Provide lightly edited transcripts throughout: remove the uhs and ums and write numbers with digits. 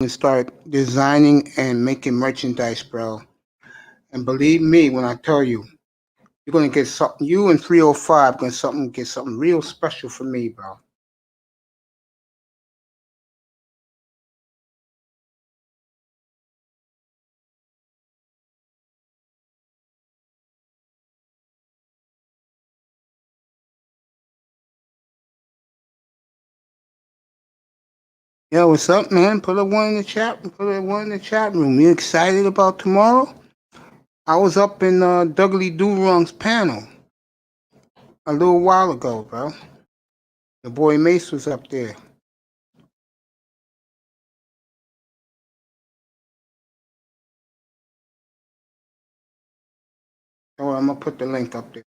and start designing and making merchandise, bro. And believe me when I tell you, you're gonna get something. You and 305 gonna get something real special for me, bro. Yo, what's up, man? Put a one in the chat. Put a one in the chat room. You excited about tomorrow? I was up in Dudley Durong's panel a little while ago, bro. The boy Mace was up there. Oh, I'm gonna put the link up there.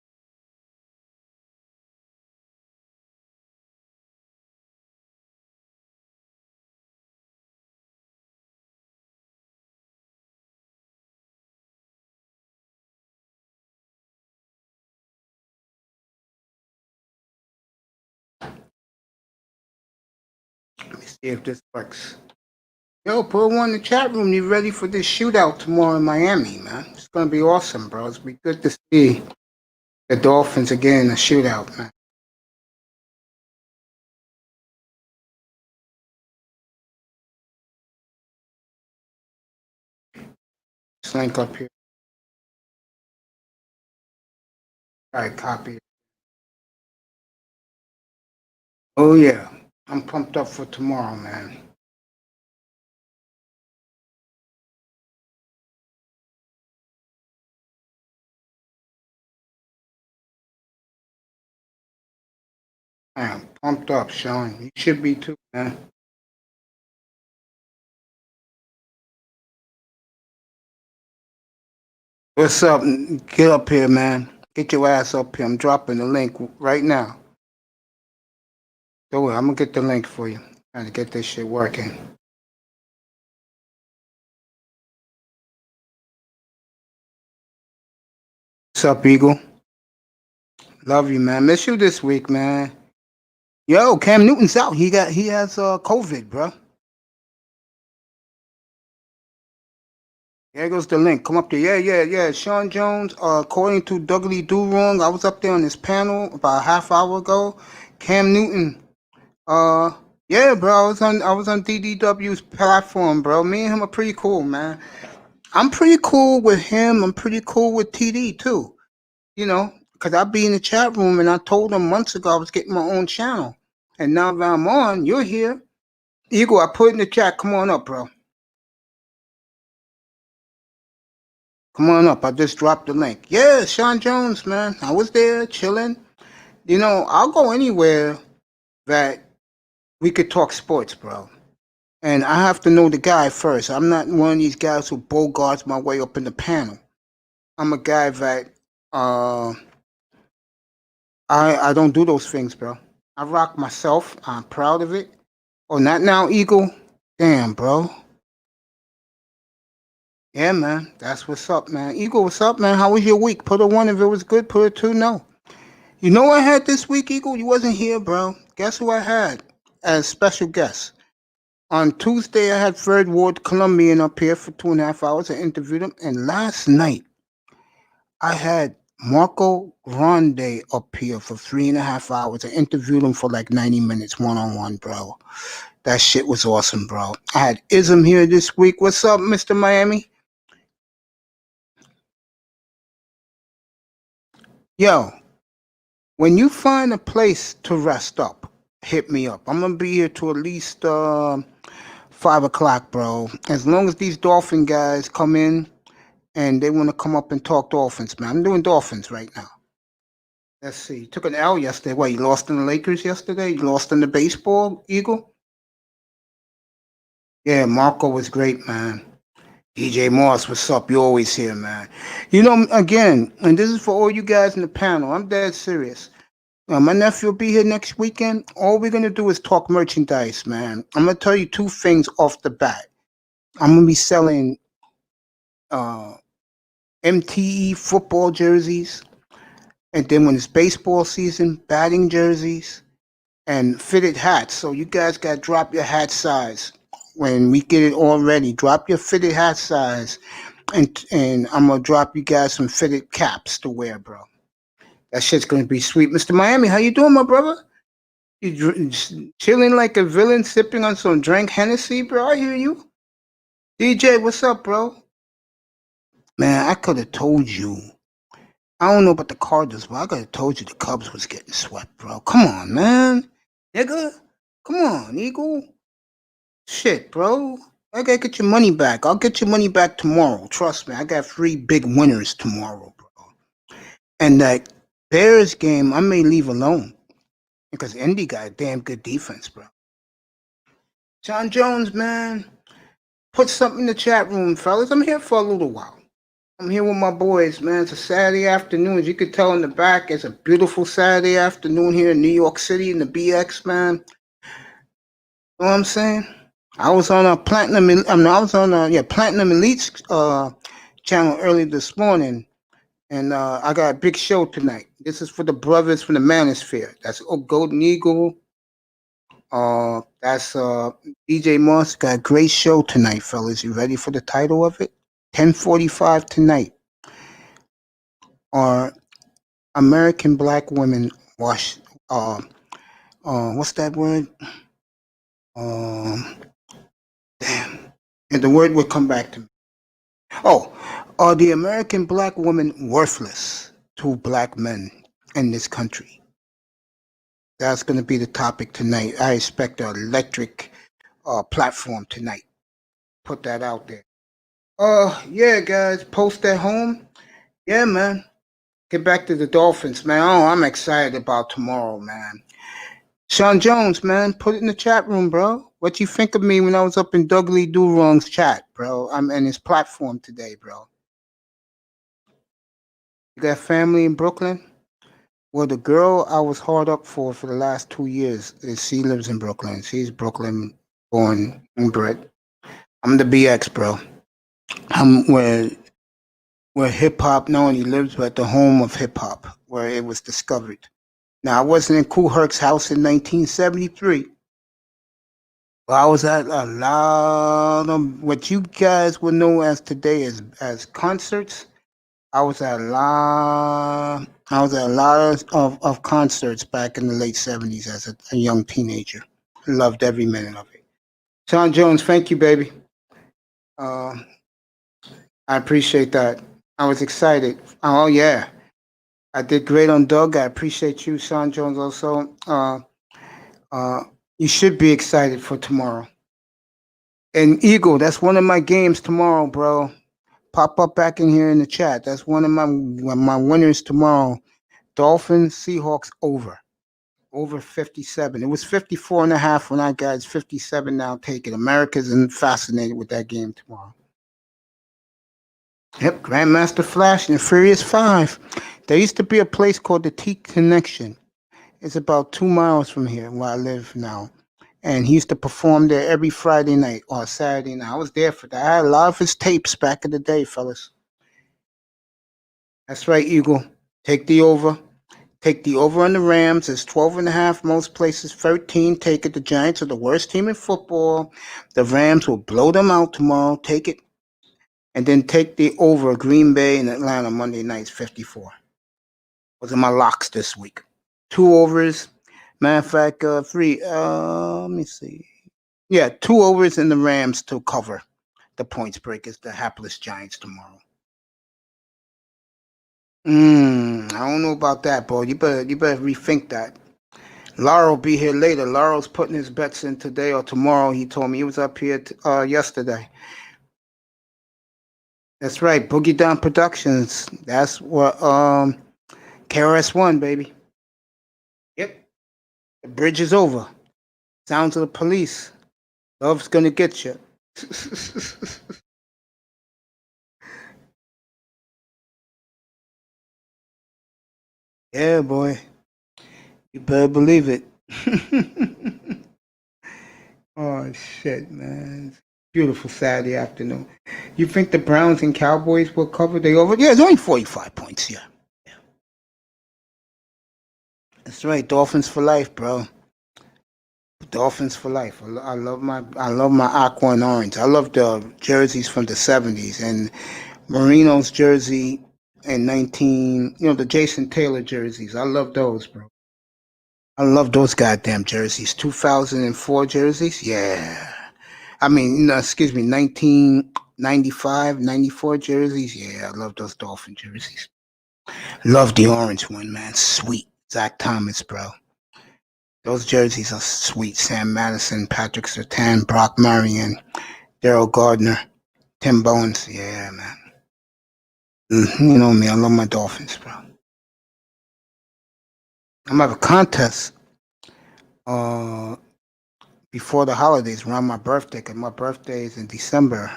Let me see if this works. Yo, put one in the chat room. You ready for this shootout tomorrow in Miami, man? It's gonna be awesome, bro. It's gonna be good to see the Dolphins again in a shootout, man. This link up here. All right, copy it. Oh yeah, I'm pumped up for tomorrow, man. I'm pumped up, Sean. You should be too, man. What's up? Get up here, man. Get your ass up here. I'm dropping the link right now. Don't worry, I'm gonna get the link for you. Trying to get this shit working. What's up, Eagle? Love you, man. Miss you this week, man. Yo, Cam Newton's out. He has COVID, bro. There goes the link. Come up there. Yeah. Sean Jones. According to Dudley Durong, I was up there on this panel about a half hour ago. Cam Newton. Uh, yeah, bro. I was on DDW's platform, bro. Me and him are pretty cool, man. I'm pretty cool with him. I'm pretty cool with TD too. You know, because I be in the chat room and I told him months ago I was getting my own channel. And now that I'm on, you're here. Eagle, I put in the chat. Come on up, bro. Come on up. I just dropped the link. Yeah, Sean Jones, man. I was there chilling. You know, I'll go anywhere that we could talk sports, bro. And I have to know the guy first. I'm not one of these guys who bogarts my way up in the panel. I'm a guy that I don't do those things, bro. I rock myself. I'm proud of it. Oh, not now, Eagle. Damn, bro. Yeah, man. That's what's up, man. Eagle, what's up, man? How was your week? Put a one if it was good. Put a two, no. You know what I had this week, Eagle? You wasn't here, bro. Guess who I had as special guest? On Tuesday, I had Fred Ward, Colombian, up here for 2.5 hours. I interviewed him. And last night, I had Marco Grande up here for 3.5 hours. I interviewed him for like 90 minutes, one-on-one, bro. That shit was awesome, bro. I had Ism here this week. What's up, Mr. Miami? Yo, when you find a place to rest up, hit me up. I'm gonna be here till at least 5 o'clock, bro. As long as these Dolphin guys come in and they want to come up and talk Dolphins, man. I'm doing Dolphins right now. Let's see. You took an L yesterday. What, you lost in the Lakers yesterday? You lost in the baseball, Eagle? Yeah, Marco was great, man. DJ Moss, what's up? You always here, man. You know, again, and this is for all you guys in the panel. I'm dead serious. My nephew will be here next weekend. All we're gonna do is talk merchandise, man. I'm gonna tell you two things off the bat. I'm gonna be selling uh, MTE football jerseys, and then when it's baseball season, batting jerseys and fitted hats. So you guys gotta drop your hat size. when we get it all ready, drop your fitted hat size, and I'm gonna drop you guys some fitted caps to wear, bro. That shit's gonna be sweet. Mr. Miami, how you doing, my brother? You chilling like a villain, sipping on some drink Hennessy, bro? I hear you. DJ, what's up, bro? Man, I could have told you. I don't know about the Cardinals, but I could have told you the Cubs was getting swept, bro. Come on, man. Nigga. Come on, Eagle. Shit, bro. I gotta get your money back. I'll get your money back tomorrow. Trust me, I got 3 big winners tomorrow, bro. And that Bears game, I may leave alone because Indy got a damn good defense, bro. John Jones, man, put something in the chat room, fellas. I'm here for a little while. I'm here with my boys, man. It's a Saturday afternoon. As you could tell in the back, it's a beautiful Saturday afternoon here in New York City in the BX, man. You know what I'm saying? I was on a Platinum Elite's channel early this morning, and I got a big show tonight. This is for the brothers from the Manosphere. That's Golden Eagle. That's DJ Moss. Got a great show tonight, fellas. You ready for the title of it? 10:45 tonight. Are American black women wash? What's that word? Damn. And the word will come back to me. Oh, are the American black women worthless to black men in this country? That's going to be the topic tonight. I expect an electric platform tonight. Put that out there. Yeah, guys, post at home. Yeah, man. Get back to the Dolphins, man. Oh, I'm excited about tomorrow, man. Sean Jones, man, put it in the chat room, bro. What you think of me when I was up in Dougley Durong's chat, bro? I'm in his platform today, bro. You got family in Brooklyn? Well, the girl I was hard up for the last 2 years, she lives in Brooklyn. She's Brooklyn born and bred. I'm the BX, bro. I'm where hip hop not only lives, but the home of hip hop, where it was discovered. Now, I wasn't in Kool Herc's house in 1973. But I was at a lot of what you guys would know as today as concerts. I was at a lot of concerts back in the late 70s as a young teenager. Loved every minute of it. Sean Jones, thank you, baby. I appreciate that. I was excited. Oh, yeah. I did great on Doug. I appreciate you, Sean Jones, also. You should be excited for tomorrow. And Eagle, that's one of my games tomorrow, bro. Pop up back in here in the chat. That's one of my winners tomorrow. Dolphins, Seahawks over 57. It was 54.5 when I got it's 57 now. Take it. America's fascinated with that game tomorrow. Yep, Grandmaster Flash and Furious 5. There used to be a place called the T Connection. It's about 2 miles from here where I live now. And he used to perform there every Friday night or Saturday night. I was there for that. I had a lot of his tapes back in the day, fellas. That's right, Eagle. Take the over. Take the over on the Rams. It's 12.5 most places. 13. Take it. The Giants are the worst team in football. The Rams will blow them out tomorrow. Take it. And then take the over Green Bay and Atlanta Monday nights, 54. Those are my locks this week. 2 overs. Matter of fact, 3. Let me see. Yeah, 2 overs in the Rams to cover the points breakers, the hapless Giants tomorrow. I don't know about that, boy. You better rethink that. Laurel will be here later. Laurel's putting his bets in today or tomorrow. He told me he was up here yesterday. That's right, Boogie Down Productions. That's what KRS-One, baby. Yep. The bridge is over. Sounds of the police. Love's gonna get you. Yeah, boy. You better believe it. Oh, shit, man. Beautiful Saturday afternoon. You think the Browns and Cowboys will cover the over? Yeah, it's only 45 points here. Yeah. That's right. Dolphins for life, bro. Dolphins for life. I love my aqua and orange. I love the jerseys from the '70s and Marino's jersey in 19. The Jason Taylor jerseys. I love those, bro. I love those goddamn jerseys. 2004 jerseys. Yeah. I mean, no, excuse me, 1995, 94 jerseys. Yeah, I love those Dolphin jerseys. Love the orange one, man. Sweet. Zach Thomas, bro. Those jerseys are sweet. Sam Madison, Patrick Surtain, Brock Marion, Daryl Gardner, Tim Bowens. Yeah, man. You know me. I love my Dolphins, bro. I'm gonna have a contest before the holidays, around my birthday, because my birthday is in December.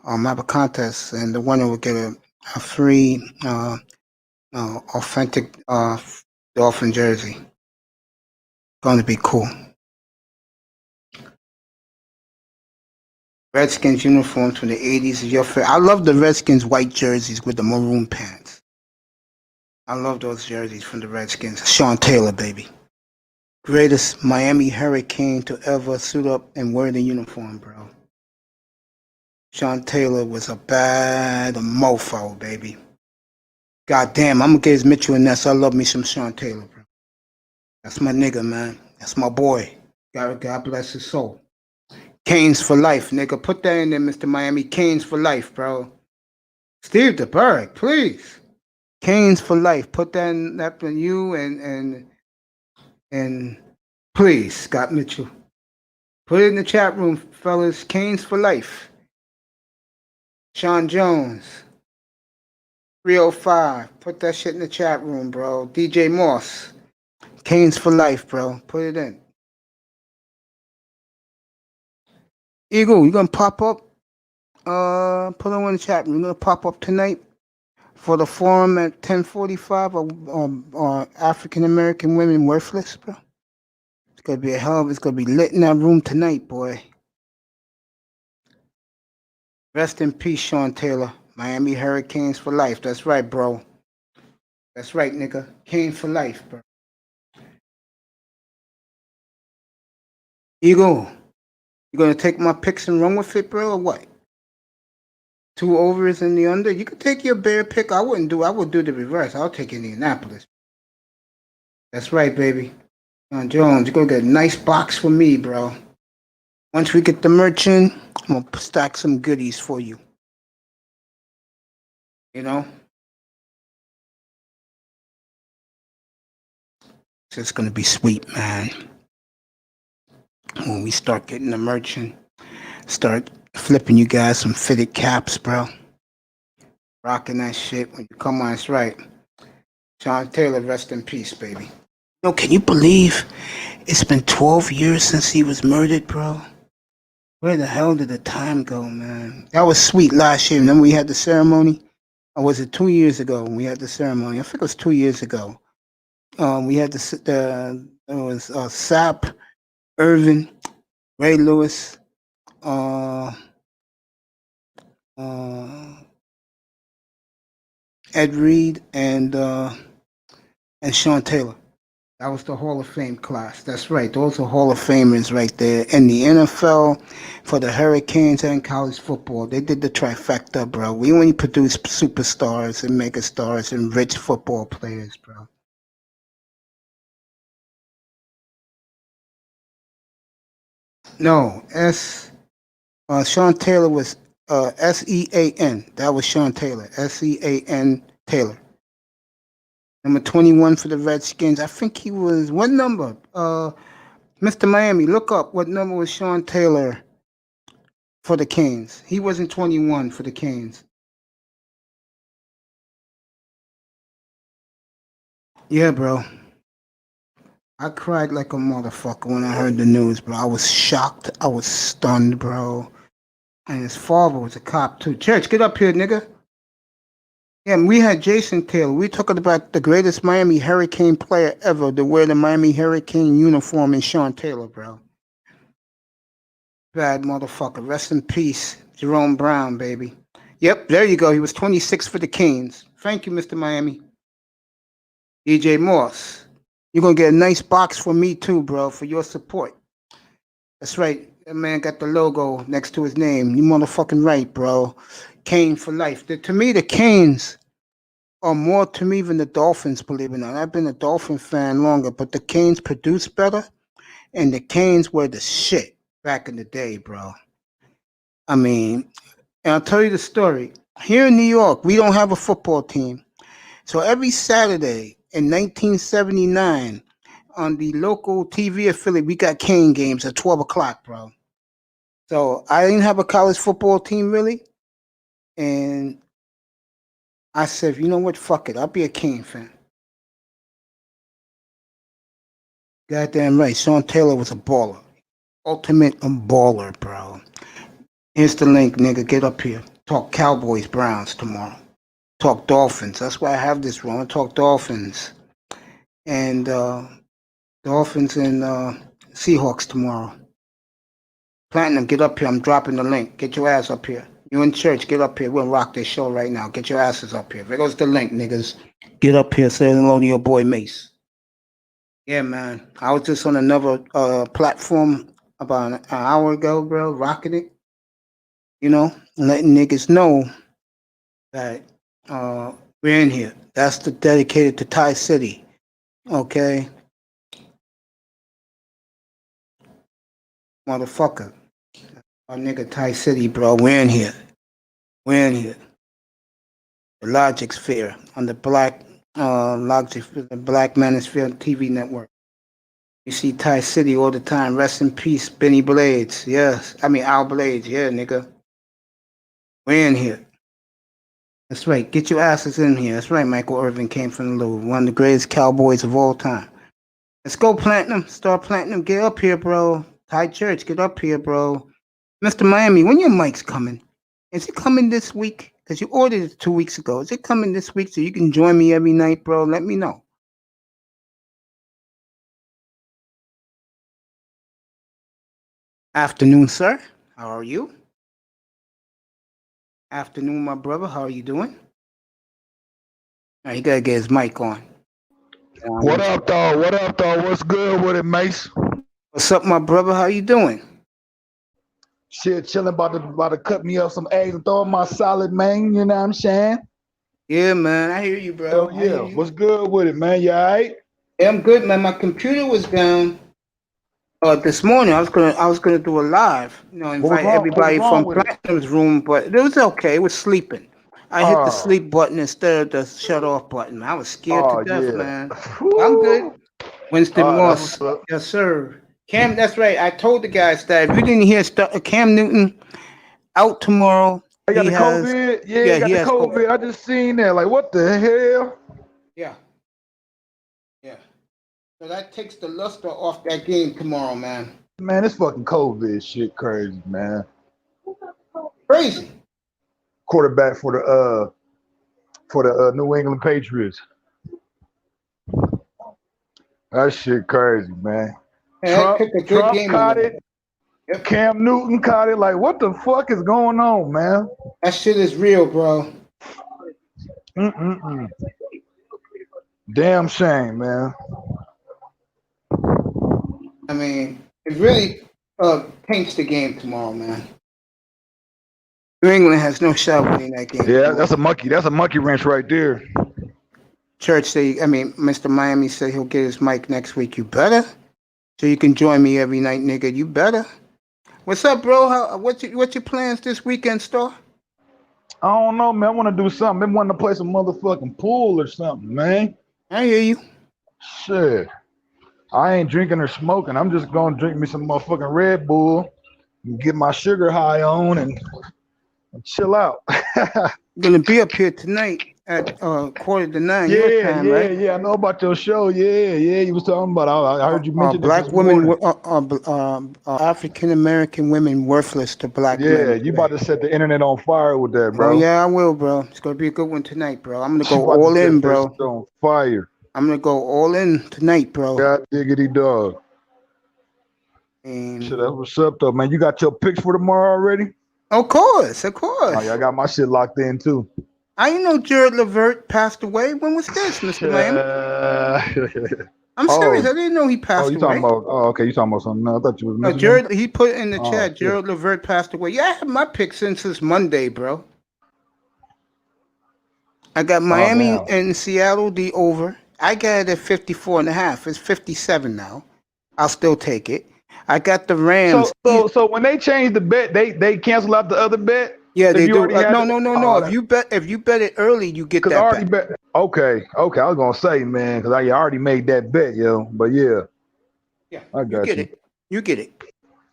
I have a contest, and the winner will get a free, authentic Dolphin jersey. Going to be cool. Redskins uniforms from the '80s is your favorite. I love the Redskins white jerseys with the maroon pants. I love those jerseys from the Redskins. Sean Taylor, baby. Greatest Miami Hurricane to ever suit up and wear the uniform, bro. Sean Taylor was a bad mofo, baby. God damn, I'm against Mitchell and Ness. I love me some Sean Taylor, bro. That's my nigga, man. That's my boy. God bless his soul. Canes for life, nigga. Put that in there, Mr. Miami. Canes for life, bro. Steve DeBerg, please. Canes for life. Put that in that for you and please, Scott Mitchell. Put it in the chat room, fellas. Canes for life. Sean Jones. 305. Put that shit in the chat room, bro. DJ Moss. Canes for life, bro. Put it in. Eagle, you gonna pop up? Put it in the chat room. You're gonna pop up tonight for the forum at 10:45 or African American women worthless, bro. It's gonna be it's gonna be lit in that room tonight, boy. Rest in peace, Sean Taylor. Miami Hurricanes for life. That's right, bro. That's right, nigga. Canes for life, bro. Eagle, you gonna take my picks and run with it, bro, or what? 2 overs in the under. You could take your bear pick. I would do the reverse. I'll take Indianapolis. That's right, baby. John Jones, you're gonna get a nice box for me, bro. Once we get the merch in, I'm gonna stack some goodies for you. You know? So it's gonna be sweet, man. When we start getting the merch in, start flipping you guys some fitted caps, bro. Rocking that shit when you come on, it's right. Sean Taylor, rest in peace, baby. Can you believe it's been 12 years since he was murdered, bro? Where the hell did the time go, man? That was sweet last year. Remember we had the ceremony? Or was it 2 years ago when we had the ceremony? I think it was 2 years ago. We had it was Sapp, Irvin, Ray Lewis, Ed Reed, and Sean Taylor. That was the Hall of Fame class. That's right. Those are Hall of Famers right there. In the NFL, for the Hurricanes and college football, they did the trifecta, bro. We only produce superstars and megastars and rich football players, bro. No, Sean Taylor was SEAN. That was Sean Taylor. SEAN Taylor. Number 21 for the Redskins. I think he was, what number? Mr. Miami, look up what number was Sean Taylor for the Canes. He wasn't 21 for the Canes. Yeah, bro. I cried like a motherfucker when I heard the news, bro. I was shocked. I was stunned, bro. And his father was a cop, too. Church, get up here, nigga. Yeah, we had Jason Taylor. We talking about the greatest Miami Hurricane player ever to wear the Miami Hurricane uniform in Sean Taylor, bro. Bad motherfucker. Rest in peace, Jerome Brown, baby. Yep, there you go. He was 26 for the Canes. Thank you, Mr. Miami. DJ Moss. You're going to get a nice box for me, too, bro, for your support. That's right. That man got the logo next to his name. You motherfucking right, bro. Kane for life. To me, the Canes are more to me than the Dolphins, believe it or not. I've been a Dolphin fan longer, but the Canes produce better, and the Canes were the shit back in the day, bro. I mean, and I'll tell you the story. Here in New York, we don't have a football team. So every Saturday in 1979, on the local TV affiliate, we got Kane games at 12 o'clock, bro. So I didn't have a college football team really. And I said, you know what? Fuck it. I'll be a Kane fan. Goddamn right. Sean Taylor was a baller. Ultimate baller, bro. Here's the link, nigga. Get up here. Talk Cowboys, Browns tomorrow. Talk Dolphins. That's why I have this room. I talk Dolphins. And Dolphins and Seahawks tomorrow. Platinum, get up here. I'm dropping the link. Get your ass up here. You in church, get up here. We'll rock this show right now. Get your asses up here. There goes the link, niggas. Get up here. Say hello to your boy Mace. Yeah, man. I was just on another platform about an hour ago, bro. Rocking it. You know, letting niggas know that we're in here. That's the dedicated to Thai City. Okay? Motherfucker. Our nigga Thai City, bro. We're in here. We're in here. The Logic Sphere on the Black Logic, the Black Manosphere TV network. You see Thai City all the time. Rest in peace, Benny Blades. Yes. I mean Al Blades. Yeah, nigga. We're in here. That's right. Get your asses in here. That's right. Michael Irvin came from the Louvre. One of the greatest cowboys of all time. Let's go, Platinum. Star Platinum. Get up here, bro. Thai Church. Get up here, bro. Mr. Miami, when your mic's coming? Is it coming this week? Because you ordered it 2 weeks ago. Is it coming this week so you can join me every night, bro? Let me know. Afternoon, sir. How are you? Afternoon, my brother. How are you doing? All right, he gotta get his mic on. What up, though? What up, though? What's good with it, Mace? What's up, my brother? How you doing? Shit, chilling, about to cut me up some eggs and throw in my salad, man. You know what I'm saying? Yeah, man. I hear you, bro. Hell yeah. What's good with it, man? You all right? Yeah, I'm good, man. My computer was down this morning. I was gonna do a live, invite everybody from Platinum's room, but it was okay. It was sleeping. I hit the sleep button instead of the shut off button. I was scared to death, man. I'm good. Winston Moss, yes, sir. Cam, that's right. I told the guys that if you didn't hear Cam Newton out tomorrow. I got the COVID. Yeah, he got the COVID. I just seen that. Like, what the hell? Yeah. So that takes the luster off that game tomorrow, man. Man, this fucking COVID shit crazy, man. Crazy. Quarterback for the New England Patriots. That shit crazy, man. Trump caught it. Yep. Cam Newton caught it. Like, what the fuck is going on, man? That shit is real, bro. Damn shame, man. I mean, it really taints the game tomorrow, man. New England has no shot winning that game. Yeah, that's a monkey wrench right there. Mr. Miami said he'll get his mic next week. You better. So you can join me every night, nigga. You better. What's up, bro? What's your plans this weekend, Star? I don't know, man. I want to do something. I've been wanting to play some motherfucking pool or something, man. I hear you. Shit. I ain't drinking or smoking. I'm just going to drink me some motherfucking Red Bull and get my sugar high on and chill out. I'm going to be up here tonight at 8:45 your time, right? Yeah. I know about your show. Yeah. You was talking about. I heard you mention black women, African American women worthless to black men. Yeah, you about to set the internet on fire with that, bro. Oh yeah, I will, bro. It's gonna be a good one tonight, bro. I'm gonna go all in, bro. On fire. I'm gonna go all in tonight, bro. God diggity dog. And shit, that's what's up, though, man. You got your picks for tomorrow already? Of course. Oh yeah, I got my shit locked in too. I didn't know Jared Levert passed away. When was this, Mr. Lamb? I'm serious. I didn't know he Oh, passed you talking away. about? Oh, okay, you talking about something else. I thought you was No, missing him. Jared, he put in the Oh, chat, shit. Gerald Levert passed away. Yeah, I have my pick since Monday, bro. I got Oh, Miami damn. and Seattle, the over. I got it at 54.5. It's 57 now. I'll still take it. I got the Rams. So when they changed the bet, they cancel out the other bet Yeah, if they you do. already had No, it. no, no, no. Oh, If you bet it early, you get because I that already back. bet. Okay. I was gonna say, man, because I already made that bet, yo. But yeah, Yeah, I you got get you. it. You get it.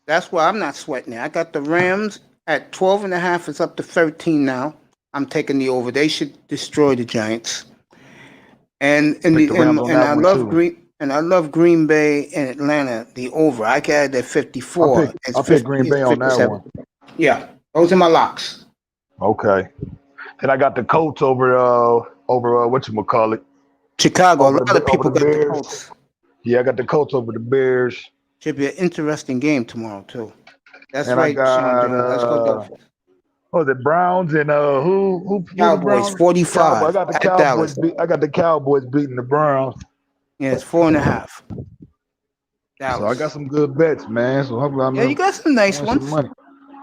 That's why I'm not sweating it. I got the Rams at 12.5. It's up to 13 now. I'm taking the over. They should destroy the Giants. And in Pick the the Rams on that one too. I love Green Bay and Atlanta. The over. I got it at 54. It's I picked 50. Green It's Bay on that 57. one. Yeah, those are my locks. Okay. And I got the Colts over whatchamacallit? Chicago. A Over lot of over people the got the Bears. Colts. Yeah, I got the Colts over the Bears. Should be an interesting game tomorrow too. That's And I right, Sean got Jones. Let's go Dolphins. the Browns and who the Cowboys Browns? Cowboy. 45 at Dallas. I got the Cowboys beating the Browns. Yeah, it's 4.5. So I got Dallas. some good bets, man. So hopefully I'm Yeah, you gonna got some nice win some ones. money.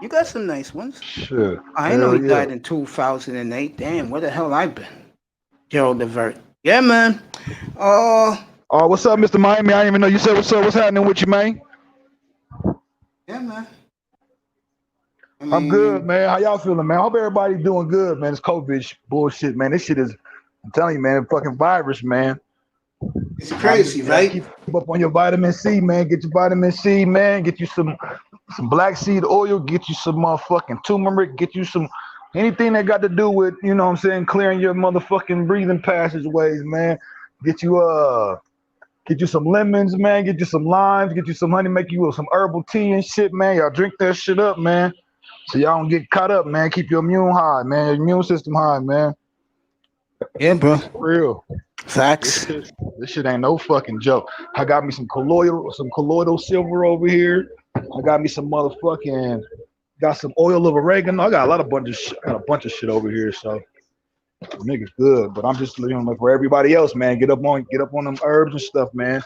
You got some nice ones. Shit. I didn't know Hell he yeah. died in 2008. Damn, where the hell I been? Gerald Levert. Yeah, man. Oh, what's up, Mr. Miami? I didn't even know you said what's up. What's happening with you, man? Yeah, man. I'm good, man. How y'all feeling, man? I hope everybody doing good, man. It's COVID bullshit, man. This shit is, I'm telling you, man, a fucking virus, man. It's crazy, right? Keep up on your vitamin C, man. Get your vitamin C, man. Get you some black seed oil. Get you some motherfucking turmeric. Get you some anything that got to do with, you know what I'm saying, clearing your motherfucking breathing passageways, man. Get you some lemons, man. Get you some limes. Get you some honey. Make you some herbal tea and shit, man. Y'all drink that shit up, man. So y'all don't get caught up, man. Keep your immune high, man. Your immune system high, man. Yeah, bro. For real. Facts. This shit ain't no fucking joke. I got me some colloidal silver over here. I got me some motherfucking got some oil of oregano. I got a bunch of shit over here. So niggas good, but I'm just like for everybody else, man. Get up on them herbs and stuff, man.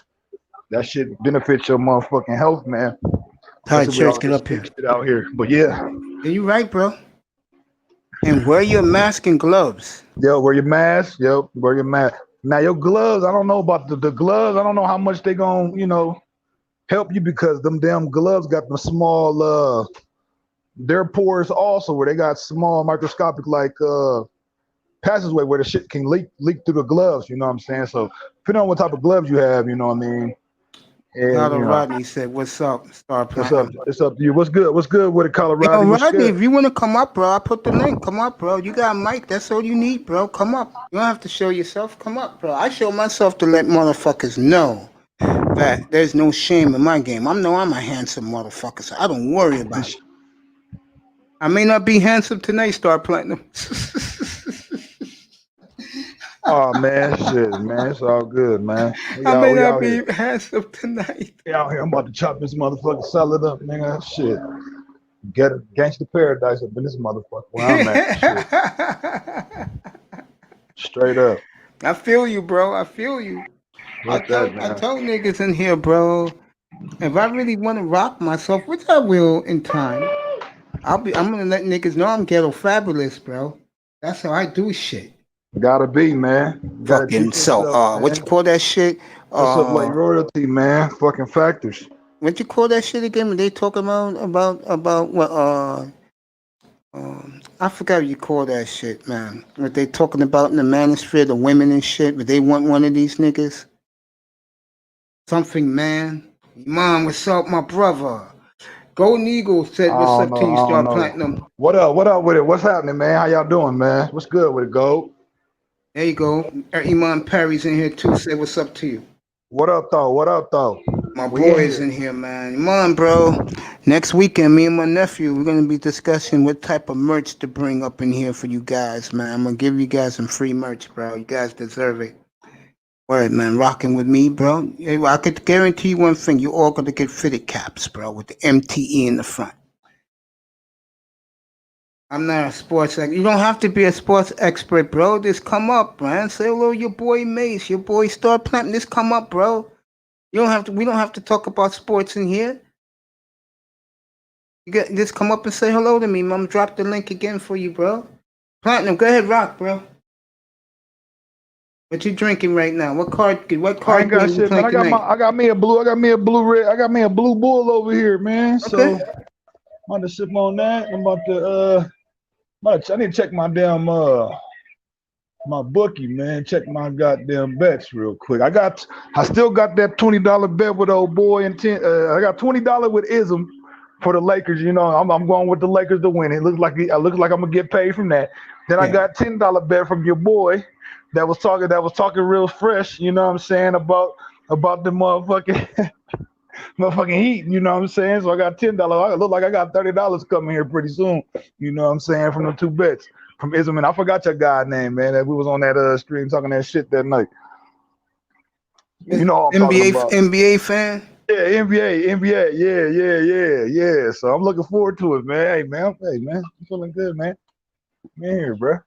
That shit benefits your motherfucking health, man. All right, Church, get up here. Shit out here, but yeah. Yeah, you right, bro. And wear your mask and gloves. Yo, wear your mask. Yo, wear your mask. Now your gloves, I don't know about the gloves. I don't know how much they gonna, help you because them damn gloves got the small their pores also where they got small microscopic passageway where the shit can leak through the gloves, you know what I'm saying? So depending on what type of gloves you have, you know what I mean? And Rodney said, "What's up, Star Platinum?" It's up to you. What's good? What's good with it, Colorado? Yo, Rodney, if you want to come up, bro, I put the link. Come up, bro. You got a mic. That's all you need, bro. Come up. You don't have to show yourself. Come up, bro. I show myself to let motherfuckers know that there's no shame in my game. I'm a handsome motherfucker, so I don't worry about it. I may not be handsome tonight, Star Platinum. Oh man, shit, man, it's all good, man. I may not be handsome tonight. We out here, I'm about to chop this motherfucking salad up, nigga. Shit, get a gangster paradise up in this motherfucker. Where I'm at, shit. Straight up. I feel you, bro. I feel you. I tell niggas in here, bro. If I really want to rock myself, which I will in time, I'm gonna let niggas know I'm ghetto fabulous, bro. That's how I do shit. Gotta be, man. Fucking what you call that shit? What's up, like royalty, man? Fucking factors. What you call that shit again? When they talk about what? I forgot what you call that shit, man. What they talking about in the manosphere, the women and shit. But they want one of these niggas. Something, man. Mom, what's up, my brother? Golden Eagle said, "What's up, Team Star Platinum?" What up? What up with it? What's happening, man? How y'all doing, man? What's good with it, Gold? There you go. Iman Perry's in here too. Say what's up to you. What up, though? What up, though? My boy's in here, man. Iman, bro. Next weekend, me and my nephew, we're gonna be discussing what type of merch to bring up in here for you guys, man. I'm gonna give you guys some free merch, bro. You guys deserve it. Word, man. Rocking with me, bro. I could guarantee you one thing. You all gonna get fitted caps, bro, with the MTE in the front. I'm not a sports expert. You don't have to be a sports expert, bro. Just come up, man. Say hello to your boy Mace, your boy Star Platinum. Just come up, bro. You don't have to. We don't have to talk about sports in here. Just come up and say hello to me, Mom. Drop the link again for you, bro. Platinum, go ahead, rock, bro. What you drinking right now? What card? What I card ain't got game you shit, man. playing tonight? I got me a blue red. I got me a blue bull over here, man. So Okay. I'm about to sip on that. I'm about to I need to check my damn my bookie, man. Check my goddamn bets real quick. I still got that $20 bet with old boy and I got $20 with Ism for the Lakers. You know, I'm going with the Lakers to win. It looks like I'm gonna get paid from that. Then I got $10 bet from your boy that was talking real fresh. You know what I'm saying about the motherfucking motherfucking heat. You know what I'm saying? So I got $10. I look like I got $30 coming here pretty soon. You know what I'm saying, from the two bets. From Ism, and I forgot your guy's name, man. That we was on that stream talking that shit that night. You know what I'm talking about. NBA fan? Yeah, NBA. Yeah. So I'm looking forward to it, man. Hey, man, I'm feeling good, man. Man, here, bro.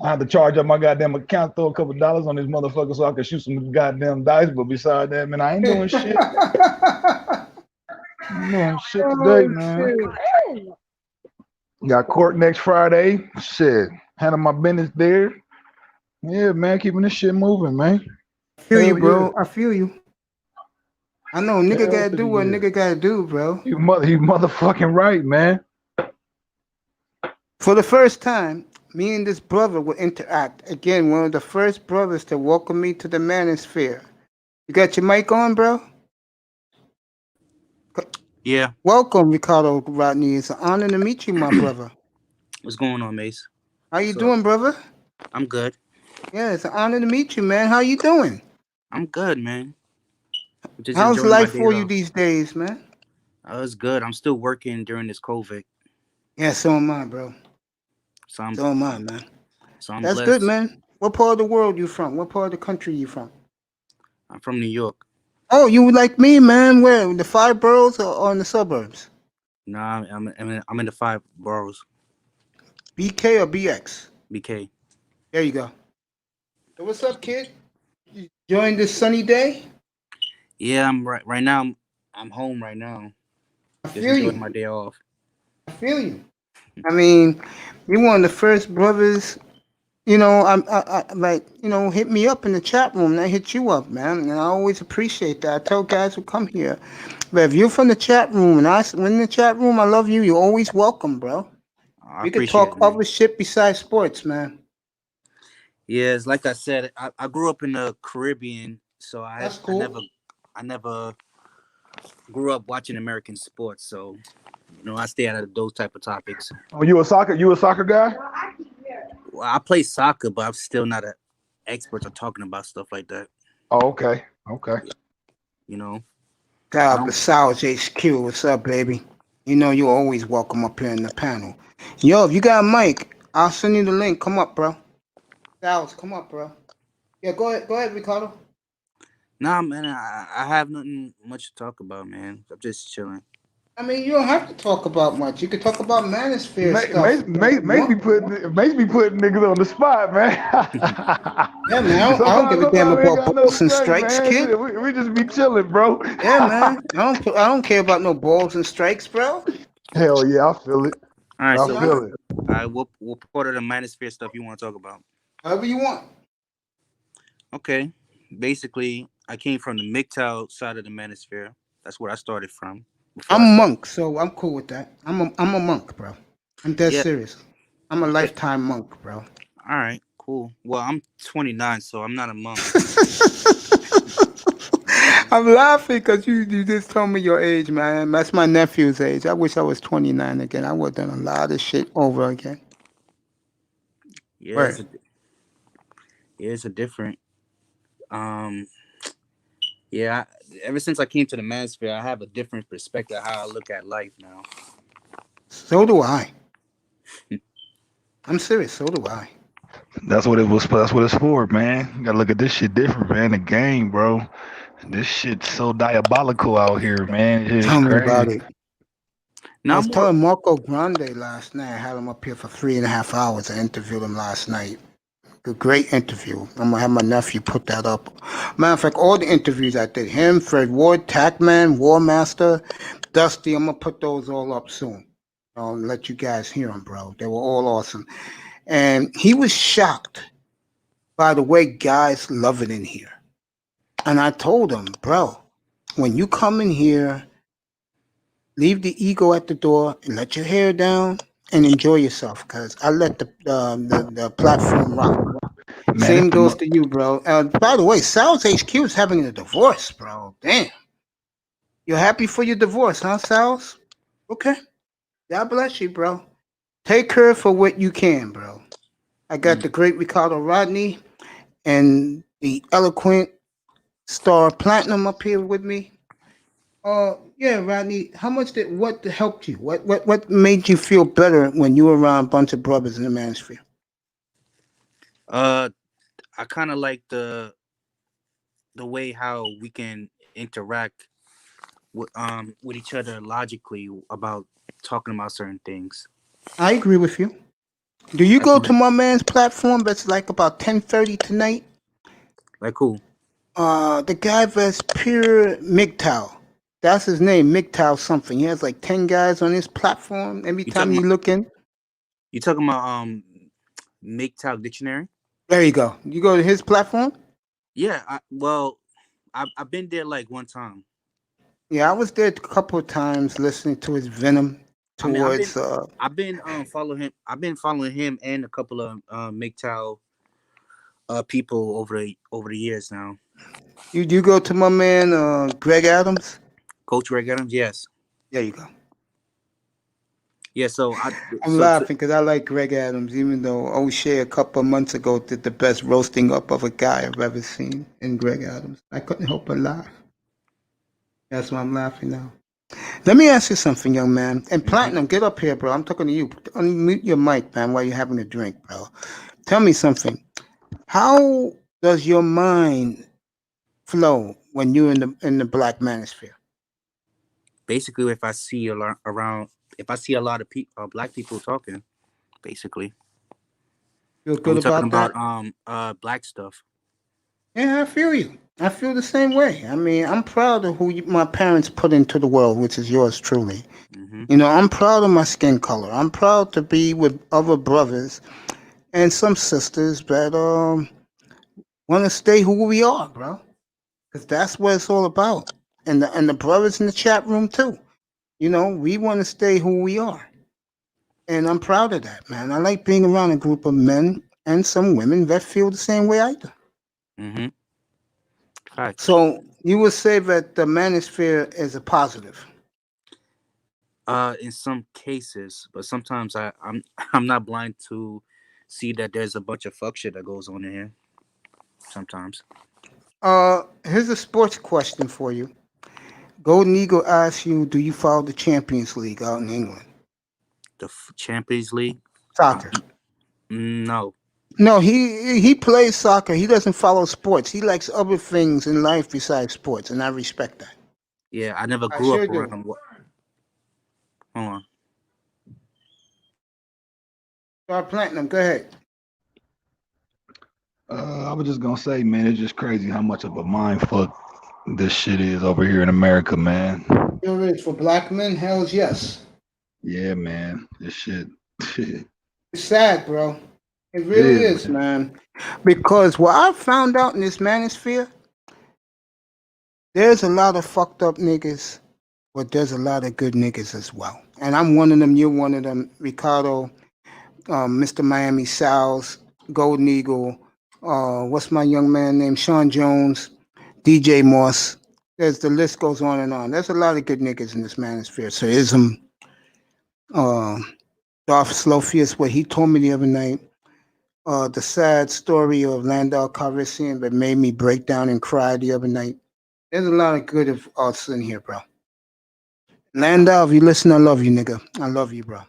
I had to charge up my goddamn account, throw a couple dollars on this motherfucker so I could shoot some goddamn dice. But beside that, man, I ain't doing shit. I'm doing shit today, man. Shit. Got court next Friday. Shit. Handle my business there. Yeah, man. Keeping this shit moving, man. I feel you, Hell bro. yeah. I feel you. I know nigga Hell gotta do what yeah. nigga gotta do, bro. You motherfucking right, man. For the first time, me and this brother will interact. Again, one of the first brothers to welcome me to the manosphere. You got your mic on, bro? Yeah. Welcome, Ricardo Rodney. It's an honor to meet you, my brother. What's going on, Mace? How you doing, brother? I'm good. Yeah, it's an honor to meet you, man. How you doing? I'm good, man. Just How's enjoying my life day for you off. these days, man? It's good. I'm still working during this COVID, Yeah, so am I, bro. so I'm So am I, man. That's blessed. good, man. What part of the world you from? What part of the country you from? I'm from New York. Oh, you like me, man. Where? The five boroughs or in the suburbs? Nah, I'm in the 5 boroughs. BK or BX? BK. There you go. So what's up, kid? You enjoying this sunny day? Yeah, I'm right now. I'm home right now. I Just feel enjoying you. my day off. I feel you. I mean, you're one of the first brothers. You know, I like, you know, hit me up in the chat room. And I hit you up, man, and I always appreciate that. I tell guys who come here, but if you're from the chat room and when in the chat room, I love you. You're always welcome, bro. I We could appreciate talk it, man. other shit besides sports, man. Yeah, it's like I said. I grew up in the Caribbean, so That's cool. I never grew up watching American sports. So I stay out of those type of topics. Oh, you a soccer guy? Well, I play soccer, but I'm still not an expert on talking about stuff like that. Oh, okay. You know, Shout I out to don't. Sal's HQ. What's up, baby? You know you're always welcome up here in the panel. Yo, if you got a mic, I'll send you the link. Come up, bro. Sal's, come up, bro. Yeah, go ahead, Ricardo. Nah, man, I have nothing much to talk about, man. I'm just chilling. I mean, you don't have to talk about much. You could talk about manosphere Mace stuff. be putting niggas on the spot, man. Yeah, man. I don't give a damn Sometimes we ain't about got no balls and strength, strikes, man. kid. We just be chilling, bro. Yeah, man. I don't care about no balls and strikes, bro. Hell yeah, I feel it. All right, I You so know, feel it. what part of the manosphere stuff you want to talk about? however you want. Okay, basically, I came from the MGTOW side of the manosphere. That's where I started from. Before I'm I a started. monk, so I'm cool with that. I'm a monk, bro. I'm dead Yeah, serious. I'm a yeah. lifetime monk, bro. All right, cool. Well, I'm 29, so I'm not a monk. I'm laughing because you just told me your age, man. That's my nephew's age. I wish I was 29 again. I would have done a lot of shit over again. Yeah, Word. it's a different. Um, yeah. Ever since I came to the manosphere, I have a different perspective how I look at life now. So do I. I'm serious. So do I. That's what it was. That's what it's for, man. You gotta look at this shit different, man. The game, bro. This shit's so diabolical out here, man. It's Tell me crazy. about it. I Now was I'm more. telling Marco Grande last night. I had him up here for 3.5 hours. I interviewed him last night. A great interview. I'm gonna have my nephew put that up. Matter of fact, all the interviews I did, him, Fred Ward, Tackman, War Master, Dusty, I'm gonna put those all up soon. I'll let you guys hear them, bro. They were all awesome. And he was shocked by the way guys love it in here. And I told him, bro, when you come in here, leave the ego at the door and let your hair down and enjoy yourself. Cause I let the platform rock. Man, Same goes to you, bro. By the way, Sal's HQ is having a divorce, bro. Damn. You're happy for your divorce, huh, Sal's? Okay. God bless you, bro. Take her for what you can, bro. I got the great Ricardo Rodney and the eloquent Star Platinum up here with me. Yeah, Rodney, what helped you? What made you feel better when you were around a bunch of brothers in the manosphere? Uh, I kind of like the way how we can interact with each other logically about talking about certain things. I agree with you. Do you Like go to my man's platform that's like about 10:30 tonight? like who? The guy that's pure MGTOW. That's his name, MGTOW something. He has like 10 guys on his platform. Every You time talking you about look in, you talking about Make Talk Dictionary? there you go. You go to his platform? Yeah. I've been there like one time. Yeah, I was there a couple of times listening to his venom I mean, towards I've been following him. I've been following him and a couple of MGTOW people over the years now. you go to my man Greg Adams? Coach Greg Adams, yes, There you go. yeah. So I I'm laughing because I like Greg Adams, even though O'Shea a couple of months ago did the best roasting up of a guy I've ever seen in Greg Adams. I couldn't help but laugh. That's why I'm laughing now. Let me ask you something, young man. And Mhm. Platinum, get up here, bro. I'm talking to you. Unmute your mic, man, while you're having a drink, bro. Tell me something. How does your mind flow when you're in the black manosphere? Basically, if I see a lot around, if I see a lot of black people talking, basically, Feel and good we're talking about about that? black stuff. Yeah, I feel you. I feel the same way. I mean, I'm proud of my parents put into the world, which is yours truly. Hmm. You know, I'm proud of my skin color. I'm proud to be with other brothers and some sisters that want to stay who we are, bro. Because that's what it's all about. And the brothers in the chat room too. You know, we want to stay who we are. And I'm proud of that, man. I like being around a group of men and some women that feel the same way I do. Hmm. Facts. So you would say that the manosphere is a positive. In some cases, but sometimes I'm I'm not blind to see that there's a bunch of fuck shit that goes on in here. Sometimes Here's a sports question for you. Golden Eagle asks you, do you follow the Champions League out in England? the Champions League, Soccer. no. No, he plays soccer. He doesn't follow sports. He likes other things in life besides sports, and I respect that. Yeah, I never I grew sure up do. around. Hold on. Start Platinum, go ahead. I was just gonna say, man, it's just crazy how much of a mind fuck this shit is over here in America, man. Here it is for black men. Hell's yes. Yeah, man, this shit. It It's sad, bro. It really is, is, man. man. Because what I found out in this manosphere, there's a lot of fucked up niggas, but there's a lot of good niggas as well. And I'm one of them. You're one of them. Ricardo, Mr. Miami Sal's, Golden Eagle. What's my young man named Sean Jones, DJ Moss. The list goes on and on. There's a lot of good niggas in this manosphere. So ism, uh, Darth Slofius, what he told me the other night. The sad story of Landau Calrissian that made me break down and cry the other night. There's a lot of good of us in here, bro. Landau, if you listen, I love you, nigga. I love you, bro.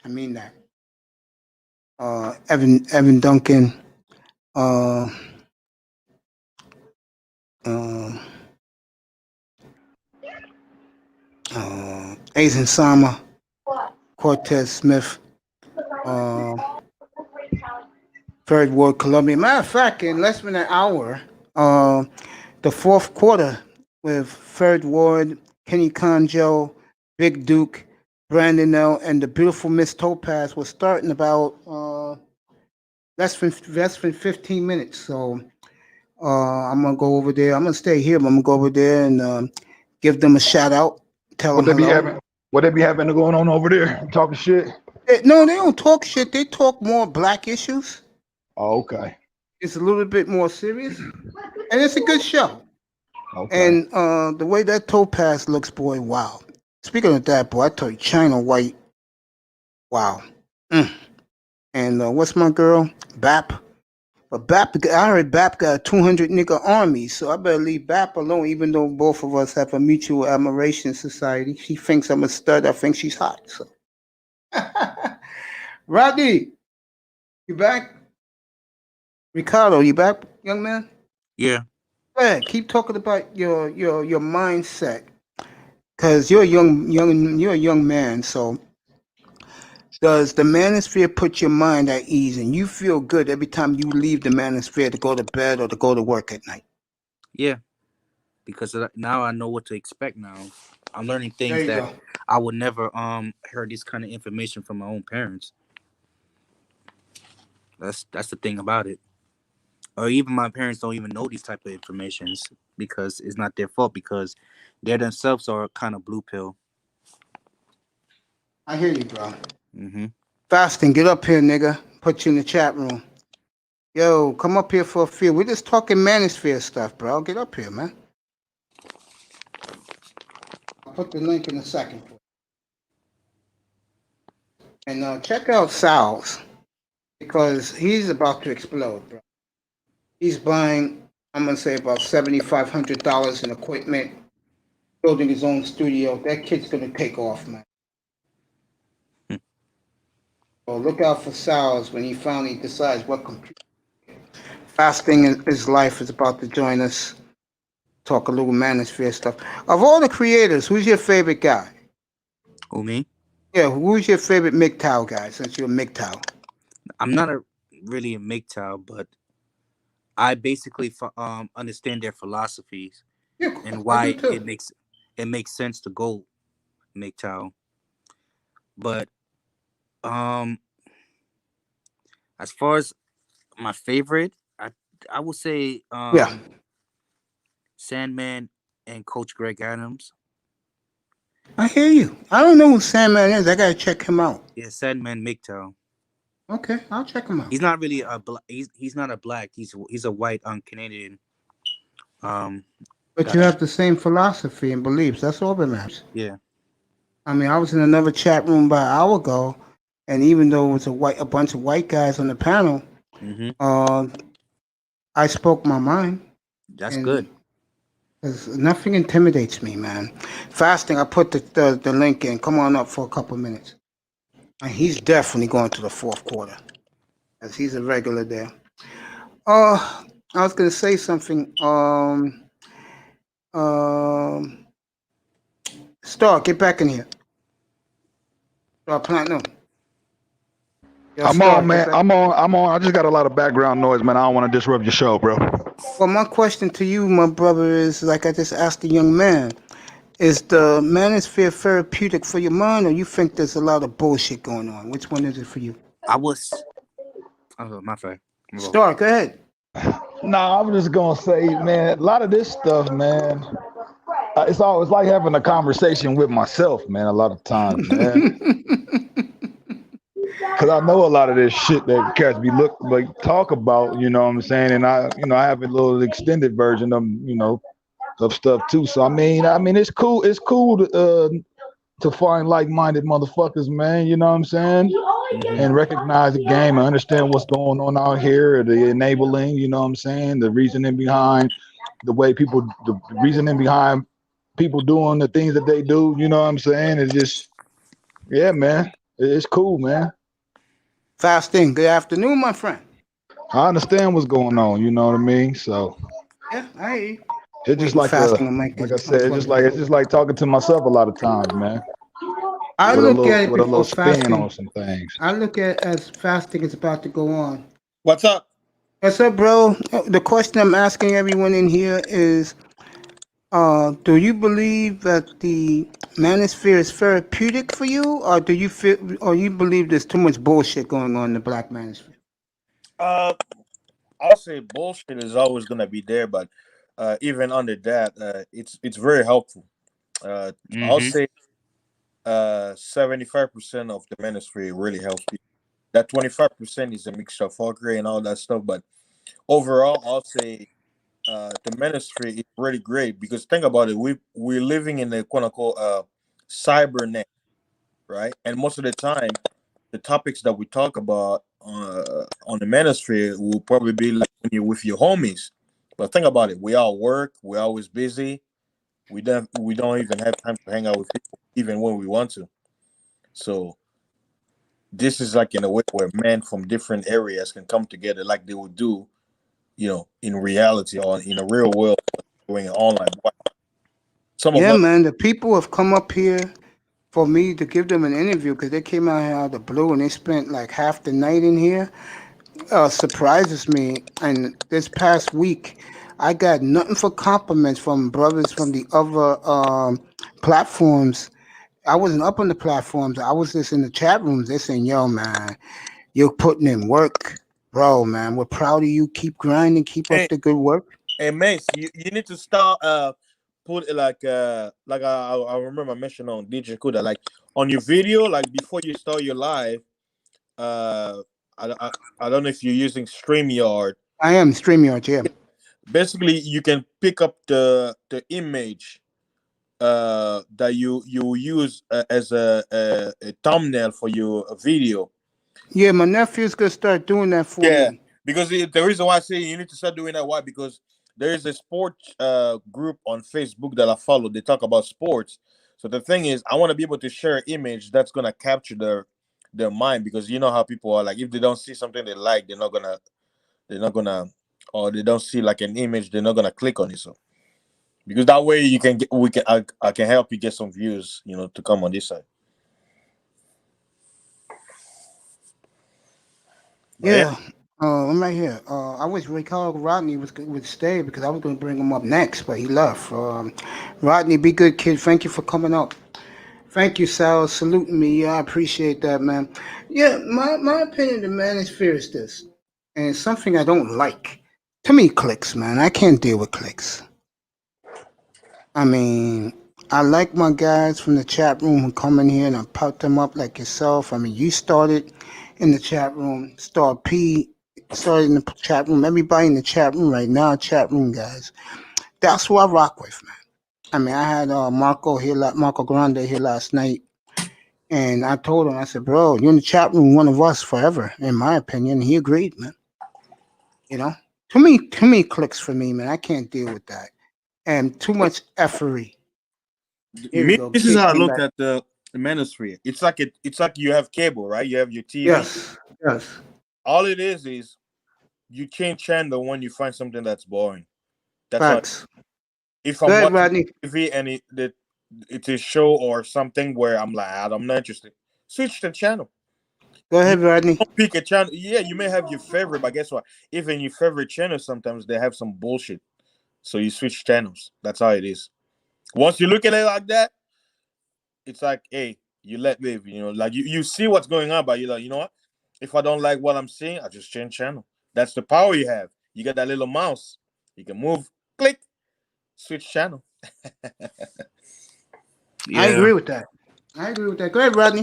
I mean that. Evan Duncan, uh, uh, Aizen Sama, Cortez Smith, uh, Third Ward, Columbia. Matter of fact, in less than an hour, the fourth quarter with Third Ward, Kenny Conjo, Big Duke, Brandon L, and the beautiful Miss Topaz was starting about less than 15 minutes. So I'm gonna go over there. I'm gonna stay here, but I'm gonna go over there and give them a shout out, tell What them they be hello. having? What they be having going on over there? Talking shit. No, they don't talk shit. They talk more black issues. Oh, okay. It's a little bit more serious, and it's a good show. Okay. And the way that Topaz looks, boy, wow. Speaking of that, boy, I tell you, China White, wow. And what's my girl? Bap. But Bap, I heard Bap got a 200 nigga army, so I better leave Bap alone, even though both of us have a mutual admiration society. She thinks I'm a stud. I think she's hot. So, Rodney, you back? Ricardo, you back, young man? Yeah. Go ahead, keep talking about your mindset, because you're a young man. So, does the manosphere put your mind at ease, and you feel good every time you leave the manosphere to go to bed or to go to work at night? Yeah. Because now I know what to expect. Now I'm learning There things you that go. I would never heard this kind of information from my own parents. That's the thing about it. Or even my parents don't even know these type of informations because it's not their fault, because they themselves are kind of blue pill. I hear you, bro. Mm-hmm. Fasting, get up here, nigga. Put you in the chat room. Yo, come up here for a few. We're just talking manosphere stuff, bro. Get up here, man. I'll put the link in a second. And check out Sal's, because he's about to explode, bro. He's buying, I'm going to say, about $7,500 in equipment, building his own studio. That kid's going to take off, man. So look out for Sal's when he finally decides what computer. Fasting in his life is about to join us. Talk a little manosphere stuff. Of all the creators, who's your favorite guy? Who, me? Yeah, who's your favorite MGTOW guy, since you're a MGTOW? I'm not really a MGTOW, but I basically understand their philosophies Yeah, of course, and I why do too. it makes sense to go MGTOW. But as far as my favorite, I would say Yeah, Sandman and Coach Greg Adams. I hear you. I don't know who Sandman is. I gotta check him out. Yeah, Sandman MGTOW. Okay, I'll check him out. He's not really a he's not a black. He's a white Canadian. But you have the same philosophy and beliefs. That's all that matters. Yeah. I mean, I was in another chat room about an hour ago, and even though it was a bunch of white guys on the panel, I spoke my mind. That's good. Because nothing intimidates me, man. Fasting, I put the link in. Come on up for a couple minutes. And he's definitely going to the fourth quarter, as he's a regular there. I was gonna say something. Star, get back in here. Star Platinum. Yo, I'm Star, on, man. I'm on. I just got a lot of background noise, man. I don't want to disrupt your show, bro. Well, my question to you, my brother, is like I just asked the young man: is the manosphere therapeutic for your mind, or you think there's a lot of bullshit going on? Which one is it for you? Oh, my fault. Star, go ahead. Nah, I'm just gonna say, man, a lot of this stuff, man. It's always like having a conversation with myself, man. A lot of times, man. Cause I know a lot of this shit that cats be talk about, you know what I'm saying, and I have a little extended version of, of stuff too. So I mean, it's cool to find like-minded motherfuckers, man. You know what I'm saying, and recognize the game and understand what's going on out here, the enabling, you know what I'm saying, the reasoning behind the reasoning behind people doing the things that they do. You know what I'm saying? It's just, yeah, man, it's cool, man. Fasting. Good afternoon, my friend. I understand what's going on. You know what I mean? So yeah, I hear you. It's just like like I said, it's just like talking to myself a lot of times, man. I look at it with a little before spin fasting on some things. I look at it as fasting is about to go on. What's up? What's up, bro? The question I'm asking everyone in here is, do you believe that the manosphere is therapeutic for you, or do you feel, or you believe there's too much bullshit going on in the black manosphere? Uh, I'll say bullshit is always gonna be there, but even under that, it's very helpful. I'll Mm-hmm. say 75% of the ministry really helps people. That 25% is a mixture of fuckery and all that stuff, but overall, I'll say the ministry is really great because think about it, we're living in a quote unquote cyber net, right? And most of the time, the topics that we talk about on the manosphere will probably be like when you're with your homies. But think about it: we all work, we're always busy. We don't even have time to hang out with people, even when we want to. So this is like in a way where men from different areas can come together, like they would do, in reality or in a real world, doing it online. Some of Yeah, us, man. The people have come up here for me to give them an interview because they came out here out of the blue and they spent like half the night in here. Surprises me. And this past week, I got nothing for compliments from brothers from the other platforms. I wasn't up on the platforms. I was just in the chat rooms. They're saying, "Yo, man, you're putting in work, bro. Man, we're proud of you. Keep grinding. Keep up hey, the good work." hey Mace, you need to start put it like I remember I mentioned on DJ Kuda, like on your video, like before you start your live, uh I, I, I don't know if you're using StreamYard. I am StreamYard. Yeah. Basically you can pick up the image that you use as a thumbnail for your video. Yeah, my nephew's gonna start doing that for Yeah, me. because the reason why I say you need to start doing that, why? Because there is a sports group on Facebook that I follow. They talk about sports. So the thing is, I want to be able to share an image that's gonna capture their mind, because you know how people are, like if they don't see something they like, they're not gonna, or they don't see like an image, they're not gonna click on it. So because that way you can get, I can help you get some views, to come on this side. But yeah, Yeah. I'm right here. I wish Ricardo Rodney would stay because I was going to bring him up next, but he left. Rodney, be good, kid. Thank you for coming up. Thank you, Sal, saluting me. Yeah, I appreciate that, man. Yeah, my opinion of the manosphere is this, and it's something I don't like. To me, clicks, man. I can't deal with clicks. I mean, I like my guys from the chat room who come in here and I put them up like yourself. I mean, you started in the chat room. Star P started in the chat room. Everybody in the chat room right now, chat room guys. That's who I rock with, man. I mean, I had Marco Grande here last night, and I told him, I said, bro, you're in the chat room, one of us forever, in my opinion. He agreed, man. You know, too many clicks for me, man. I can't deal with that, and too much effery. Here we me, go. this is Kid how I came look back. at the manosphere. It's like you have cable, right? You have your TV. Yes, yes. All it is you change channel when you find something that's boring. That's all. Facts. If Go I'm ahead, watching Rodney. TV and it's a show or something where I'm like, I'm not interested, switch the channel. Go You ahead, Rodney. don't pick a channel. Yeah, you may have your favorite, but guess what? Even your favorite channel, sometimes they have some bullshit. So you switch channels. That's how it is. Once you look at it like that, it's like, hey, you let live. Like you see what's going on, but you're like, you know what? If I don't like what I'm seeing, I just change channel. That's the power you have. You got that little mouse. You can move, click, switch channel. I Yeah. agree with that. I agree with that. Go ahead, Rodney.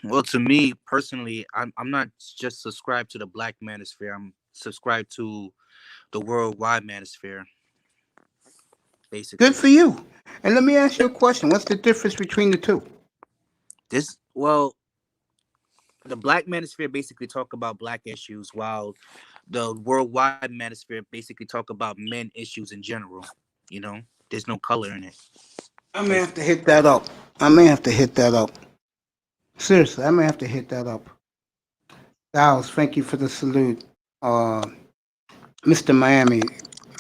Well, to me personally, I'm not just subscribed to the black manosphere. I'm subscribed to the worldwide manosphere, Good basically. for you. And let me ask you a question. What's the difference between the two? The black manosphere basically talk about black issues, while the worldwide manosphere basically talk about men issues in general. You know, there's no color in it. I may have to hit that up. I may have to hit that up. Seriously, I may have to hit that up. Dallas, thank you for the salute. Uh, Mr. Miami.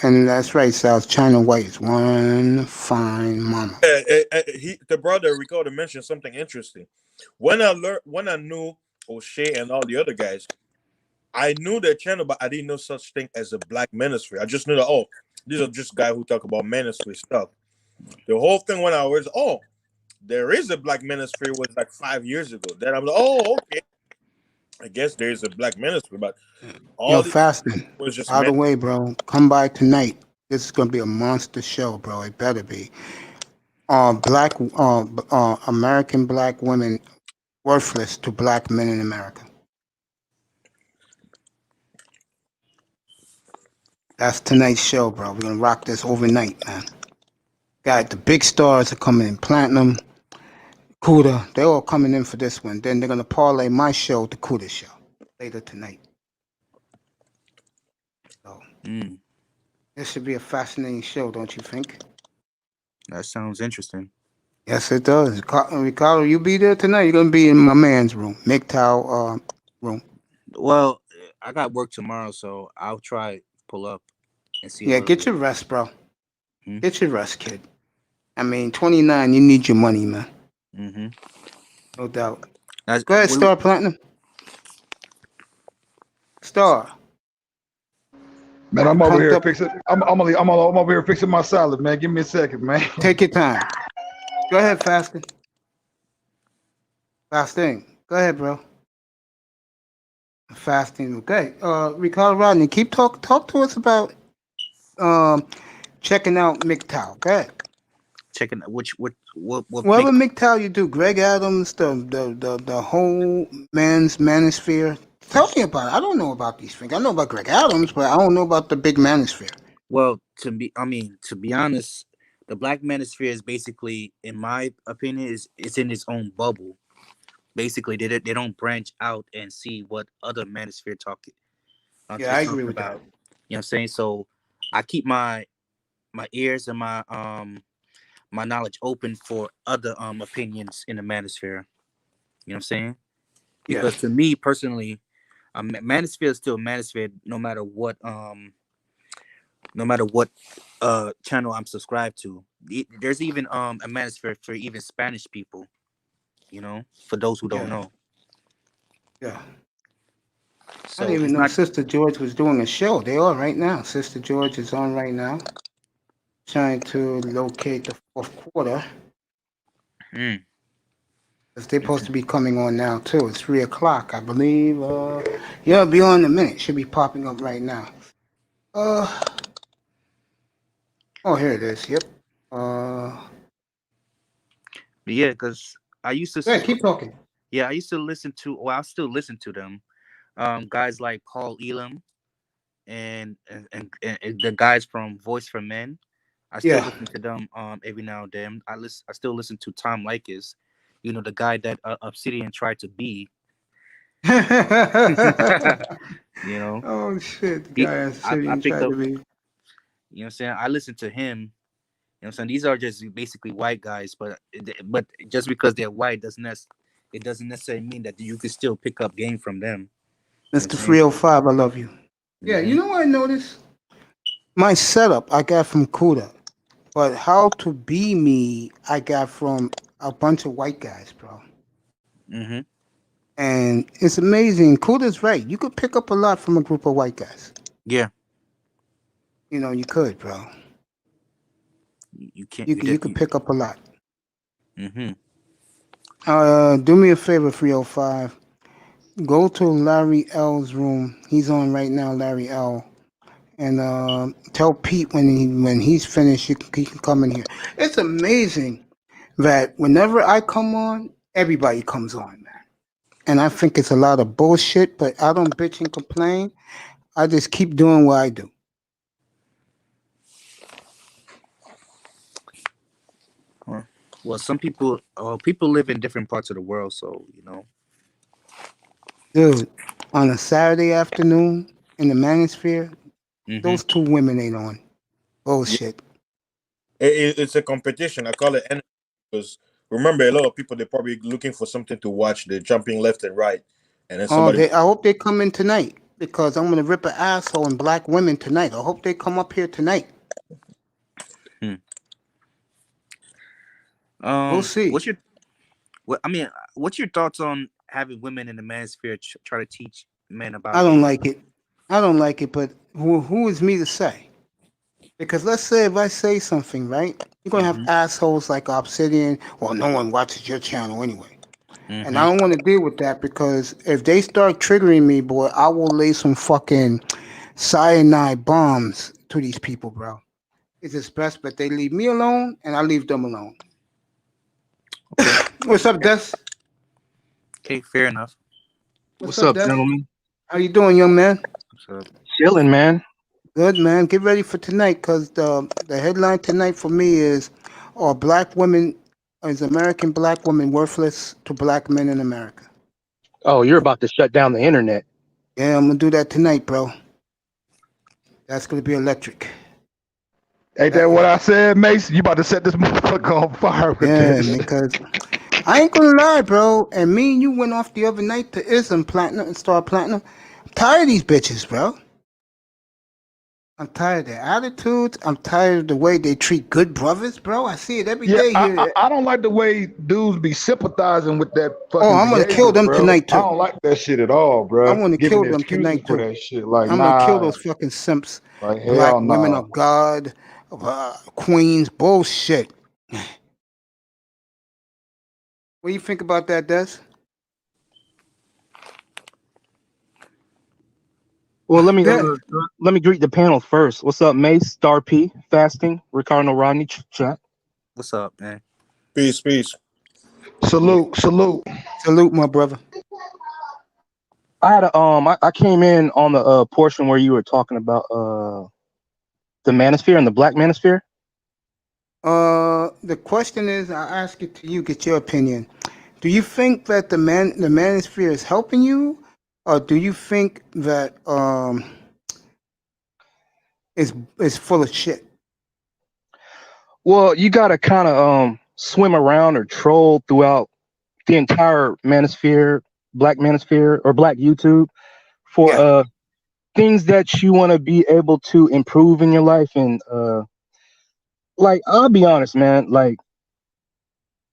And that's right, South China White is one fine mama. The brother Ricardo mentioned something interesting. When I knew O'Shea and all the other guys, I knew their channel, but I didn't know such thing as a Black Manosphere. I just knew that these are just guys who talk about Manosphere stuff. The whole thing when I was there is a Black Manosphere was like 5 years ago. Then I'm like, okay. I guess there is a Black Manosphere, but Yo, all this Fasting. was just By the way, bro, come by tonight. This is gonna be a monster show, bro. It better be. American black women worthless to black men in America. That's tonight's show, bro. We're gonna rock this overnight, man. Got the big stars are coming in. Platinum, Cuda, they're all coming in for this one. Then they're gonna parlay my show with the Cuda show later tonight. So this should be a fascinating show, don't you think? That sounds interesting. Yes, it does. Ricardo, you be there tonight. You're gonna be in my man's room, MGTOW room. Well, I got work tomorrow, so I'll try pull up and see. Yeah, get your rest, bro. Hmm? Get your rest, kid. I mean, 29, you need your money, man. Mm-hmm. No doubt. That's, Go ahead, Star Platinum. Star. Man, I'm over Pumped here up. fixing. I'm over here fixing my salad, man. Give me a second, man. Take your time. Go ahead, Fasting. Fasting. Go ahead, bro. Fasting. Okay. Ricardo Rodney, talk to us about checking out MGTOW. Go ahead. checking what Whatever MGTOW you do, Greg Adams, the whole manosphere. Tell me about it. I don't know about these things. I know about Greg Adams, but I don't know about the big manosphere. Well, to be honest, the Black Manosphere is basically, in my opinion, it's in its own bubble. Basically, they don't branch out and see what other manosphere talking. Yeah, I agree with that. You know what I'm saying? So I keep my ears and my knowledge open for other opinions in the manosphere. You know what I'm saying? Because to me personally, manosphere is still manosphere, no matter what channel I'm subscribed to. There's even a manosphere for even Spanish people. You know, for those who don't know. Yeah. So I didn't even know Sister George was doing a show. They are right now. Sister George is on right now, trying to locate the fourth quarter. They're supposed to be coming on now too. It's 3:00, I believe. Yeah, it'll be on in a minute. Should be popping up right now. Oh, here it is. Yep. Yeah, because I used to. Yeah, keep talking. Yeah, I used to listen to. Well, I still listen to them. Guys like Paul Elam and the guys from Voice for Men. I still listen to them every now and then. I still listen to Tom Likas, you know, the guy that Obsidian tried to be. You know. Oh shit, the guy Obsidian tried to be. You know what I'm saying? I listen to him. You know what I'm saying? These are just basically white guys, but just because they're white it doesn't necessarily mean that you can still pick up game from them. Mr. 305, I love you. Yeah, you know what I noticed? My setup I got from Cuda, but how to be me I got from a bunch of white guys, bro. Mm-hmm. And it's amazing. Cuda's right. You could pick up a lot from a group of white guys. Yeah. You know, you could, bro. You can't. You could pick up a lot. Mm-hmm. Do me a favor, 305. Go to Larry L's room. He's on right now, Larry L. And tell Pete when he's finished, he can come in here. It's amazing that whenever I come on, everybody comes on, man. And I think it's a lot of bullshit, but I don't bitch and complain. I just keep doing what I do. Well, some people live in different parts of the world, so you know. Dude, on a Saturday afternoon in the manosphere, those two women ain't on. Bullshit. It's a competition. I call it energy because remember, a lot of people, they're probably looking for something to watch. They're jumping left and right, and then somebody. I hope they come in tonight because I'm gonna rip an asshole in black women tonight. I hope they come up here tonight. We'll see. What's your thoughts on having women in the manosphere try to teach men I about don't you. like it. I don't like it, but who is me to say? Because let's say if I say something, right? You're gonna have Mm-hmm. assholes like Obsidian. Well, no one watches your channel anyway. And Mm-hmm. I don't want to deal with that because if they start triggering me, boy, I will lay some fucking cyanide bombs to these people, bro. It's just best that they leave me alone and I leave them alone. Okay. What's up, Des? Okay. Fair enough. What's What's up, up, Des? gentlemen? How you doing, young man? So Chilling, man. Good, man. Get ready for tonight because the headline tonight for me is Are black women, is American black women worthless to black men in America? Oh, you're about to shut down the internet. Yeah, I'm going to do that tonight, bro. That's going to be electric. Ain't That, that what I said, Mace? You about to set this motherfucker on fire with yeah, this. because I ain't going to lie, bro. And me and you went off the other night to Ism Platinum and Star Platinum. I'm tired of these bitches, bro. I'm tired of their attitudes. I'm tired of the way they treat good brothers, bro. I see it every Yeah, day here. I don't like the way dudes be sympathizing with that Oh, fucking I'm going to kill behavior, them bro. tonight, I too. don't like that shit at all, I bro. want to Giving kill them excuses tonight for too. that shit. Like, I'm gonna kill nah, those fucking simps, like black hell women no. of God, queens, bullshit. What do you think about that, Des? Well, Des, let me greet the panel first. What's up, Mace, Star P, Fasting, Ricardo Rodney, chat. what's up, man? Peace, peace. Yeah. Salute. salute, my brother. I had a I came in on the portion where you were talking about the manosphere and the black manosphere. The question is, I ask it to you, get your opinion. Do you think that the manosphere is helping you, or do you think that is full of shit? Well, you gotta kind of swim around or troll throughout the entire manosphere, black manosphere or black YouTube for Yeah, things that you want to be able to improve in your life. And like, I'll be honest, man, like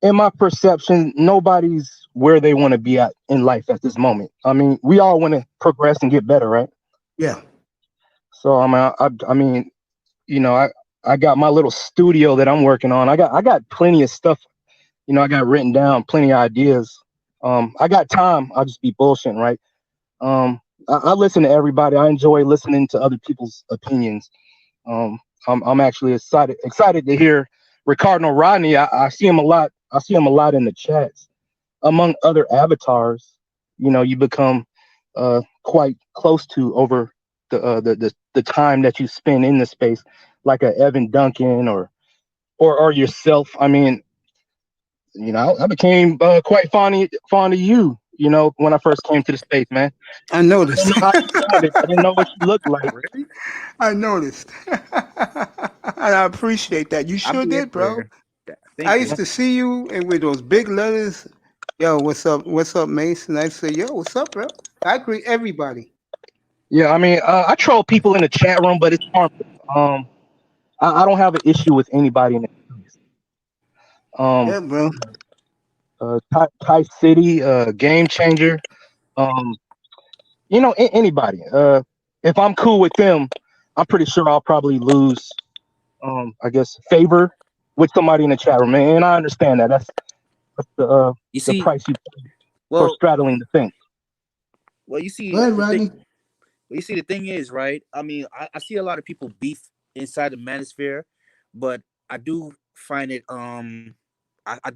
in my perception, nobody's where they want to be at in life at this moment. I mean, we all want to progress and get better, right? yeah. So I mean, you know, I got my little studio that I'm working on. I got plenty of stuff. You know, I got written down, plenty of ideas. I got time. I'll just be bullshitting, right? I listen to everybody. I enjoy listening to other people's opinions. Um, I'm actually excited to hear Ricardo Rodney. I see him a lot. I see him a lot in the chats. Among other avatars, you know, you become quite close to over the time that you spend in the space, like a Evan Duncan or yourself. I mean, you know, I became quite fond of you. You know, when I first came to the space, man. I I didn't noticed. know how you sounded. I didn't know what you looked like. Really? I noticed. And I appreciate that. You I'll sure be did, bro. everywhere. I Thank used you. to see you and with those big letters, yo, what's up, Mason? I say, yo, what's up, bro? I greet everybody. Yeah, I mean, I troll people in the chat room, but it's harmless. I don't have an issue with anybody in the space. Um, Yeah, bro. Ty City, Game Changer. Um, you know, anybody. If I'm cool with them, I'm pretty sure I'll probably lose. I guess favor with somebody in the chat room, and I understand that. That's You the see, price you pay for well, straddling the fence. well, you Go see ahead, the thing. Rodney. Well, you see the thing is, right? I mean, I see a lot of people beef inside the manosphere, but I do find it. I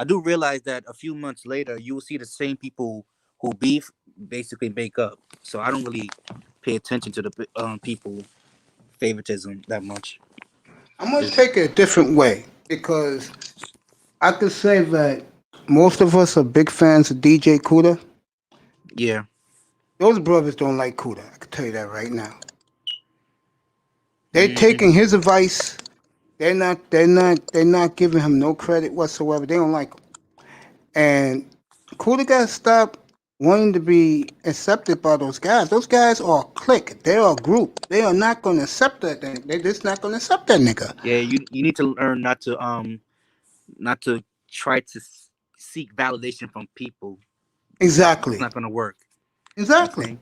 do realize that a few months later, you will see the same people who beef basically make up. So I don't really pay attention to the people favoritism that much. I'm gonna take it a different way because I could say that most of us are big fans of DJ Kuda. Yeah. Those brothers don't like Kuda. I can tell you that right now. They're Mm-hmm. taking his advice. They're not giving him no credit whatsoever. They don't like him. And Kuda got to stop wanting to be accepted by those guys. Those guys are a clique. They are a group. They are not going to accept that thing. They're just not going to accept that nigga. Yeah, you need to learn not to try to seek validation from people. It's Exactly. not gonna work. Exactly.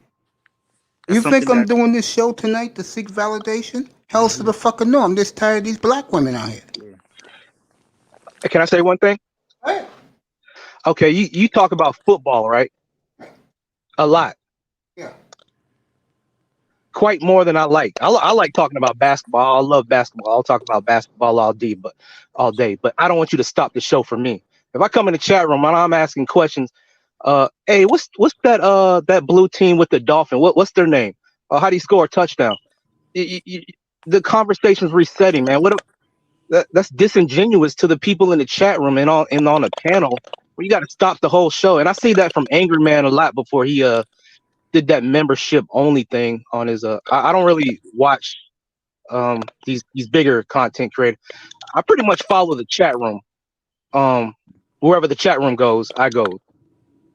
That's You think something I'm that doing this show tonight to seek validation? Hell to the fucking no. I'm just tired of these black women out here. Can I say one thing? Right. Okay, you talk about football, right? A lot. Yeah. Quite more than I like. I like talking about basketball. I love basketball. I'll talk about basketball all day, but I don't want you to stop the show for me. If I come in the chat room and I'm asking questions, hey, what's that blue team with the Dolphin? What's their name? How do you score a touchdown? The conversation's resetting, man. That's disingenuous to the people in the chat room and on the panel. Where you got to stop the whole show. And I see that from Angry Man a lot before he did that membership only thing on his I don't really watch these bigger content creators. I pretty much follow the chat room. Wherever the chat room goes, I go.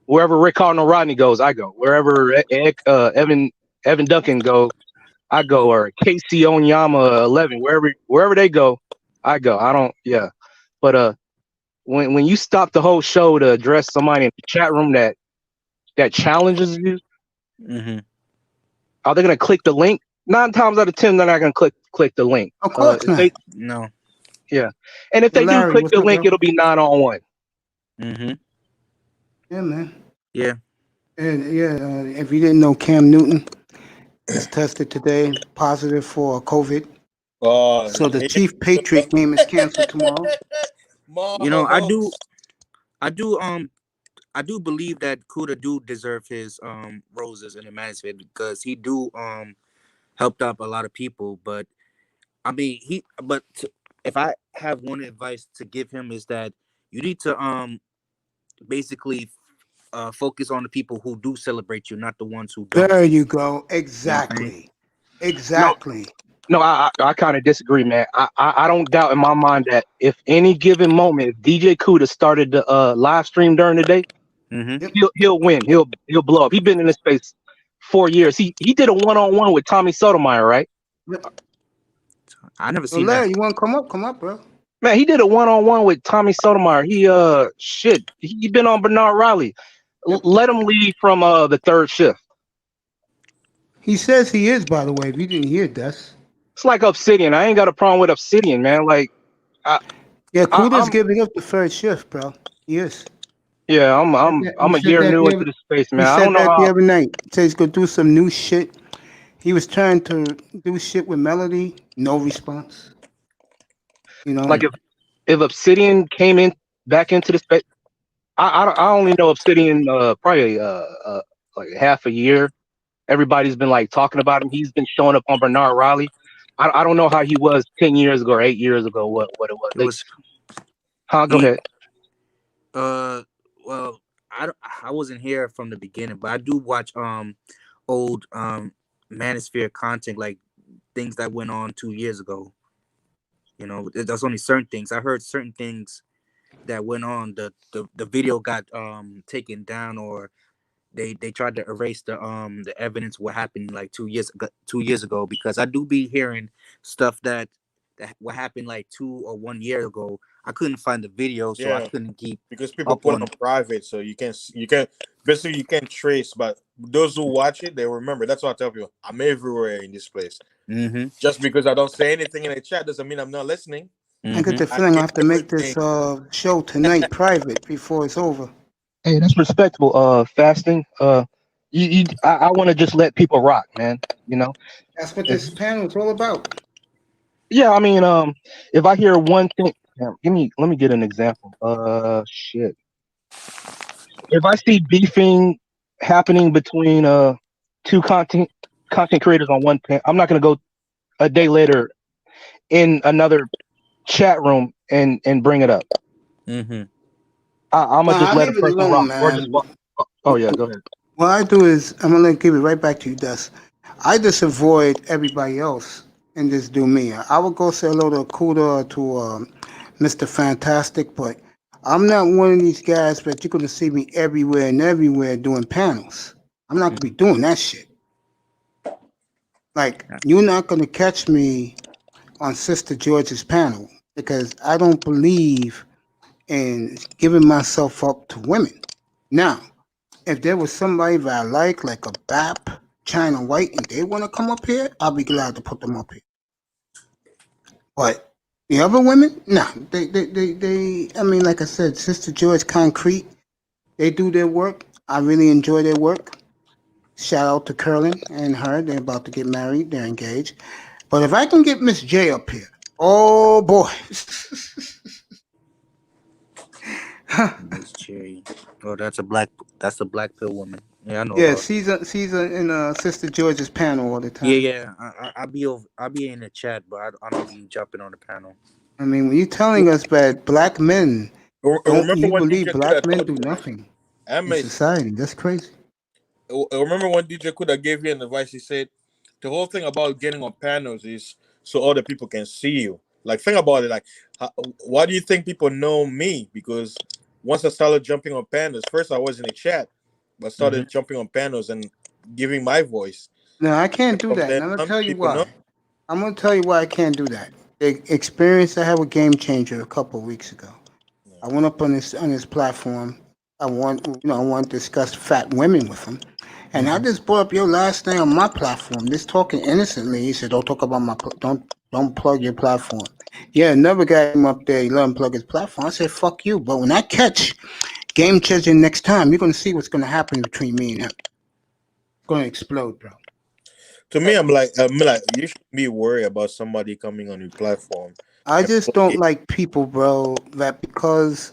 Wherever Rick Cardinal Rodney goes, I go. Wherever Evan Duncan goes, I go. Or Casey Onyama 11, wherever they go, I go. I don't. Yeah, but when you stop the whole show to address somebody in the chat room that challenges you, are they gonna click the link? 9 times out of 10, they're not gonna click the link. Of course not. no. Yeah, and if they do Larry, click what's the up, link, bro? it'll be 9-on-1. Yeah, man. Yeah. And if you didn't know, Cam Newton is tested today positive for COVID. Oh, So the Chief Patriot game is canceled tomorrow. You know, I do believe that Kuda do deserve his roses in the manosphere because he do helped up a lot of people. But I mean, if I have one advice to give him is that you need to basically focus on the people who do celebrate you, not the ones who don't. There you go. You know what I'm Exactly. saying? Exactly. No, I kind of disagree, man. I don't doubt in my mind that if any given moment, if DJ Kuda started the live stream during the day, he'll win. He'll blow up. He's been in this space 4 years. He did a 1-on-1 with Tommy Sotomayor, right? I never So seen Larry, that. you want to come up? Come up, bro. Man, he did a 1-on-1 with Tommy Sotomayor. He been on Bernard Riley. Let him lead from the third shift. He says he is, by the way. If you didn't hear this, It's like Obsidian. I ain't got a problem with Obsidian, man. Like, Kuda's giving up the third shift, bro. He is. Yeah, I'm a year new into the space, man. I don't know the how. other night. He said he's gonna do some new shit. He was trying to do shit with Melody. No response. You know, Like if Obsidian came in back into the space, I only know Obsidian probably like half a year. Everybody's been like talking about him. He's been showing up on Bernard Riley. I don't know how he was 10 years ago or 8 years ago. What it was? It was. Go ahead. Well, I wasn't here from the beginning, but I do watch old Manosphere content, like things that went on 2 years ago. You know, there's only certain things. I heard certain things that went on. The video got taken down, or they tried to erase the evidence what happened like 2 years ago, because I do be hearing stuff that what happened like 2 or 1 year ago. I couldn't find the video, so I couldn't keep because people up put on it on private, so you can basically you can't trace. But those who watch it, they remember. That's what I tell people. I'm everywhere in this place. Just because I don't say anything in the chat doesn't mean I'm not listening. I get the feeling I have to make this show tonight private before it's over. Hey, that's respectable. Fasting. I want to just let people rock, man. You know. That's what this panel is all about. Yeah, I mean, if I hear one thing, let me get an example. Shit. If I see beefing happening between two content creators on one panel, I'm not gonna go a day later in another chat room and bring it up. I'm gonna just let a person rock. Or just oh yeah, go ahead. What I do is I'm gonna give it right back to you, Dust. I just avoid everybody else and just do me. I would go say hello to Kuda or to Mr. Fantastic, but I'm not one of these guys that you're gonna see me everywhere and everywhere doing panels. I'm not gonna be doing that shit. Like, you're not gonna catch me on Sister George's panel because I don't believe in giving myself up to women. Now, if there was somebody that I like a BAP, China White, and they want to come up here, I'll be glad to put them up here. But the other women, nah, I mean, like I said, Sister George Concrete, they do their work. I really enjoy their work. Shout out to Curlin and her. They're about to get married. They're engaged. But if I can get Miss J up here, oh boy. Miss Cherry. Oh, that's a black pill woman. Yeah, I know Yeah, her. she's in Sister George's panel all the time. Yeah. I'll be in the chat, but I don't be jumping on the panel. I mean, when you're telling us that black men don't Remember you when believe DJ black Kuda men told do you, right? nothing I in mean, society? That's crazy. remember when DJ Kuda gave you an advice? He said the whole thing about getting on panels is so other people can see you. Like, think about it. Like, why do you think people know me? Because once I started jumping on panels, first I was in the chat, but started jumping on panels and giving my voice. No, I can't do From that, then and I'm gonna on, tell you people know. why. I'm gonna tell you why I can't do that. The experience I had with Game Changer a couple of weeks ago. I went up on this platform. I want to discuss fat women with him, and I just brought up your last thing on my platform. Just talking innocently. He said, "Don't talk about don't plug your platform." Yeah, another guy came up there. He let him plug his platform. I said, "Fuck you!" But when I catch Game Changer next time, you're gonna see what's gonna happen between me and him. It's gonna explode, bro. To me, I'm like, you shouldn't be worried about somebody coming on your platform. I And just don't like people, bro, that because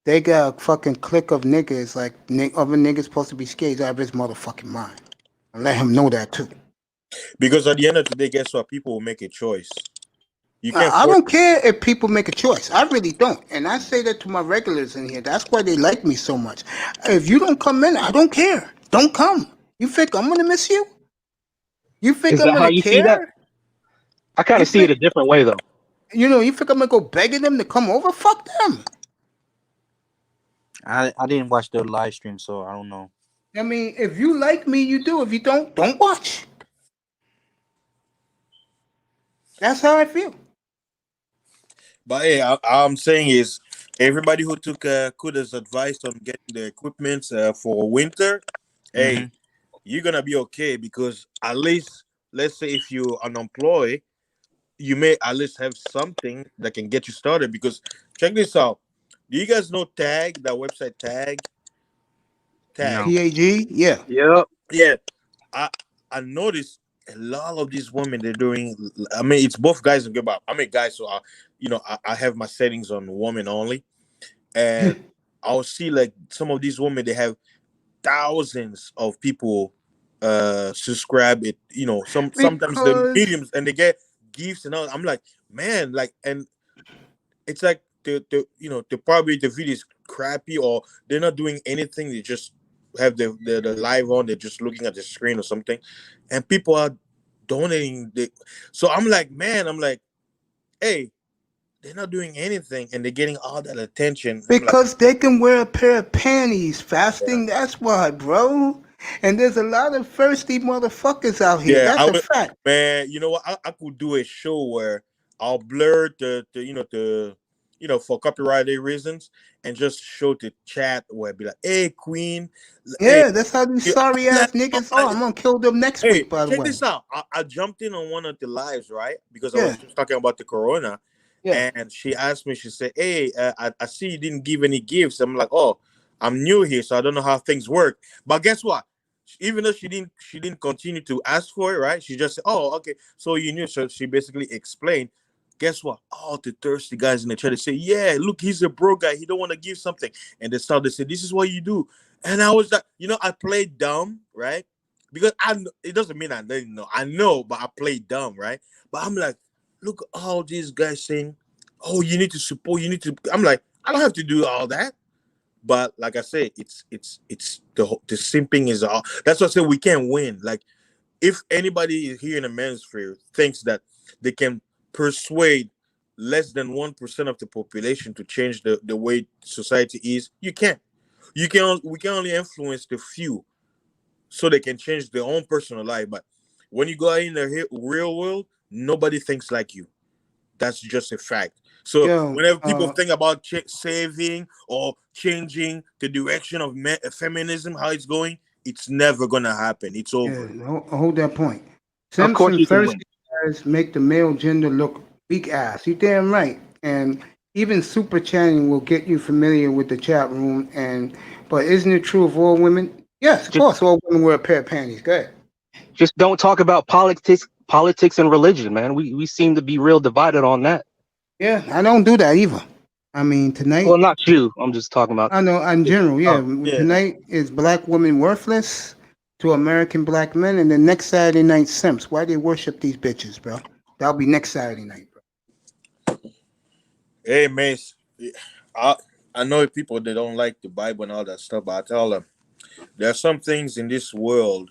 they got a fucking clique of niggas, like other niggas supposed to be scared out of his motherfucking mind. I let him know that too. because at the end of the day, guess what? People will make a choice. You can't I force. don't care if people make a choice. I really don't. And I say that to my regulars in here. That's why they like me so much. If you don't come in, I don't care. Don't come. You think I'm going to miss you? You think Is I'm that going how to you see that? care? I kind You of see it a think, different way though. you think I'm going to go begging them to come over? Fuck them. I didn't watch the live stream, so I don't know. I mean, if you like me, you do. If you don't watch. That's how I feel. But hey, I'm saying is everybody who took Kuda's advice on getting the equipment for winter, hey, you're gonna be okay because at least let's say if you're unemployed, you may at least have something that can get you started. Because check this out. Do you guys know Tag, that website Tag? Tag. No. PAG? Yeah. Yep. Yeah. I noticed a lot of these women they're doing. I mean, it's both guys and girls. But I'm a guy, so I have my settings on woman only, and I'll see like some of these women they have thousands of people subscribe it. Sometimes the Because mediums and they get gifts and all. I'm like, man, like, and it's like the probably the video is crappy or they're not doing anything. They just have the live on. They're just looking at the screen or something, and people are donating. So I'm like, man, I'm like, hey, they're not doing anything, and they're getting all that attention. I'm like, because they can wear a pair of panties yeah, fasting. That's why, bro. And there's a lot of thirsty motherfuckers out here. yeah. That's a fact. Man. You know what? I could do a show where I'll blur for copyrighted reasons and just show the chat where be like, hey, Queen, hey. Yeah, that's how these sorry I'm ass niggas are. like, I'm gonna kill them next hey, week, by the check way. this out. I jumped in on one of the lives, right? Because I was Yeah, just talking about the corona. yeah. And she asked me, she said, hey, I see you didn't give any gifts. I'm like, oh, I'm new here, so I don't know how things work. But guess what? Even though she didn't continue to ask for it, right? She just said, oh, okay. So you knew. So she basically explained. Guess what? All the thirsty guys in the chat, they say, yeah, look, he's a broke guy. He don't want to give something. And they start to say, this is what you do. And I was like, I played dumb, right? Because it doesn't mean I didn't know. I know, but I played dumb, right? But I'm like, look at all these guys saying, oh, you need to support, you need to. I'm like, I don't have to do all that. But like I said, it's the simping is all. That's what I said we can't win. Like if anybody here in the manosphere thinks that they can persuade less than 1% of the population to change the way society is, you can't. We can only influence the few so they can change their own personal life. But when you go out in the real world, nobody thinks like you. That's just a fact. So Yo, whenever people think about saving or changing the direction of feminism, how it's going, it's never gonna happen. It's over. hold that point. Of course Simpson you can thirsty win. guys make the male gender look weak ass. You damn right. And even super chatting will get you familiar with the chat room. But isn't it true of all women? Yes, of Just course, all women wear a pair of panties. Go ahead. just don't talk about politics and religion, man. We seem to be real divided on that. Yeah, I don't do that either. I mean, tonight, Well, not you. I'm just talking about. I know in general, yeah. Yeah. Tonight is Black Women Worthless to American Black Men, and then next Saturday night, Simps. Why they worship these bitches, bro? That'll be next Saturday night, bro. Hey, Mace, I know people that don't like the Bible and all that stuff, but I tell them there are some things in this world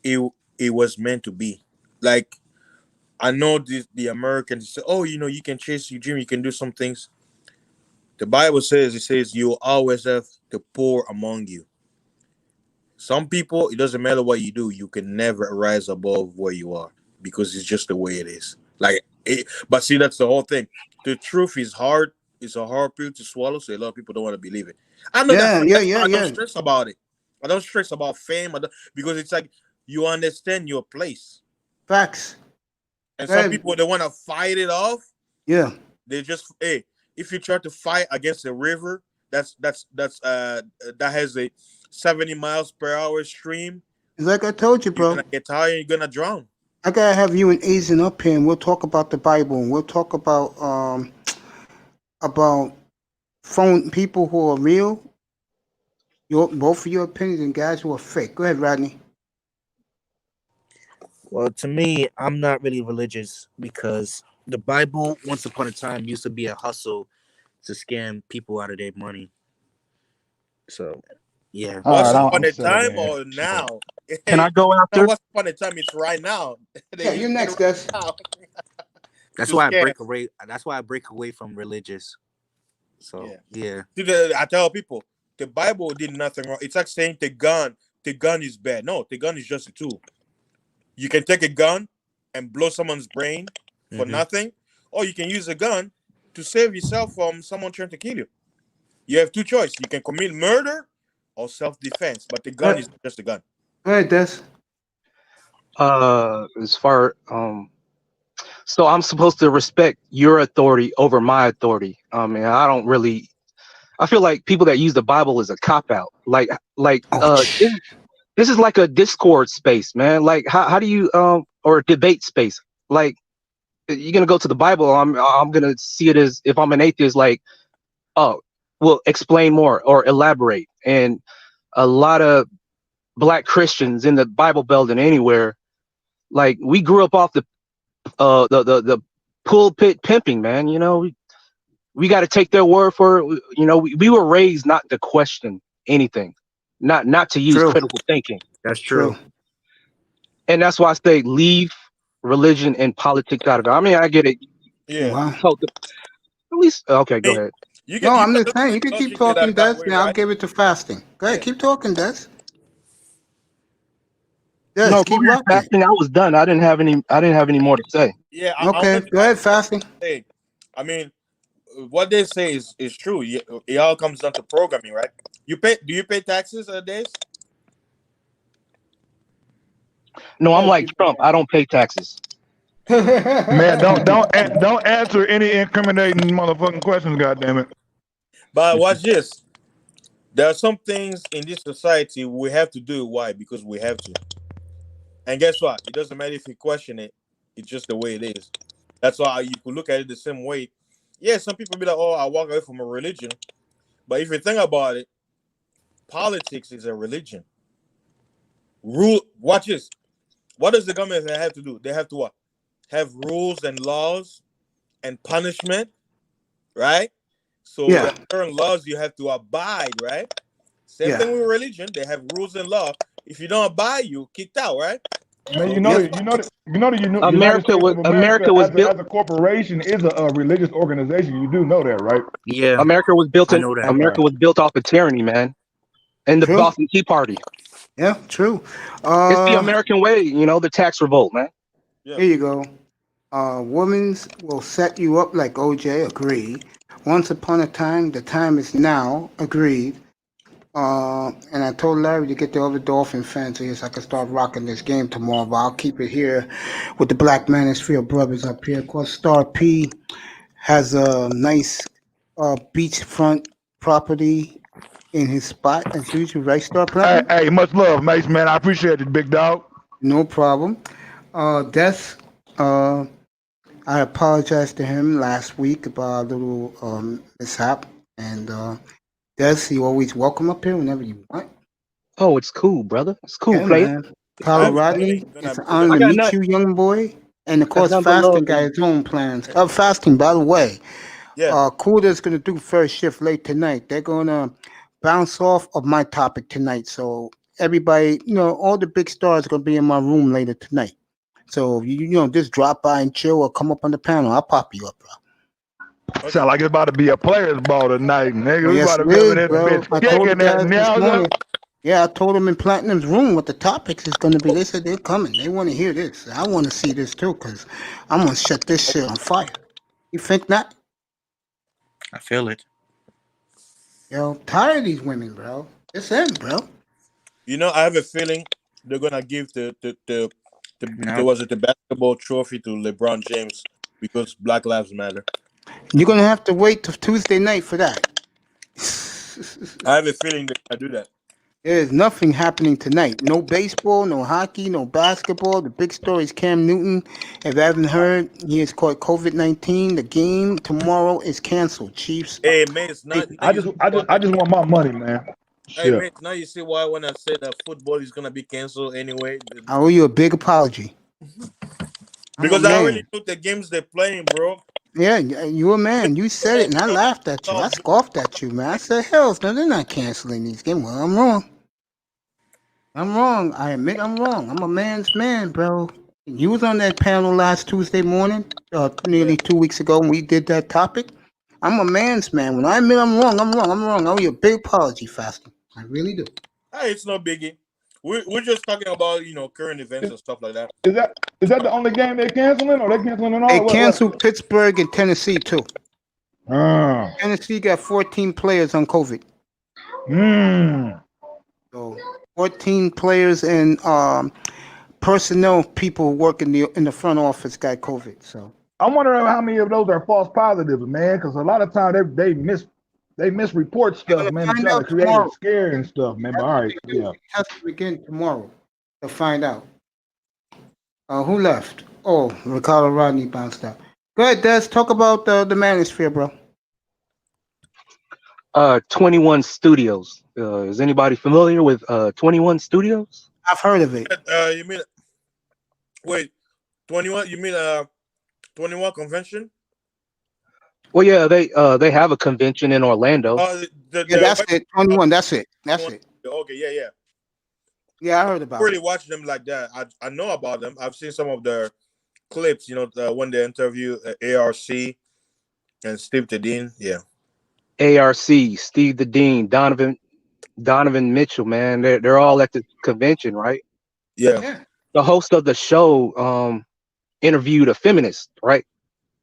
it was meant to be. Like, I know the Americans say, oh, you can chase your dream, you can do some things. The Bible says you will always have the poor among you. Some people, it doesn't matter what you do, you can never rise above where you are because it's just the way it is. But see, that's the whole thing. The truth is hard. It's a hard pill to swallow, so a lot of people don't want to believe it. I know that's why I don't stress about it. I don't stress about fame because it's like you understand your place. Facts. And some people, they want to fight it off. Yeah. They just, if you try to fight against a river that has a 70 miles per hour stream, like I told you, bro, you're gonna get tired. You're gonna drown. I gotta have you and Azen up here, and we'll talk about the Bible, and we'll talk about phone people who are real. Both of your opinions, and guys who are fake. Go ahead, Rodney. Well, to me, I'm not really religious because the Bible, once upon a time, used to be a hustle to scam people out of their money. So, yeah. Once upon a time or now? Can I go after? Once upon a time, it's right now. Yeah, you're next, Gus. That's why I break away. That's why I break away from religious. So yeah. I tell people the Bible did nothing wrong. It's like saying the gun is bad. No, the gun is just a tool. You can take a gun and blow someone's brain for nothing, or you can use a gun to save yourself from someone trying to kill you. You have two choices. You can commit murder or self-defense, but the gun is just a gun. All right, Des. As far so I'm supposed to respect your authority over my authority. I mean, I feel like people that use the Bible is a cop out. This is like a Discord space, man. Like how do you or a debate space? Like you're gonna go to the Bible. I'm gonna see it as, if I'm an atheist, like, oh, well, explain more or elaborate. And a lot of Black Christians in the Bible Belt and anywhere, like, we grew up off the pulpit pimping, man. You know, we got to take their word for it. You know, we were raised not to question anything, not to use critical thinking. That's true. And that's why I say leave religion and politics out of it. I mean, I get it. Yeah. Wow. So at least, okay, go ahead. I'm just saying, you can keep talking, Des. Now I'll give it to fasting. Go ahead, keep talking, Des. Yes, No, keep fasting. I was done. I didn't have any more to say. Yeah. Okay, go ahead, fasting. Hey, I mean, what they say is true. It all comes down to programming, right? Do you pay taxes days? No, I'm like Trump. I don't pay taxes. Man, don't answer any incriminating motherfucking questions, goddammit. But watch this. There are some things in this society we have to do. Why? Because we have to. And guess what? It doesn't matter if you question it. It's just the way it is. That's why you could look at it the same way. Yeah, some people be like, oh, I walk away from a religion. But if you think about it, politics is a religion. Watch this. What does the government have to do? They have to what? Have rules and laws and punishment, right? So there are certain laws you have to abide, right? Same thing with religion. They have rules and law. If you don't abide, you kicked out, right? Man, America was built as a corporation is a religious organization. You do know that, right? Yeah. America was built off of tyranny, man, and the Boston Tea Party. Yeah, true. It's the American way, you know, the tax revolt, man. Here you go. Women's will set you up like OJ. Agreed. Once upon a time, the time is now. Agreed. And I told Larry to get the other Dolphin fans here so I can start rocking this game tomorrow. But I'll keep it here with the Black Manosphere brothers up here. Of course, Star P has a nice beachfront property in his spot as usual, right, Star Hey, Platinum? hey, much love, Mace, man. I appreciate it, big dog. No problem. Des, uh, I apologized to him last week about a little mishap, and Des, you always welcome up here whenever you want. Oh, it's cool, brother. It's cool, Yeah, player. man. I have a Colorado, feeling it's an we're honor gonna I to got meet nothing. you, young boy. And of Got course, nothing but Fasting love for got you. his own plans. Fasting, by the way, yeah. Kuda's going to do first shift late tonight. They're going to bounce off of my topic tonight. So everybody, all the big stars are going to be in my room later tonight. So just drop by and chill or come up on the panel. I'll pop you up, bro. Okay. Sound like it's about to be a players ball tonight, nigga. Oh, We yes, about to it be up in is, this bro. bitch I told the kicking that guys this now. morning. Yeah, I told them in Platinum's room what the topics is going to be. They said they're coming. They want to hear this. I want to see this too because I'm going to set this shit on fire. You think not? I feel it. Yo, tired of these women, bro. It's them, bro. I have a feeling they're gonna give the No. was it the basketball trophy to LeBron James because Black Lives Matter. You're going to have to wait till Tuesday night for that. I have a feeling they're gonna do that. There is nothing happening tonight. No baseball, no hockey, no basketball. The big story is Cam Newton. If you haven't heard, he is caught COVID-19. The game tomorrow is canceled. Chiefs. Hey man, it's not now I you just, see I why. just, I just want my money, man. Hey Shit. man, now you see why when I said that football is gonna be canceled anyway. I owe you a big apology. I'm a Because I already man. knew the games they're playing, bro. Yeah, you a man. You said it, and I laughed at you. I scoffed at you, man. I said, hell, no, they're not canceling these games. Well, I'm wrong. I'm wrong. I admit I'm wrong. I'm a man's man, bro. You was on that panel last Tuesday morning, Yeah. nearly 2 weeks ago, when we did that topic. I'm a man's man. When I admit I'm wrong, I'm wrong. I'm wrong. I owe you a big apology, Fasting. I really do. Hey, it's no biggie. We're just talking about current events and stuff like that. Is that the only game they're canceling, or they canceling it They all? canceled Pittsburgh and Tennessee, too. Uh, Tennessee got 14 players on COVID. mm. So 14 players and personnel people working in the front office got COVID. So I'm wondering how many of those are false positives, man. Because a lot of times they misreport stuff, man, to find try to out create tomorrow. a scare and stuff, man. But all right, yeah. Test them again tomorrow to find out. Who left? Oh, Ricardo Rodney bounced out. Go ahead, Des. Talk about the Manosphere, bro. 21 Studios. Is anybody familiar with 21 Studios? I've heard of it. You mean wait 21? You mean 21 convention? Well, yeah, they have a convention in Orlando. Yeah, that's it. 21. That's it. That's it. Okay, yeah. Yeah, I heard about Really it. watch them like that. I know about them. I've seen some of their clips. When they interview ARC and Steve Tadine. Yeah. ARC, Steve the Dean, Donovan Mitchell, man, they're all at the convention, right? Yeah. The host of the show interviewed a feminist, right?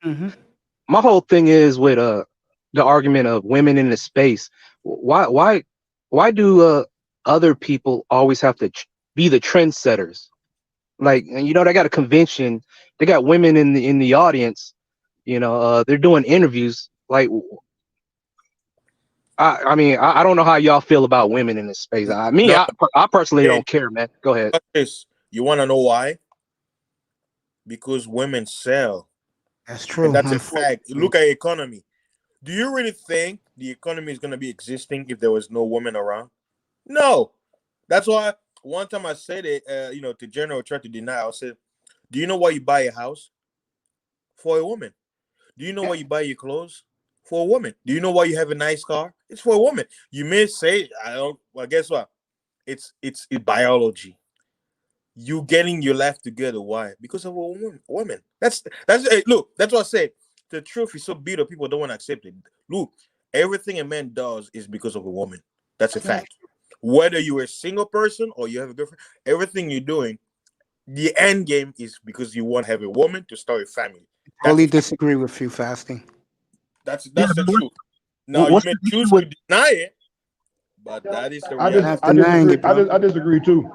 Mm-hmm. My whole thing is with the argument of women in the space. Why do other people always have to be the trendsetters? Like, they got a convention, they got women in the audience, they're doing interviews. Like, I mean, I don't know how y'all feel about women in this space. I personally don't care, man. Go ahead. You want to know why? Because women sell. That's true. And that's a fact. Look at economy. Do you really think the economy is going to be existing if there was no women around? No. That's why one time I said it, to General tried to deny. I said, do you know why you buy a house? For a woman. Do you know why you buy your clothes? For a woman. Do you know why you have a nice car? It's for a woman. You may say, I don't. Well, guess what? It's biology. You getting your life together. Why? Because of a woman. That's hey, look. That's what I said. The truth is so bitter. People don't want to accept it. Look, everything a man does is because of a woman. That's a fact. Whether you're a single person or you have a girlfriend, everything you're doing, the end game is because you want to have a woman to start a family. Totally disagree with you, Fasting. That's the truth. Now you what's may the issue choose with? to deny it, but that is the I reality. Not denying disagree. it, bro. I disagree too.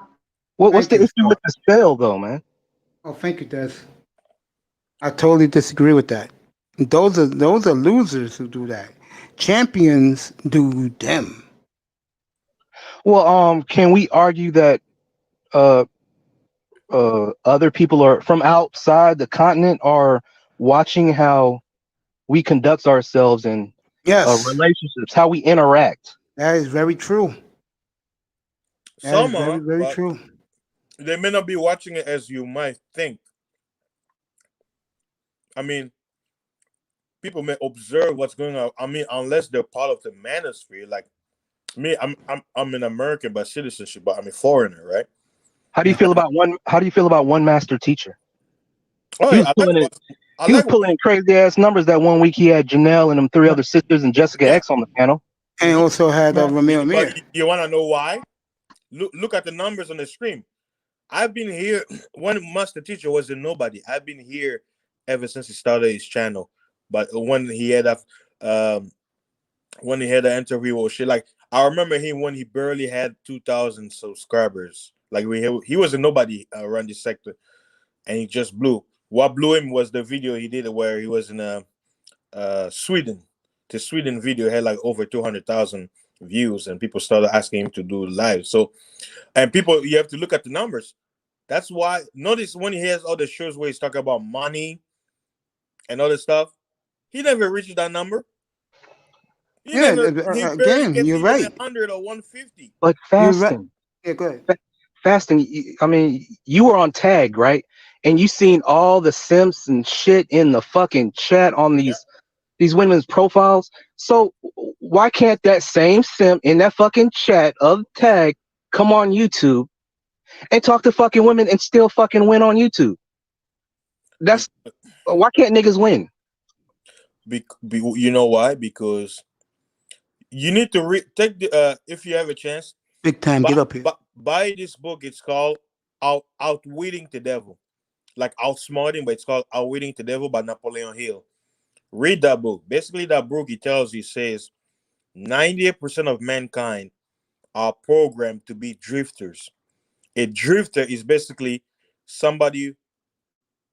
What's Thank the you, issue with the spell, though, man? Oh, thank you, Des. I totally disagree with that. Those are losers who do that. Champions do them. Well, can we argue that uh other people are from outside the continent are watching how we conduct ourselves in Yes, relationships, how we interact? that is very true. That is Some very, are, very but true. they may not be watching it as you might think. I mean, people may observe what's going on. I mean, unless they're part of the manosphere. Like me, I'm an American by citizenship, but I'm a foreigner, right? How do you feel about one master teacher? Oh He yeah, was pulling it. I He was like pulling in crazy ass numbers. That one week he had Janelle and them three other sisters and Jessica Yeah. X on the panel. And also had Ramil But Amir. you want to know why? Look at the numbers on the stream. I've been here. One master teacher was a nobody. I've been here ever since he started his channel. But when he had an interview or shit, like I remember him when he barely had 2,000 subscribers. Like he was a nobody around this sector, and he just blew. What blew him was the video he did where he was in Sweden. The Sweden video had like over 200,000 views, and people started asking him to do live. So, and people, you have to look at the numbers. That's why. Notice when he has all the shows where he's talking about money and other stuff, he never reached that number. He barely gets you're even right. 100 or 150. But You're right. fasting, Yeah, go ahead. fasting. I mean, you were on tag, right? And you seen all the simps and shit in the fucking chat on these women's profiles. So why can't that same simp in that fucking chat of tag come on YouTube and talk to fucking women and still fucking win on YouTube? That's why can't niggas win? You know why? Because you need to take the if you have a chance. Big time. Get up here. Buy this book. It's called Outwitting the Devil, like outsmarting, but it's called Outwitting the Devil by Napoleon Hill. Read that book. Basically, that book he says 98% of mankind are programmed to be drifters. A drifter is basically somebody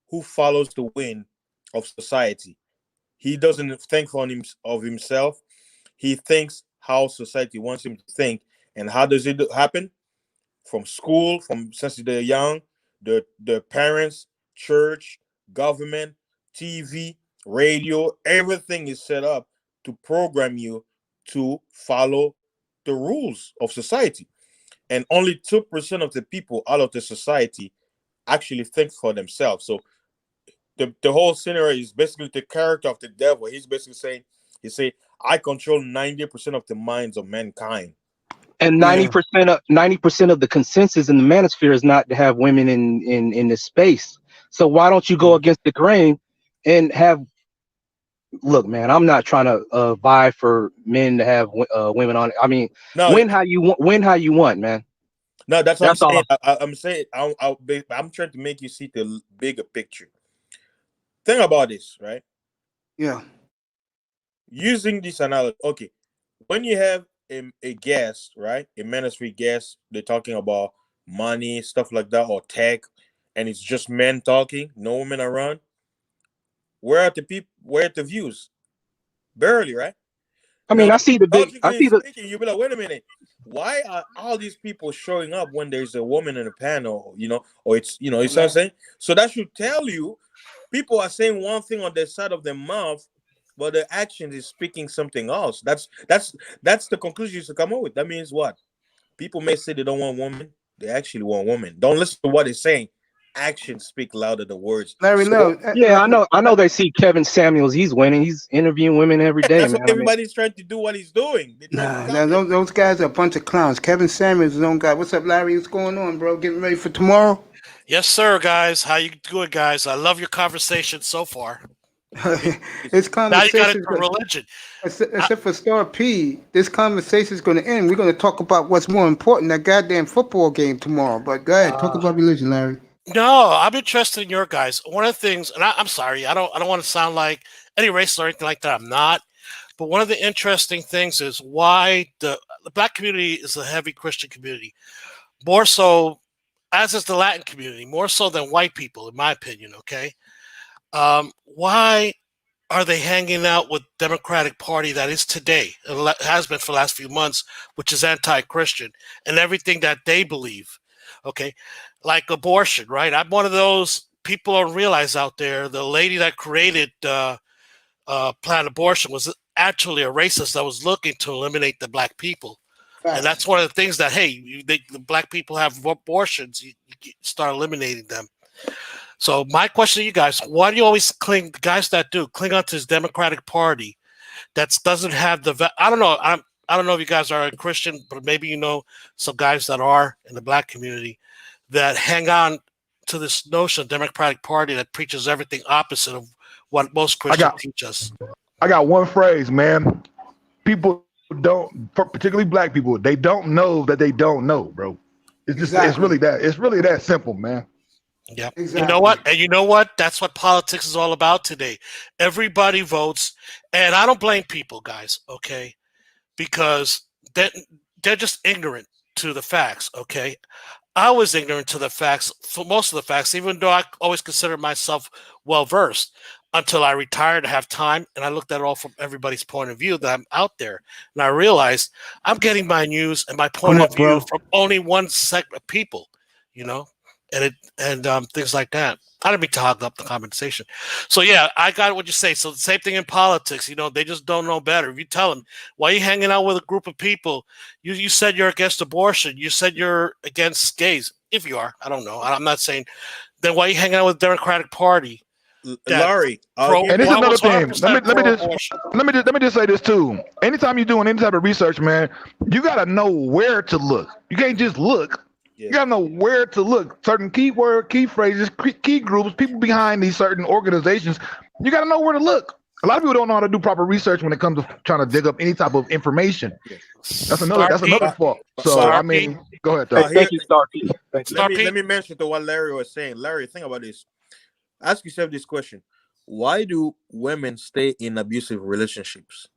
who follows the wind of society. He doesn't think of himself. He thinks how society wants him to think. And how does it happen? From school, from since they're young, the parents, church, government, TV, radio, everything is set up to program you to follow the rules of society. And only 2% of the people out of the society actually think for themselves. So the whole scenario is basically the character of the devil. He's basically saying, I control 90% of the minds of mankind. And 90% of the consensus in the manosphere is not to have women in this space. So why don't you go against the grain and have? Look, man, I'm not trying to vie for men to have women on. I mean, win how you want, man. No, that's what I'm saying. I'm trying to make you see the bigger picture. Think about this, right? Yeah. Using this analogy, okay, when you have a guest, right, a ministry guest, they're talking about money, stuff like that, or tech, and it's just men talking, no women around. Where are the people? Where are the views? Barely, right? I mean, I see the big. You'll be like, wait a minute. Why are all these people showing up when there's a woman in the panel? Or it's you know what I'm saying. So that should tell you, people are saying one thing on the side of their mouth, but the action is speaking something else. That's the conclusion you should come up with. That means what? People may say they don't want women. They actually want women. Don't listen to what they're saying. Actions speak louder than words. Larry, yeah, I know. They see Kevin Samuels. He's winning. He's interviewing women every day. That's man. what everybody's trying to do. What he's doing. Those guys are a bunch of clowns. Kevin Samuels is on guy. What's up, Larry? What's going on, bro? Getting ready for tomorrow? Yes, sir, guys. How you doing, guys? I love your conversation so far. This conversation. Now you got it for religion. Except for Star P, this conversation is going to end. We're going to talk about what's more important, that goddamn football game tomorrow. But go ahead, talk about religion, Larry. No, I'm interested in your guys. One of the things, and I'm sorry, I don't want to sound like any racist or anything like that. I'm not. But one of the interesting things is why the black community is a heavy Christian community, more so, as is the Latin community, more so than white people, in my opinion. Okay, why are they hanging out with Democratic Party that is today, has been for the last few months, which is anti-Christian and everything that they believe? Okay, like abortion, right? I'm one of those people don't realize out there. The lady that created planned abortion was actually a racist that was looking to eliminate the black people. And that's one of the things that, hey, the black people have abortions, you start eliminating them. So my question to you guys, why do you always cling, the guys that do, cling on to this Democratic Party that doesn't have the, I don't know, I don't know if you guys are a Christian, but maybe you know some guys that are in the black community that hang on to this notion of Democratic Party that preaches everything opposite of what most Christians teach us. I got one phrase, man. People don't, particularly black people, they don't know that they don't know, bro. It's just, it's really that simple, man. Yeah. Exactly. You know what? And you know what? That's what politics is all about today. Everybody votes, and I don't blame people, guys, okay? Because they're just ignorant to the facts, okay? I was ignorant to the facts, for most of the facts, even though I always consider myself well-versed, until I retired to have time, and I looked at it all from everybody's point of view that I'm out there. And I realized I'm getting my news and my point of view from only one segment of people, you know? And things like that. I didn't mean to hog up the conversation. So yeah, I got what you say. So the same thing in politics, you know, they just don't know better. If you tell them, why are you hanging out with a group of people? You said you're against abortion. You said you're against gays. If you are, I don't know. I'm not saying. Then why are you hanging out with the Democratic Party? Larry, and this is another thing. Let me just say this too. Anytime you're doing any type of research, man, you gotta know where to look. You can't just look. You gotta know where to look. Certain keyword, key phrases, key groups, people behind these certain organizations. You gotta know where to look. A lot of people don't know how to do proper research when it comes to trying to dig up any type of information. That's another fault. So I mean, go ahead. Thank you, Star P. Let me mention to what Larry was saying. Larry, think about this. Ask yourself this question: why do women stay in abusive relationships?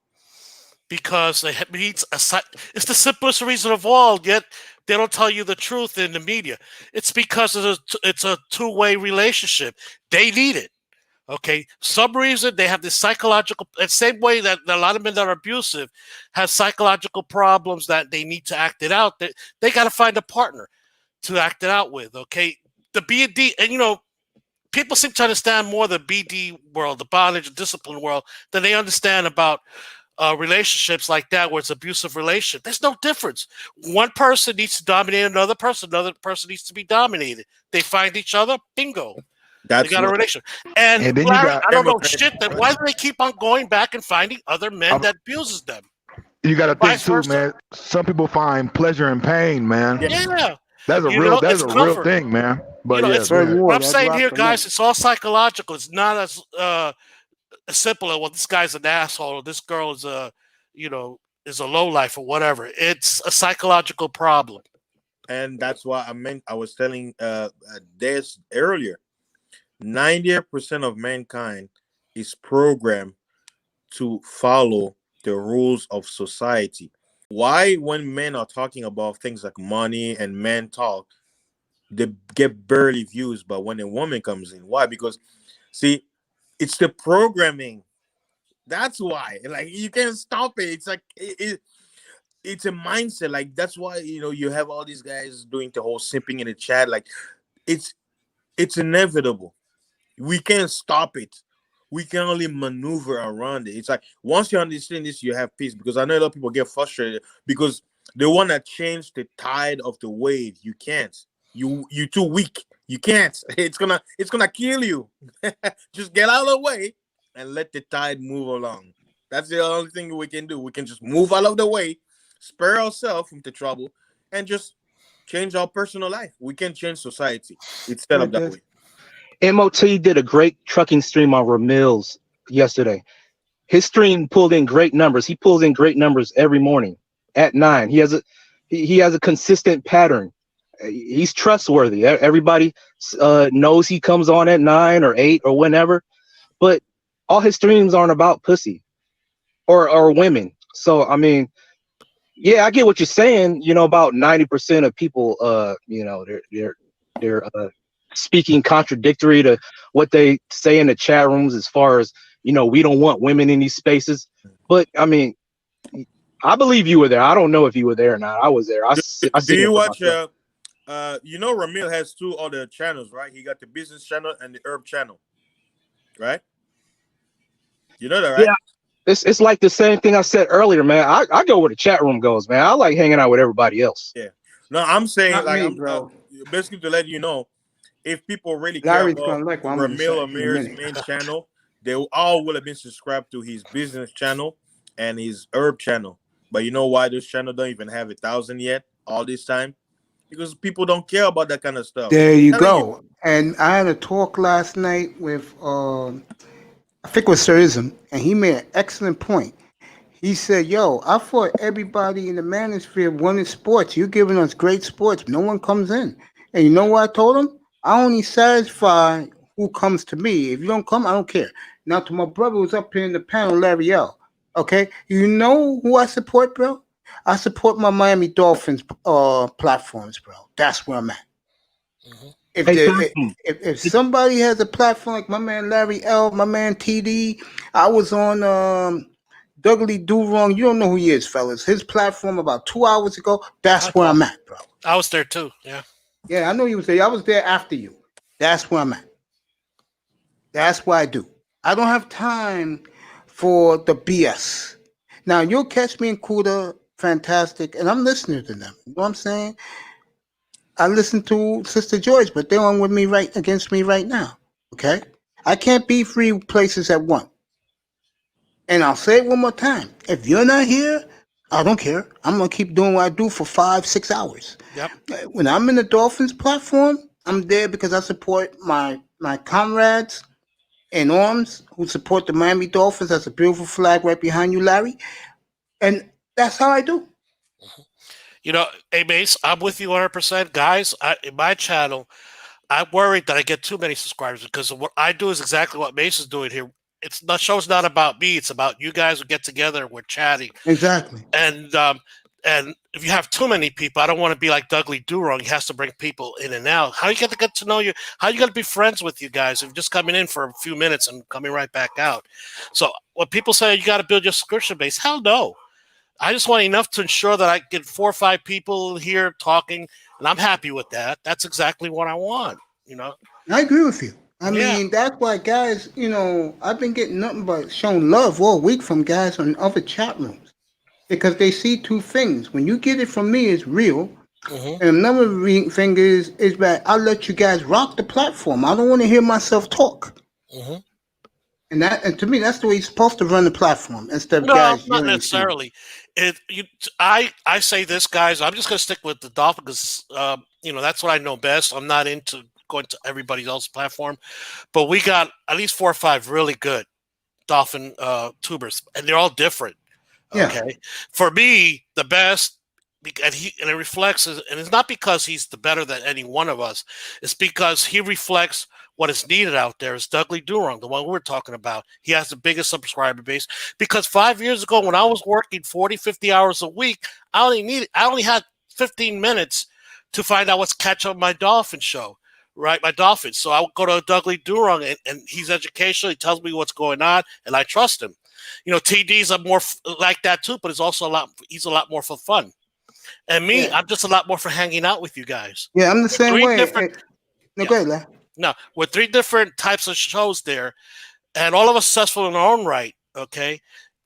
Because it's the simplest reason of all, yet they don't tell you the truth in the media. It's because it's a two-way relationship. They need it. Okay. Some reason they have this psychological, the same way that a lot of men that are abusive have psychological problems that they need to act it out. They got to find a partner to act it out with. Okay. The B&D, and you know, people seem to understand more the BD world, the bondage and discipline world, than they understand about relationships like that, where it's abusive relationship. There's no difference. One person needs to dominate another person needs to be dominated. They find each other, bingo. They got a relationship. And then Larry, I don't know shit. Then why do they keep on going back and finding other men that abuses them? You got to think too, man. Some people find pleasure in pain, man. Yeah. That's a real thing, man. But what I'm saying here, guys, it's all psychological. It's not as simple as, well, this guy's an asshole, or this girl is a lowlife, or whatever. It's a psychological problem. And that's why I was telling Des earlier, 90% of mankind is programmed to follow the rules of society. Why, when men are talking about things like money and men talk, they get barely views, but when a woman comes in, why? Because, see, it's the programming. That's why. Like, you can't stop it. It's like it's a mindset. Like, that's why, you know, you have all these guys doing the whole simping in the chat. Like, it's inevitable. We can't stop it. We can only maneuver around it. It's like, once you understand this, you have peace. Because I know a lot of people get frustrated because they want to change the tide of the wave. You can't. You're too weak. You can't. It's gonna kill you. Just get out of the way and let the tide move along. That's the only thing we can do. We can just move out of the way, spare ourselves from the trouble, and just change our personal life. We can change society. It's set up that way. MOT did a great trucking stream on Ramil's yesterday. His stream pulled in great numbers. He pulls in great numbers every morning at 9. He has a consistent pattern. he's trustworthy. Everybody knows he comes on at 9 or 8 or whenever, but all his streams aren't about pussy or women. So I mean, yeah, I get what you're saying. You know, about 90% of people, you know, they're speaking contradictory to what they say in the chat rooms as far as, you know, we don't want women in these spaces. But I mean, I believe you were there. I don't know if you were there or not. I was there. Do you watch? You know, Ramil has 2 other channels, right? He got the business channel and the herb channel, right? You know that, right? Yeah. It's like the same thing I said earlier, man. I go where the chat room goes, man. I like hanging out with everybody else. Yeah. No, I'm saying Not like me, bro. basically to let you know, if people really Larry's care about gonna like what I'm gonna say Ramil in a Amir's minute. main channel, they all will have been subscribed to his business channel and his herb channel. But you know why those channels don't even have 1,000 yet all this time? Because people don't care about that kind of stuff. There you I'm telling go. And I had a talk last night with I think it was Sir Ism, and he made an excellent point. He said, "Yo, I thought everybody in the manosphere wanted sports. You're giving us great sports. No one comes in." And you know what I told him? I only satisfy who comes to me. If you don't come, I don't care. Now to my brother who's up here in the panel, Larry L. Okay, you know who I support, bro? I support my Miami Dolphins platforms, bro. That's where I'm at. Mhm. If somebody has a platform like my man Larry L, my man TD, I was on Dudley Do Wrong. You don't know who he is, fellas. His platform about 2 hours ago. That's where I'm at, bro. I was there too. Yeah. Yeah, I know you was there. I was there after you. That's where I'm at. That's what I do. I don't have time for the BS. Now you'll catch me in Cuda, fantastic, and I'm listening to them. You know what I'm saying? I listen to Sister George, but they're on with me right against me right now. Okay? I can't be 3 places at once. And I'll say it one more time. If you're not here, I don't care. I'm gonna keep doing what I do for 5-6 hours. Yep. When I'm in the Dolphins platform, I'm there because I support my comrades in arms who support the Miami Dolphins. That's a beautiful flag right behind you, Larry. And that's how I do. You know, hey, Mace, I'm with you 100%. Guys, in my channel, I'm worried that I get too many subscribers because what I do is exactly what Mace is doing here. It's the show's not about me. It's about you guys who get together. We're chatting. Exactly. And if you have too many people, I don't want to be like Dudley Do Wrong. He has to bring people in and out. How you get to know you? How you got to be friends with you guys if you're just coming in for a few minutes and coming right back out? So when people say you got to build your subscription base, hell no. I just want enough to ensure that I get 4 or 5 people here talking, and I'm happy with that. That's exactly what I want, you know? I agree with you. I mean, that's why guys, you know, I've been getting nothing but shown love all week from guys on other chat rooms because they see 2 things. When you get it from me, it's real. And another thing is that I let you guys rock the platform. I don't want to hear myself talk. And to me, that's the way you're supposed to run the platform instead of guys. No, not necessarily. I say this, guys. I'm just going to stick with the Dolphin because you know that's what I know best. I'm not into going to everybody else's platform, but we got at least 4 or 5 really good Dolphin tubers, and they're all different. Okay, Yeah. For me, the best, and it reflects, and it's not because he's the better than any one of us. It's because he reflects what is needed out there. Is Dudley Do Wrong, the one we're talking about. He has the biggest subscriber base because 5 years ago, when I was working 40, 50 hours a week, I only had 15 minutes to find out what's catch up my Dolphin show, right? My Dolphins. So I would go to Dudley Do Wrong, and he's educational. He tells me what's going on, and I trust him. You know, TD's are more like that too, but it's also he's a lot more for fun. And me, I'm just a lot more for hanging out with you guys. Yeah, I'm the same way. No, go ahead, Larry. No, with 3 different types of shows there, and all of us successful in our own right, okay?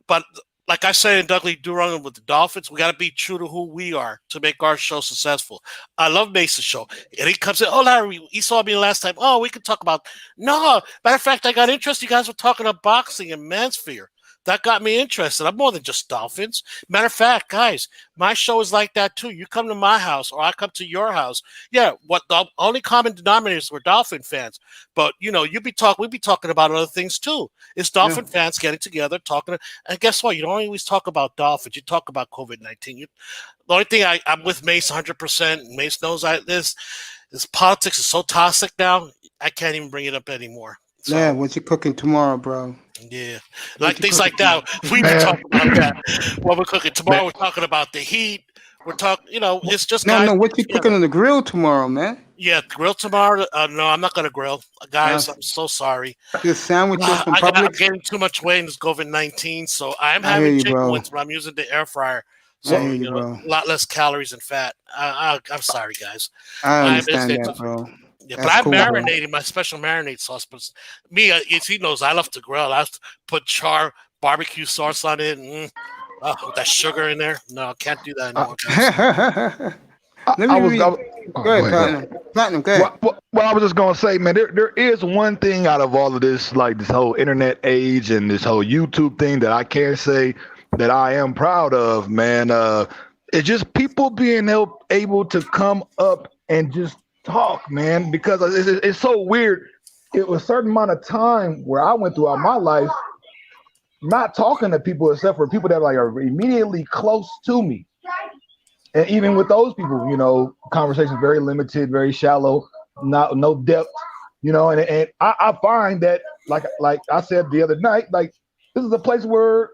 But like I say in Dudley Do Wrong with the Dolphins, we got to be true to who we are to make our show successful. I love Mason's show. And he comes in, oh, Larry, he saw me last time. Oh, we can talk about, no. Matter of fact, I got interested. You guys were talking about boxing and Mansphere. that got me interested. I'm more than just Dolphins. Matter of fact, guys, my show is like that too. You come to my house or I come to your house. Yeah, what the only common denominators were Dolphin fans. But we'd be talking about other things too. It's Dolphin fans getting together, talking. And guess what? You don't always talk about Dolphins. You talk about COVID-19. The only thing I'm with Mace 100%. Mace knows this politics is so toxic now. I can't even bring it up anymore. So, yeah, what you cooking tomorrow, bro? Yeah, like things like that. We be talking about that. What we're cooking tomorrow. We're talking about the heat. We're talking. It's just no. What you cooking on the grill tomorrow, man? Yeah, grill tomorrow. No, I'm not gonna grill, guys. I'm so sorry. Just sandwiches from Publix. I'm getting too much weight in this COVID-19, so I'm having chicken wings, but I'm using the air fryer. So a lot less calories and fat. I'm sorry, guys. I understand that, bro. Yeah, but I'm marinating my special marinade sauce. But me, he knows I love to grill. I have to put barbecue sauce on it. With that sugar in there. No, I can't do that anymore. Go ahead, Platinum. Go ahead. Well, I was just gonna say, man, there is one thing out of all of this, like this whole internet age and this whole YouTube thing that I can say that I am proud of, man. It's just people being able to come up and just talk, man, because it's so weird. It was a certain amount of time where I went throughout my life not talking to people except for people that are immediately close to me. And even with those people, conversations very limited, very shallow, no depth, and I find that like I said the other night, like this is a place where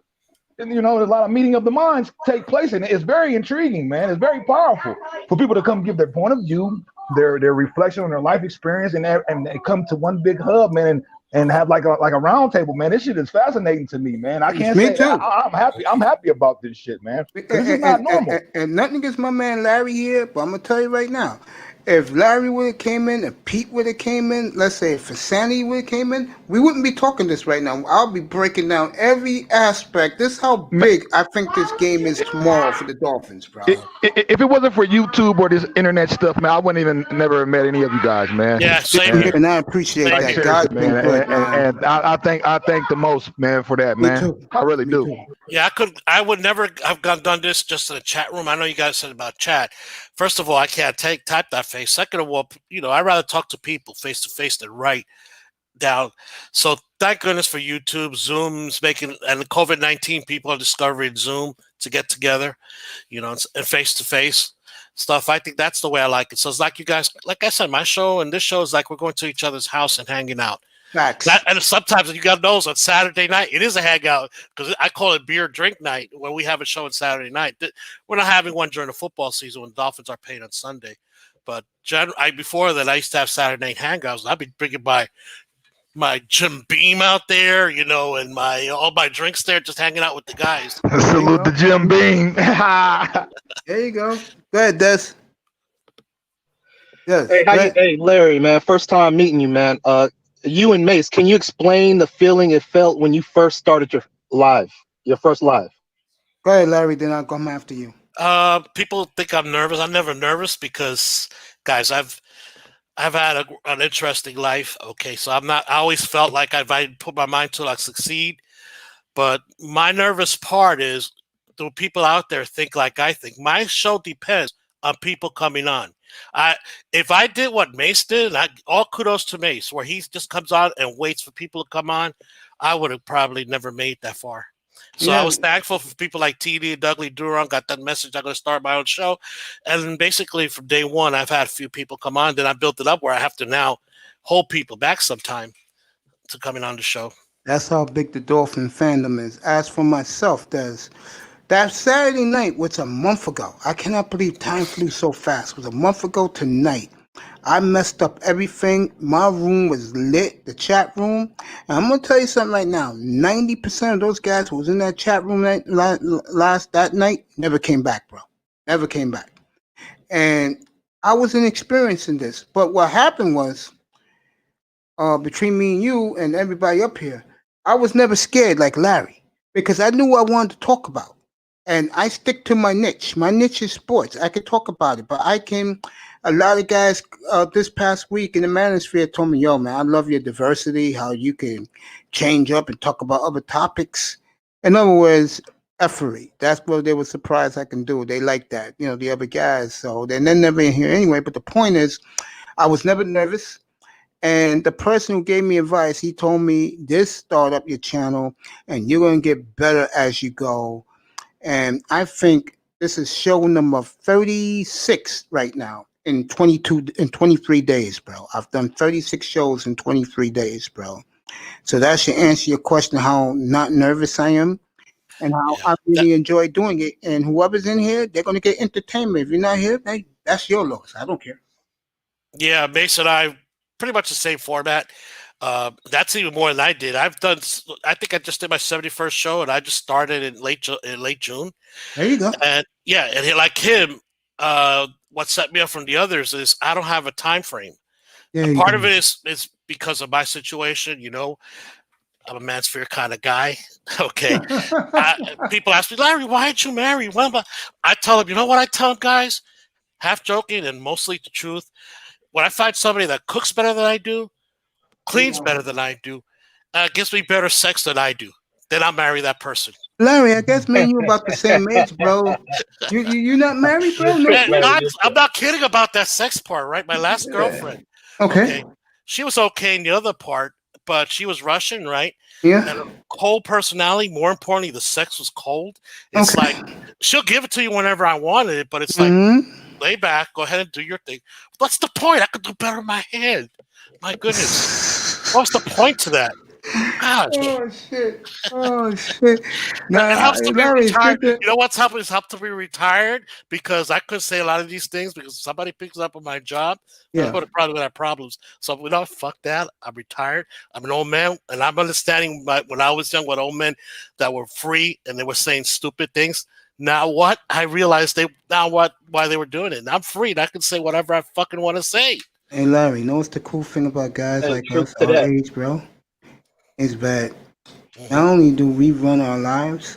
a lot of meeting of the minds take place, and it's very intriguing, man. It's very powerful for people to come give their point of view, their reflection on their life experience, and they come to one big hub, man, and have like a round table, man. This shit is fascinating to me, man. I can't say I'm happy about this shit, man. This is not normal. And nothing against my man Larry here, but I'm gonna tell you right now. If Larry would have came in, if Pete would have came in, let's say if Fasani would have came in, we wouldn't be talking this right now. I'll be breaking down every aspect. This is how big I think this game is tomorrow for the Dolphins, bro. If it wasn't for YouTube or this internet stuff, man, I wouldn't even never met any of you guys, man. Yeah, same here. And I appreciate that. God's been good, man. And I thank the most, man, for that, man. Me too. I really do. Too. Yeah, I would never have done this just in a chat room. I know you guys said about chat. First of all, I can't type that face. Second of all, I'd rather talk to people face to face than write down. So thank goodness for YouTube, Zoom's and the COVID-19 people are discovering Zoom to get together, and face to face stuff. I think that's the way I like it. So it's like you guys, like I said, my show and this show is like we're going to each other's house and hanging out. Facts. And sometimes you got those on Saturday night. It is a hangout because I call it beer drink night when we have a show on Saturday night. We're not having one during the football season when the Dolphins are playing on Sunday. But before that, I used to have Saturday night hangouts. I'd be bringing my Jim Beam out there, and all my drinks there, just hanging out with the guys. Salute the Jim Beam. There you go. Go ahead, Des. Yes. Hey, Larry, man. First time meeting you, man. You and Mace, can you explain the feeling it felt when you first started your first live? Go ahead, Larry, then I'll come after you. People think I'm nervous. I'm never nervous because, guys, I've had an interesting life. Okay, so I always felt like if I put my mind to it, I'd succeed. But my nervous part is the people out there think like I think. My show depends on people coming on. If I did what Mace did, all kudos to Mace, where he just comes on and waits for people to come on, I would have probably never made that far. So I was thankful for people like TD and Dudley Duron got that message. I'm going to start my own show. And basically from day one, I've had a few people come on. Then I built it up where I have to now hold people back sometime to coming on the show. That's how big the Dolphin fandom is. As for myself, that Saturday night was a month ago. I cannot believe time flew so fast. It was a month ago tonight. I messed up everything. My room was lit, the chat room. And I'm going to tell you something right now. 90% of those guys who was in that chat room that night never came back, bro. Never came back. And I wasn't experiencing this. But what happened was, between me and you and everybody up here, I was never scared like Larry because I knew what I wanted to talk about. And I stick to my niche. My niche is sports. I could talk about it. But a lot of guys this past week in the manosphere told me, yo, man, I love your diversity, how you can change up and talk about other topics. In other words, effery. That's what they were surprised I can do. They like that, the other guys. So they're never in here anyway. But the point is, I was never nervous. And the person who gave me advice, he told me, this start up your channel and you're going to get better as you go. And I think this is show number 36 right now in 23 days, bro. I've done 36 shows in 23 days, bro. So that should answer your question, how not nervous I am and how I really enjoy doing it. And whoever's in here, they're going to get entertainment. If you're not here, hey, that's your loss. I don't care. Yeah, Mason and I, pretty much the same format. That's even more than I did. I think I just did my 71st show, and I just started in late June. There you go. And yeah, and like him, what set me up from the others is I don't have a time frame. Part of it is because of my situation. I'm a Mansfield kind of guy. Okay. People ask me, Larry, why didn't you marry? I tell them, you know what I tell them, guys? Half joking and mostly the truth. When I find somebody that cooks better than I do, cleans better than I do, gives me better sex than I do, then I'll marry that person. Larry, I guess me and you about the same age, bro. You not married, bro? No. I'm not kidding about that sex part, right? My last girlfriend. Okay. She was okay in the other part, but she was Russian, right? Yeah. And a cold personality. More importantly, the sex was cold. It's like she'll give it to you whenever I wanted it, but it's like lay back, go ahead and do your thing. What's the point? I could do better in my head. My goodness. What's the point to that? Gosh. Oh shit! Now, it helps to be retired. You know what's helped? It's helped to be retired because I couldn't say a lot of these things because somebody picks up on my job. Yeah. I would probably have problems. So fuck that. I'm retired. I'm an old man, and I'm understanding when I was young, what old men that were free and they were saying stupid things. Now what? I realized why they were doing it. And I'm free and I can say whatever I fucking want to say. Hey Larry, you know what's the cool thing about guys like us, our age, bro? Is that not only do we run our lives,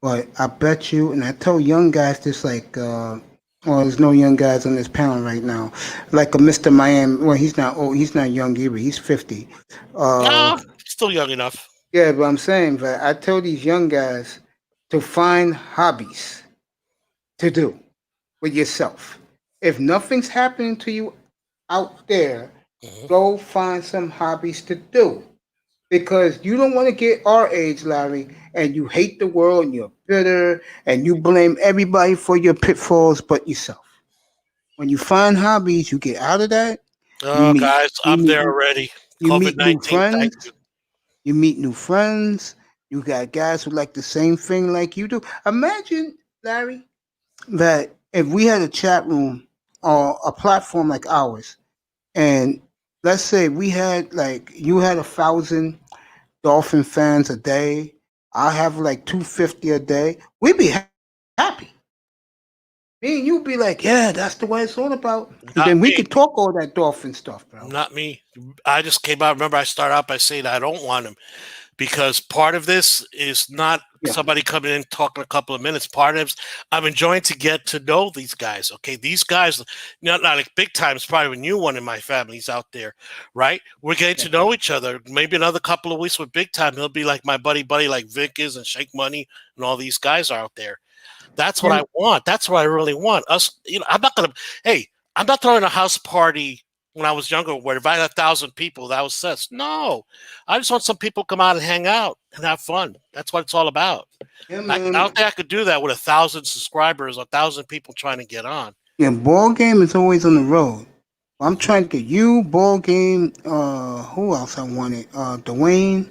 but I bet you, and I tell young guys this well, there's no young guys on this panel right now, like a Mr. Miami. Well, he's not old, he's not young either. He's 50. No, still young enough. Yeah, but I'm saying that I tell these young guys to find hobbies to do with yourself. If nothing's happening to you out there, go find some hobbies to do. Because you don't want to get our age, Larry, and you hate the world and you're bitter and you blame everybody for your pitfalls but yourself. When you find hobbies, you get out of that. Oh, guys, I'm there already. You meet new friends. You meet new friends. You got guys who like the same thing like you do. Imagine, Larry, that if we had a chat room or a platform like ours, and let's say we had you had 1,000 Dolphin fans a day. I have 250 a day. We'd be happy. Me and you'd be like, yeah, that's the way it's all about. And then we could talk all that Dolphin stuff, bro. Not me. I just came out. Remember, I started out by saying I don't want him because part of this is not somebody coming in talking a couple of minutes. Part of it is I'm enjoying to get to know these guys. Okay, these guys, not like big time. It's probably a new one in my family's out there, right? We're getting to know each other. Maybe another couple of weeks with big time, he'll be like my buddy like Vic is and Shake Money and all these guys are out there. That's what I want. That's what I really want. Us, I'm not throwing a house party when I was younger where if I had 1,000 people, that was sus. No, I just want some people to come out and hang out and have fun. That's what it's all about. Yeah, I don't think I could do that with 1,000 subscribers, 1,000 people trying to get on. Yeah, ball game is always on the road. I'm trying to get you, ball game. Who else I wanted? Dwayne,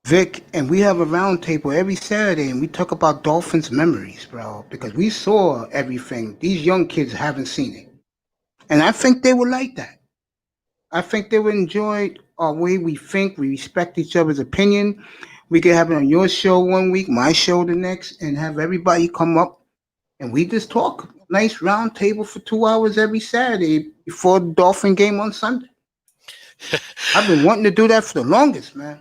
Vic, and we have a round table every Saturday, and we talk about Dolphins memories, bro, because we saw everything. These young kids haven't seen it, and I think they would like that. I think they would enjoy our way we think. We respect each other's opinion. We could have it on your show one week, my show the next, and have everybody come up and we just talk. Nice round table for 2 hours every Saturday before the Dolphin game on Sunday. I've been wanting to do that for the longest, man.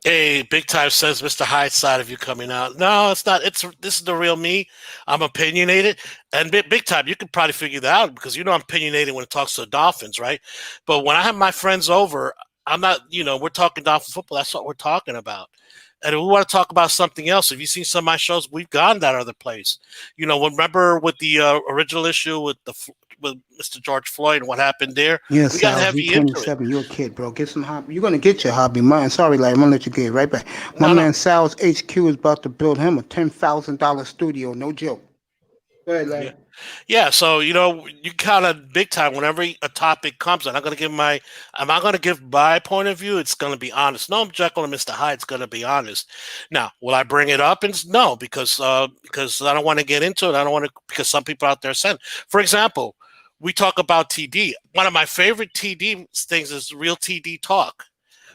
Hey, Big Time says, Mr. Hindsight of you coming out. No, it's not. This is the real me. I'm opinionated. And Big Time, you can probably figure that out because I'm opinionated when it talks to the Dolphins, right? But when I have my friends over, I'm not, we're talking Dolphin football. That's what we're talking about. And if we want to talk about something else, if you've seen some of my shows, we've gone that other place. You know, remember with the original issue with Mr. George Floyd and what happened there? Yeah, We got Sal, heavy into it. you 27. You're a kid, bro. Get some hobby. You're gonna get your hobby. Mine. Sorry, Larry. I'm gonna let you get it right back. My man Sal's HQ is about to build him a $10,000 studio. No joke. Go ahead, Larry. Yeah, so you know, you kind of big time whenever a topic comes. I'm not going to give my point of view. It's going to be honest. No, I'm Jekyll and Mr. Hyde. It's going to be honest. Now, will I bring it up? And no, because I don't want to get into it. I don't want to, because some people out there said, for example, we talk about TD. One of my favorite TD things is Real TD Talk.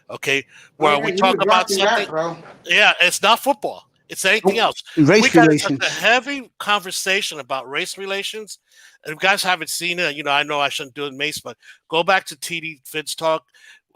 Okay, where we talk about something. Yeah, it's not football. It's anything else. Race relations. Such a heavy conversation about race relations. And if you guys haven't seen it, you know I shouldn't do it in Mace, but go back to TD Fitz Talk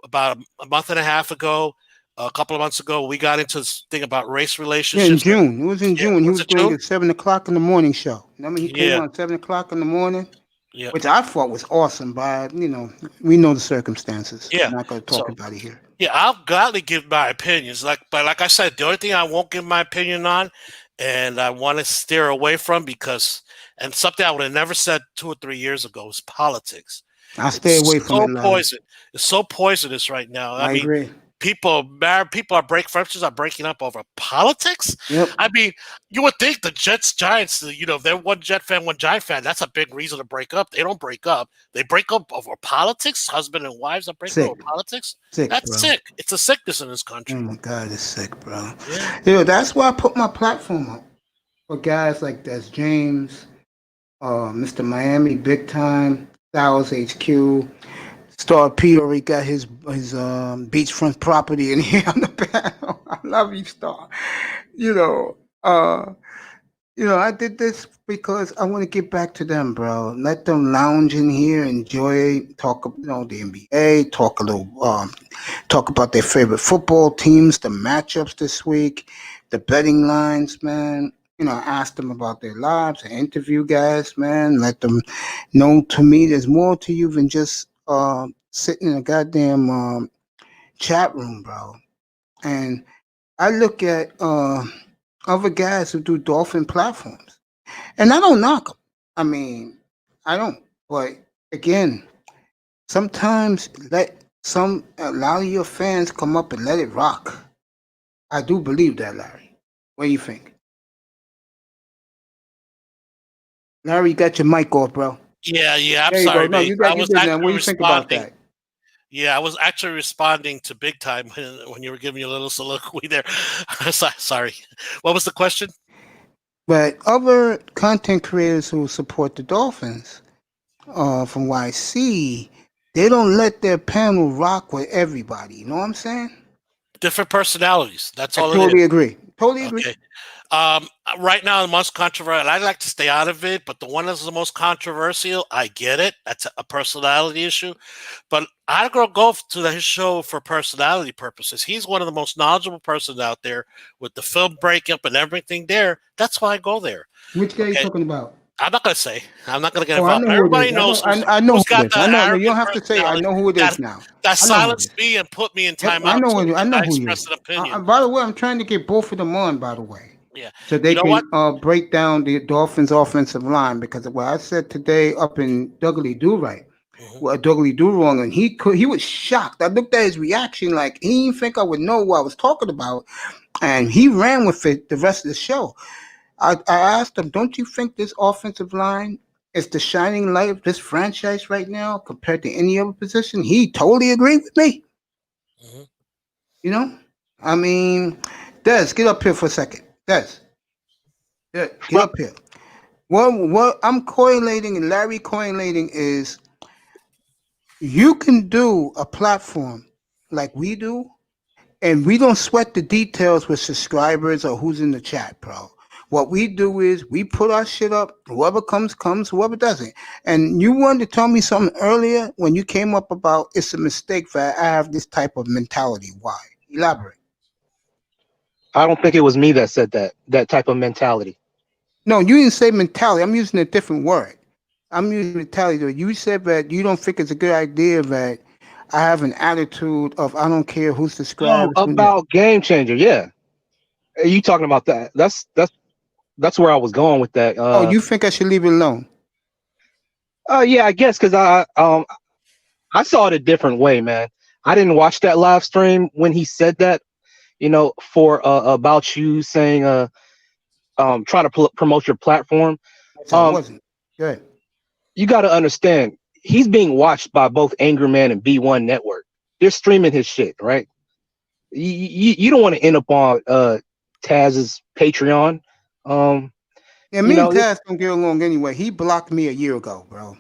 about a month and a half ago, a couple of months ago. We got into this thing about race relationships. Yeah, in June. It was in June. He was doing it 7 o'clock in the morning show. Remember, he came on 7 o'clock in the morning. Yeah. Which I thought was awesome, but you know, we know the circumstances. Yeah. I'm not going to talk about it here. Yeah, I'll gladly give my opinions. But like I said, the only thing I won't give my opinion on, and I want to steer away from, and something I would have never said 2 or 3 years ago, is politics. I stay away from it. It's so poisonous right now. I mean, agree. Friendships are breaking up over politics. Yep. I mean, you would think the Giants, you know, they're one Jet fan, one Giant fan. That's a big reason to break up. They don't break up. They break up over politics. Husband and wives are breaking over politics. That's sick. It's a sickness in this country. Oh my God, it's sick, bro. Yeah, that's why I put my platform up for guys like that's James, Mr. Miami, Big Time, Styles HQ. Star Pete already got his beachfront property in here on the panel. I love you, Star. You know, I did this because I want to get back to them, bro. Let them lounge in here, enjoy, talk, the NBA, talk a little, talk about their favorite football teams, the matchups this week, the betting lines, man. You know, I asked them about their lives, I interview guys, man. Let them know, to me, there's more to you than just sitting in a goddamn chat room, bro. And I look at other guys who do Dolphin platforms, and I don't knock them. I mean, I don't. But again, sometimes allow your fans come up and let it rock. I do believe that, Larry. What do you think? Larry, you got your mic off, bro. Yeah. I'm sorry. No, you did that. What do you think about that? Yeah, I was actually responding to Big Time when you were giving me a little soliloquy there. Sorry. What was the question? But other content creators who support the Dolphins, from what I see, they don't let their panel rock with everybody. You know what I'm saying? Different personalities. That's all. I totally agree. Totally agree. Okay. Right now, the most controversial, I like to stay out of it, but the one that's the most controversial, I get it. That's a personality issue. But I go to his show for personality purposes. He's one of the most knowledgeable persons out there with the film breakup and everything there. That's why I go there. Which guy are you talking about? I'm not going to say. I'm not going to get involved. Everybody knows. I know who it is. I know. You don't have to say. I know who it is now. That silenced me and put me in timeout. I know who you are. By the way, I'm trying to get both of them on, by the way. Yeah. So they can break down the Dolphins' offensive line, because what I said today up in Dougally Do Right, Dougally Do Wrong, and he was shocked. I looked at his reaction like he didn't think I would know what I was talking about, and he ran with it the rest of the show. I asked him, don't you think this offensive line is the shining light of this franchise right now compared to any other position? He totally agreed with me. Mm-hmm. You know? I mean, Des, get up here for a second. Des. Yeah, get up here. What I'm correlating and Larry correlating is you can do a platform like we do, and we don't sweat the details with subscribers or who's in the chat, bro. What we do is we put our shit up. Whoever comes, whoever doesn't. And you wanted to tell me something earlier when you came up about it's a mistake that I have this type of mentality. Why? Elaborate. I don't think it was me that said that type of mentality. No, you didn't say mentality. I'm using a different word. I'm using mentality. You said that you don't think it's a good idea that I have an attitude of I don't care who's subscribed. About Game Changer, yeah. Are you talking about that? That's where I was going with that. Oh, you think I should leave it alone? Yeah, I guess because I saw it a different way, man. I didn't watch that live stream when he said that, for about you saying trying to promote your platform. So I wasn't. Good. You got to understand, he's being watched by both Angry Man and B1 Network. They're streaming his shit, right? You don't want to end up on Taz's Patreon. Yeah, me and Taz don't get along anyway. He blocked me a year ago, bro.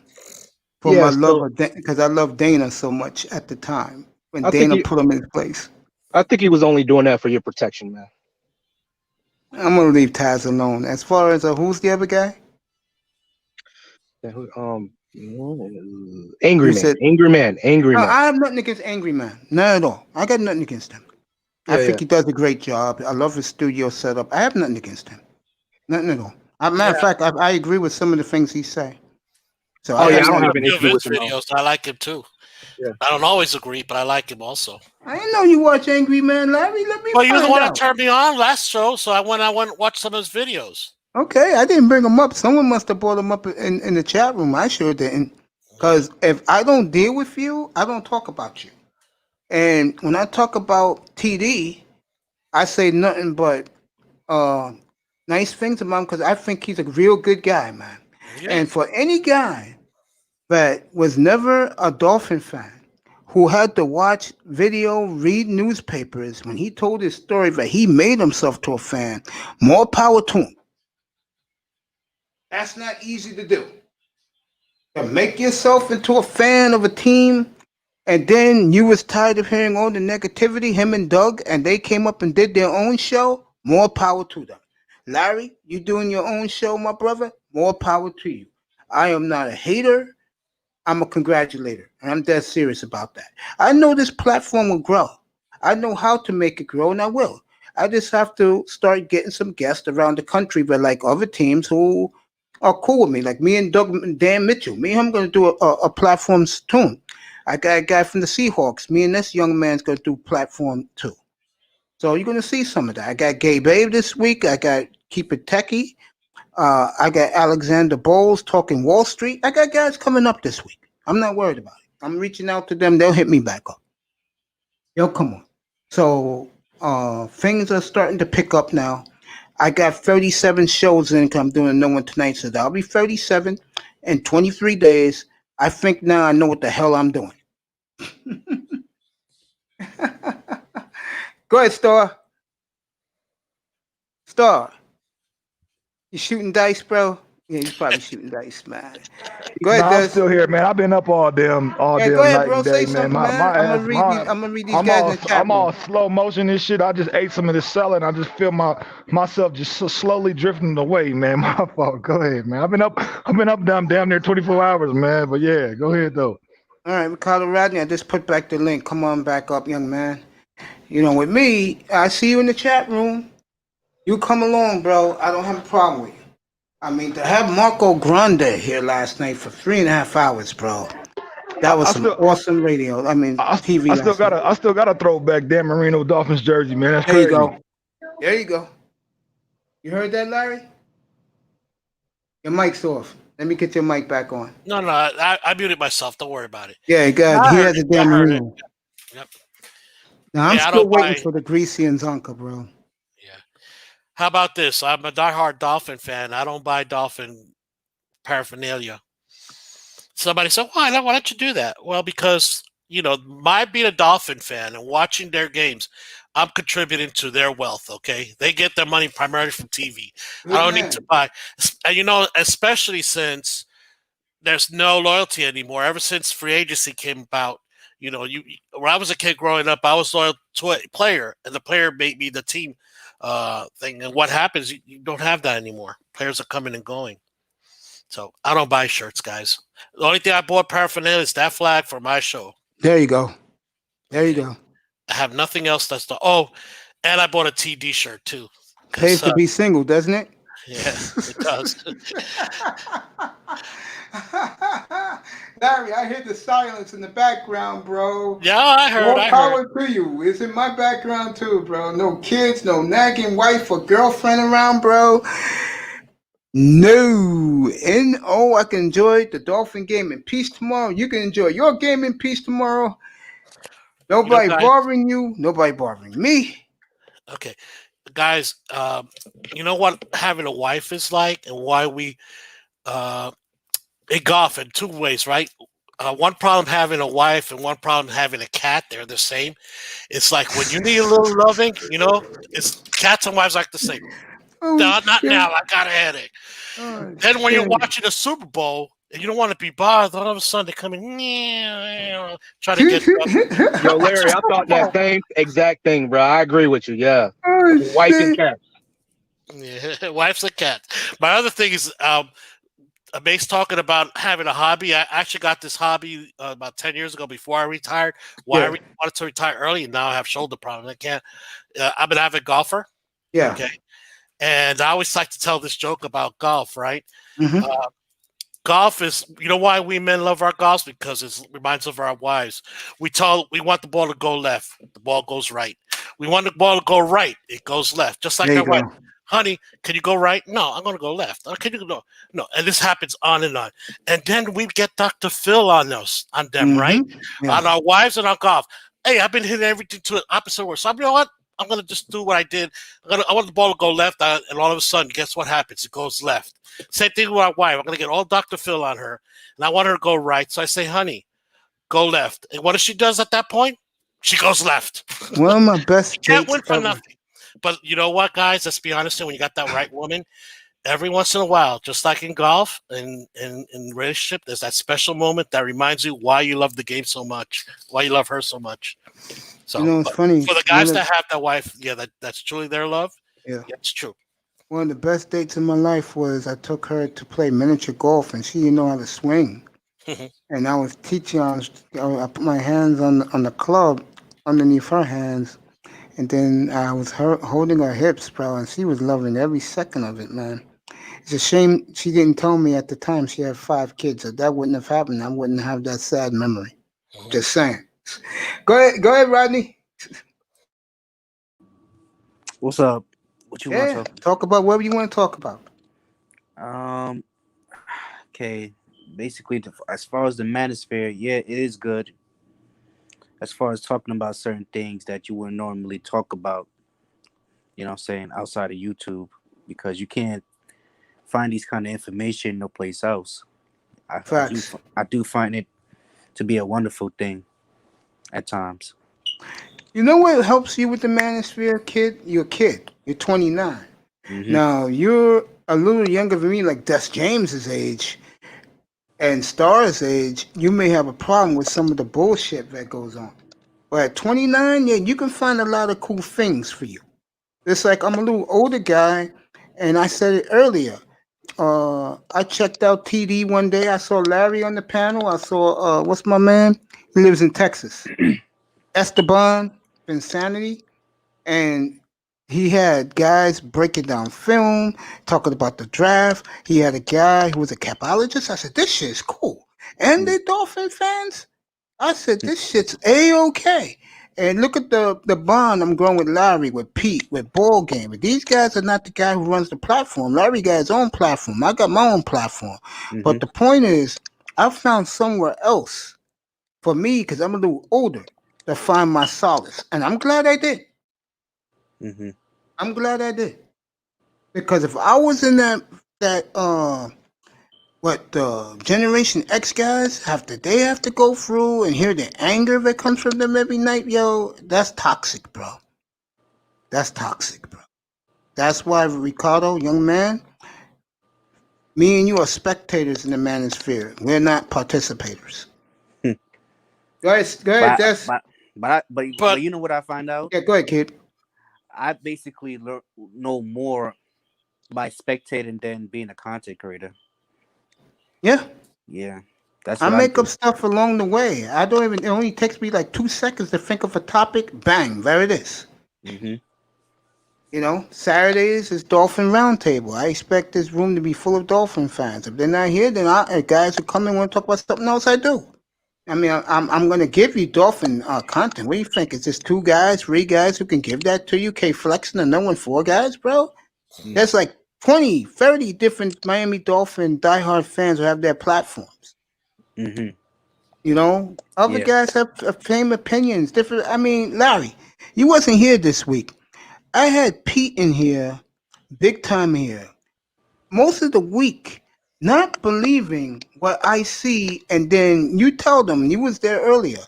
For Yeah, my love of because I loved Dana so much at the time when Dana put him in his place. I think he was only doing that for your protection, man. I'm gonna leave Taz alone. As far as who's the other guy? Angry Man. No, I have nothing against Angry Man. Not at all. I got nothing against him. I think he does a great job. I love his studio setup. I have nothing against him. Nothing at all. Matter of fact, I agree with some of the things he say. So I don't have an issue with videos. I like him too. Yeah. I don't always agree, but I like him also. I didn't know you watch Angry Man, Larry. Let me. Well, you were the one that turned me on last show, so I went and watched some of his videos. Okay, I didn't bring him up. Someone must have brought him up in the chat room. I sure didn't. Because if I don't deal with you, I don't talk about you. And when I talk about TD, I say nothing but nice things about him because I think he's a real good guy, man. Yeah. And for any guy that was never a Dolphin fan, who had to watch video, read newspapers, when he told his story that he made himself to a fan, more power to him. That's not easy to do. To make yourself into a fan of a team, and then you was tired of hearing all the negativity, him and Doug, and they came up and did their own show, more power to them. Larry, you doing your own show, my brother, more power to you. I am not a hater. I'm a congratulator, and I'm dead serious about that. I know this platform will grow. I know how to make it grow, and I will. I just have to start getting some guests around the country, but like other teams who are cool with me, like me and Doug and Dan Mitchell. Me and him going to do a platform soon. I got a guy from the Seahawks. Me and this young man's going to do platform too. So you're going to see some of that. I got Gabe Abe this week. I got Keep It Techie. I got Alexander Bowles talking Wall Street. I got guys coming up this week. I'm not worried about it. I'm reaching out to them. They'll hit me back up. Yo, come on. So things are starting to pick up now. I got 37 shows in. I'm doing No One Tonight, so that'll be 37 in 23 days. I think now I know what the hell I'm doing. Go ahead, Star. Star. You shooting dice, bro? Yeah, you probably shooting dice, man. Go ahead, I'm still here, man. I've been up all damn go ahead, night bro. and day, Say man. something, man. I'm gonna read these guys in the chat. I'm all slow motion and shit. I just ate some of this salad. I just feel myself just so slowly drifting away, man. My fault. Go ahead, man. I've been up damn near 24 hours, man. But yeah, go ahead though. All right, Ricardo Rodney, I just put back the link. Come on back up, young man. You know, with me, I see you in the chat room. You come along, bro. I don't have a problem with you. I mean, to have Marco Grande here last night for 3.5 hours, bro. That was awesome radio. I mean, TV. I still got a throwback Dan Marino Dolphins jersey, man. That's crazy. There you go. You heard that, Larry? Your mic's off. Let me get your mic back on. No, I muted myself. Don't worry about it. Yeah, good. He has a Dan Marino. Yep. Now, I'm still waiting for the Greasy and Zonka, bro. Yeah. How about this? I'm a diehard Dolphin fan. I don't buy Dolphin paraphernalia. Somebody said, why don't you do that? Well, because, my being a Dolphin fan and watching their games, I'm contributing to their wealth, okay? They get their money primarily from TV. I don't need to buy. Especially since there's no loyalty anymore. Ever since free agency came about, when I was a kid growing up, I was loyal to a player, and the player made me the team thing. And what happens, you don't have that anymore. Players are coming and going. So I don't buy shirts, guys. The only thing I bought paraphernalia is that flag for my show. There you go. I have nothing else and I bought a TD shirt too. Pays to be single, doesn't it? Yeah, it does. Larry, I hear the silence in the background, bro. Yeah, I heard. More I heard. power to you. It's in my background too, bro. No kids, no nagging wife or girlfriend around, bro. No. N-O, I can enjoy the Dolphin game in peace tomorrow. You can enjoy your game in peace tomorrow. Nobody Guys. bothering you. Nobody bothering me. Okay, guys. You know what having a wife is like, and why we in golf in two ways, right? One problem having a wife and one problem having a cat, they're the same. It's like when you need a little loving, it's cats and wives like the same. Oh, No, not shit. now. I got a headache. Oh, Then when you're shit. watching the Super Bowl and you don't want to be bothered, all of a sudden they come in, try to get you. Yo, Larry, I thought that same exact thing, bro. I agree with you. Yeah, Oh, wife shit. and cat. Yeah, wives and cats. My other thing is, Mace talking about having a hobby. I actually got this hobby about 10 years ago before I retired. Why I wanted to retire early, and now I have shoulder problems. I can't. I'm an avid golfer. Yeah. Okay. And I always like to tell this joke about golf, right? Mhm. Golf is, you know why we men love our golf? Because it reminds us of our wives. We want the ball to go left, the ball goes right. We want the ball to go right, it goes left. Just like There our you wife. go. Honey, can you go right? No, I'm going to go left. Can you go? No. And this happens on and on. And then we get Dr. Phil on them, right? Yeah. On our wives and our golf. Hey, I've been hitting everything to the opposite way. So you know what? I'm going to just do what I did. I want the ball to go left, and all of a sudden, guess what happens? It goes left. Same thing with our wife. I'm going to get all Dr. Phil on her, and I want her to go right. So I say, honey, go left. And what does she does at that point? She goes left. One of my best Can't dates win for ever. nothing. But you know what, guys? Let's be honest. When you got that right woman, every once in a while, just like in golf and in relationship, there's that special moment that reminds you why you love the game so much, why you love her so much. So, You know, it's funny. for the guys that have that wife, that's truly their love. Yeah. It's true. One of the best dates in my life was I took her to play miniature golf, and she didn't know how to swing. And I was teaching her. I put my hands on the club underneath her hands, and then I was holding her hips, bro, and she was loving every second of it, man. It's a shame she didn't tell me at the time she had 5 kids. If that wouldn't have happened, I wouldn't have that sad memory. Just saying. Go ahead, Rodney. What's up? What you Yeah, want to talk about whatever you want to talk about. Okay. Basically, as far as the manosphere, yeah, it is good. As far as talking about certain things that you wouldn't normally talk about, you know what I'm saying, outside of YouTube, because you can't find these kind of information no place else. Facts. I do find it to be a wonderful thing at times. You know what helps you with the manosphere, kid? You're a kid. You're 29. Mm-hmm. Now, you're a little younger than me, like Des James's age and Star's age. You may have a problem with some of the bullshit that goes on. But at 29, yeah, you can find a lot of cool things for you. It's like I'm a little older guy, and I said it earlier. I checked out TD one day. I saw Larry on the panel. I saw, what's my man? He lives in Texas. Esteban, Insanity. And he had guys breaking down film, talking about the draft. He had a guy who was a capologist. I said, this shit is cool. And they're Dolphin fans. I said, this shit's A-okay. And look at the bond I'm growing with Larry, with Pete, with Ball Game. These guys are not the guy who runs the platform. Larry got his own platform. I got my own platform. Mm-hmm. But the point is, I found somewhere else for me, because I'm a little older, to find my solace. And I'm glad I did. Mm-hmm. I'm glad I did. Because if I was in that Generation X guys have to go through and hear the anger that comes from them every night, yo, that's toxic, bro. That's toxic, bro. That's why, Ricardo, young man, me and you are spectators in the manosphere. We're not participators. Go ahead, Des. But you know what I find out? Yeah, go ahead, kid. I basically know more by spectating than being a content creator. Yeah. Yeah. That's I what make do. up stuff along the way. It only takes me like 2 seconds to think of a topic. Bang, there it is. Mm-hmm. Saturdays is Dolphin Roundtable. I expect this room to be full of Dolphin fans. If they're not here, then guys who come in want to talk about something else, I do. I mean, I'm going to give you Dolphin content. What do you think? Is this 2 guys, 3 guys who can give that to you? K Flexing and no one 4 guys, bro? There's like 20, 30 different Miami Dolphin diehard fans who have their platforms. Other guys have same opinions. Different. I mean, Larry, you wasn't here this week. I had Pete in here, big time here, most of the week, not believing what I see, and then you tell them, you was there earlier,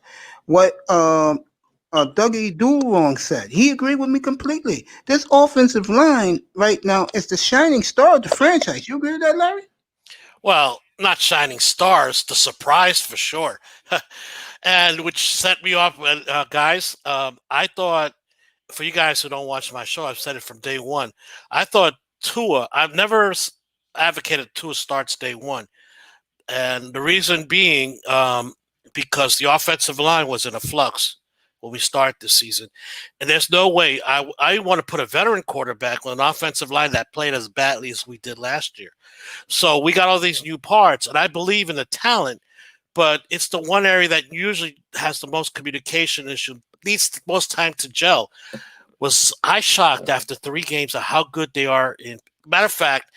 what Dougie Doolong said. He agreed with me completely. This offensive line right now is the shining star of the franchise. You agree with that, Larry? Well, not shining stars, the surprise for sure. And which set me off, guys. I thought, for you guys who don't watch my show, I've said it from day one. I thought Tua, I've never advocated Tua starts day one. And the reason being because the offensive line was in a flux when we start this season. And there's no way I want to put a veteran quarterback on an offensive line that played as badly as we did last year. So we got all these new parts, and I believe in the talent, but it's the one area that usually has the most communication issue, needs the most time to gel. Was I shocked after 3 games of how good they are in? Matter of fact,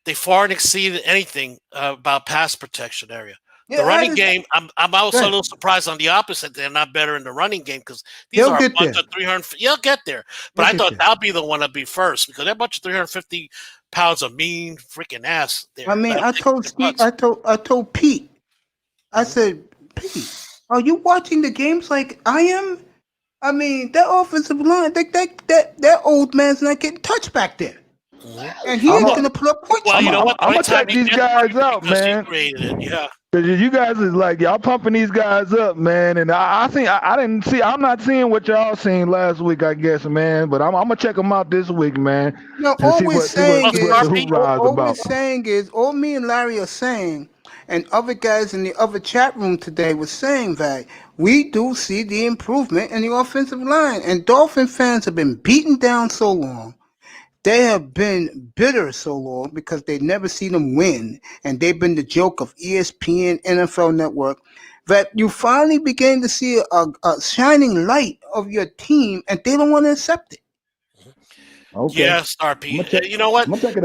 they far exceeded anything about pass protection area. The running game, I'm also a little surprised on the opposite. They're not better in the running game because these are a bunch of 300. You'll get there, but I thought that'll be the one to be first because they're a bunch of 350 pounds of mean freaking ass. There. I mean, I told Pete. I said, Pete, are you watching the games like I am? I mean, that offensive line, that old man's not getting touched back there. And he ain't going to put up points. Well, you know what? I'm going to check these guys out, man. Yeah. Because you guys is like, y'all pumping these guys up, man. And I'm not seeing what y'all seen last week, I guess, man. But I'm going to check them out this week, man. All we're saying is, all me and Larry are saying, and other guys in the other chat room today was saying that we do see the improvement in the offensive line. And Dolphin fans have been beaten down so long. They have been bitter so long because they never see them win. And they've been the joke of ESPN, NFL Network, that you finally begin to see a shining light of your team, and they don't want to accept it. Okay. Yeah, Star P. You know what? I'm going to check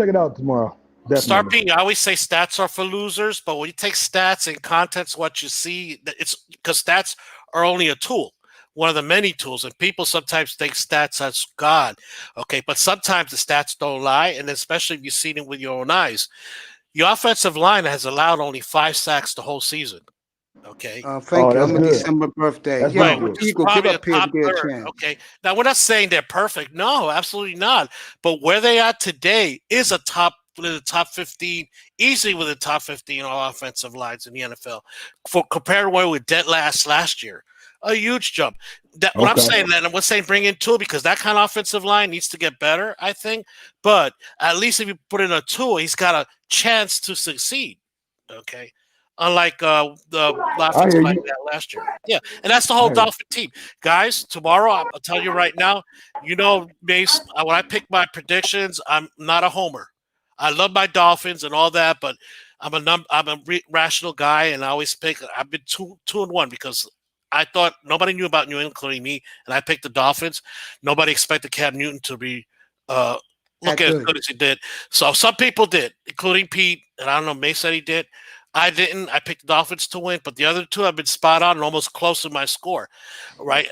it out tomorrow. Star P, I always say stats are for losers, but when you take stats in context, what you see, it's because stats are only a tool, one of the many tools, and people sometimes think stats as God. Okay, but sometimes the stats don't lie, and especially if you've seen it with your own eyes. The offensive line has allowed only 5 sacks the whole season. Okay. Thank you. I'm a December birthday. That's right. Which is probably a top third. Okay. Now we're not saying they're perfect. No, absolutely not. But where they are today is the top 15, easily with the top 15 all offensive lines in the NFL. Compared to where we did last year, a huge jump. What I'm saying that I'm saying bring in Tua because that kind of offensive line needs to get better, I think. But at least if you put in a Tua, he's got a chance to succeed. Okay. Unlike the offensive line last year. Yeah. And that's the whole Dolphin team. Guys, tomorrow, I'll tell you right now, Mace, when I pick my predictions, I'm not a homer. I love my Dolphins and all that, but I'm a rational guy, and I always pick. I've been 2-1 because I thought nobody knew about New England, including me, and I picked the Dolphins. Nobody expected Cam Newton to be looking as good as he did. So some people did, including Pete, and I don't know, May said he did. I didn't. I picked the Dolphins to win, but the other two have been spot on and almost close to my score. Right?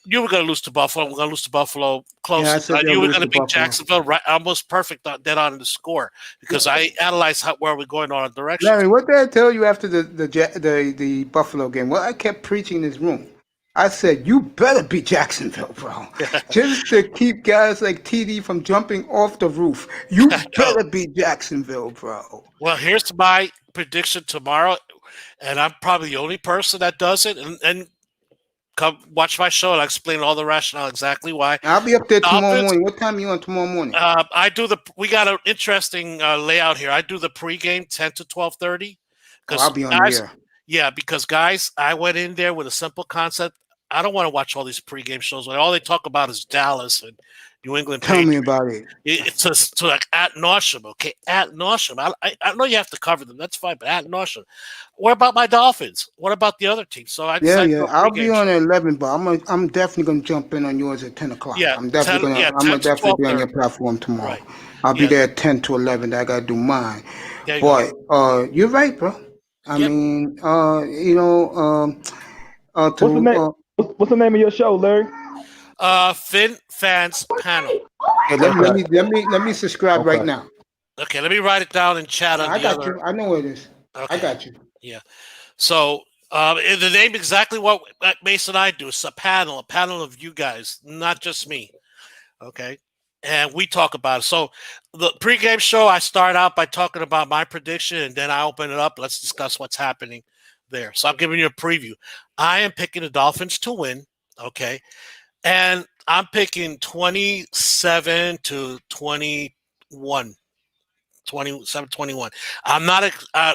You were going to lose to Buffalo. We're going to lose to Buffalo close. I knew we were going to beat Jacksonville. Right? Almost perfect dead on the score because I analyzed where we're going on a direction. Larry, what did I tell you after the Buffalo game? Well, I kept preaching in this room. I said, you better beat Jacksonville, bro. Just to keep guys like TD from jumping off the roof. You better beat Jacksonville, bro. Well, here's my prediction tomorrow, and I'm probably the only person that does it. And come watch my show, and I'll explain all the rationale exactly why. I'll be up there tomorrow morning. What time are you on tomorrow morning? We got an interesting layout here. I do the pregame 10 to 12:30. I'll be on here. Yeah, because guys, I went in there with a simple concept. I don't want to watch all these pregame shows where all they talk about is Dallas and New England Tell me Patriots. about it. It's just to like ad nauseum, okay? Ad nauseum. I know you have to cover them. That's fine, but ad nauseum. What about my Dolphins? What about the other teams? So I Yeah, decided to yeah. do a I'll be pregame on show. at 11, but I'm definitely gonna jump in on yours at 10 o'clock. Yeah, I'm definitely 10, gonna yeah, I'm 10 gonna to definitely be on your 12:30. platform tomorrow. Right. I'll be Yeah, there at 10 to 11. I gotta do mine. there you go. But you're right, bro. I Yep. mean, you know, What's the name? What's the name of your show, Larry? Fin Fans Panel. yeah, Okay. let me subscribe right Okay. now. Okay, let me write it down in chat on I the got other. you. I know what it is. I Okay. got you. Yeah. So the name exactly what Mason and I do. It's a panel of you guys, not just me. Okay. And we talk about it. So the pregame show, I start out by talking about my prediction, and then I open it up. Let's discuss what's happening there. So I'm giving you a preview. I am picking the Dolphins to win. Okay. And I'm picking 27 to 21. 27-21. I'm not.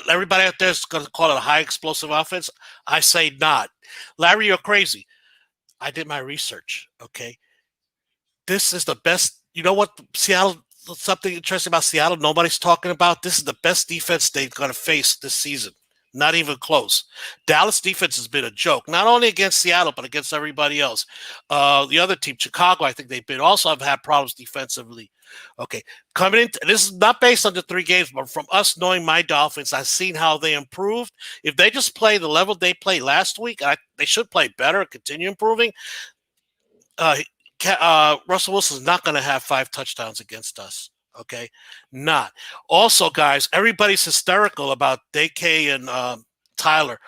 Everybody out there is going to call it a high explosive offense. I say not. Larry, you're crazy. I did my research. Okay, this is the best. You know what, Seattle? Something interesting about Seattle nobody's talking about. This is the best defense they're going to face this season. Not even close. Dallas defense has been a joke, not only against Seattle, but against everybody else. The other team, Chicago, I think they've been also have had problems defensively. Okay, coming in, this is not based on the 3 games, but from us knowing my Dolphins, I've seen how they improved. If they just play the level they played last week, they should play better and continue improving. Russell Wilson's not going to have 5 touchdowns against us. Okay, not. Also, guys, everybody's hysterical about DK and Tyler.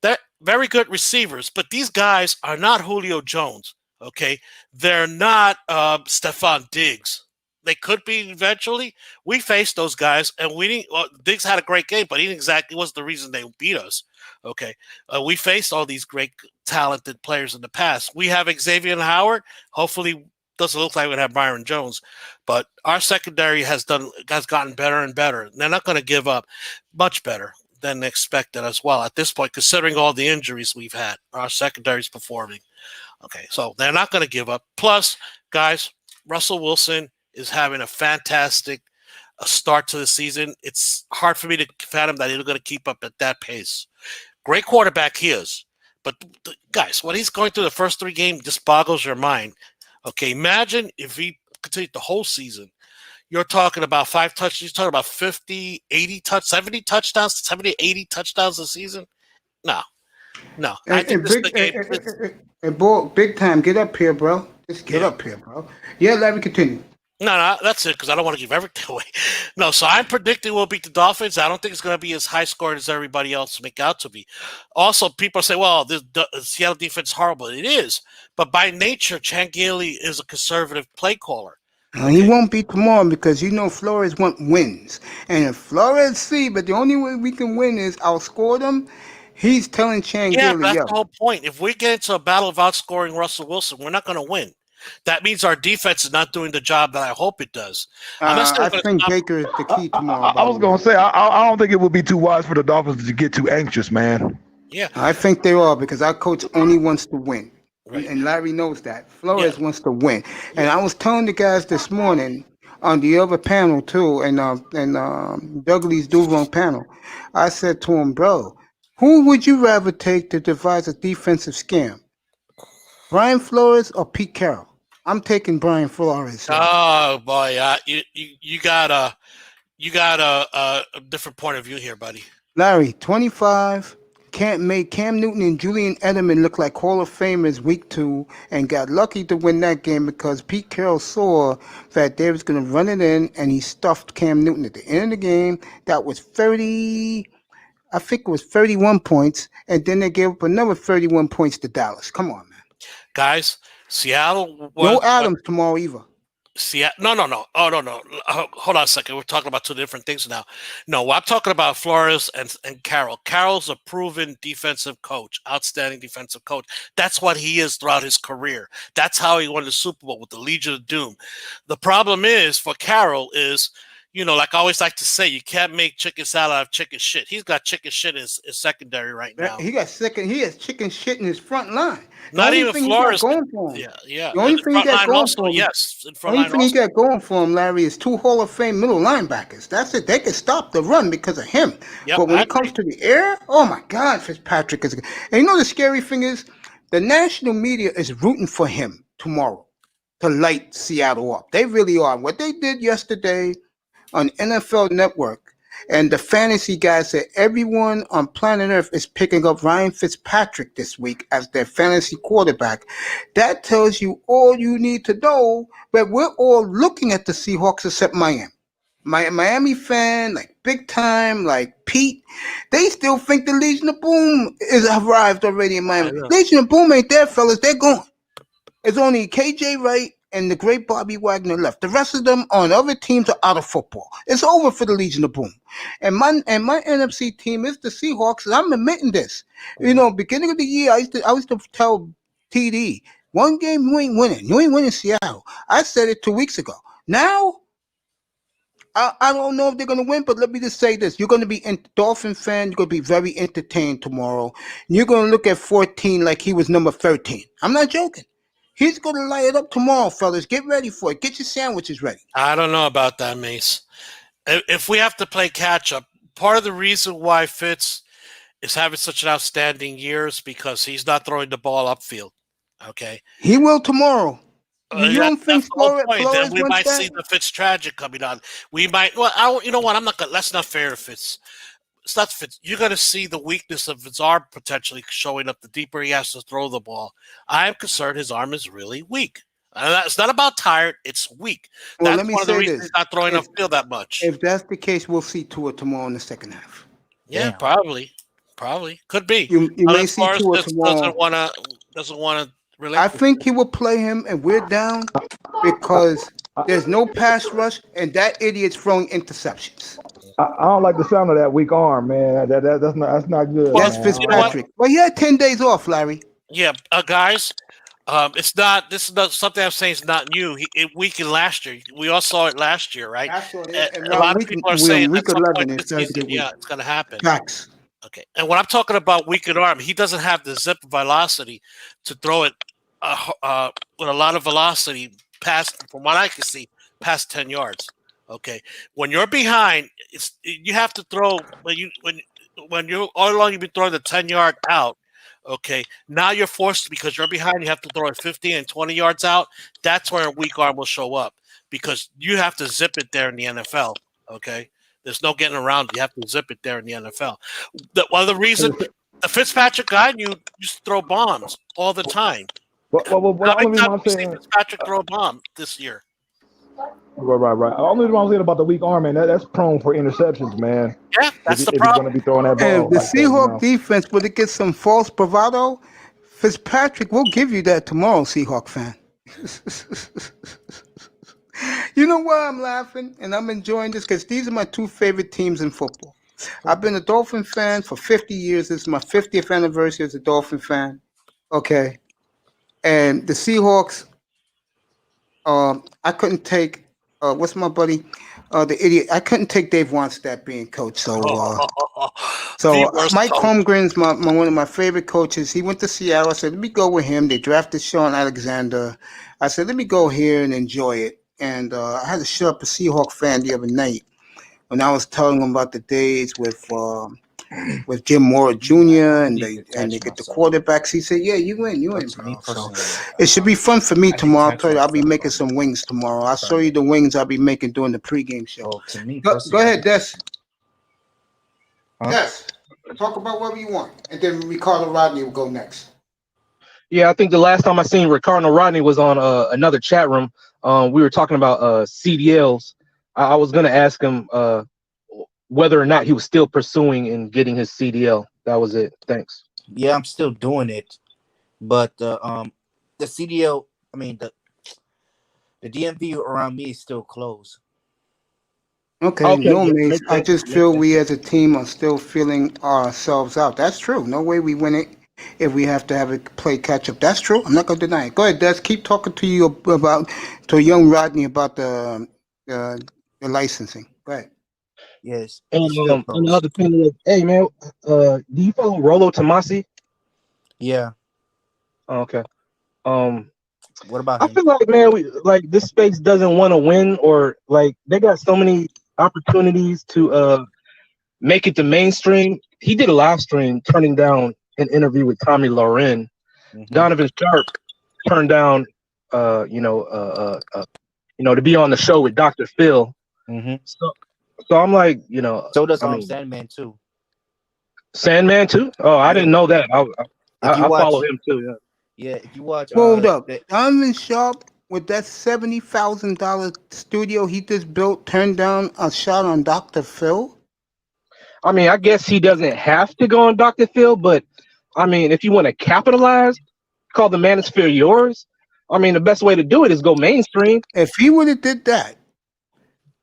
They're very good receivers, but these guys are not Julio Jones. Okay, they're not Stephon Diggs. They could be eventually. We faced those guys, and we didn't. Well, Diggs had a great game, but he didn't exactly was the reason they beat us. Okay, we faced all these great, talented players in the past. We have Xavier Howard. Hopefully, doesn't look like we have Byron Jones, but our secondary has gotten better and better. They're not going to give up. Much better than expected as well at this point, considering all the injuries we've had. Our secondary is performing. Okay, so they're not going to give up. Plus, guys, Russell Wilson is having a fantastic start to the season. It's hard for me to fathom that he's going to keep up at that pace. Great quarterback he is. But, guys, what he's going through the first 3 games just boggles your mind. Okay, imagine if he continued the whole season. You're talking about 5 touchdowns. You're talking about 50, 80 70 touchdowns, 70, 80 touchdowns a season. No. I think this is the game. And boy, big time. Get up here, bro. Just get up here, bro. Yeah, let me continue. No, that's it, because I don't want to give everything away. No, so I'm predicting we'll beat the Dolphins. I don't think it's going to be as high scored as everybody else make out to be. Also, people say, well, the Seattle defense is horrible. It is. But by nature, Chan Gailey is a conservative play caller. He won't be tomorrow because Flores want wins. And if Flores see, but the only way we can win is outscore them, he's telling Chan Gailey, that's the whole point. If we get into a battle of outscoring Russell Wilson, we're not going to win. That means our defense is not doing the job that I hope it does. I think Baker is the key tomorrow. I was going to say, I don't think it would be too wise for the Dolphins to get too anxious, man. Yeah. I think they are because our coach only wants to win. Right. And Larry knows that. Flores wants to win. And I was telling the guys this morning on the other panel too, and Douglas Duvron panel, I said to him, bro, who would you rather take to devise a defensive scam? Brian Flores or Pete Carroll? I'm taking Brian Flores. Oh boy, you got a different point of view here, buddy. Larry, 25, made Cam Newton and Julian Edelman look like Hall of Famers week 2 and got lucky to win that game because Pete Carroll saw that they was going to run it in and he stuffed Cam Newton at the end of the game. That was 31 points, and then they gave up another 31 points to Dallas. Come on, man. Guys, Seattle was, no Adams tomorrow either. No. Oh, no. Hold on a second. We're talking about 2 different things now. No, I'm talking about Flores and Carroll. Carroll's a proven defensive coach, outstanding defensive coach. That's what he is throughout his career. That's how he won the Super Bowl with the Legion of Doom. The problem is for Carroll is like I always like to say, you can't make chicken salad out of chicken shit. He's got chicken shit in his secondary right now. He has chicken shit in his front line. Not even Flores. Going for him. Yeah. The only thing he got going also, for him. yes. The only thing he got going for him, Larry, is 2 Hall of Fame middle linebackers. That's it. They can stop the run because of him. Yep, but when it comes to the air, oh my God, Fitzpatrick is. And the scary thing is, the national media is rooting for him tomorrow to light Seattle up. They really are. What they did yesterday on NFL Network, and the fantasy guys said everyone on planet Earth is picking up Ryan Fitzpatrick this week as their fantasy quarterback. That tells you all you need to know, but we're all looking at the Seahawks except Miami. Miami fan, like big time, like Pete, they still think the Legion of Boom is arrived already in Miami. Legion of Boom ain't there, fellas. They're gone. It's only KJ Wright and the great Bobby Wagner left. The rest of them on other teams are out of football. It's over for the Legion of Boom. And my NFC team is the Seahawks, and I'm admitting this. Beginning of the year, I used to tell TD, one game you ain't winning. You ain't winning Seattle. I said it 2 weeks ago. Now, I don't know if they're going to win, but let me just say this. You're going to be a Dolphin fan. You're going to be very entertained tomorrow. You're going to look at 14 like he was number 13. I'm not joking. He's going to light it up tomorrow, fellas. Get ready for it. Get your sandwiches ready. I don't know about that, Mace. If we have to play catch-up, part of the reason why Fitz is having such an outstanding year is because he's not throwing the ball upfield, okay? He will tomorrow. You don't think Flores then we might see the Fitz tragic coming on. We might. Well, you know what? I'm not gonna. That's not fair to Fitz. It's not Fitz. You're gonna see the weakness of his arm potentially showing up the deeper he has to throw the ball. I am concerned his arm is really weak. It's not about tired. It's weak. Well, that's one of the reasons he's not throwing upfield that much. If that's the case, we'll see Tua tomorrow in the second half. Yeah, probably could be. You may see Tua tomorrow. Doesn't want to. I think he will play him, and we're down because there's no pass rush, and that idiot's throwing interceptions. I don't like the sound of that weak arm, man. That's not good. That's Fitzpatrick. Well, he had 10 days off, Larry. Yeah, guys. It's not. This is not something I'm saying. Is not new. It weakened last year. We all saw it last year, right? And a lot of people are saying week 11 it's going to happen. Facts. Okay, and when I'm talking about weakened arm, he doesn't have the zip velocity to throw it with a lot of velocity past, from what I can see, past 10 yards. Okay, when you're behind, you have to throw when you're all along. You've been throwing the 10-yard out. Okay, now you're forced, because you're behind, you have to throw it 15 and 20 yards out. That's where a weak arm will show up, because you have to zip it there in the NFL. Okay, there's no getting around it. You have to zip it there in the NFL. The reason the Fitzpatrick guy, you just throw bombs all the time. How many times have you seen Fitzpatrick throw a bomb this year? Right. Only reason I'm saying about the weak arm, man, that's prone for interceptions, man. Yeah, that's the problem. If he's going to be throwing that ball. And the Seahawks defense, will it get some false bravado? Fitzpatrick will give you that tomorrow, Seahawk fan. You know why I'm laughing and I'm enjoying this? Because these are my 2 favorite teams in football. I've been a Dolphin fan for 50 years. This is my 50th anniversary as a Dolphin fan. Okay. And the Seahawks, I couldn't take, what's my buddy? The idiot. I couldn't take Dave Wannstedt being coach. So Mike Holmgren's one of my favorite coaches. He went to Seattle. I said, let me go with him. They drafted Sean Alexander. I said, let me go here and enjoy it. And I had to shut up a Seahawk fan the other night when I was telling him about the days with Jim Mora Jr. and they get the quarterbacks. He said, "Yeah, you win, bro." So it should be fun for me tomorrow. I'll tell you, I'll be making some wings tomorrow. I'll show you the wings I'll be making during the pregame show. Go ahead, Des. Des, talk about whatever you want, and then Ricardo Rodney will go next. Yeah, I think the last time I seen Ricardo Rodney was on another chat room. We were talking about CDLs. I was going to ask him whether or not he was still pursuing and getting his CDL. That was it. Thanks. Yeah, I'm still doing it, but the CDL, I mean the DMV around me is still closed. Okay. No, Mace. I just feel we as a team are still feeling ourselves out. That's true. No way we win it if we have to have it play catch up. That's true. I'm not going to deny it. Go ahead, Des. Keep talking to young Rodney about the licensing. Go ahead. Yes, And he's still and the close. other thing is, hey man, do you follow Rolo Tomasi? Yeah. Oh, okay. Um, What about I him? feel like, man, like this space doesn't want to win, or like they got so many opportunities to make it to mainstream. He did a live stream turning down an interview with Tommy Loren. Mm-hmm. Donovan Sharp turned down, to be on the show with Dr. Phil. Mm-hmm. So I'm like, So does I mean, Sandman too. Sandman too. Oh, I Yeah. didn't know that. If you I follow watch, him too. yeah, if you watch, Hold up. the, Donovan Sharp with that $70,000 studio he just built turned down a shot on Dr. Phil. I mean, I guess he doesn't have to go on Dr. Phil, but I mean, if you want to capitalize, call the Manosphere yours. I mean, the best way to do it is go mainstream. If he would have did that,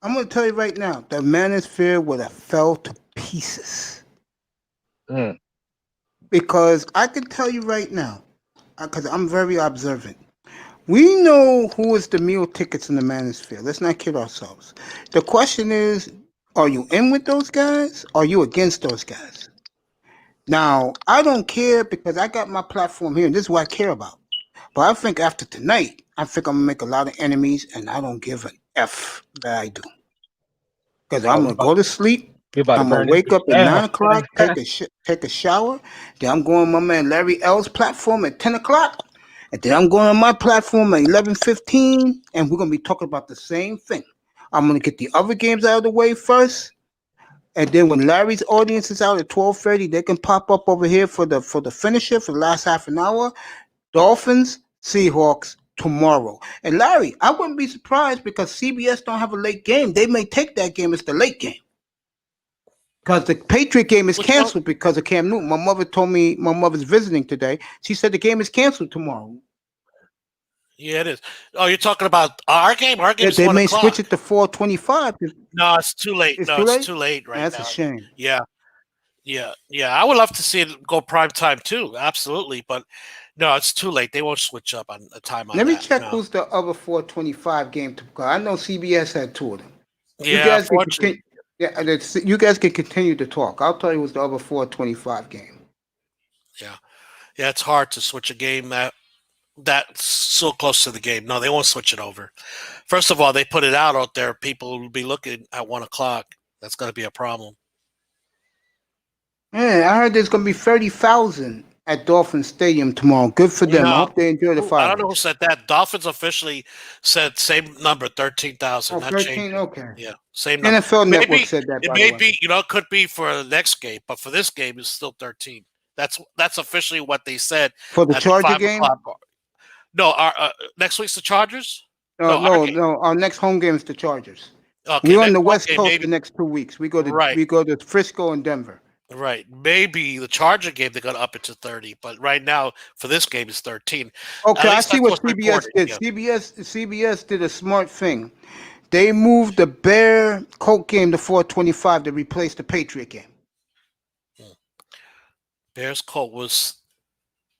I'm gonna tell you right now, the Manosphere would have fell to pieces. Mm. Because I can tell you right now, because I'm very observant. We know who is the meal tickets in the Manosphere. Let's not kid ourselves. The question is, are you in with those guys? Or are you against those guys? Now, I don't care because I got my platform here, and this is what I care about. But I think after tonight, I think I'm gonna make a lot of enemies, and I don't give an F that I do. Because I'm gonna go to sleep. You're about to I'm gonna burn this wake up at down. 9 o'clock, take a shower. Then I'm going on my man Larry L's platform at 10 o'clock. And then I'm going on my platform at 11:15, and we're gonna be talking about the same thing. I'm gonna get the other games out of the way first, and then when Larry's audience is out at 12:30, they can pop up over here for the finisher for the last half an hour. Dolphins, Seahawks tomorrow. And Larry, I wouldn't be surprised because CBS don't have a late game. They may take that game as the late game. Because the Patriot game is canceled because of Cam Newton. My mother told me my mother's visiting today. She said the game is canceled tomorrow. Yeah, it is. Oh, you're talking about our game? Our game is They 1 may o'clock. switch it to 4:25. No, it's too late. It's no, too it's late? too late right That's now. a shame. Yeah. I would love to see it go prime time too. Absolutely, but no, it's too late. They won't switch up on a time on Let me that. check No. who's the other 4:25 game to go. I know CBS had two of them. Yeah, you guys unfortunately. you guys can continue to talk. I'll tell you who's the other 4:25 game. Yeah, it's hard to switch a game that's so close to the game. No, they won't switch it over. First of all, they put it out there. People will be looking at 1 o'clock. That's going to be a problem. Man, I heard there's gonna be 30,000 at Dolphin Stadium tomorrow. Good for them. I hope they enjoy the I fireworks. don't know who said that. Dolphins officially said same number, 13,000. Oh, not 13? changing. Okay. Yeah, same number. NFL Network said that, It by may the way. be, it could be for the next game, but for this game, it's still 13. That's officially what they said For the at Charger 5 game? o'clock. No, our next week's the Chargers. No. Our next home game is the Chargers. Okay, We're on the West Coast maybe, the next 2 weeks. We go Right. to Frisco and Denver. Right. Maybe the Charger game they're going to up it to 30, but right now for this game it's 13. Okay, At I least see that's what what's CBS reported, did. yeah. CBS did a smart thing. They moved the Bear Colt game to 4:25 to replace the Patriot game. Bears Colt was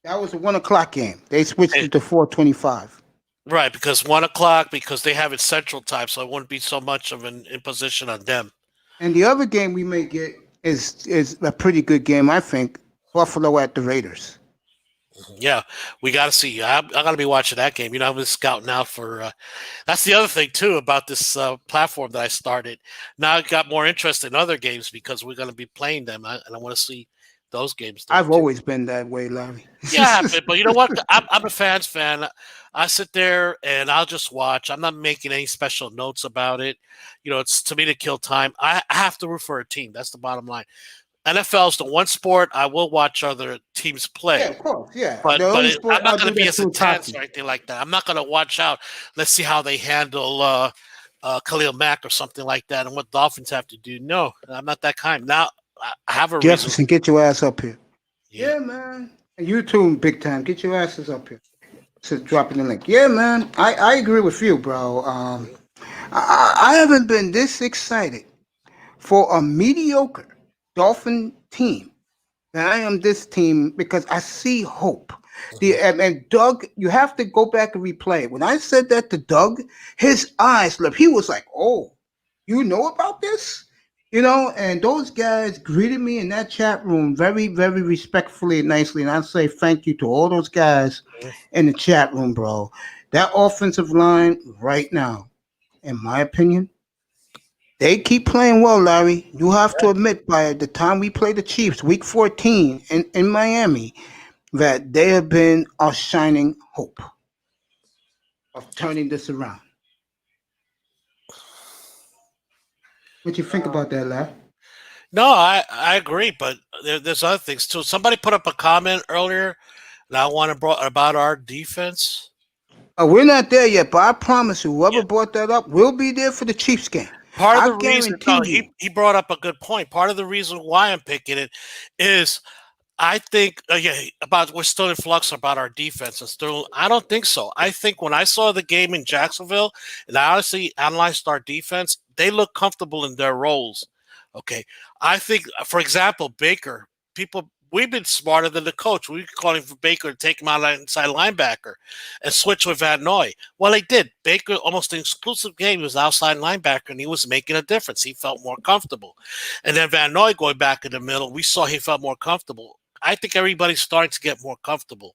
That was a 1 o'clock game. They switched it to 4:25. right because 1 o'clock because they have it Central Time, so it wouldn't be so much of an imposition on them. And the other game we may get is a pretty good game, I think. Buffalo at the Raiders. Yeah, we got to see. I'm going to be watching that game. I've been scouting out for. That's the other thing too about this platform that I started. Now I got more interest in other games because we're going to be playing them, and I want to see those games. I've always been that way, Larry. Yeah, but you know what? I'm a fans fan. I sit there and I'll just watch. I'm not making any special notes about it. It's to me to kill time. I have to root for a team. That's the bottom line. NFL is the one sport I will watch other teams play. Yeah, of course. Yeah, But I'm not going to be as intense hockey. or anything like that. I'm not going to watch out. Let's see how they handle Khalil Mack or something like that, and what Dolphins have to do. No, I'm not that kind. Now I have a Jefferson, reason. get your ass up here. Yeah, man. And you too, big time. Get your asses up here. So dropping the link. Yeah, man. I agree with you, bro. I haven't been this excited for a mediocre Dolphin team than I am this team because I see hope. And Doug, you have to go back and replay it. When I said that to Doug, his eyes lit. He was like, "Oh, You know about this? You know, and those guys greeted me in that chat room very, very respectfully and nicely. And I say thank you to all those guys in the chat room, bro. That offensive line right now, in my opinion, they keep playing well, Larry. You have to admit, by the time we play the Chiefs, week 14 in Miami, that they have been our shining hope of turning this around. What you think about that, Larry? No, I agree, but there's other things too. Somebody put up a comment earlier, and I want to brought about our defense. We're not there yet, but I promise you, whoever Yeah. brought that up will be there for the Chiefs game. Part of I the reason, guarantee you. he brought up a good point. Part of the reason why I'm picking it is I think about we're still in flux about our defense, and still I don't think so. I think when I saw the game in Jacksonville and I honestly analyzed our defense, they look comfortable in their roles. Okay, I think, for example, Baker. We've been smarter than the coach. We were calling for Baker to take him out inside linebacker and switch with Van Noy. Well, they did. Baker, almost an exclusive game, he was outside linebacker, and he was making a difference. He felt more comfortable. And then Van Noy going back in the middle, we saw he felt more comfortable. I think everybody's starting to get more comfortable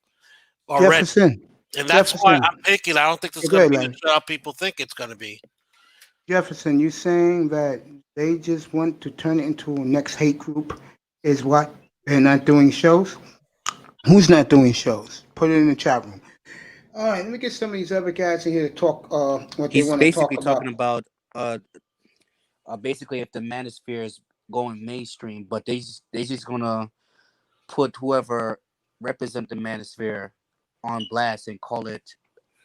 already. Jefferson. And that's why I'm picking. I don't think it's going to be the job people think it's going to be. Jefferson, you saying that they just want to turn it into a next hate group is what? They're not doing shows? Who's not doing shows? Put it in the chat room. All right, let me get some of these other guys in here to talk what they He's want to talk basically about. talking about basically if the manosphere is going mainstream, but they just gonna put whoever represent the manosphere on blast and call it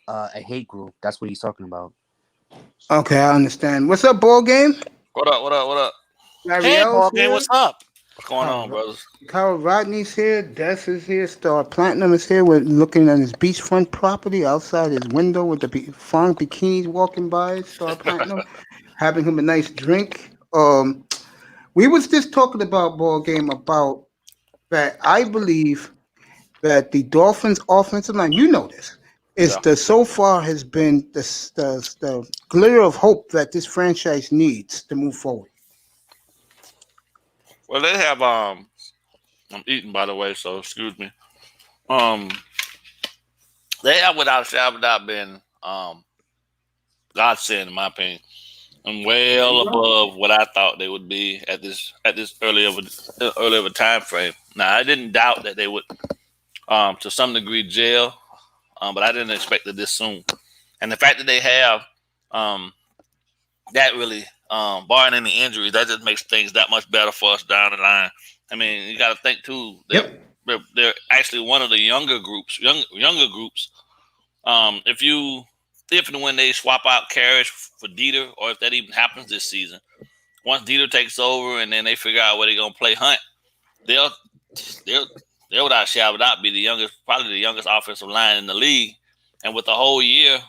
a hate group. That's what he's talking about. Okay, I understand. What's up, ball game? What up? Larry Hey, L's ball game, here. what's up? What's going on, brothers? Kyle Rodney's here. Des is here. Star Platinum is here. We're looking at his beachfront property outside his window with the fong bikinis walking by. Star Platinum having him a nice drink. We was just talking about ball game about that. I believe that the Dolphins' offensive line, you know this, is so far has been the glitter of hope that this franchise needs to move forward. Well, they have I'm eating, by the way, so excuse me. They have without a shadow of a doubt been godsend in my opinion, and well above what I thought they would be at this early of a time frame. Now, I didn't doubt that they would to some degree gel, but I didn't expect it this soon. And the fact that they have that really, barring any injuries, that just makes things that much better for us down the line. I mean, you got to think too. They're actually one of the younger groups. If and when they swap out Karras for Dieter, or if that even happens this season, once Dieter takes over and then they figure out where they're gonna play Hunt, they'll without a shadow of a doubt be probably the youngest offensive line in the league. And with the whole year,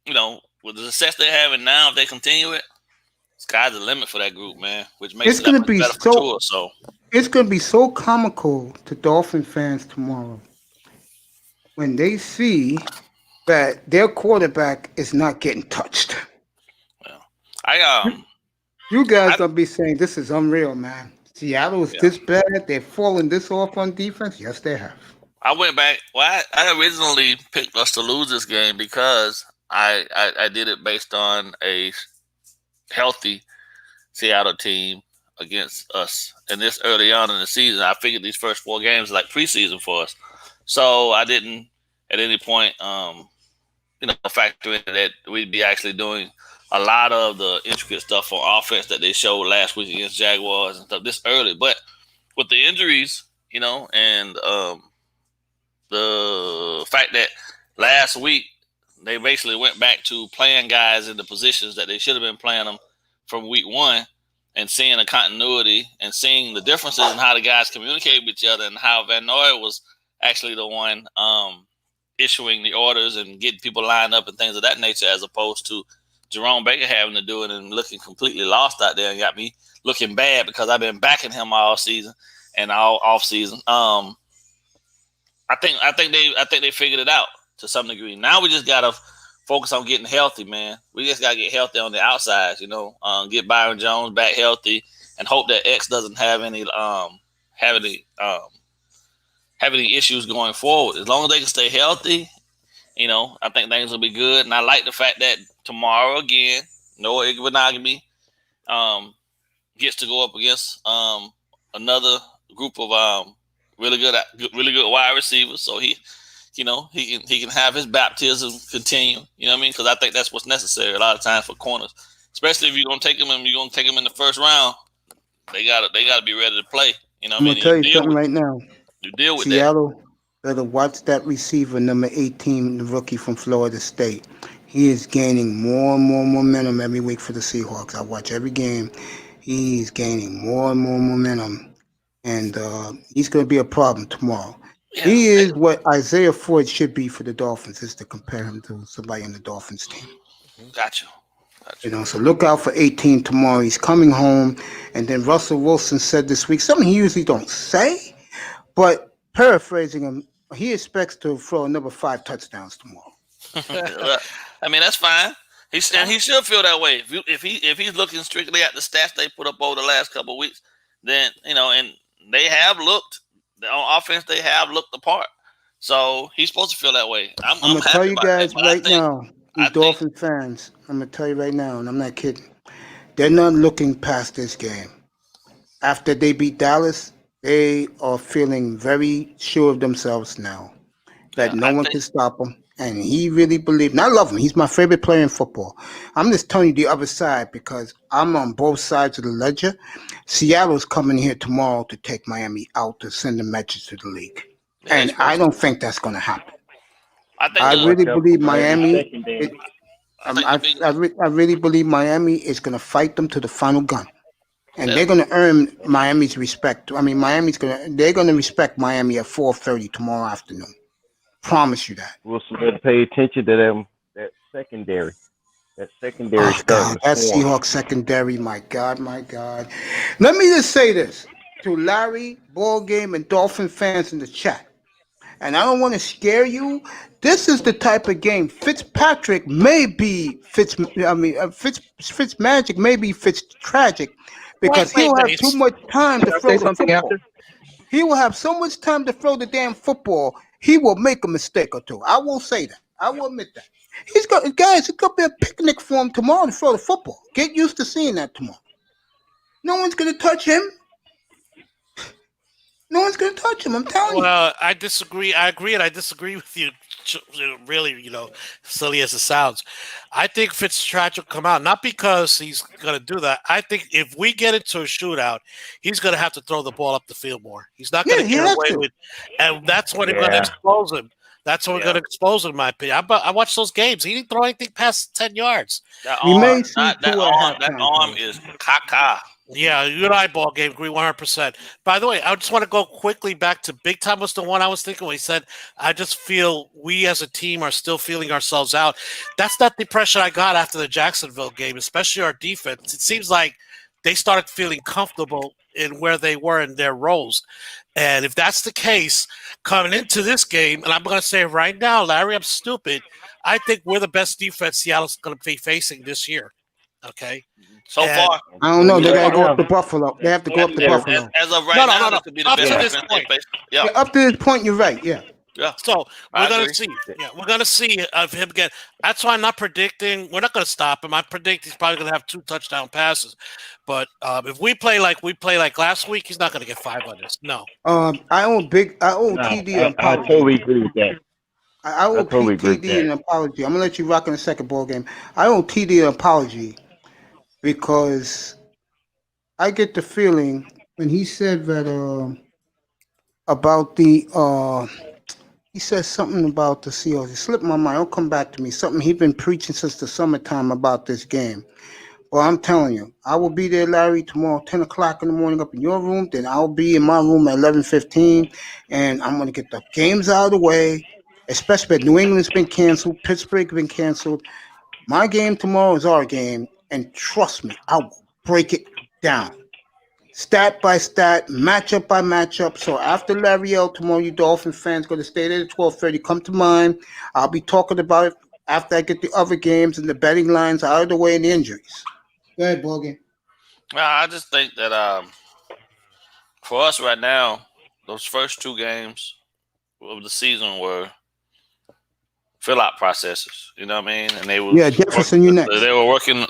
with the success they're having now, if they continue it, sky's the limit for that group, man. Which makes it much better for Tua. So it's going to be so comical to Dolphin fans tomorrow when they see that their quarterback is not getting touched. Well, you guys going to be saying this is unreal, man. Seattle is this bad. They're falling this off on defense. Yes, they have. I went back. Well, I originally picked us to lose this game because I did it based on a healthy Seattle team against us. And this early on in the season, I figured these first 4 games are like preseason for us. So I didn't at any point, factor in that we'd be actually doing a lot of the intricate stuff on offense that they showed last week against Jaguars and stuff this early. But with the injuries, and the fact that last week they basically went back to playing guys in the positions that they should have been playing them from week 1, and seeing the continuity and seeing the differences in how the guys communicate with each other, and how Van Noy was actually the one issuing the orders and getting people lined up and things of that nature, as opposed to Jerome Baker having to do it and looking completely lost out there, and got me looking bad because I've been backing him all season and all off season. I think they figured it out to some degree. Now we just gotta focus on getting healthy, man. We just gotta get healthy on the outside, get Byron Jones back healthy, and hope that X doesn't have any issues going forward. As long as they can stay healthy, I think things will be good. And I like the fact that tomorrow again, Noah Iguanagimi gets to go up against another group of really good wide receivers. So he can have his baptism continue. You know what I mean? Because I think that's what's necessary a lot of times for corners, especially if you're gonna take them and you're gonna take them in the first round. They gotta be ready to play. You know what I mean? I'm gonna tell you something right now. You deal with Seattle better watch that receiver, number 18, the rookie from Florida State. He is gaining more and more momentum every week for the Seahawks. I watch every game. He's gaining more and more momentum, and he's going to be a problem tomorrow. Yeah. He is what Isaiah Ford should be for the Dolphins, is to compare him to somebody on the Dolphins team. Gotcha. So look out for 18 tomorrow. He's coming home. And then Russell Wilson said this week something he usually don't say, but paraphrasing him, he expects to throw another 5 touchdowns tomorrow. I mean, that's fine. He should feel that way. If he's looking strictly at the stats they put up over the last couple of weeks, then and they have looked on offense. They have looked the part. So he's supposed to feel that way. I'm gonna tell you guys right now, you Dolphin think fans. I'm gonna tell you right now, and I'm not kidding. They're not looking past this game. After they beat Dallas, they are feeling very sure of themselves now that no one can stop them. And he really believed, and I love him. He's my favorite player in football. I'm just telling you the other side because I'm on both sides of the ledger. Seattle's coming here tomorrow to take Miami out to send a message to the league. And I don't think that's going to happen. I really believe Miami. I really believe Miami is going to fight them to the final gun. And they're going to earn Miami's respect. I mean, they're going to respect Miami at 4:30 tomorrow afternoon. Promise you that. We'll pay attention to them. That secondary. Oh, God, that Seahawks secondary. My God. Let me just say this to Larry, ball game, and Dolphin fans in the chat. And I don't want to scare you. This is the type of game Fitzpatrick may be Fitzmagic may be Fitztragic because he'll have too much time to throw the football. He will have so much time to throw the damn football. He will make a mistake or two. I will say that. I will admit that. It's going to be a picnic for him tomorrow to throw the football. Get used to seeing that tomorrow. No one's going to touch him. No one's going to touch him. I'm telling you. Well, I disagree. I agree, and I disagree with you. Really, silly as it sounds. I think Fitzpatrick will come out, not because he's going to do that. I think if we get into a shootout, he's going to have to throw the ball up the field more. He's not going to get away with, and that's when we're going to expose him. That's when we're going to expose him, in my opinion. I watched those games. He didn't throw anything past 10 yards. That arm is caca. Yeah, you and I ball game agree 100%. By the way, I just want to go quickly back to Big Time was the one I was thinking when he said, I just feel we as a team are still feeling ourselves out. That's not the impression I got after the Jacksonville game, especially our defense. It seems like they started feeling comfortable in where they were in their roles. And if that's the case, coming into this game, and I'm going to say right now, Larry, I'm stupid. I think we're the best defense Seattle's going to be facing this year. Okay? So far, I don't know. They got to go up to Buffalo. They have to go up to Buffalo. As of right now, no. Could be the Up best to this defense point. they face. Yeah. Up to this point, you're right. Yeah. So we're gonna see. Yeah, we're gonna see of him again. That's why I'm not predicting. We're not gonna stop him. I predict he's probably gonna have 2 touchdown passes. But if we play like last week, he's not gonna get 5 on this. No. I owe TD an apology. I totally agree with that. I owe TD an apology. I'm gonna let you rock in the second ball game. I owe TD an apology because I get the feeling when he said that about the he said something about the Seahawks. It slipped my mind. It'll come back to me. Something he's been preaching since the summertime about this game. Well, I'm telling you, I will be there, Larry, tomorrow, 10 o'clock in the morning up in your room. Then I'll be in my room at 11:15, and I'm going to get the games out of the way, especially if New England's been canceled, Pittsburgh's been canceled. My game tomorrow is our game, and trust me, I will break it down. Stat by stat, matchup by matchup. So after Larry L tomorrow, you Dolphin fans going to stay there at 12:30. Come to mine. I'll be talking about it after I get the other games and the betting lines out of the way and the injuries. Go ahead, Bogan. I just think that for us right now, those first 2 games of the season were fill-out processes. You know what I mean? And they were Jefferson, you next. They were working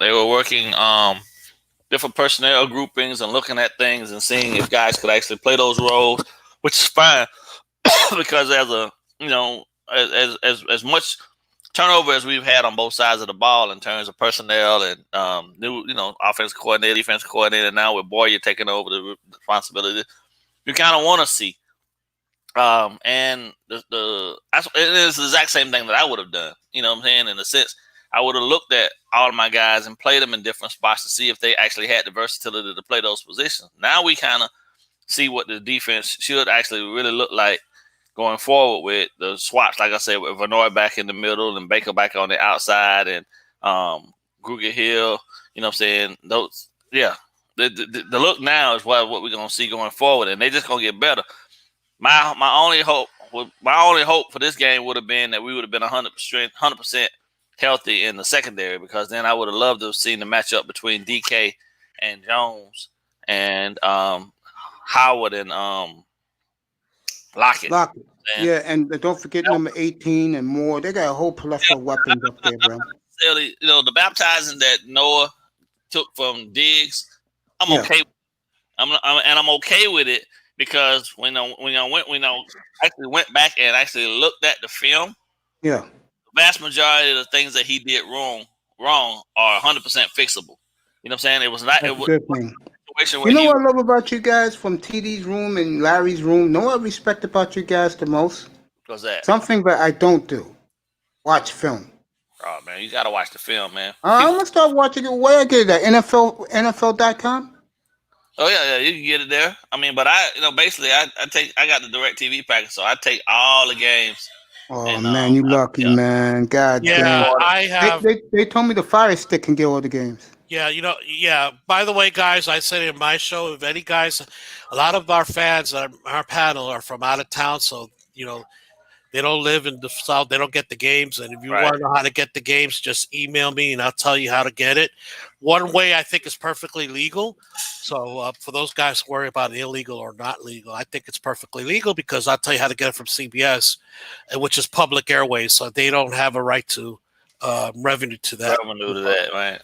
different personnel groupings and looking at things and seeing if guys could actually play those roles, which is fine because as much turnover as we've had on both sides of the ball in terms of personnel and new offensive coordinator, defensive coordinator, now with Boyer taking over the responsibility, you kind of want to see. And it is the exact same thing that I would have done. You know what I'm saying? In a sense, I would have looked at all of my guys and played them in different spots to see if they actually had the versatility to play those positions. Now we kind of see what the defense should actually really look like going forward with the swaps, like I said, with Vanoy back in the middle and Baker back on the outside and Gruger Hill, you know what I'm saying? Those, yeah. The look now is what we're going to see going forward, and they're just going to get better. My only hope for this game would have been that we would have been 100% healthy in the secondary, because then I would have loved to have seen the matchup between DK and Jones and Howard and Lockett. Yeah, and don't forget number 18 and more. They got a whole plethora of weapons up there, bro. The baptizing that Noah took from Diggs, I'm okay. I'm okay with it, because when I actually went back and actually looked at the film, the vast majority of the things that he did wrong are 100% fixable. You know what I'm saying? It was not. That's a good thing. You know what I love about you guys from TD's room and Larry's room? Know what I respect about you guys the most? What's that? Something that I don't do. Watch film. Oh, man, you got to watch the film, man. I'm going to start watching it. Where I get it at? NFL.com? Oh, yeah, you can get it there. I mean, but I got the DirecTV package, so I take all the games. Oh, and, man, you lucky, man. God damn. I have. They told me the Fire Stick can get all the games. Yeah, By the way, guys, I said in my show, if any guys, a lot of our fans on our panel are from out of town, so, they don't live in the South. They don't get the games. And if you want to know how to get the games, just email me and I'll tell you how to get it. One way I think is perfectly legal. So for those guys who worry about illegal or not legal, I think it's perfectly legal, because I'll tell you how to get it from CBS, which is public airways. So they don't have a right to revenue to that. Right.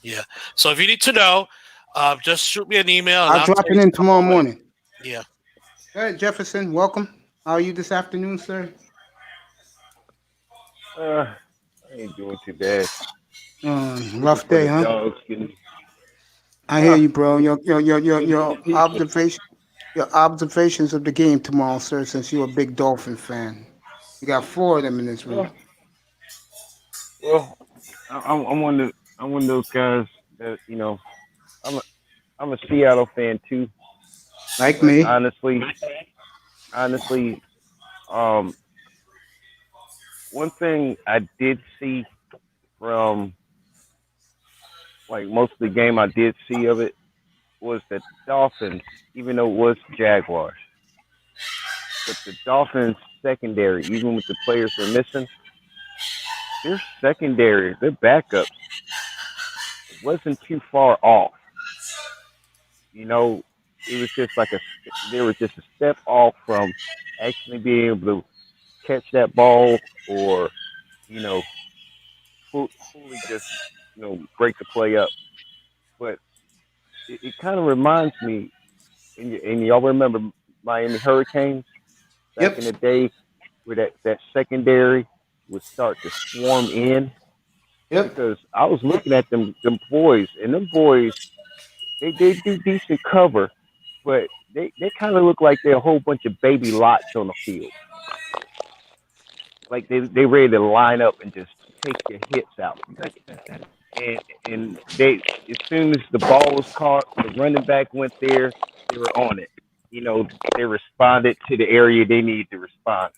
Yeah. So if you need to know, just shoot me an email. I'll drop it in tomorrow morning. Yeah. All right, Jefferson, welcome. How are you this afternoon, sir? I ain't doing too bad. Rough day, huh? I hear you, bro. Your observations of the game tomorrow, sir. Since you're a big Dolphin fan, you got 4 of them in this room. Well, I'm one of those guys that I'm a Seattle fan too. Like me, honestly. One thing I did see from most of the game I did see of it was that the Dolphins, even though it was Jaguars, but the Dolphins secondary, even with the players they're missing, their secondary, their backups, it wasn't too far off. It was just they were just a step off from actually being able to catch that ball or, fully just, break the play up. But it kind of reminds me, and y'all remember Miami Hurricanes back in the day, where that secondary would start to swarm in. Because I was looking at them boys, and them boys, they do decent cover, but they kind of look like they're a whole bunch of baby lots on the field. Like they ready to line up and just take your hits out. And they, as soon as the ball was caught, the running back went there, they were on it. They responded to the area they needed to respond.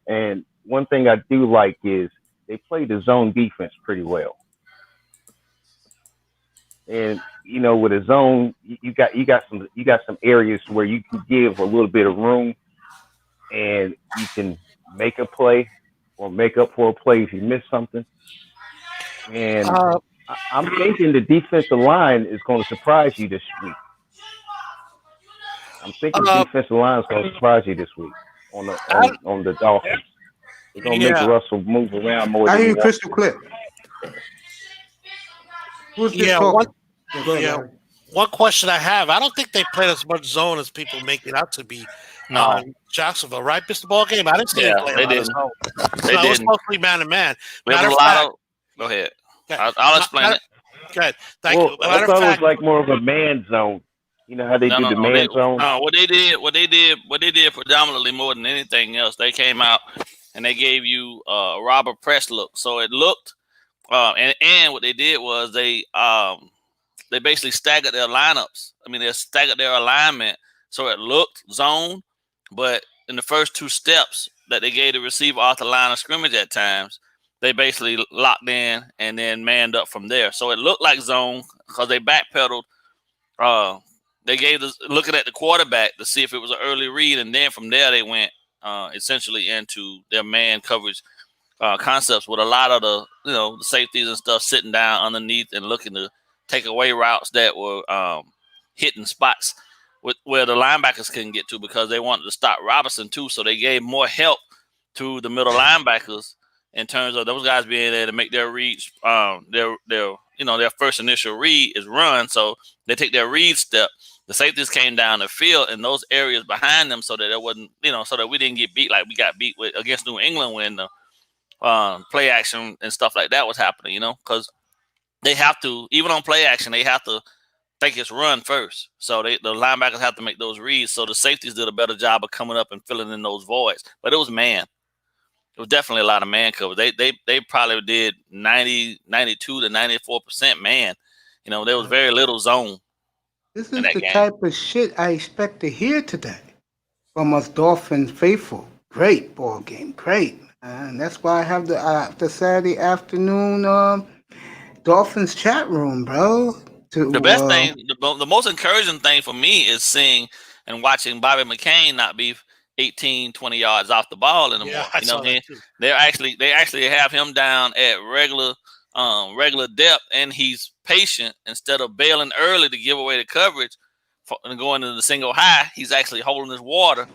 And one thing I do like is they play the zone defense pretty well. And with a zone, you got some areas where you can give a little bit of room, and you can make a play. or make up for a play if he missed something. And Uh, I'm thinking the defensive line is going to surprise you this week. I'm thinking the uh, defensive line is going to surprise you this week I, on the Dolphins. They're going to make yeah, Russell move around more I than hear he you wants. crystal clear. Who's this yeah. talking? Yeah, go ahead, Yeah. Barry. One question I have: I don't think they played as much zone as people make it out to be. No, Jacksonville, right? Missed the ball game. I didn't see them yeah, play a they lot of didn't. zone. They No, it was didn't. mostly man to man. There was Matter a of lot fact, of. Go ahead. okay, I'll explain it. good. Thank Well, you. I Matter of thought it was fact, like more of a man zone. You know how they No, do no, the no. man zone? What they did predominantly more than anything else, they came out and they gave you Robert press look. So it looked, and what they did was they basically staggered their lineups. I mean, they staggered their alignment so it looked zone, but in the first two steps that they gave the receiver off the line of scrimmage at times, they basically locked in and then manned up from there. So it looked like zone because they backpedaled. They gave looking at the quarterback to see if it was an early read, and then from there they went essentially into their man coverage concepts with a lot of the safeties and stuff sitting down underneath and looking to take away routes that were hitting spots where the linebackers couldn't get to because they wanted to stop Robinson too. So they gave more help to the middle linebackers in terms of those guys being there to make their reads. Their first initial read is run, so they take their read step. The safeties came down the field in those areas behind them so that it wasn't, so that we didn't get beat like we got beat against New England when the play action and stuff like that was happening, because they have to, even on play action, they have to think it's run first. So the linebackers have to make those reads. So the safeties did a better job of coming up and filling in those voids. But it was man. It was definitely a lot of man cover. They probably did 92 to 94% man. There was very little zone. This is the type of shit I expect to hear today from us Dolphins faithful. Great ball game, great. And that's why I have the Saturday afternoon Dolphins chat room, bro. The best thing, the most encouraging thing for me is seeing and watching Bobby McCain not be 18, 20 yards off the ball anymore. Yeah, I saw that too. They actually have him down at regular depth, and he's patient instead of bailing early to give away the coverage and going into the single high. He's actually holding his water,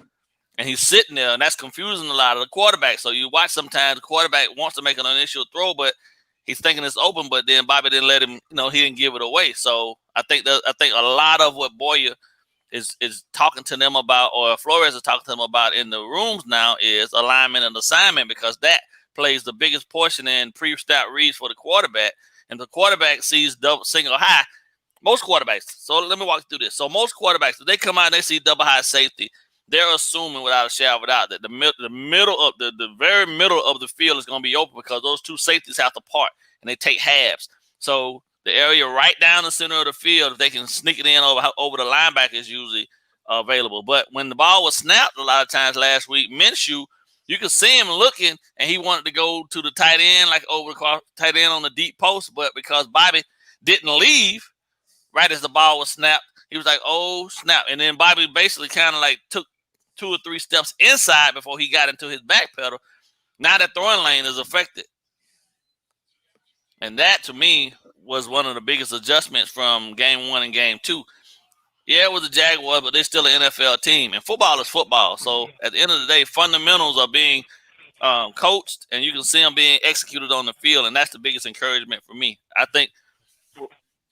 and he's sitting there, and that's confusing a lot of the quarterback. So you watch sometimes the quarterback wants to make an initial throw, but he's thinking it's open, but then Bobby didn't let him. He didn't give it away. So I think a lot of what Boyer is talking to them about, or Flores is talking to them about in the rooms now, is alignment and assignment, because that plays the biggest portion in pre-snap reads for the quarterback. And the quarterback sees double single high. Most quarterbacks. So let me walk you through this. So most quarterbacks, if they come out and they see double high safety, they're assuming without a shadow of a doubt that the very middle of the field is going to be open because those two safeties have to part and they take halves. So the area right down the center of the field, if they can sneak it in over the linebacker, is usually available. But when the ball was snapped a lot of times last week, Minshew, you could see him looking, and he wanted to go to the tight end, like over the tight end on the deep post. But because Bobby didn't leave right as the ball was snapped, he was like, oh, snap. And then Bobby basically kind of like took 2 or 3 steps inside before he got into his back pedal. Now that throwing lane is affected. And that, to me, was one of the biggest adjustments from game 1 and game 2. Yeah, it was a Jaguar, but they're still an NFL team. And football is football. So at the end of the day, fundamentals are being coached, and you can see them being executed on the field. And that's the biggest encouragement for me. I think.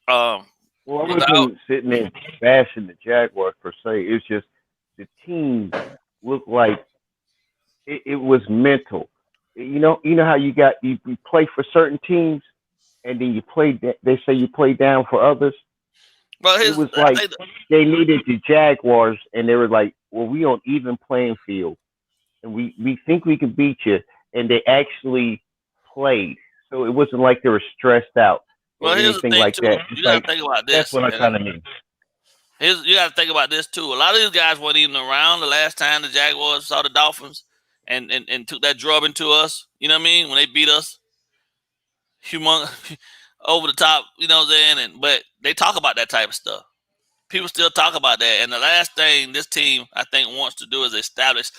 I wasn't sitting there bashing the Jaguars per se. It's just the team looked like it was mental. You know how you play for certain teams, and then you play. They say you play down for others. Well, it was like they needed the Jaguars, and they were like, "Well, we on even playing field, and we think we can beat you." And they actually played, so it wasn't like they were stressed out. Well, here's the thing, like too. You got to think about this. That's what I kind of mean. You got to think about this, too. A lot of these guys weren't even around the last time the Jaguars saw the Dolphins and took that drubbing to us. You know what I mean? When they beat us over the top, you know what I'm saying? But they talk about that type of stuff. People still talk about that. And the last thing this team, I think, wants to do is establish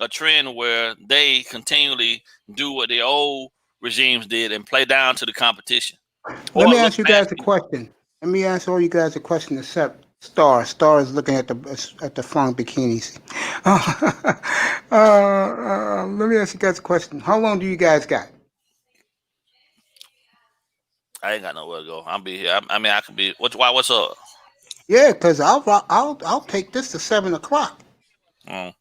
a trend where they continually do what the old regimes did and play down to the competition. Let me ask you guys a question. Let me ask all you guys a question except Star. Star is looking at the funk bikinis. Let me ask you guys a question. How long do you guys got? I ain't got nowhere to go. I'll be here. I mean, I can be. What's up? Yeah, because I'll take this to 7 o'clock. I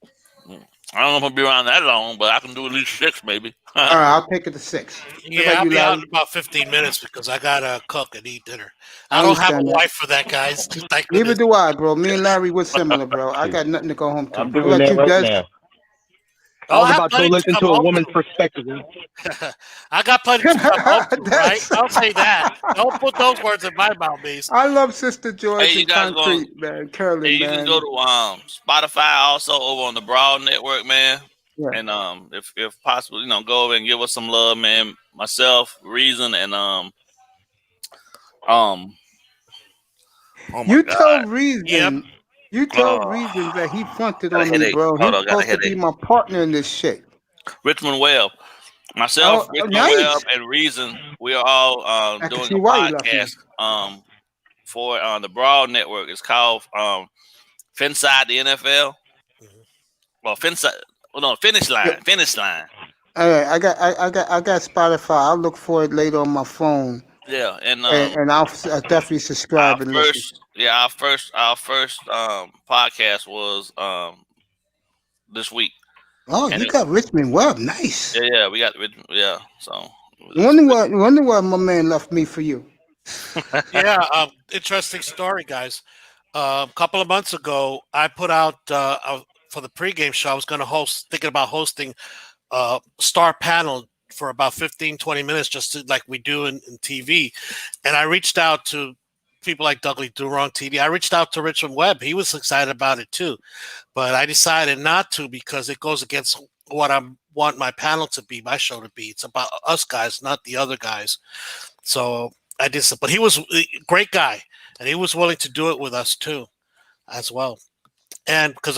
don't know if I'll be around that long, but I can do at least 6 maybe. All right, I'll take it to 6. Yeah, I'll be out in about 15 minutes because I gotta cook and eat dinner. I don't have a wife for that, guys. Neither do I, bro. Me and Larry were similar, bro. I got nothing to go home to. I'm doing that right now. I was about to listen to a woman's perspective. I got plenty to come home to, right? I'll say that. Don't put those words in my mouth, Mace. I love Sister George Hey, you and guys Concrete, man. Curly, you man. can go to Spotify also over on the Broad Network, man. Yeah. And if possible, go over and give us some love, man. Myself, Reason, and oh you my told God. Reason. Yep. You told Reason that he fronted Got a on me, headache. bro. He's Hold on, got a supposed to be headache. my partner in this shit. Richmond Webb. Myself, Oh, Richmond nice. Webb, and Reason, we are all can doing see a why you left podcast for the Broad Network. It's called Finside the NFL. Well, Finish Line. Yeah. Finish Line. All right, I got Spotify. I'll look for it later on my phone. Yeah, and I'll definitely subscribe and listen. our first podcast was this week. Oh, and you got Richmond Webb. Nice. Yeah, we got so. Wonder why my man left me for you. Yeah, interesting story, guys. A couple of months ago, I put out for the pregame show. I was going to thinking about hosting a star panel for about 15, 20 minutes, just like we do in TV. And I reached out to people like Dudley Durong TV. I reached out to Richmond Webb. He was excited about it too, but I decided not to because it goes against what I want my panel to be, my show to be. It's about us guys, not the other guys. So I did so, but he was a great guy, and he was willing to do it with us too, as well. And because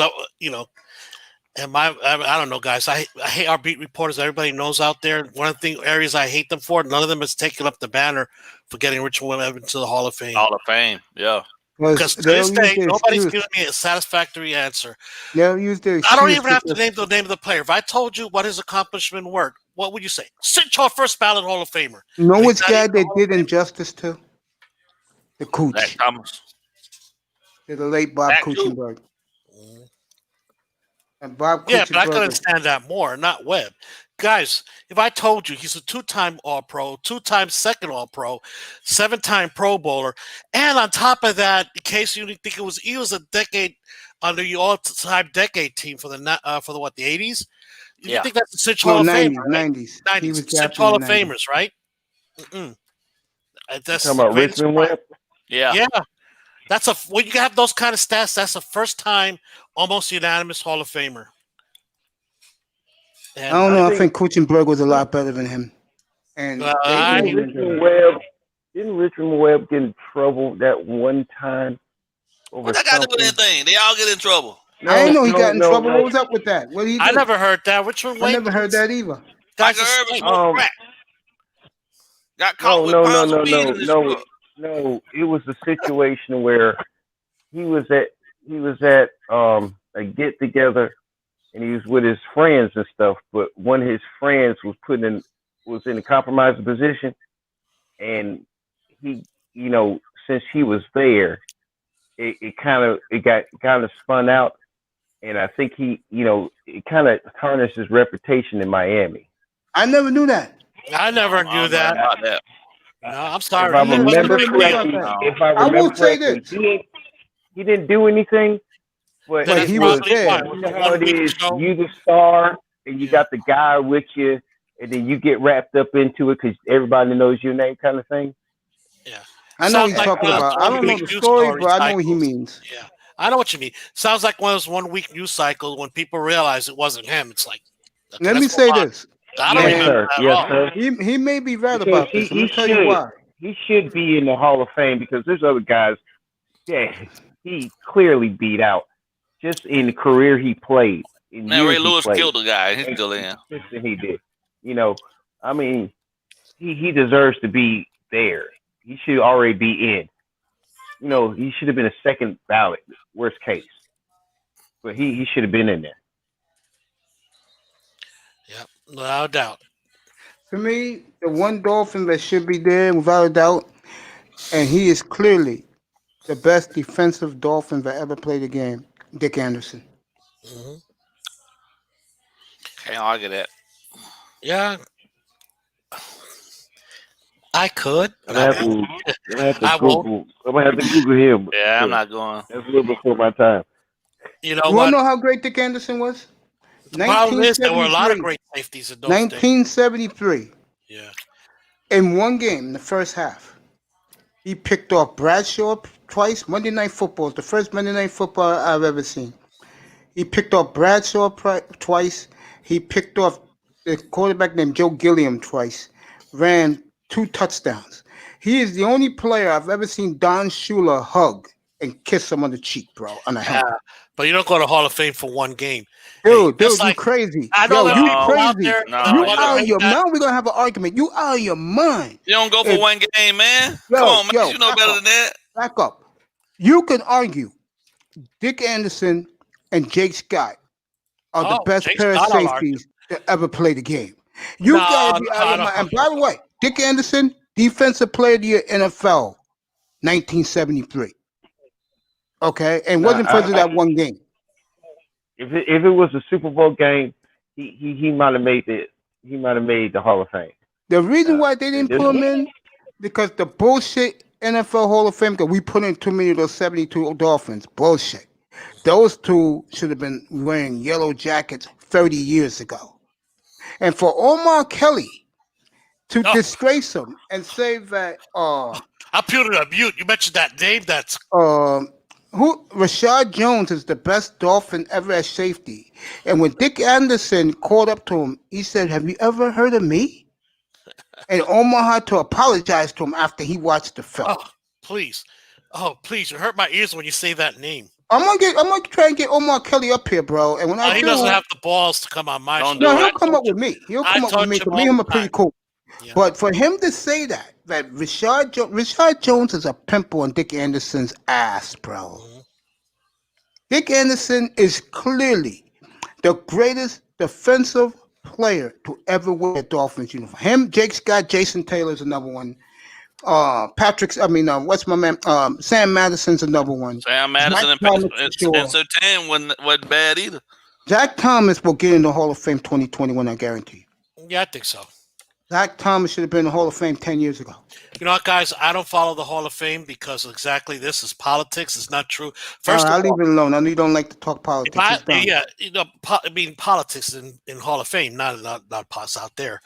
and I don't know, guys. I hate our beat reporters. Everybody knows out there. One of the areas I hate them for, none of them has taken up the banner for getting Richmond Webb into the Hall of Fame. Hall of Fame, yeah. Because to this day, nobody's given me a satisfactory answer. They'll use their I don't even have to name the name of the player. If I told you what his accomplishment were, what would you say? Cinch first ballot Hall of Famer. You know which guy they did injustice to? The Cooch. Zach Thomas. To the late Bob Kuchenberg. And Bob Yeah, but I can Kuchenberg. understand that more, not Webb. Guys, if I told you he's a 2-time All-Pro, 2-time second All-Pro, 7-time Pro Bowler, and on top of that, in case you didn't think he was a decade on the all-time decade team for the 80s. You think that's a cinch Hall of Fame? 90s. 90s. Cinch Hall of Famers, right? That's talking about Richmond Webb? Yeah. Yeah. When you have those kind of stats, that's a first-time, almost unanimous Hall of Famer. And I don't know. I think Kuchenberg was a lot better than him. And didn't Richmond Webb get in trouble that one time? What that got to do with anything? They all get in trouble. I didn't know he got in trouble. What was up with that? What did he do? I never heard that. Richmond Webb. I never heard that either. Like Irvin smoked crack. Got caught with pounds of weed in his truck. No, it was a situation where he was at a get together and he was with his friends and stuff, but one of his friends was in a compromising position, and he, since he was there, it got spun out, and I think it kind of tarnished his reputation in Miami. I never knew that. I never knew that. No, I'm sorry. If I remember correctly, he didn't do anything, but he was there. You know how it is. You the star, and you got the guy with you, and then you get wrapped up into it because everybody knows your name, kind of thing. Yeah, I know what you're talking about. I don't know the story, but I know what he means. Yeah, I know what you mean. Sounds like one of those 1-week news cycles when people realize it wasn't him. It's like, okay, let me say this. I don't remember that at all. Sir. He may be right about this. Let me tell you why. He should be in the Hall of Fame because there's other guys. Yeah, he clearly beat out just in the career he played. in Man, Ray years he Lewis played. killed the guy. He's And still in. consistent he did. You know, I mean, he deserves to be there. He should already be in. You know, he should have been a second ballot, worst case. But he should have been in there. Yep, no doubt. To me, the one Dolphin that should be there without a doubt, and he is clearly the best defensive Dolphin that ever played the game, Dick Anderson. Hmm. Can't argue that. Yeah, I could. I'm gonna have to, I won't. Google. I'm gonna have to Google him. Yeah, I'm not going. That's a little before my time. You know You want what? to know how great Dick Anderson was? The problem is there were a lot of great safeties in those days. 1973. Yeah. In one game, in the first half, he picked off Bradshaw twice. Monday Night Football, the first Monday Night Football I've ever seen. He picked off Bradshaw twice. He picked off the quarterback named Joe Gilliam twice. Ran 2 touchdowns. He is the only player I've ever seen Don Shula hug and kiss him on the cheek, bro, on the helmet. But you don't go to Hall of Fame for one game. Dude, Hey, just you like- crazy. I know Yo, that you people out crazy. there. No. You you out of hate your that. mind. We're going to have an argument. You out of your mind. You don't go for If- one game, man. Yo, Come on, man. yo, You know back better up. than that. Back up. You can argue Dick Anderson and Jake Scott are the Oh, best Jake pair of Scott, I'll argue. safeties that ever played the game. You No, got to be no, out of your no, mind. And no. by the way, Dick Anderson, Defensive Player of the Year, NFL, 1973. Okay? And wasn't because of that one game. If it was a Super Bowl game, he might have made the Hall of Fame. The reason why they didn't put him in, because the bullshit NFL Hall of Fame, because we put in too many of those 72 Dolphins. Bullshit. Those two should have been wearing yellow jackets 30 years ago. And for Omar Kelly to No. disgrace him and say that I'll put it on mute. You mentioned that name. That's Rashad Jones is the best Dolphin ever at safety. And when Dick Anderson called up to him, he said, "Have you ever heard of me?" And Omar had to apologize to him after he watched the film. please. Oh, please. You hurt my ears when you say that name. I'm gonna try and get Omar Kelly up here, bro. And when I He do, doesn't have the balls to come on my show. Don't do no, it. he'll come up with me. He'll I come up with me. touch For him me, all him the a pretty time. cool. Yeah. But for him to say that Rashad Jones is a pimple on Dick Anderson's ass, bro. Dick Anderson is clearly the greatest defensive player to ever wear a Dolphins uniform. Him, Jake Scott, Jason Taylor's another one. What's my man? Sam Madison's another one. Sam Madison Zach and Thomas, for sure. Spencer Tan wasn't bad either. Zach Thomas will get in the Hall of Fame 2021, I guarantee. Yeah, I think so. Zach Thomas should have been in the Hall of Fame 10 years ago. You know what, guys? I don't follow the Hall of Fame because exactly this is politics. It's not true. All First right, I'll of all, leave it alone. I know you don't like to talk politics. It's done. politics in Hall of Fame, not pots out there.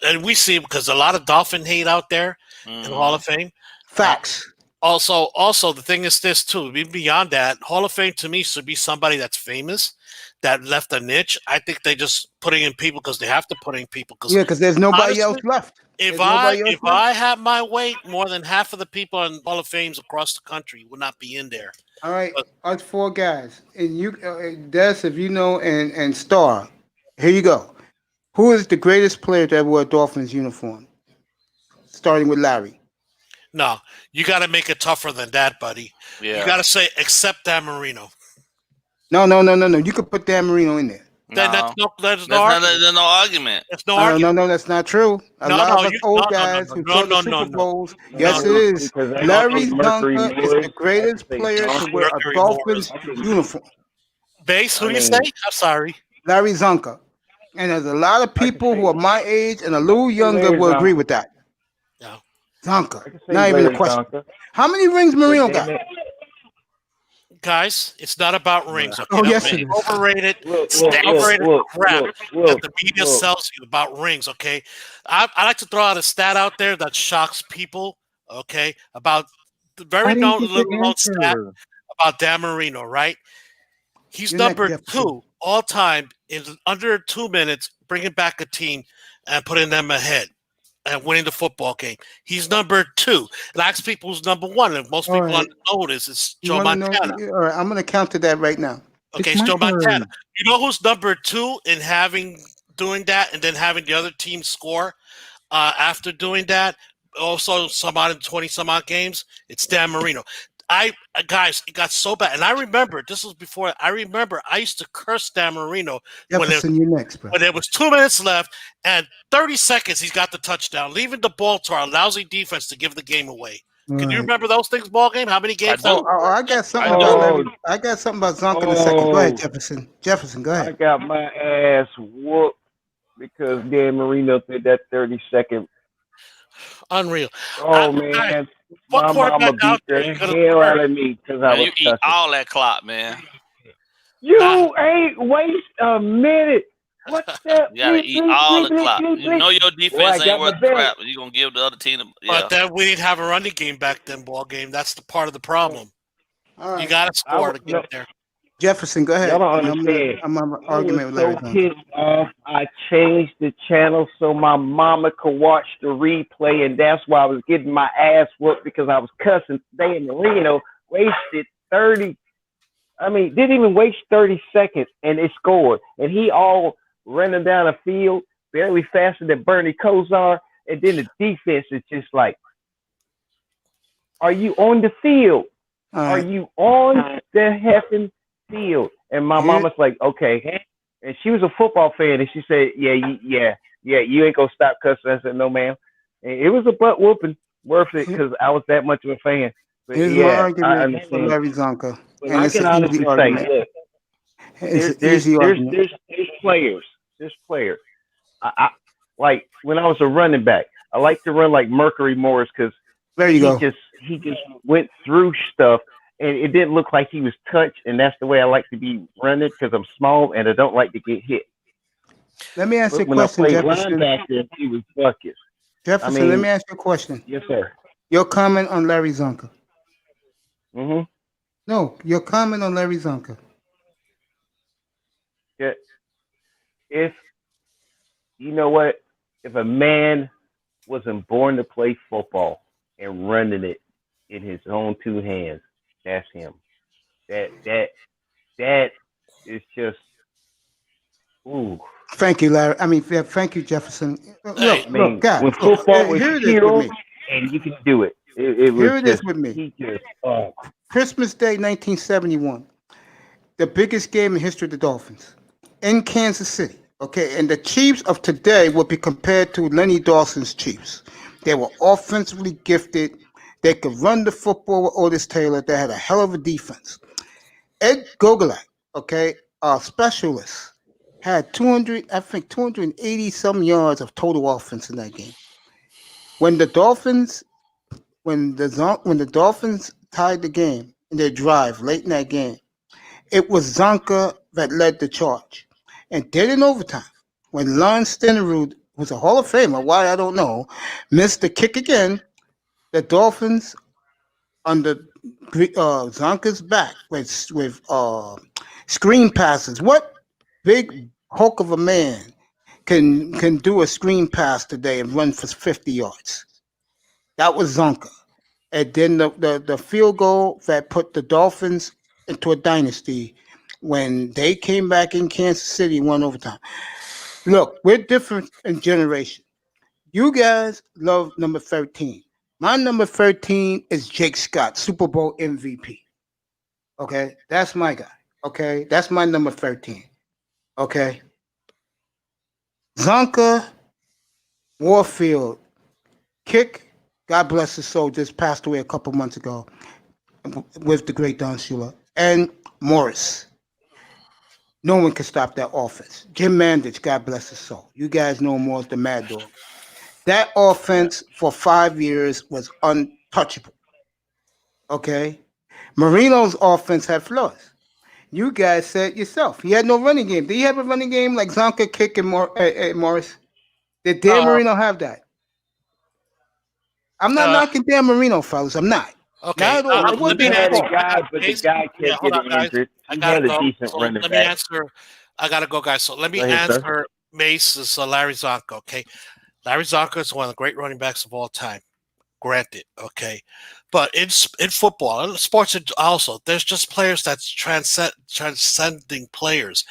And we see because a lot of Dolphin hate out there in Hall of Fame. Facts. Also, the thing is this too. Beyond that, Hall of Fame to me should be somebody that's famous, that left a niche. I think they just putting in people because they have to put in people. Yeah, because there's nobody honestly, else left. If There's nobody else left. I had my way, more than half of the people in Hall of Fames across the country would not be in there. All right, us 4 guys, and you, Des, if you know, and Star. Here you go. Who is the greatest player to ever wear a Dolphins uniform? Starting with Larry. No, you got to make it tougher than that, buddy. Yeah. You got to say except Dan Marino. No. You could put Dan Marino in there. Then there's no argument. There's no argument. There's no argument. No, that's not true. A lot of us old guys who saw the Super Bowls. Yes, it is. Larry Zonka is the greatest player to wear a Dolphins uniform. Base, who do you say? I'm sorry. Larry Zonka. And there's a lot of people who are my age and a little younger will agree with that. Yeah. Zonka. Not even a question. How many rings Marino got? Guys, it's not about rings. Okay? Oh, yes, it is. Overrated crap that the media sells you about rings, okay? I like to throw out a stat out there that shocks people, okay, about the very known stat about Dan Marino, right? He's number 2 all time in under 2 minutes, bringing back a team and putting them ahead and winning the football game. He's number 2. And I ask people who's number 1, and most people know this. It's Joe Montana. All right, I'm going to counter that right now. Okay, It's my still Montana. turn. You know who's number 2 in doing that and then having the other team score after doing that? Also, some odd in 20 some odd games. It's Dan Marino. Guys, it got so bad, and I remember this was before. I remember I used to curse Dan Marino Jefferson, you next, bro. when there was 2 minutes left and 30 seconds. He's got the touchdown, leaving the ball to our lousy defense to give the game away. Can you remember those things, ball game? How many games? I got something about I got something about Zonk in a second. Go ahead, Jefferson. Jefferson, go ahead. I got my ass whooped because Dan Marino did that 30-second. Unreal. Man. My mama beat the hell out of me because I was you eat all that clock, man. You ain't waste a minute. What's that? You gotta eat all the clock. You know your defense ain't worth crap, and you're gonna give the other team. But then we didn't have a running game back then, ball game. That's the part of the problem. All right. You gotta score to get there. Jefferson, go ahead. Y'all don't understand. I'm on an argument with Larry. So pissed off. I changed the channel so my mama could watch the replay, and that's why I was getting my ass whooped because I was cussing. Dan Marino wasted 30. Didn't even waste 30 seconds, and it scored. And he all running down the field, barely faster than Bernie Kosar. And then the defense is just like, are you on the field? Are you on the heffing field? And my mama's like, okay. And she was a football fan, and she said, yeah, you ain't gonna stop cussing. I said, no, ma'am. And it was a butt whooping, worth it, because I was that much of a fan. But here's my argument for Larry Zonka. But I can honestly say, look, there's players. There's players. I like when I was a running back, I like to run like Mercury Morris because he just went through stuff. And it didn't look like he was touched, and that's the way I like to be running because I'm small and I don't like to get hit. Let me ask you a question, Jefferson. Linebacker, he was buckets. Jefferson, let me ask you a question. Yes, sir. Your comment on Larry Zonka. Mm-hmm. No, your comment on Larry Zonka. Yeah. If you know what, if a man wasn't born to play football and running it in his own 2 hands, that's him. That is just ooh. Thank you, Larry. Thank you, Jefferson. Look, guys, when football is hero and you can do it. Here it is with me. Christmas Day, 1971. The biggest game in history of the Dolphins in Kansas City. Okay, and the Chiefs of today would be compared to Lenny Dawson's Chiefs. They were offensively gifted. They could run the football with Otis Taylor. They had a hell of a defense. Ed Gogolak, okay, our specialist, had 280 some yards of total offense in that game. When the Dolphins tied the game in their drive late in that game, it was Zonka that led the charge. And did in overtime, when Lon Stenerud, who's a Hall of Famer, why I don't know, missed the kick again, the Dolphins under Zonka's back with screen passes. What big hulk of a man can do a screen pass today and run for 50 yards? That was Zonka. And then the field goal that put the Dolphins into a dynasty when they came back in Kansas City and won overtime. Look, we're different in generation. You guys love number 13. My number 13 is Jake Scott, Super Bowl MVP. Okay, that's my guy. Okay, that's my number 13. Okay. Zonka, Warfield, kick, God bless his soul, just passed away a couple months ago with the great Don Shula, and Morris. No one can stop that offense. Jim Mandich, God bless his soul. You guys know him more as the Mad Dog. That offense for 5 years was untouchable. Okay? Marino's offense had flaws. You guys said yourself. He had no running game. Did he have a running game like Zonka, Kick, and Morris? Did Dan Marino have that? I'm not knocking Dan Marino, fellas. I'm not. Okay. He had a guy, but the guy kept getting injured. He had a decent running back. Let me answer. I got to go, guys. So let me answer Mace's Larry Zonka, okay? Larry Zonka is one of the great running backs of all time. granted, okay, but in football, sports also, there's just players that's transcending players.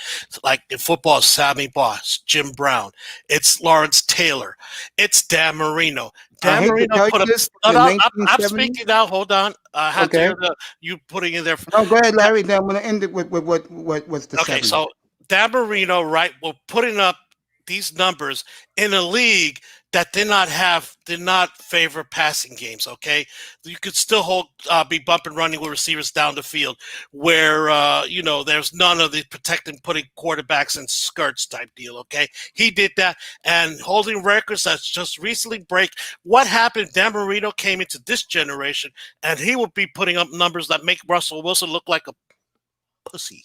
Like in football, Sammy Boss, Jim Brown, it's Lawrence Taylor, it's Dan Marino. Dan Marino put up. I'm speaking now. Hold on. I had to hear you putting in there. No, go ahead, Larry. Then I'm going to end it with what was the 70s. So Dan Marino, right, were putting up these numbers in a league that did not favor passing games. Okay, you could still be bump and running with receivers down the field, where there's none of the protecting, putting quarterbacks in skirts type deal. Okay, he did that and holding records that's just recently break. What happened? Dan Marino came into this generation, and he will be putting up numbers that make Russell Wilson look like a pussy.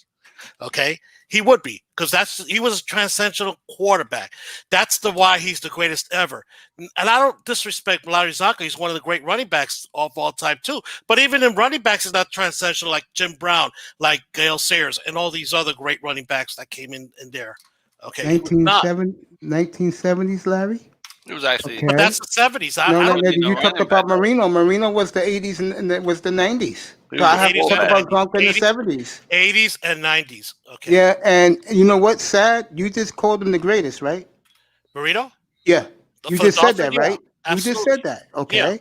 Okay, he would be, because he was a transcendental quarterback. That's why he's the greatest ever. And I don't disrespect Larry Zonka. He's one of the great running backs of all time too. But even in running backs, he's not transcendental like Jim Brown, like Gale Sayers, and all these other great running backs that came in there. Okay, 1970s, Larry. It was actually, but that's the 70s. You talked about Marino. Marino was the 80s and it was the 90s. So I have talked about Zonka in the 70s. 80s and 90s. Okay. Yeah, and you know what's sad? You just called him the greatest, right? Marino? Yeah. You just said that, right? You just said that. Okay. Yeah.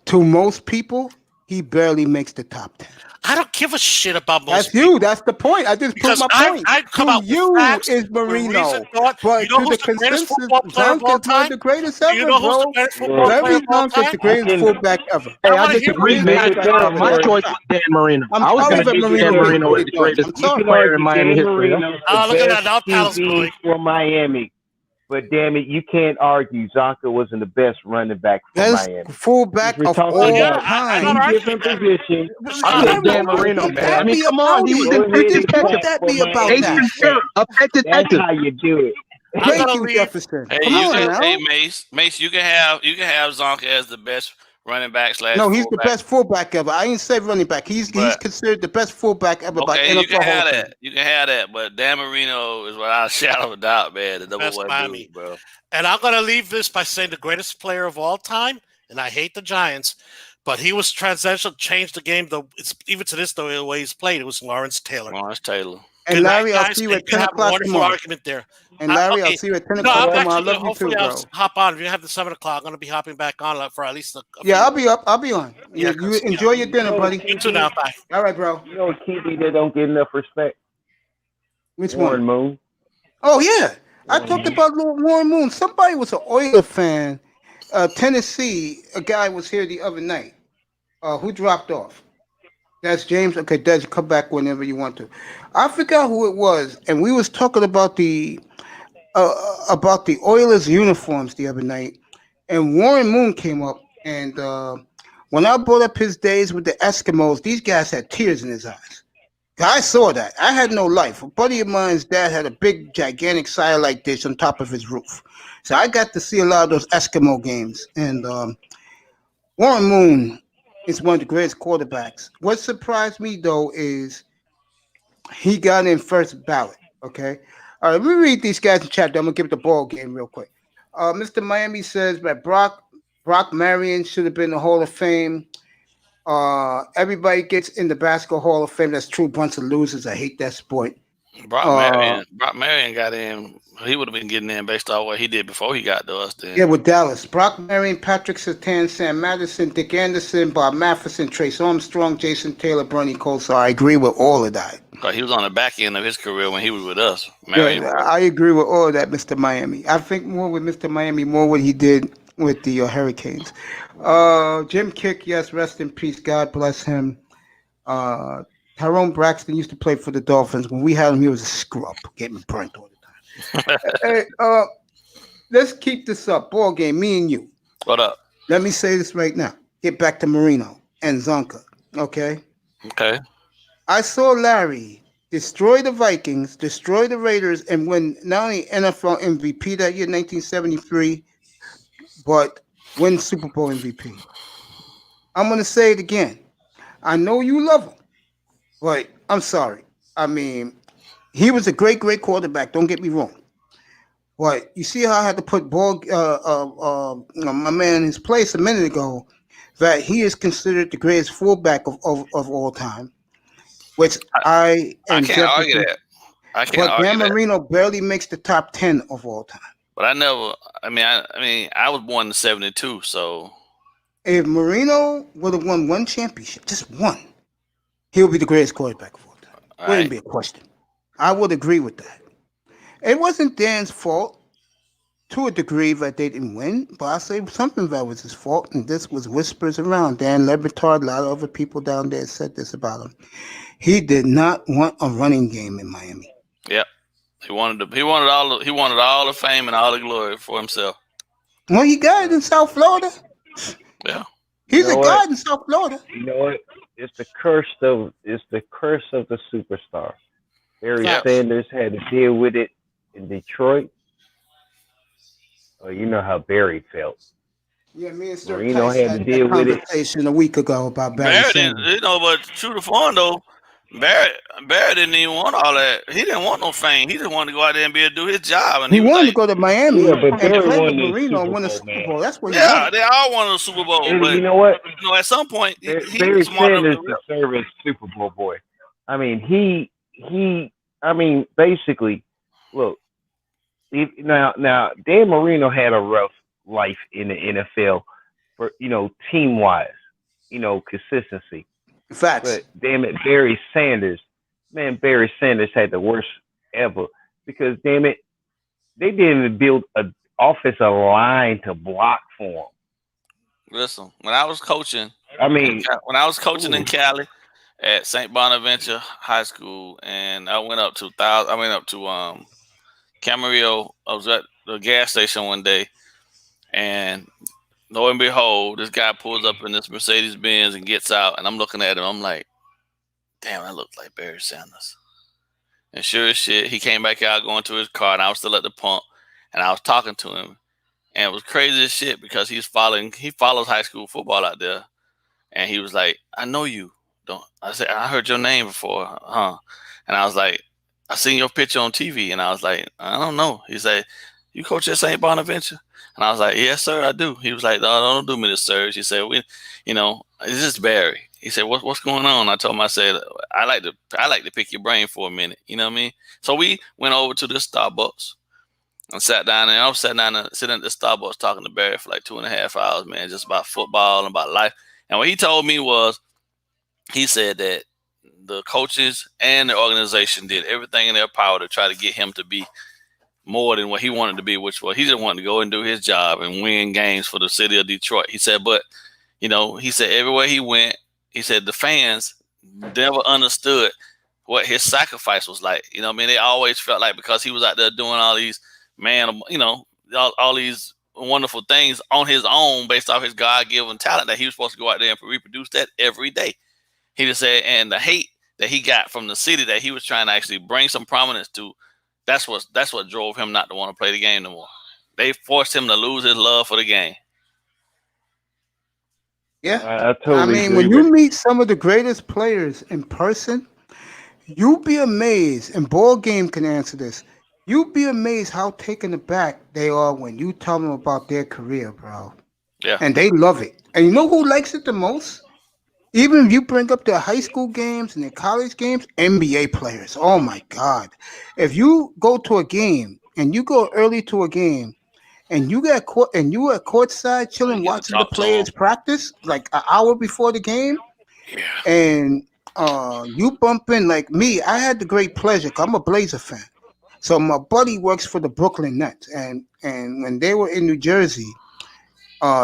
To most people, he barely makes the top 10. I don't give a shit about most That's people. you. That's the point. I just put my point. I come out you facts, is Marino. But you know who's the greatest football player of all time? The greatest ever, you know who's the greatest football player of all time? The greatest fullback ever. Hey, I disagree, man. My choice was Dan Marino. I was going to give Dan Marino as the greatest player in Miami history. Look at that. Now Pal's going. For Miami. But damn it, you can't argue Zonka wasn't the best running back for Miami. Fullback of all time. Different position. I said Dan Marino, man. I mean, come on, he was in What that be about that? That's how you do it. Thank you, Jefferson. Hey, Mace, you can have Zonka as the best running back / No, he's the best fullback ever. I ain't say running back. He's considered the best fullback ever. Okay, you can have that. You can have that. But Dan Marino is without a shadow of a doubt, man. The number one dude, bro. And I'm gonna leave this by saying the greatest player of all time. And I hate the Giants, but he was transcendental, changed the game. Though it's even to this, though, the way he's played, it was Lawrence Taylor. And Larry, I'll see you at 10 o'clock tomorrow. Argument there. And Larry, I'll see you at 10 o'clock tomorrow. I love you too, bro. I'll hop on. If you have the 7 o'clock, I'm going to be hopping back on for at least I'll be up. I'll be on. You enjoy your dinner, buddy. You too now. Bye. All right, bro. You know, Keith, they don't get enough respect. Which Warren one? Moon. Oh, yeah. I talked about Warren Moon. Somebody was an Oiler fan. Tennessee, a guy was here the other night. Who dropped off? That's James. Okay, Des, come back whenever you want to. I forgot who it was, and we was talking about the Oilers uniforms the other night, and Warren Moon came up, and when I brought up his days with the Eskimos, these guys had tears in his eyes. I saw that. I had no life. A buddy of mine's dad had a big, gigantic satellite dish on top of his roof, so I got to see a lot of those Eskimo games, and Warren Moon is one of the greatest quarterbacks. What surprised me, though, is he got in first ballot, okay? All right, let me read these guys in chat. I'm going to give the ball game real quick. Mr. Miami says that Brock Marion should have been in the Hall of Fame. Everybody gets in the Basketball Hall of Fame. That's true. Bunch of losers. I hate that sport. Brock Marion got in. He would have been getting in based on what he did before he got to us. Then. Yeah, with Dallas. Brock Marion, Patrick Surtain, Sam Madison, Dick Anderson, Bob Matheson, Trace Armstrong, Jason Taylor, Bernie Kosar. I agree with all of that. He was on the back end of his career when he was with us. I agree with all of that, Mr. Miami. I think more with Mr. Miami, more what he did with the Hurricanes. Jim Kick, yes, rest in peace. God bless him. Tyrone Braxton used to play for the Dolphins. When we had him, he was a scrub, getting burnt all the time. Hey, let's keep this up. Ball game, me and you. What up? Let me say this right now. Get back to Marino and Zonka, okay? Okay. I saw Larry destroy the Vikings, destroy the Raiders, and win not only NFL MVP that year, 1973, but win Super Bowl MVP. I'm going to say it again. I know you love him, but I'm sorry. I mean, he was a great, great quarterback. Don't get me wrong. But you see how I had to put my man in his place a minute ago. that he is considered the greatest fullback of all time, which I I am can't argue that. I can't But Dan argue that. Marino barely makes the top 10 of all time. But I never. I mean, I was born in '72, so If Marino would have won one championship, just one, he would be the greatest quarterback of all time. Wouldn't be a question. I would agree with that. It wasn't Dan's fault to a degree that they didn't win, but I say something that was his fault, and this was whispers around. Dan Lebitard, a lot of other people down there said this about him. He did not want a running game in Miami. Yep. He wanted all the fame and all the glory for himself. Well, he got it in South Florida. Yeah. He's a god in South Florida. You know what? It's the curse of the superstar. Barry Sanders had to deal with it in Detroit. Oh, you know how Barry felt. Yeah, me and Sir Marino Tice had to deal with it. Conversation a week ago about Barry Sanders. But true to form though, Barry didn't even want all that. He didn't want no fame. He just wanted to go out there and be able to do his job. And he wanted to go to Miami and play with Marino and win a Super Super Bowl. That's what he Yeah, wanted. they all wanted a Super Bowl. And But you know what? at some point, he Barry was smart enough Sanders deserved a Super Bowl boy. I mean, basically, look. Now, Dan Marino had a rough life in the NFL for team wise, consistency. Facts. But damn it, Barry Sanders had the worst ever because damn it, they didn't build an offensive line to block for him. Listen, when I was coaching, in Cali at St. Bonaventure High School, and I went up to Camarillo. I was at the gas station one day, and lo and behold, this guy pulls up in this Mercedes Benz and gets out, and I'm looking at him. I'm like, damn, that looks like Barry Sanders. And sure as shit, he came back out going to his car, and I was still at the pump, and I was talking to him, and it was crazy as shit because he follows high school football out there, and he was like, I know you. I said, I heard your name before, huh? And I was like, I seen your picture on TV, and I was like, I don't know. He said, you coach at St. Bonaventure? And I was like, yes, sir, I do. He was like, no, don't do me this, sir. He said, it's just Barry. He said, what's going on? I told him, I said, I like to pick your brain for a minute. You know what I mean? So we went over to this Starbucks and sat down, and I was sitting at the Starbucks talking to Barry for like 2.5 hours, man, just about football and about life. And what he told me was, he said that the coaches and the organization did everything in their power to try to get him to be more than what he wanted to be, which was he just wanted to go and do his job and win games for the city of Detroit. He said, but, he said everywhere he went, he said the fans never understood what his sacrifice was like. You know what I mean? They always felt like because he was out there doing all these, all these wonderful things on his own based off his God-given talent that he was supposed to go out there and reproduce that every day. He just said, and the hate that he got from the city that he was trying to actually bring some prominence to, that's what drove him not to want to play the game no more. They forced him to lose his love for the game. Yeah. I totally agree when you meet some of the greatest players in person, you'll be amazed, and Ball Game can answer this. You'll be amazed how taken aback they are when you tell them about their career, bro. Yeah. And they love it. And you know who likes it the most? Even if you bring up their high school games and their college games, NBA players. Oh my God. If you go to a game and you go early to a game and you at courtside chilling watching the players practice like an hour before the game, and you bump in like me, I had the great pleasure, 'cause I'm a Blazer fan. So my buddy works for the Brooklyn Nets, and when they were in New Jersey,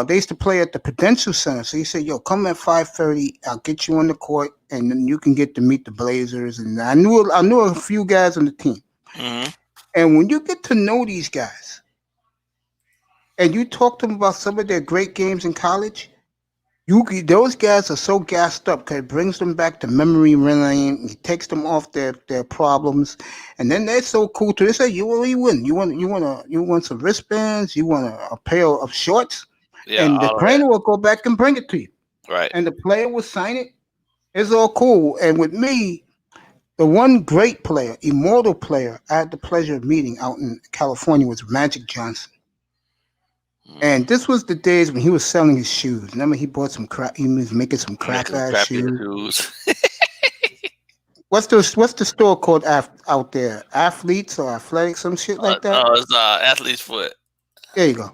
they used to play at the Prudential Center. So he said, yo, come at 5:30. I'll get you on the court, and then you can get to meet the Blazers. And I knew a few guys on the team. Mm-hmm. And when you get to know these guys, and you talk to them about some of their great games in college, those guys are so gassed up because it brings them back to memory lane. It takes them off their problems, and then they're so cool too. They say, "You what do you win? You want some wristbands? You want a pair of shorts?" Yeah, and the trainer will go back and bring it to you. Right. And the player will sign it. It's all cool. And with me, the one great player, immortal player, I had the pleasure of meeting out in California was Magic Johnson. And this was the days when he was selling his shoes. Remember, he bought some crap. He was making some crap Making ass crappy shoes. shoes. What's the store called out there? Athletes or Athletics, some shit like that. It's athlete's foot. There you go.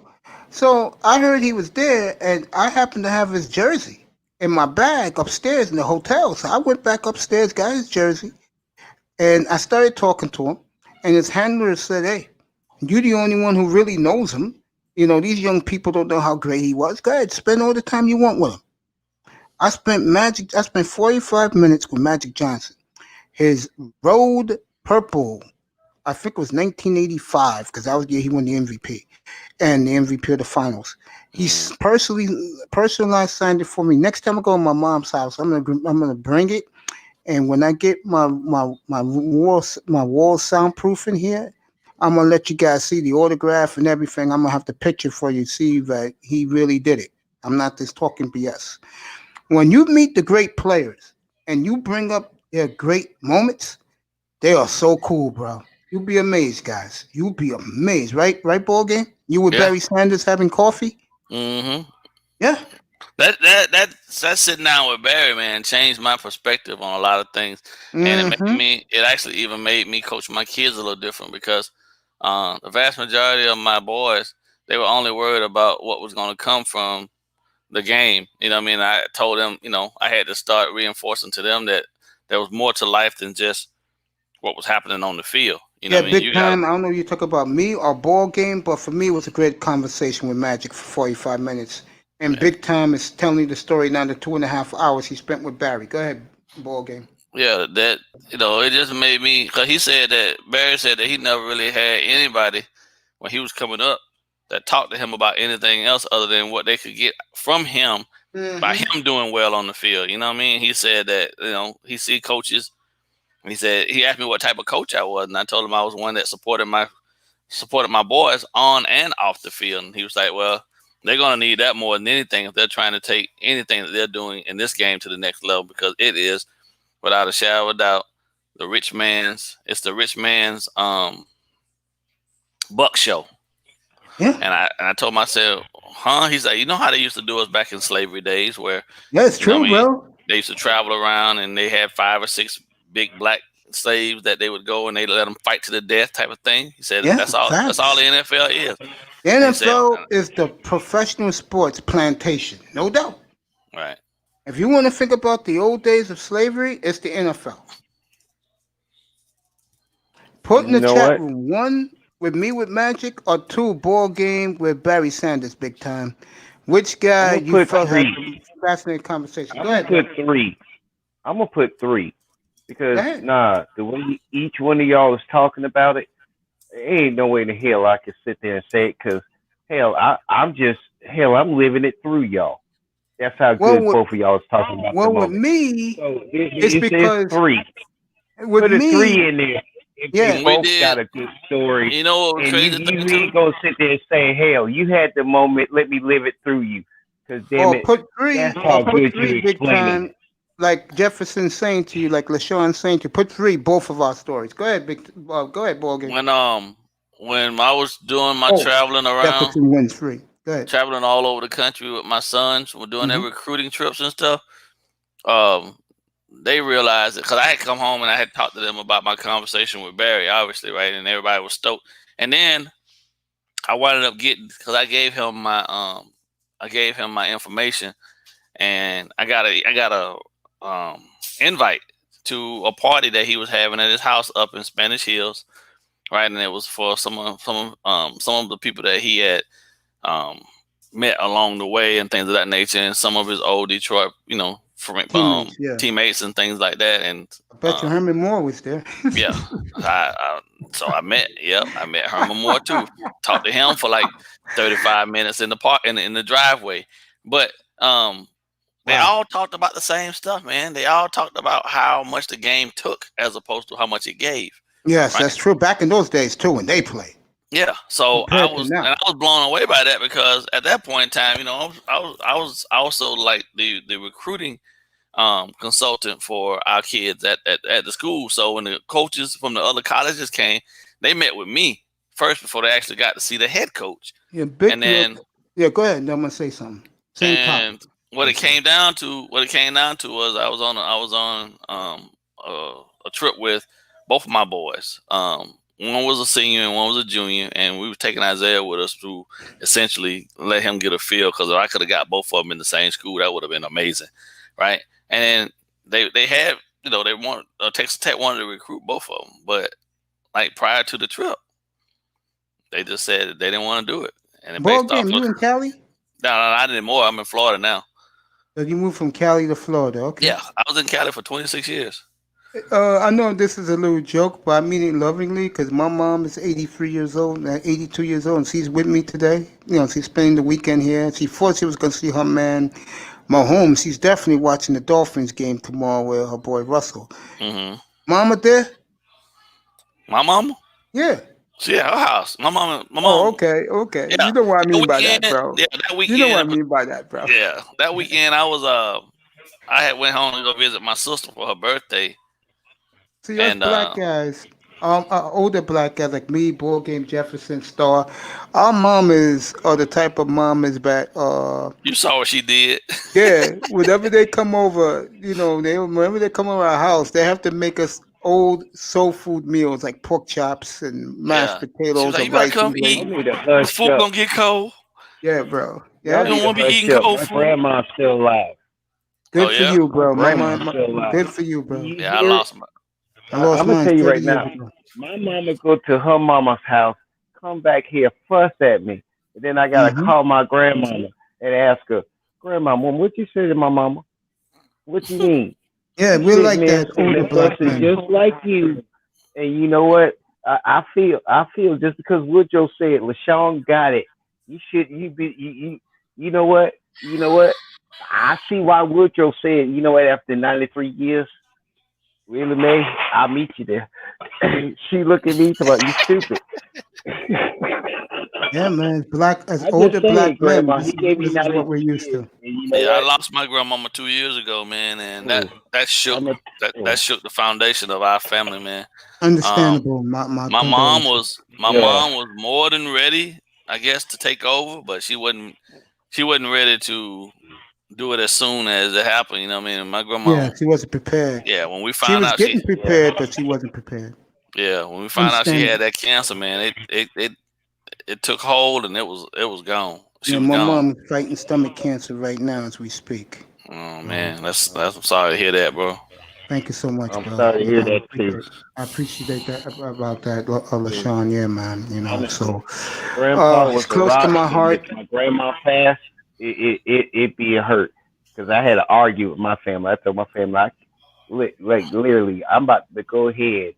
So I heard he was there, and I happened to have his jersey in my bag upstairs in the hotel. So I went back upstairs, got his jersey, and I started talking to him. And his handler said, "Hey, you're the only one who really knows him. You know, these young people don't know how great he was. Go ahead, spend all the time you want with him." I spent 45 minutes with Magic Johnson. His Road Purple, I think it was 1985, because that was the year he won the MVP and the MVP of the finals. He personalized signed it for me. Next time I go to my mom's house, I'm gonna bring it. And when I get my wall soundproof in here, I'm gonna let you guys see the autograph and everything. I'm gonna have the picture for you, see that he really did it. I'm not just talking BS. When you meet the great players and you bring up their great moments, they are so cool, bro. You'll be amazed, guys. You'll be amazed, right? Right, ball game? You with Barry Sanders having coffee? Mm-hmm. Yeah. That sitting down with Barry, man, changed my perspective on a lot of things. And it actually even made me coach my kids a little different, because the vast majority of my boys, they were only worried about what was going to come from the game. You know what I mean? I told them, I had to start reinforcing to them that there was more to life than just what was happening on the field. You know what I mean? Big time. I don't know if you talk about me or ball game, but for me, it was a great conversation with Magic for 45 minutes. And Big Time is telling you the story now, the 2.5 hours he spent with Barry. Go ahead, ball game. Yeah, that, it just made me, because Barry said that he never really had anybody when he was coming up that talked to him about anything else other than what they could get from him by him doing well on the field. You know what I mean? He said that, he see coaches. He said, he asked me what type of coach I was, and I told him I was one that supported my boys on and off the field. And he was like, well, they're going to need that more than anything if they're trying to take anything that they're doing in this game to the next level, because it is, without a shadow of a doubt, the rich man's buck show. Yeah. And I told myself, He's like, you know how they used to do us back in slavery days, where it's true, bro. They used to travel around and they had 5 or 6 big black slaves that they would go and they let them fight to the death, type of thing. He said that's all the NFL is. The NFL is the professional sports plantation, no doubt. Right. If you want to think about the old days of slavery, it's the NFL. Put in the chat room 1 with me with Magic, or 2 ball game with Barry Sanders, Big Time. Which guy you felt had a fascinating conversation? Go ahead. Put 3. I'm gonna put 3 because the way each one of y'all is talking about it, there ain't no way in the hell I can sit there and say it, because I'm living it through y'all. That's how good both of y'all is talking about. Well, with me, it's because 3. With put a me, 3 in there. If both got a good story. You know what was crazy? You ain't gonna sit there and say, "Hell, you had the moment. Let me live it through you." Because put 3. Put 3 Big Time. Like Jefferson saying to you, like LaShawn saying to you, put 3 both of our stories. Go ahead, go ahead, ball game. When I was doing my traveling around, Jefferson wins 3. Go ahead. Traveling all over the country with my sons, we're doing their recruiting trips and stuff. They realized it, because I had come home and I had talked to them about my conversation with Barry, obviously, right? And everybody was stoked. And then I wound up getting, because I gave him my information, and I got a invite to a party that he was having at his house up in Spanish Hills, right? And it was for some of the people that he had met along the way and things of that nature, and some of his old Detroit, teammates and things like that. And I bet you Herman Moore was there. Yeah. So I met Herman Moore too. Talked to him for like 35 minutes in the park in the driveway. But they all talked about the same stuff, man. They all talked about how much the game took as opposed to how much it gave. Yes, right? That's true. Back in those days too, when they played. Yeah, so I was blown away by that, because at that point in time, I was also like the recruiting consultant for our kids at the school. So when the coaches from the other colleges came, they met with me first before they actually got to see the head coach. Yeah, Yeah, go ahead. I'm gonna say something. Same And topic. what it came down to was I was on a trip with both of my boys. One was a senior and one was a junior, and we were taking Isaiah with us to essentially let him get a feel, because if I could have got both of them in the same school, that would have been amazing, right? And they had, they want Texas Tech wanted to recruit both of them, but like prior to the trip, they just said they didn't want to do it. And Ball game, you in Cali? No, not anymore. I'm in Florida now. So you moved from Cali to Florida, okay? Yeah, I was in Cali for 26 years. I know this is a little joke, but I mean it lovingly, because my mom is 83 years old, 82 years old, and she's with me today. She's spending the weekend here. She thought she was going to see her man, Mahomes. She's definitely watching the Dolphins game tomorrow with her boy Russell. Mm-hmm. Mama there? My mama? Yeah. She at her house. My mom. Oh, okay. Yeah. You know what I mean by that, bro. Yeah, that weekend. You know what I mean by that, bro. Yeah, that weekend I had went home to go visit my sister for her birthday. See, us black guys, older black guys like me, Ball Game, Jefferson, Star, our mamas are the type of mamas that you saw what she did. Yeah, whenever they come over, whenever they come over our house, they have to make us old soul food meals like pork chops and mashed potatoes like, and rice. Come eat. This food gonna get cold. Yeah, bro. Yeah, you don't want to be eating cold food. Grandma's still alive. Good for you, bro. Good for you, bro. Yeah, I lost mine. I'm gonna tell you right now. My mama go to her mama's house, come back here, fuss at me, and then I gotta call my grandmama and ask her, "Grandma, what you say to my mama? What you mean?" Yeah, we're like that older black man. Just like you. And you know what? I feel just because Woodrow said LaShawn got it. You know what? I see why Woodrow said, after 93 years, really, May, I'll meet you there. She looked at me about you stupid. Yeah, man, older black men. This is what we're used to. I lost my grandmama 2 years ago, man, and that shook the foundation of our family, man. Understandable. My mom was more than ready, I guess, to take over, but she wasn't ready to do it as soon as it happened. You know what I mean? My grandma. Yeah, she wasn't prepared. Yeah, when we found out she was getting prepared, but she wasn't prepared. Yeah, when we found out she had that cancer, man, it took hold and it was gone. My mom is fighting stomach cancer right now as we speak. Oh man, that's I'm sorry to hear that, bro. Thank you so much, bro. I'm sorry to hear that too. I appreciate that about that, LaShawn. Yeah, man. So Grandpa was close to my heart. My grandma passed. It be a hurt because I had to argue with my family. I told my family, literally, I'm about to go ahead.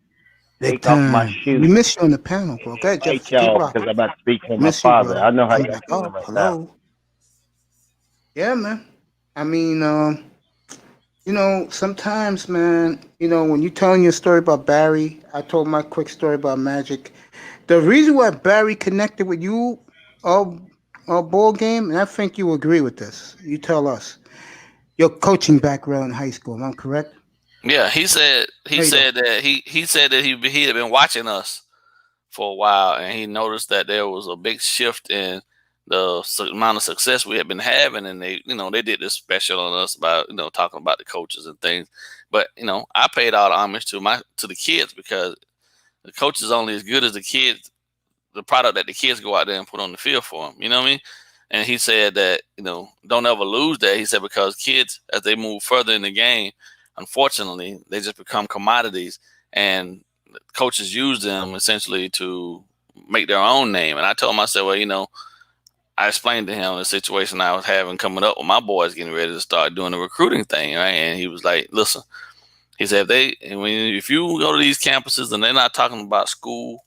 Take off my shoes. We miss you on the panel, bro. Okay, Jeff, y'all, because I'm about to speak for my father. I know how you feel right now. Yeah, man. I mean, sometimes, man, when you're telling your story about Barry, I told my quick story about Magic. The reason why Barry connected with you, Ball Game, and I think you agree with this. You tell us your coaching background in high school. Am I correct? Yeah, he said that he had been watching us for a while, and he noticed that there was a big shift in the amount of success we had been having, and they did this special on us about talking about the coaches and things. But I paid all the homage to the kids, because the coach is only as good as the kids, the product that the kids go out there and put on the field for them. You know what I mean? And he said that don't ever lose that. He said because kids, as they move further in the game, unfortunately, they just become commodities, and coaches use them essentially to make their own name. And I told him, I said, well, I explained to him the situation I was having coming up with my boys getting ready to start doing the recruiting thing, right? And he was like, listen, he said, if you go to these campuses and they're not talking about school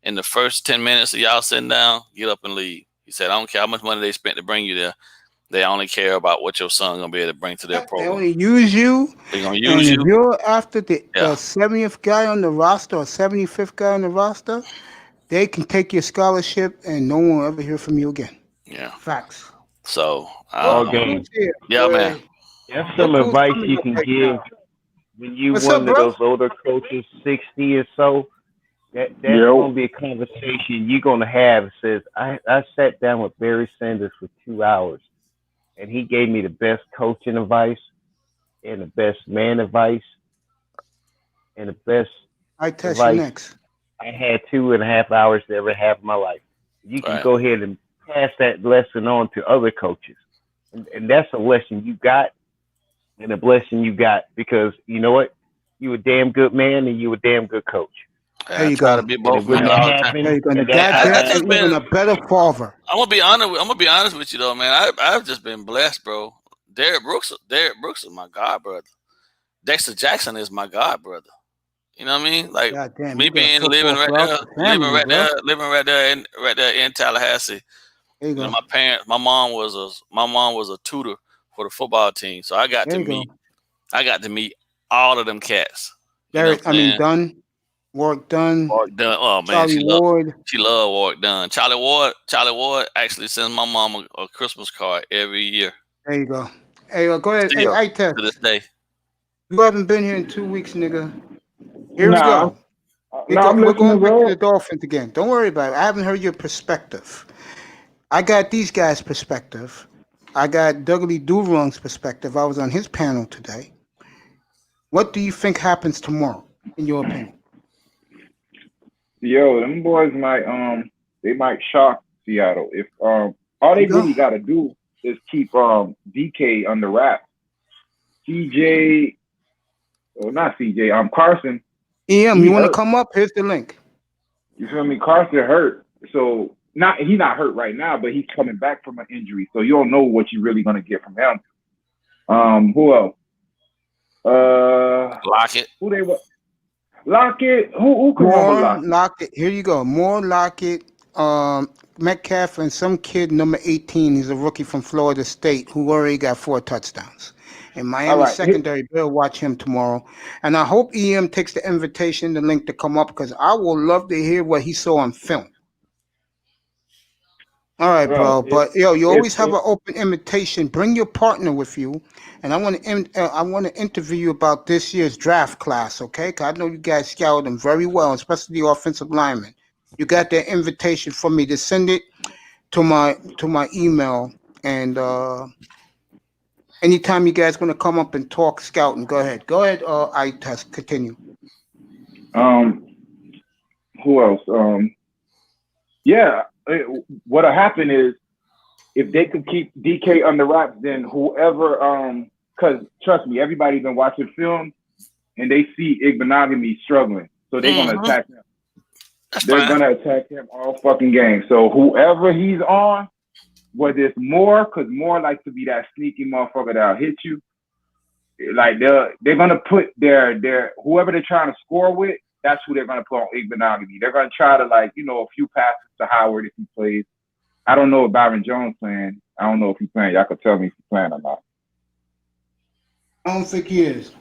in the first 10 minutes of y'all sitting down, get up and leave. He said, I don't care how much money they spent to bring you there. They only care about what your son gonna be able to bring to their program. They only use you. They're gonna use you. If you're after the 70th guy on the roster or 75th guy on the roster, they can take your scholarship and no one will ever hear from you again. Yeah. Facts. So, game. Yeah, man. That's some advice you can give when you one of those older coaches, 60 or so. that's gonna be a conversation you're gonna have. It says I sat down with Barry Sanders for 2 hours, and he gave me the best coaching advice and the best man advice and the best I test you advice next. I had 2.5 hours to ever have in my life. You can Right. go ahead and pass that lesson on to other coaches. And that's a lesson you got and a blessing you got because you know what? You a damn good man and you a damn good coach. There I you try go. to be And both it of wouldn't them all have the time. There you go. happened. Dad, I Dad, just and even been. a better father. I'm gonna be honest with you though, man. I've just been blessed, bro. Derrick Brooks is my god brother. Dexter Jackson is my god brother. You know what I mean? Like God damn, me you got a being football family, bro. living right there in Tallahassee. There you You know, go. my mom was a tutor for the football team, so I got There to you go. meet all of them cats. You know Derek, what I'm saying? Dunn, Warwick Dunn, Warwick Dunn. Oh man, Charlie Ward. she loved Warwick Dunn. Charlie Ward actually sends my mom a Christmas card every year. There you go. Hey, go ahead. Hey, Still I test. to this day. You haven't been here in 2 weeks, nigga. Here we Nah, go. I'm We're listening, going back to bro. the Dolphins again. Don't worry about it. I haven't heard your perspective. I got these guys' perspective. I got Dudley Durong's perspective. I was on his panel today. What do you think happens tomorrow, in your opinion? Yo, them boys might they might shock Seattle if all There they you go. really got to do is keep DK under wraps. CJ, or not CJ, EM, Carson. you He want to hurt. come up? Here's the link. You feel me? Carson hurt, so he's not hurt right now, but he's coming back from an injury, so you don't know what you're really gonna get from him. Who else? Lockett. Who they what? Lockett. Who can run with Moore, Lockett? Lockett. Here you go. Moore, Lockett, Metcalf, and some kid, number 18. He's a rookie from Florida State who already got 4 touchdowns. And All Miami right. secondary, better watch him tomorrow. And I hope EM takes the invitation, the link to come up, because I will love to hear what he saw on film. All right, bro. Bro, But yo, you always have if an open invitation. Bring your partner with you, and I want to interview you about this year's draft class, okay? Because I know you guys scouted them very well, especially the offensive linemen. You got that invitation from me to send it to my email, and anytime you guys gonna come up and talk scouting, go ahead. Go ahead. I test. Continue. who else? Yeah. What'll happen is if they could keep DK under wraps, then whoever because trust me, everybody's been watching film and they see Igbenogany struggling, so they're gonna attack him. They're gonna attack him all fucking game. So whoever he's on, whether it's Moore, because Moore likes to be that sneaky motherfucker that'll hit you. Like they're gonna put their whoever they're trying to score with, that's who they're gonna put on Igbenogany. They're gonna try to a few passes to Howard if he plays. I don't know if Byron Jones playing. I don't know if he's playing. Y'all can tell me if he's playing or not. I don't think he is.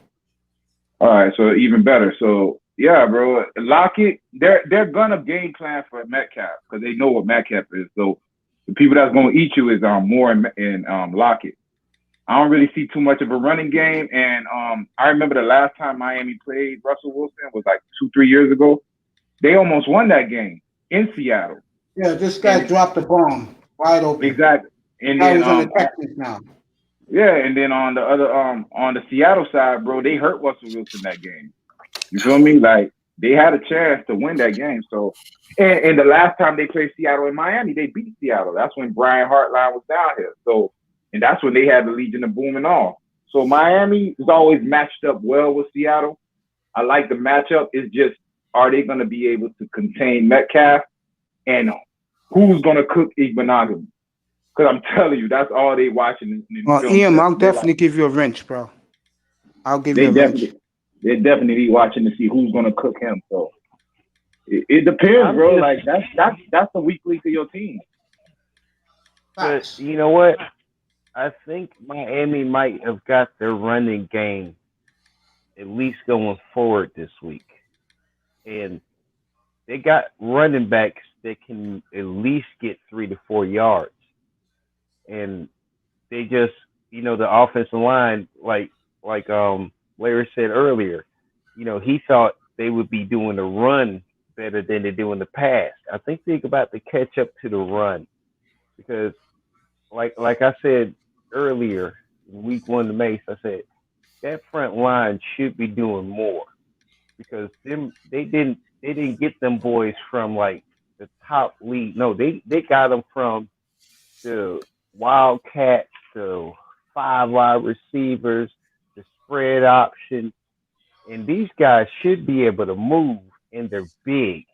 All right, so even better. So yeah, bro, Lockett, they're gonna game plan for Metcalf because they know what Metcalf is. So the people that's gonna eat you is Moore and Lockett. I don't really see too much of a running game, and I remember the last time Miami played Russell Wilson was like 2-3 years ago. They almost won that game in Seattle. Yeah, this guy dropped the bomb wide open. Exactly. And Now then he's on the Texans now. yeah, and then on the other on the Seattle side, bro, they hurt Russell Wilson that game. You feel me? Like they had a chance to win that game. So and the last time they played Seattle in Miami, they beat Seattle. That's when Brian Hartline was down here. So and that's when they had the Legion of Boom and all. So Miami is always matched up well with Seattle. I like the matchup. It's just, are they going to be able to contain Metcalf? And who's going to cook Igbenogany? Because I'm telling you, that's all they watching. Well, Ian, I'll definitely give you a wrench, bro. I'll give you a wrench. They're definitely watching to see who's going to cook him. So it depends, bro. Like that's the weak link of your team. But you know what? I think Miami might have got their running game at least going forward this week. And they got running backs that can at least get 3 to 4 yards. And they just, the offensive line, like Larry said earlier, he thought they would be doing a run better than they do in the past. I think they're about to catch up to the run because, like I said earlier, week one of the Mace, I said that front line should be doing more because they didn't get them boys from like the top league. No, they got them from the Wildcats, the 5 wide receivers, the spread option, and these guys should be able to move, and they're big.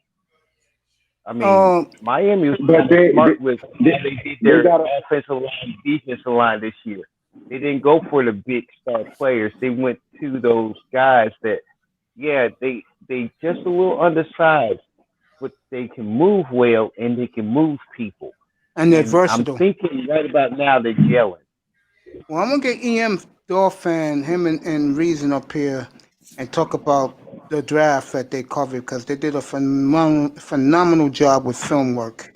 I mean, Miami was smart with how they did their offensive line, defensive line this year. They didn't go for the big star players. They went to those guys that, yeah, they just a little undersized, but they can move well and they can move people. And they're versatile. I'm thinking right about now they're gelling. Well, I'm gonna get EM Dolphin, him and Reason up here and talk about the draft that they covered because they did a phenomenal job with film work.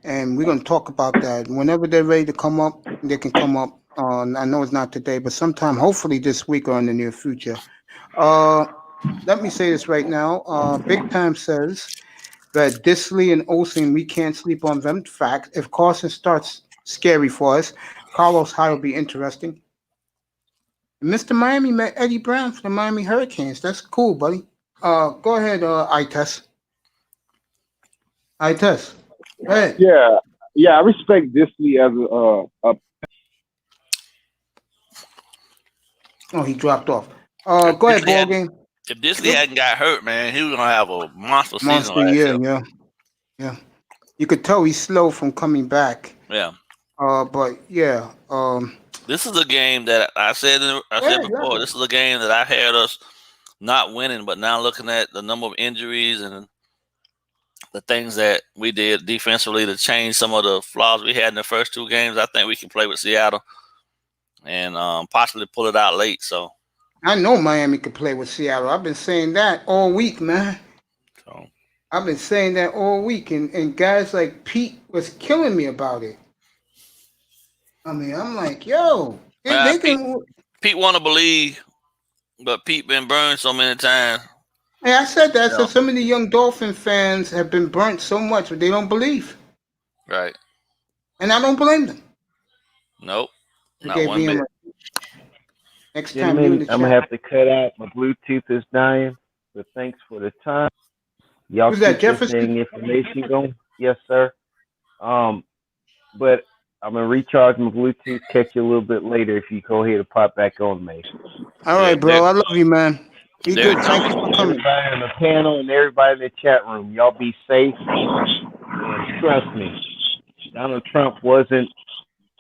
And we're going to talk about that. Whenever they're ready to come up, they can come up. I know it's not today, but sometime, hopefully this week or in the near future. Let me say this right now. Big Time says that Disley and Olsen, we can't sleep on them. Fact, if Carson starts scary for us, Carlos Hyde will be interesting. Mr. Miami met Eddie Brown for the Miami Hurricanes. That's cool, buddy. Go ahead, Ites. Ites. Go ahead. Yeah, I respect Disley as a. Oh, he dropped off. Go ahead, ball game. If Disley hadn't got hurt, man, he was gonna have a monster season. Yeah. You could tell he's slow from coming back. Yeah. But yeah. This is a game that I said before. This is a game that I had us not winning, but now looking at the number of injuries and the things that we did defensively to change some of the flaws we had in the first 2 games, I think we can play with Seattle and possibly pull it out late. So I know Miami could play with Seattle. I've been saying that all week, man. So I've been saying that all week, and guys like Pete was killing me about it. I mean, I'm like, yo, they can. Pete want to believe, but Pete been burned so many times. Hey, I said that. So some of the young Dolphin fans have been burnt so much, but they don't believe. Right. And I don't blame them. Nope. Not one bit. Next time, I'm gonna have to cut out. My Bluetooth is dying. But thanks for the time. Y'all Who's keep that, Jefferson? this information going. Yes, sir. But I'm gonna recharge my Bluetooth. Catch you a little bit later if you go ahead and pop back on me. All right, bro. I love you, man. Be good. Thank you for coming. Everybody on the panel and everybody in the chat room, y'all be safe. And trust me, Donald Trump wasn't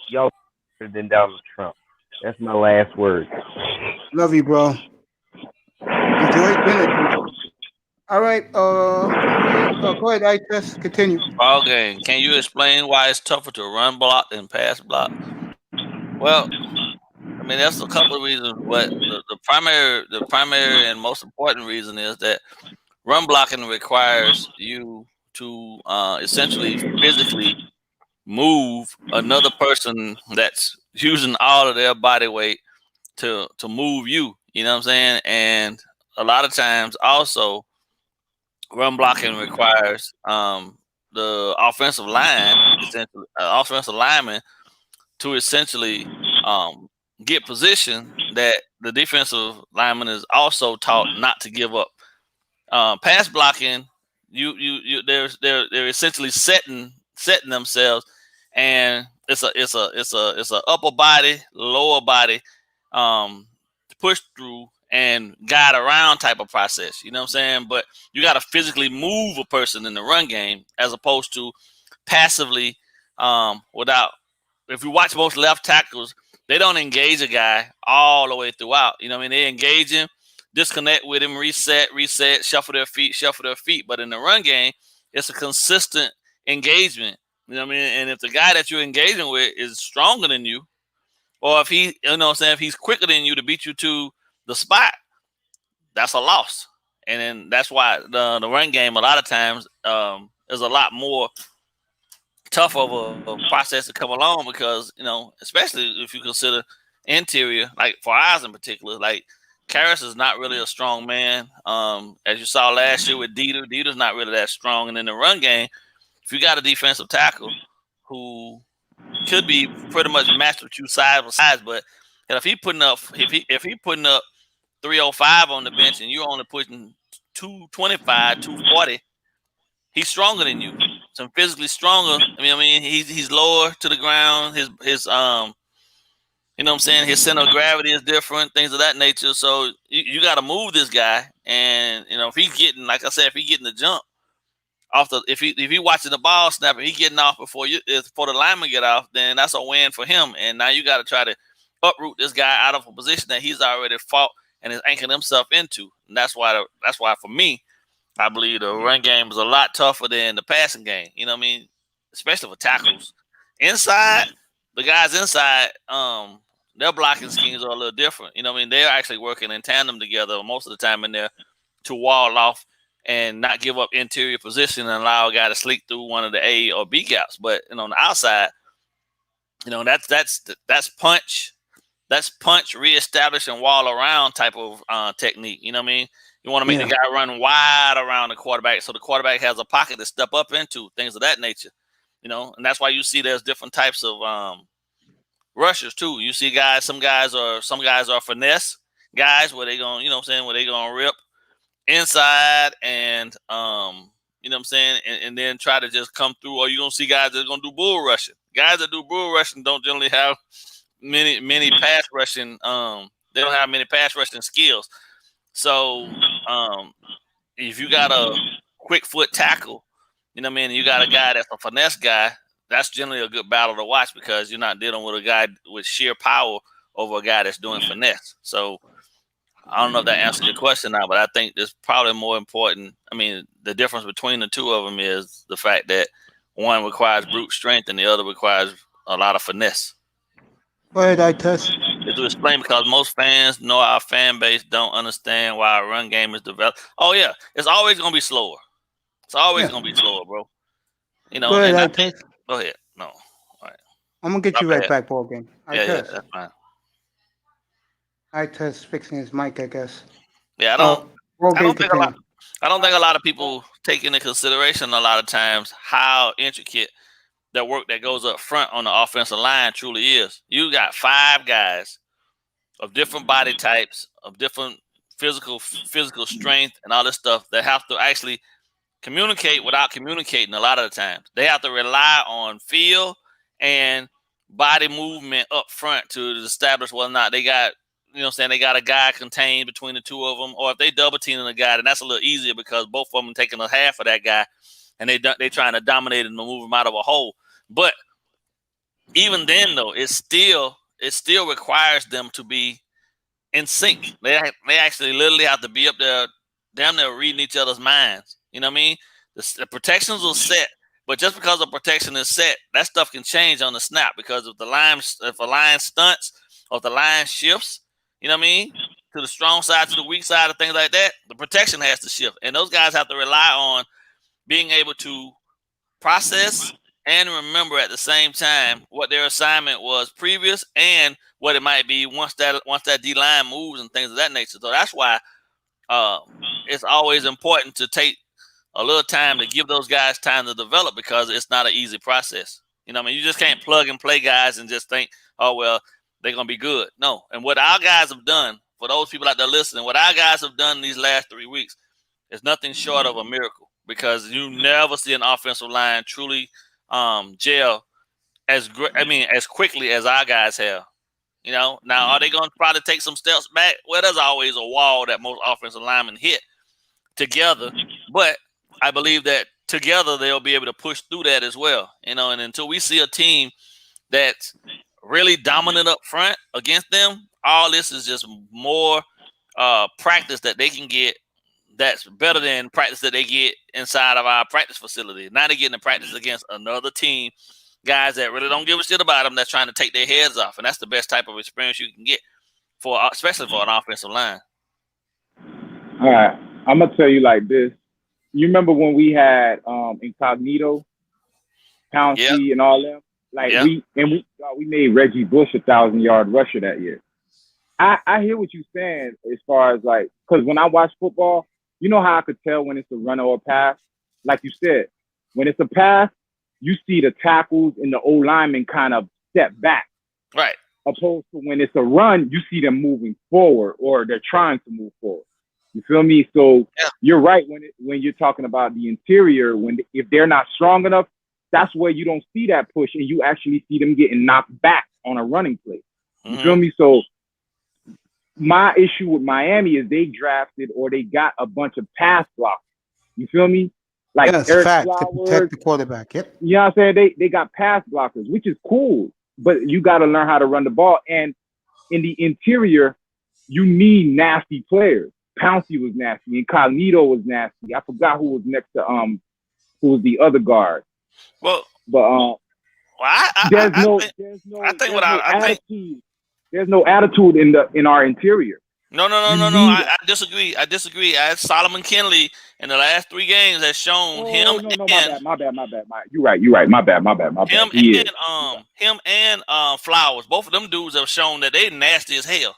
y'all better than Donald Trump. That's my last word. Love you, bro. Enjoy dinner. All right. Go ahead, Ites. Continue. Ball game. Can you explain why it's tougher to run block than pass block? Well, I mean, that's a couple of reasons, but the primary and most important reason is that run blocking requires you to essentially physically move another person that's using all of their body weight to move you. You know what I'm saying? And a lot of times also run blocking requires the offensive line, essentially, offensive lineman to essentially get position that the defensive lineman is also taught not to give up. Pass blocking, they're essentially setting themselves, and it's a upper body, lower body push through and guide around type of process. You know what I'm saying? But you got to physically move a person in the run game as opposed to passively without. If you watch most left tackles, they don't engage a guy all the way throughout. You know what I mean? They engage him, disconnect with him, reset, shuffle their feet. But in the run game, it's a consistent engagement. You know what I mean? And if the guy that you're engaging with is stronger than you, or if he, you know what I'm saying, if he's quicker than you to beat you to the spot, that's a loss. And then that's why the run game a lot of times is a lot more tough of a process to come along because, you know, especially if you consider interior, like for ours in particular, like Karras is not really a strong man. As you saw last year with Dieter's not really that strong. And in the run game, if you got a defensive tackle who could be pretty much matched with you size with size, but if he putting up 305 on the bench and you're only putting 225, 240, he's stronger than you. So physically stronger. I mean, he's lower to the ground. His you know what I'm saying? His center of gravity is different, things of that nature. So you got to move this guy, and if he's getting, like I said, if he's getting the jump off if he watching the ball snap and he getting off before the lineman get off, then that's a win for him. And now you got to try to uproot this guy out of a position that he's already fought and is anchoring himself into. And that's why for me, I believe the run game is a lot tougher than the passing game. You know what I mean? Especially for tackles. Inside, the guys inside, their blocking schemes are a little different. You know what I mean? They're actually working in tandem together most of the time in there to wall off and not give up interior position and allow a guy to sleep through one of the A or B gaps. But on the outside, that's punch. That's punch, reestablish, and wall around type of technique. You know what I mean? You want to make the guy run wide around the quarterback so the quarterback has a pocket to step up into, things of that nature. And that's why you see there's different types of rushers too. You see some guys are finesse guys where they going, where they going to rip inside and and then try to just come through. Or you're going to see guys that are going to do bull rushing. Guys that do bull rushing don't generally have many pass rushing. They don't have many pass rushing skills. So if you got a quick foot tackle, you got a guy that's a finesse guy, that's generally a good battle to watch because you're not dealing with a guy with sheer power over a guy that's doing finesse. So I don't know if that answers your question now, but I think it's probably more important. I mean, the difference between the two of them is the fact that one requires brute strength and the other requires a lot of finesse. Go ahead, I test. To explain, because most fans know our fan base don't understand why a run game is developed. Oh yeah, it's always gonna be slower. It's always gonna be slower, bro. Go ahead, I test. Go ahead. No, all right. I'm gonna get you right back, ball game. Yeah, that's fine. I test fixing his mic, I guess. Yeah, I don't think a lot of people take into consideration a lot of times how intricate the work that goes up front on the offensive line truly is. You got 5 guys of different body types, of different physical strength and all this stuff that have to actually communicate without communicating a lot of the times. They have to rely on feel and body movement up front to establish whether or not they got, they got a guy contained between the two of them, or if they double teaming a guy, then that's a little easier because both of them taking a half of that guy and they trying to dominate him and move him out of a hole. But even then, though, it still requires them to be in sync. They actually literally have to be up there, damn near reading each other's minds. You know what I mean? The protections will set, but just because the protection is set, that stuff can change on the snap because if a line stunts or if the line shifts, you know what I mean, to the strong side, to the weak side, or things like that, the protection has to shift, and those guys have to rely on being able to process and remember at the same time what their assignment was previous and what it might be once that D line moves and things of that nature. So that's why it's always important to take a little time to give those guys time to develop because it's not an easy process. You know what I mean? You just can't plug and play guys and just think, oh, well, they're going to be good. No. And what our guys have done, for those people out there listening, what our guys have done these last 3 weeks is nothing short of a miracle because you never see an offensive line truly gel as quickly as our guys have. Now are they going to probably take some steps back? Well, there's always a wall that most offensive linemen hit together, but I believe that together they'll be able to push through that as well. And until we see a team that's really dominant up front against them, all this is just more practice that they can get that's better than practice that they get inside of our practice facility. Now they're getting to practice against another team, guys that really don't give a shit about them, that's trying to take their heads off. And that's the best type of experience you can get, especially for an offensive line. All right. I'm going to tell you like this. You remember when we had Incognito, Pouncey, and all them? We made Reggie Bush 1,000-yard rusher that year. I hear what you're saying as far as like, because when I watch football, you know how I could tell when it's a run or a pass? Like you said, when it's a pass, you see the tackles and the O-linemen kind of step back. Right. Opposed to when it's a run, you see them moving forward or they're trying to move forward. You feel me? So you're right when you're talking about the interior, if they're not strong enough, that's where you don't see that push and you actually see them getting knocked back on a running play. You feel me? So my issue with Miami is they drafted or they got a bunch of pass blockers. You feel me? Like Eric fact, Flowers, to protect the quarterback. Yep. You know what I'm saying? They got pass blockers, which is cool, but you got to learn how to run the ball. And in the interior, you need nasty players. Pouncey was nasty. Incognito was nasty. I forgot who was next to who was the other guard. Well, but there's no attitude in our interior. No. I disagree. I Solomon Kinley in the last 3 games has shown My bad. You're right. My bad. Him and Flowers, both of them dudes have shown that they nasty as hell.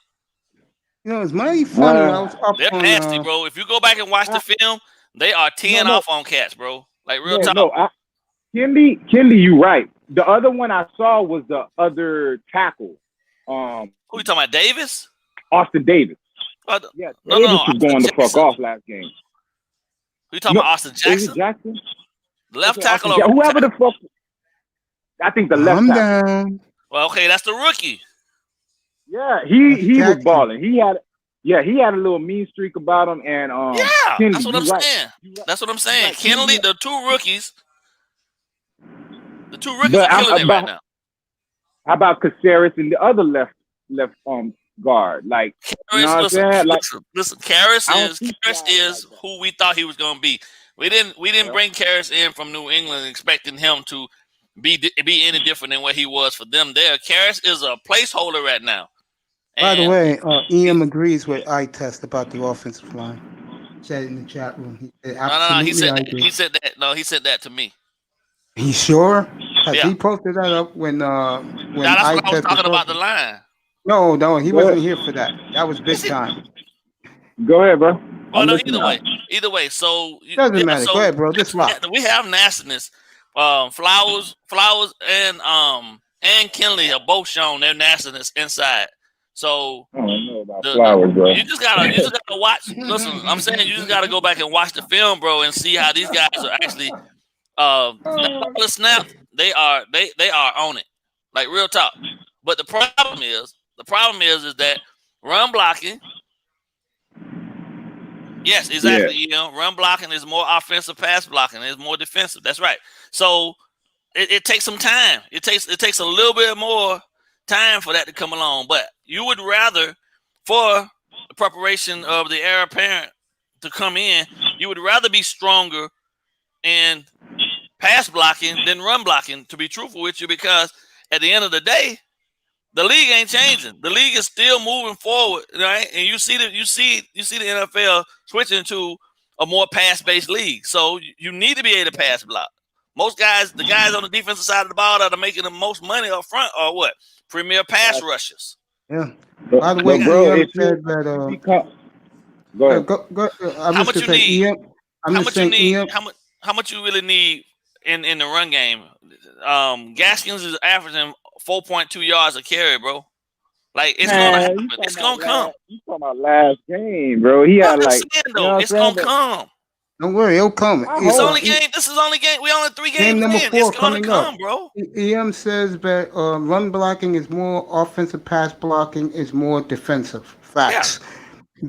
You know, it's mighty funny. They're nasty, bro. If you go back and watch the film, they are 10 off on cats, bro. Like real talk. Kinley, you right. The other one I saw was the other tackle. Who you talking about? Davis? Austin Davis. Davis was going the fuck off last game. Who you talking about? Austin Jackson? The left tackle or whoever the fuck. I think the left tackle. Down. Well, okay, that's the rookie. Yeah, he was balling. He had a little mean streak about him, and Kinley, that's what I'm saying. That's what I'm saying. Right. Kinley, the two rookies are killing it right now. How about Caceres and the other left guard? Like, you know what I'm saying? Like, listen, Karras is who we thought he was going to be. We didn't bring Karras in from New England expecting him to be any different than what he was for them there. Karras is a placeholder right now. By the way, EM agrees with eye test about the offensive line. Said in the chat room. He said that. No, he said that to me. He sure? Yeah. He posted that up when that's what I was talking about the line. No, he wasn't here for that. That was big time. Go ahead, bro. Well, no, either way. So doesn't matter. Go ahead, bro. Just rock. We have nastiness. Flowers, and Kinley have both shown their nastiness inside. So I don't know about Flowers, bro. You just gotta watch. Listen, I'm saying you just gotta go back and watch the film, bro, and see how these guys are actually. The snap, they are on it, like real talk. But the problem is that run blocking. Yes, exactly. You know, run blocking is more offensive. Pass blocking is more defensive. That's right. So it takes some time. It takes a little bit more time for that to come along. But you would rather, for the preparation of the heir apparent to come in, you would rather be stronger in pass blocking than run blocking, to be truthful with you, because at the end of the day, the league ain't changing. The league is still moving forward, right? And you see the NFL switching to a more pass-based league. So you need to be able to pass block. Most guys, the guys on the defensive side of the ball that are making the most money up front are what? Premier pass rushers. Yeah. By the way, bro, EM said that. Go ahead. Go. How much you need? EM. How much you really need in the run game? Gaskins is averaging 4.2 yards a carry, bro. Like it's gonna happen. It's gonna come. You talking about last game, bro? He had it's gonna come. Don't worry, it'll come. It's only game. This is only game. We only 3 games Game number in. 4 It's gonna coming come, up. bro. EM says that run blocking is more offensive, pass blocking is more defensive. Facts. Yeah.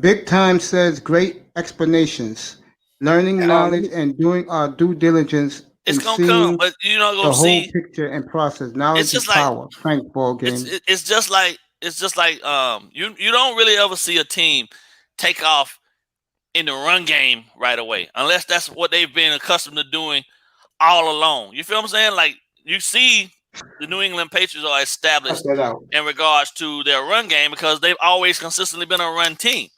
Big Time says great explanations. Learning knowledge and doing our due diligence. It's gonna come, but you're not gonna see the whole picture and process. Knowledge is power. Thanks, ball game. It's just like you don't really ever see a team take off in the run game right away, unless that's what they've been accustomed to doing all along. You feel what I'm saying? Like you see the New England Patriots are established in regards to their run game because they've always consistently been a run team.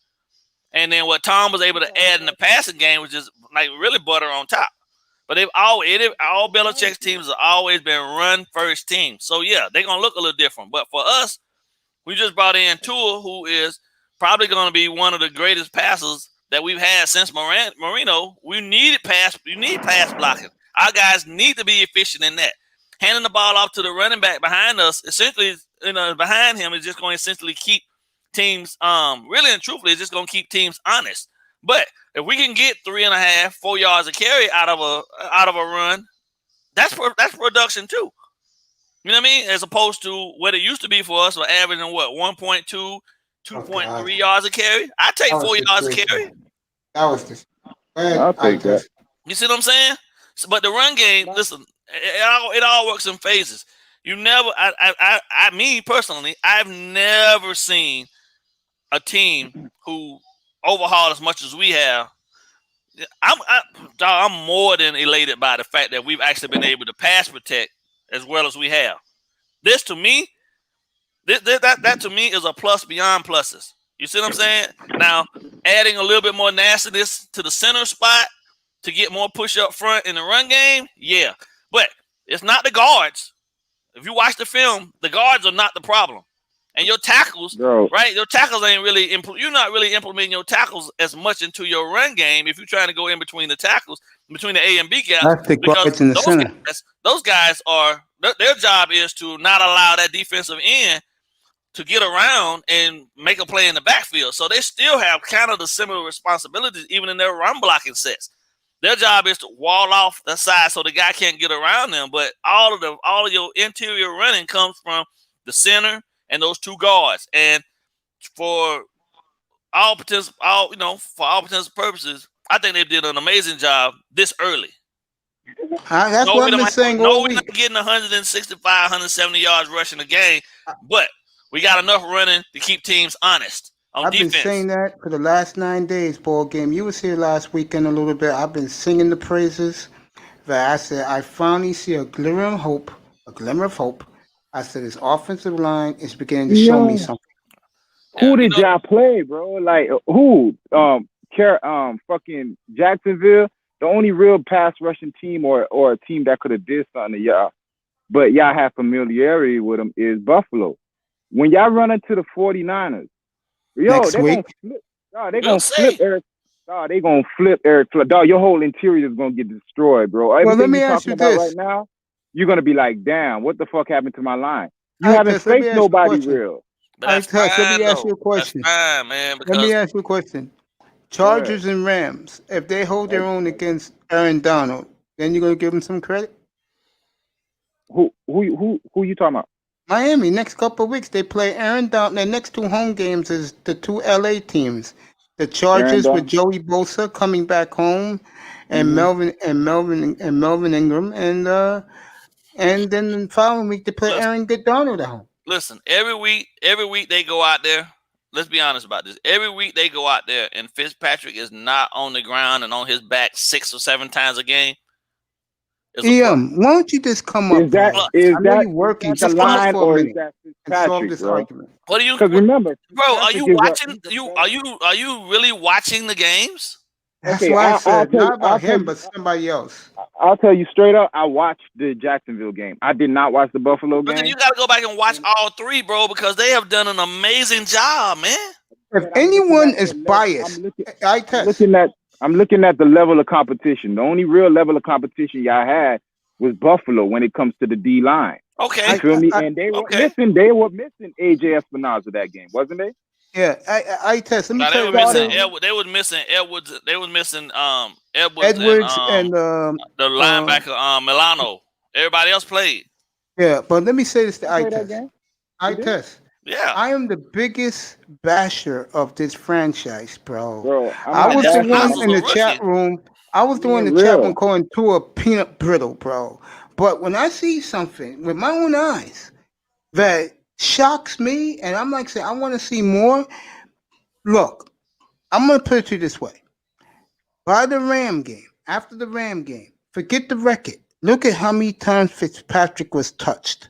And then what Tom was able to add in the passing game was just like really butter on top. But all Belichick's teams have always been run first team. So yeah, they're gonna look a little different. But for us, We just brought in Tua, who is probably going to be one of the greatest passers that we've had since Marino. We need pass blocking. Our guys need to be efficient in that. Handing the ball off to the running back behind us, essentially, behind him is just going to essentially keep teams, really and truthfully, it's just going to keep teams honest. But if we can get 3.5, 4 yards of carry out of a run, that's production too. You know what I mean? As opposed to what it used to be for us, we're averaging what 1.2, 2.3 yards of carry. I take 4 yards of carry. That was the. I'll take that. You see what I'm saying? But the run game, listen, it all works in phases. You never, me personally, I've never seen a team who overhauled as much as we have. I'm more than elated by the fact that we've actually been able to pass protect as well as we have. This to me, that to me is a plus beyond pluses. You see what I'm saying? Now, adding a little bit more nastiness to the center spot to get more push up front in the run game, yeah. But it's not the guards. If you watch the film, the guards are not the problem. And your tackles, right? Your tackles ain't really you're not really implementing your tackles as much into your run game if you're trying to go in between the tackles, between the A and B gaps. That's the guards in the center. Those guys are their job is to not allow that defensive end to get around and make a play in the backfield. So they still have kind of the similar responsibilities even in their run blocking sets. Their job is to wall off the side so the guy can't get around them. But all of your interior running comes from the center and those two guards. And for all intents and purposes, I think they did an amazing job this early. That's what I've been saying all we're week. not getting 165, 170 yards rushing a game, but we got enough running to keep teams honest on I've defense. been saying that for the last 9 days, ball game. You was here last weekend a little bit. I've been singing the praises. That I said I finally see a glimmer of hope. I said this offensive line is beginning to show me something. Who did y'all play, bro? Like who? Fucking Jacksonville. The only real pass rushing team or a team that could have did something to y'all, but y'all have familiarity with them is Buffalo. When y'all run into the 49ers, Next week. They're gonna flip Eric. They're gonna flip Eric. Dog, your whole interior is gonna get destroyed, bro. Everything well, let me you're ask talking you about this. right now, you're gonna be like, damn, what the fuck happened to my line? You haven't faced nobody real. But that's let me ask you a question. That's fine, man. Let me ask you a question. Chargers and Rams, if they hold their own against Aaron Donald, then you're gonna give them some credit? Who you talking about? Miami. Next couple of weeks they play Aaron Donald. Their next 2 home games is the 2 LA teams. The Chargers with Joey Bosa coming back home, and Melvin Ingram, and then the following week they play Aaron Donald at home. Listen, every week they go out there. Let's be honest about this. Every week they go out there and Fitzpatrick is not on the ground and on his back 6 or 7 times a game. Why don't you just come up? Is I know you're working. Just come up for a minute and solve this argument. What do you? Because remember, bro, are you watching? Are you really watching the games? That's why I said not about him, but somebody else. I'll tell you straight up. I watched the Jacksonville game. I did not watch the Buffalo game. Then you got to go back and watch all 3, bro, because they have done an amazing job, man. If anyone is biased, I'm looking at the level of competition. The only real level of competition y'all had was Buffalo when it comes to the D line. Okay, you feel me? And they were missing AJ Espinoza that game, wasn't they? Yeah, I test. Let me tell you, they were missing Edwards. They were missing Edwards and the linebacker Milano. Everybody else played. Yeah, but let me say this to I test. Yeah, I am the biggest basher of this franchise, bro. I was the one in the chat room. I was the one in the chat room calling Tua peanut brittle, bro. But when I see something with my own eyes that shocks me, and I'm like saying, I want to see more. Look, I'm gonna put it to you this way: by the Ram game, after the Ram game, forget the record. Look at how many times Fitzpatrick was touched.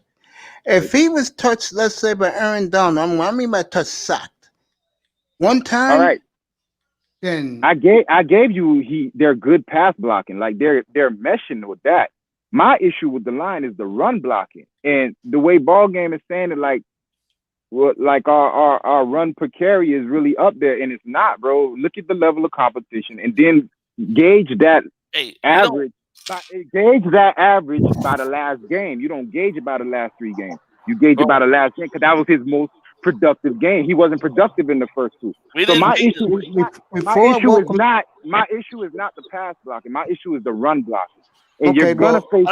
If he was touched, let's say by Aaron Donald, I mean by touch sacked, one time. All right. Then I gave you their good pass blocking, like they're meshing with that. My issue with the line is the run blocking and the way ball game is saying it. Like like our run per carry is really up there, and it's not, bro. Look at the level of competition, and then gauge that average. Gauge that average by the last game. You don't gauge it by the last 3 games. You gauge it by the last game because that was his most productive game. He wasn't productive in the first 2. So my issue is not the pass blocking. My issue is the run blocking. And you're gonna face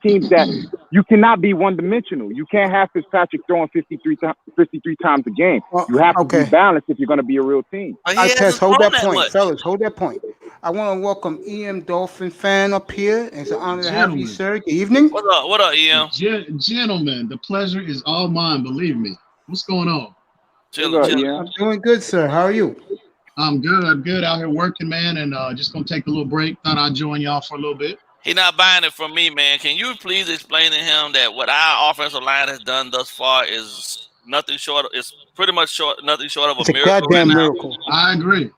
teams that you cannot be one dimensional. You can't have Fitzpatrick throwing 53 times a game. You have to be balanced if you're gonna be a real team. Hold that point, fellas. Hold that point. I want to welcome EM Dolphin fan up here. It's an honor to have you, sir. Good evening. What up, EM? Gentlemen, the pleasure is all mine. Believe me. What's going on? I'm doing good, sir. How are you? I'm good. Out here working, man, and just gonna take a little break. Thought I'd join y'all for a little bit. He not buying it from me, man. Can you please explain to him that what our offensive line has done thus far is nothing short? It's pretty much nothing short of a miracle. It's a goddamn miracle. I agree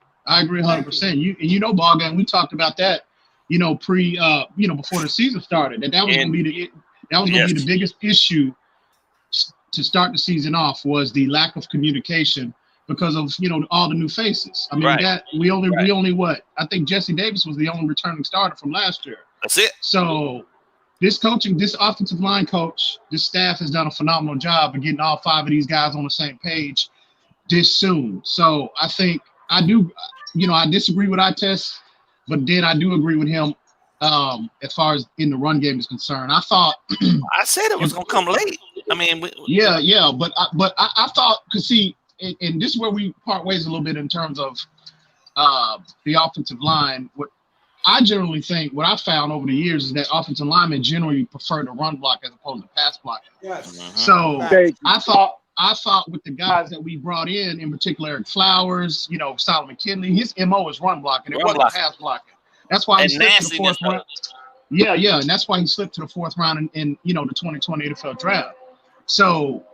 100%. You know, ball game. We talked about that. Before the season started, that was gonna be the biggest issue to start the season off was the lack of communication. Because of all the new faces. I mean we only what I think Jesse Davis was the only returning starter from last year. That's it. So this offensive line coach, this staff has done a phenomenal job of getting all 5 of these guys on the same page this soon. So I think I disagree with Itest, but then I do agree with him as far as in the run game is concerned. I thought I said it was gonna come late. I mean, but I thought because see. And this is where we part ways a little bit in terms of the offensive line. What I generally think, what I found over the years is that offensive linemen generally prefer to run block as opposed to pass block. Yes. So I thought with the guys that we brought in particular Eric Flowers, Solomon Kinley, his MO is run blocking. It wasn't pass blocking. That's why he slipped to the 4th round. Yeah, and that's why he slipped to the 4th round in the 2020 NFL draft. So.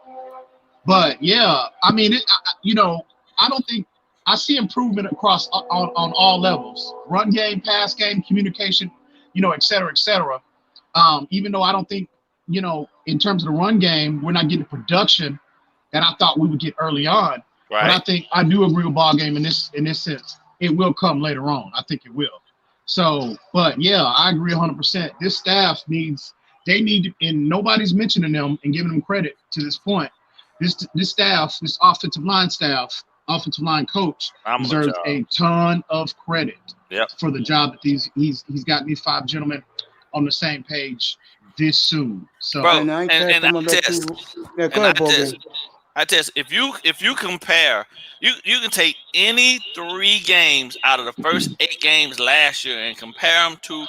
But yeah, I mean, I don't think I see improvement across on all levels: run game, pass game, communication, et cetera, et cetera. Even though I don't think, in terms of the run game, we're not getting production that I thought we would get early on. Right. But I do agree with ball game in this sense. It will come later on. I think it will. So, but yeah, I agree 100%. This staff and nobody's mentioning them and giving them credit to this point. This staff, this offensive line coach deserves a ton of credit for the job that he's gotten these 5 gentlemen on the same page this soon. So, I test if you compare, you can take any 3 games out of the first 8 games last year and compare them to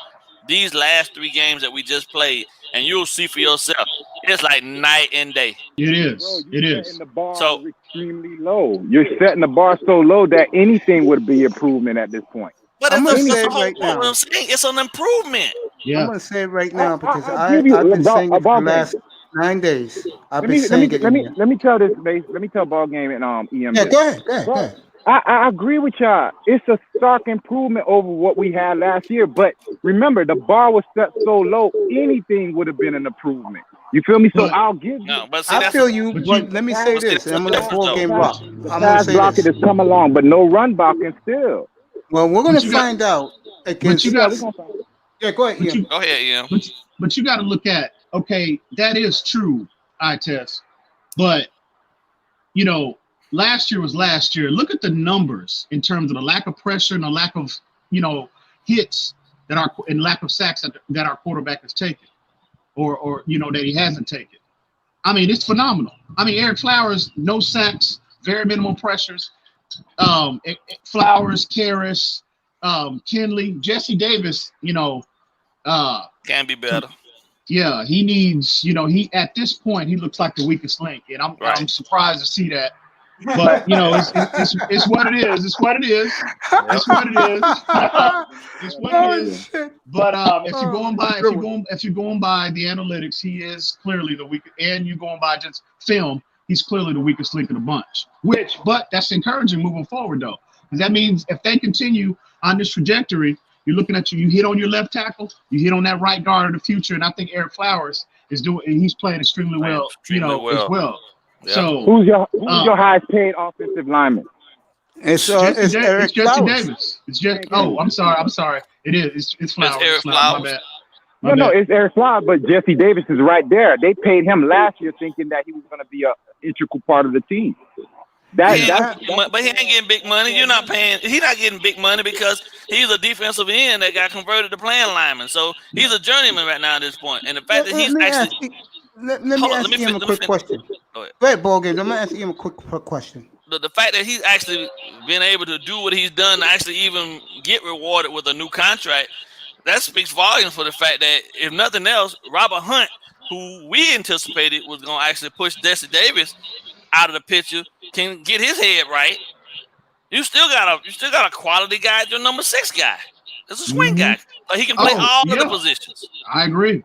these last 3 games that we just played, and you'll see for yourself. It's like night and day. It is. Bro, you're setting the bar extremely low. You're setting the bar so low that anything would be improvement at this point. But I'm going to say it right now. I'm saying it's an improvement. Yeah. I'm going to say it right now because I've been saying it for the last 9 days. Let me tell this, Base. Let me tell ball game and EM. Yeah, go ahead. I agree with y'all. It's a stark improvement over what we had last year. But remember, the bar was set so low, anything would have been an improvement. You feel me? So I'll give you. No, but see, I feel you. But let me say this, and I'm gonna let ball game rock. I'm gonna say this. Has come along, but no run blocking still. Well, we're gonna find out against. Go ahead, Ian. Go ahead, Ian. But you got to look at that is true, Itest. But last year was last year. Look at the numbers in terms of the lack of pressure and the lack of hits and lack of sacks that our quarterback has taken. Or that he hasn't taken. I mean, it's phenomenal. I mean, Eric Flowers, no sacks, very minimal pressures. Flowers, Karras, Kinley, Jesse Davis, can be better. Yeah, he needs, he at this point he looks like the weakest link, and I'm surprised to see that. But it's what it is. It's what it is. It's what it is. It's what it is. But if you're going by the analytics, he is clearly the weakest. And you're going by just film, he's clearly the weakest link of the bunch. But that's encouraging moving forward though, because that means if they continue on this trajectory, you're looking at you hit on your left tackle, you hit on that right guard of the future, and I think Eric Flowers is doing. And he's playing extremely well. As well. Yeah. So Who's your highest paid offensive lineman? It's Jesse Eric it's Jesse Flowers. Davis. It's just. Oh, I'm sorry. It is. It's Flowers. Eric It's Flowers. Flowers. My bad. No, it's Eric Flowers, but Jesse Davis is right there. They paid him last year thinking that he was going to be an integral part of the team. But he ain't getting big money. You're not paying. He's not getting big money because he's a defensive end that got converted to playing lineman. So he's a journeyman right now at this point. And the fact that he's actually let me ask him a quick question. Go ahead, Ball Games. I'm gonna ask him a quick question. The fact that he's actually been able to do what he's done, to actually even get rewarded with a new contract, that speaks volumes for the fact that, if nothing else, Robert Hunt, who we anticipated was going to actually push Jesse Davis out of the picture, can get his head right. You still got a quality guy, your number 6 guy. It's a swing guy. Like, he can play all of the positions. I agree.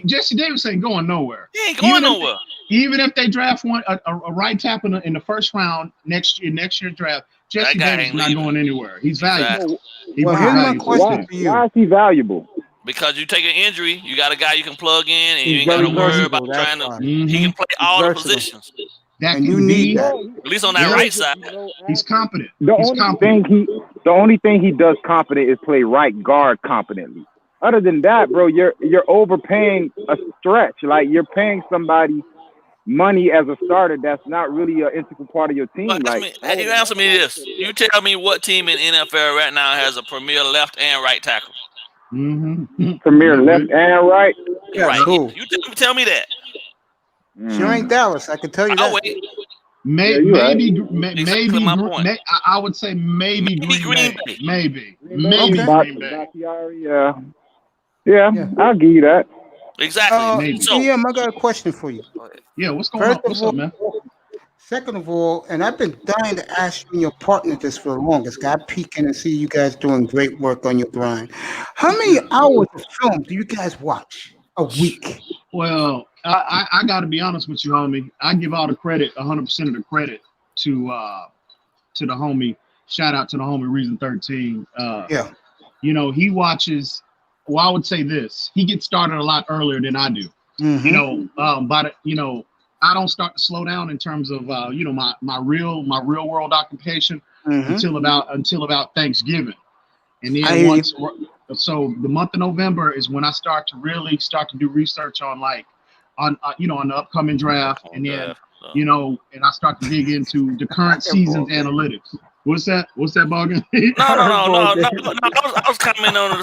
Jesse Davis ain't going nowhere. He ain't going nowhere. Even if they draft a right tackle in the first round next year's draft, Jesse Davis is not going anywhere. He's valuable. Exactly. Well, here's my question for you. Why is he valuable? Because you take an injury, you got a guy you can plug in, and you ain't got to worry about trying to. He can play all the positions. And you need that. At least on that right side. He's competent. The only thing he does competent is play right guard competently. Other than that, bro, you're overpaying a stretch. Like, you're paying somebody money as a starter that's not really an integral part of your team. You answer me this. You tell me what team in NFL right now has a premier left and right tackle. Premier left and right? Yeah, right. cool. You tell me that. Sure ain't Dallas. I can tell you that. Wait. Maybe I would say maybe Green Bay. Maybe Green Bay. Yeah, I'll give you that. Exactly. I got a question for you. Yeah, what's going on? What's up, man? Second of all, and I've been dying to ask you and your partner this for the longest. Got peeking and see you guys doing great work on your grind. How many hours of film do you guys watch a week? Well, I got to be honest with you, homie. I give all the credit, 100% of the credit to the homie. Shout out to the homie Reason 13. You know, he watches. Well, I would say this: he gets started a lot earlier than I do. You know, I don't start to slow down in terms of my real world occupation until about Thanksgiving, and then so the month of November is when I start to do research on the upcoming draft, and then and I start to dig into the current season's analytics. What's that, Bogan? No. I was commenting on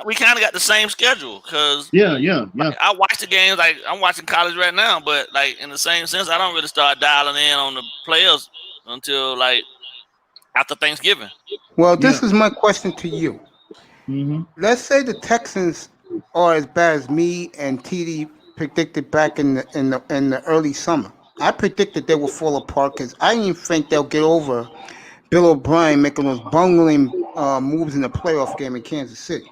we kind of got the same schedule because I watch the games like I'm watching college right now, but like in the same sense, I don't really start dialing in on the players until like after Thanksgiving. Well, this is my question to you. Let's say the Texans are as bad as me and TD predicted back in the early summer. I predicted they will fall apart because I didn't even think they'll get over Bill O'Brien making those bungling moves in the playoff game in Kansas City.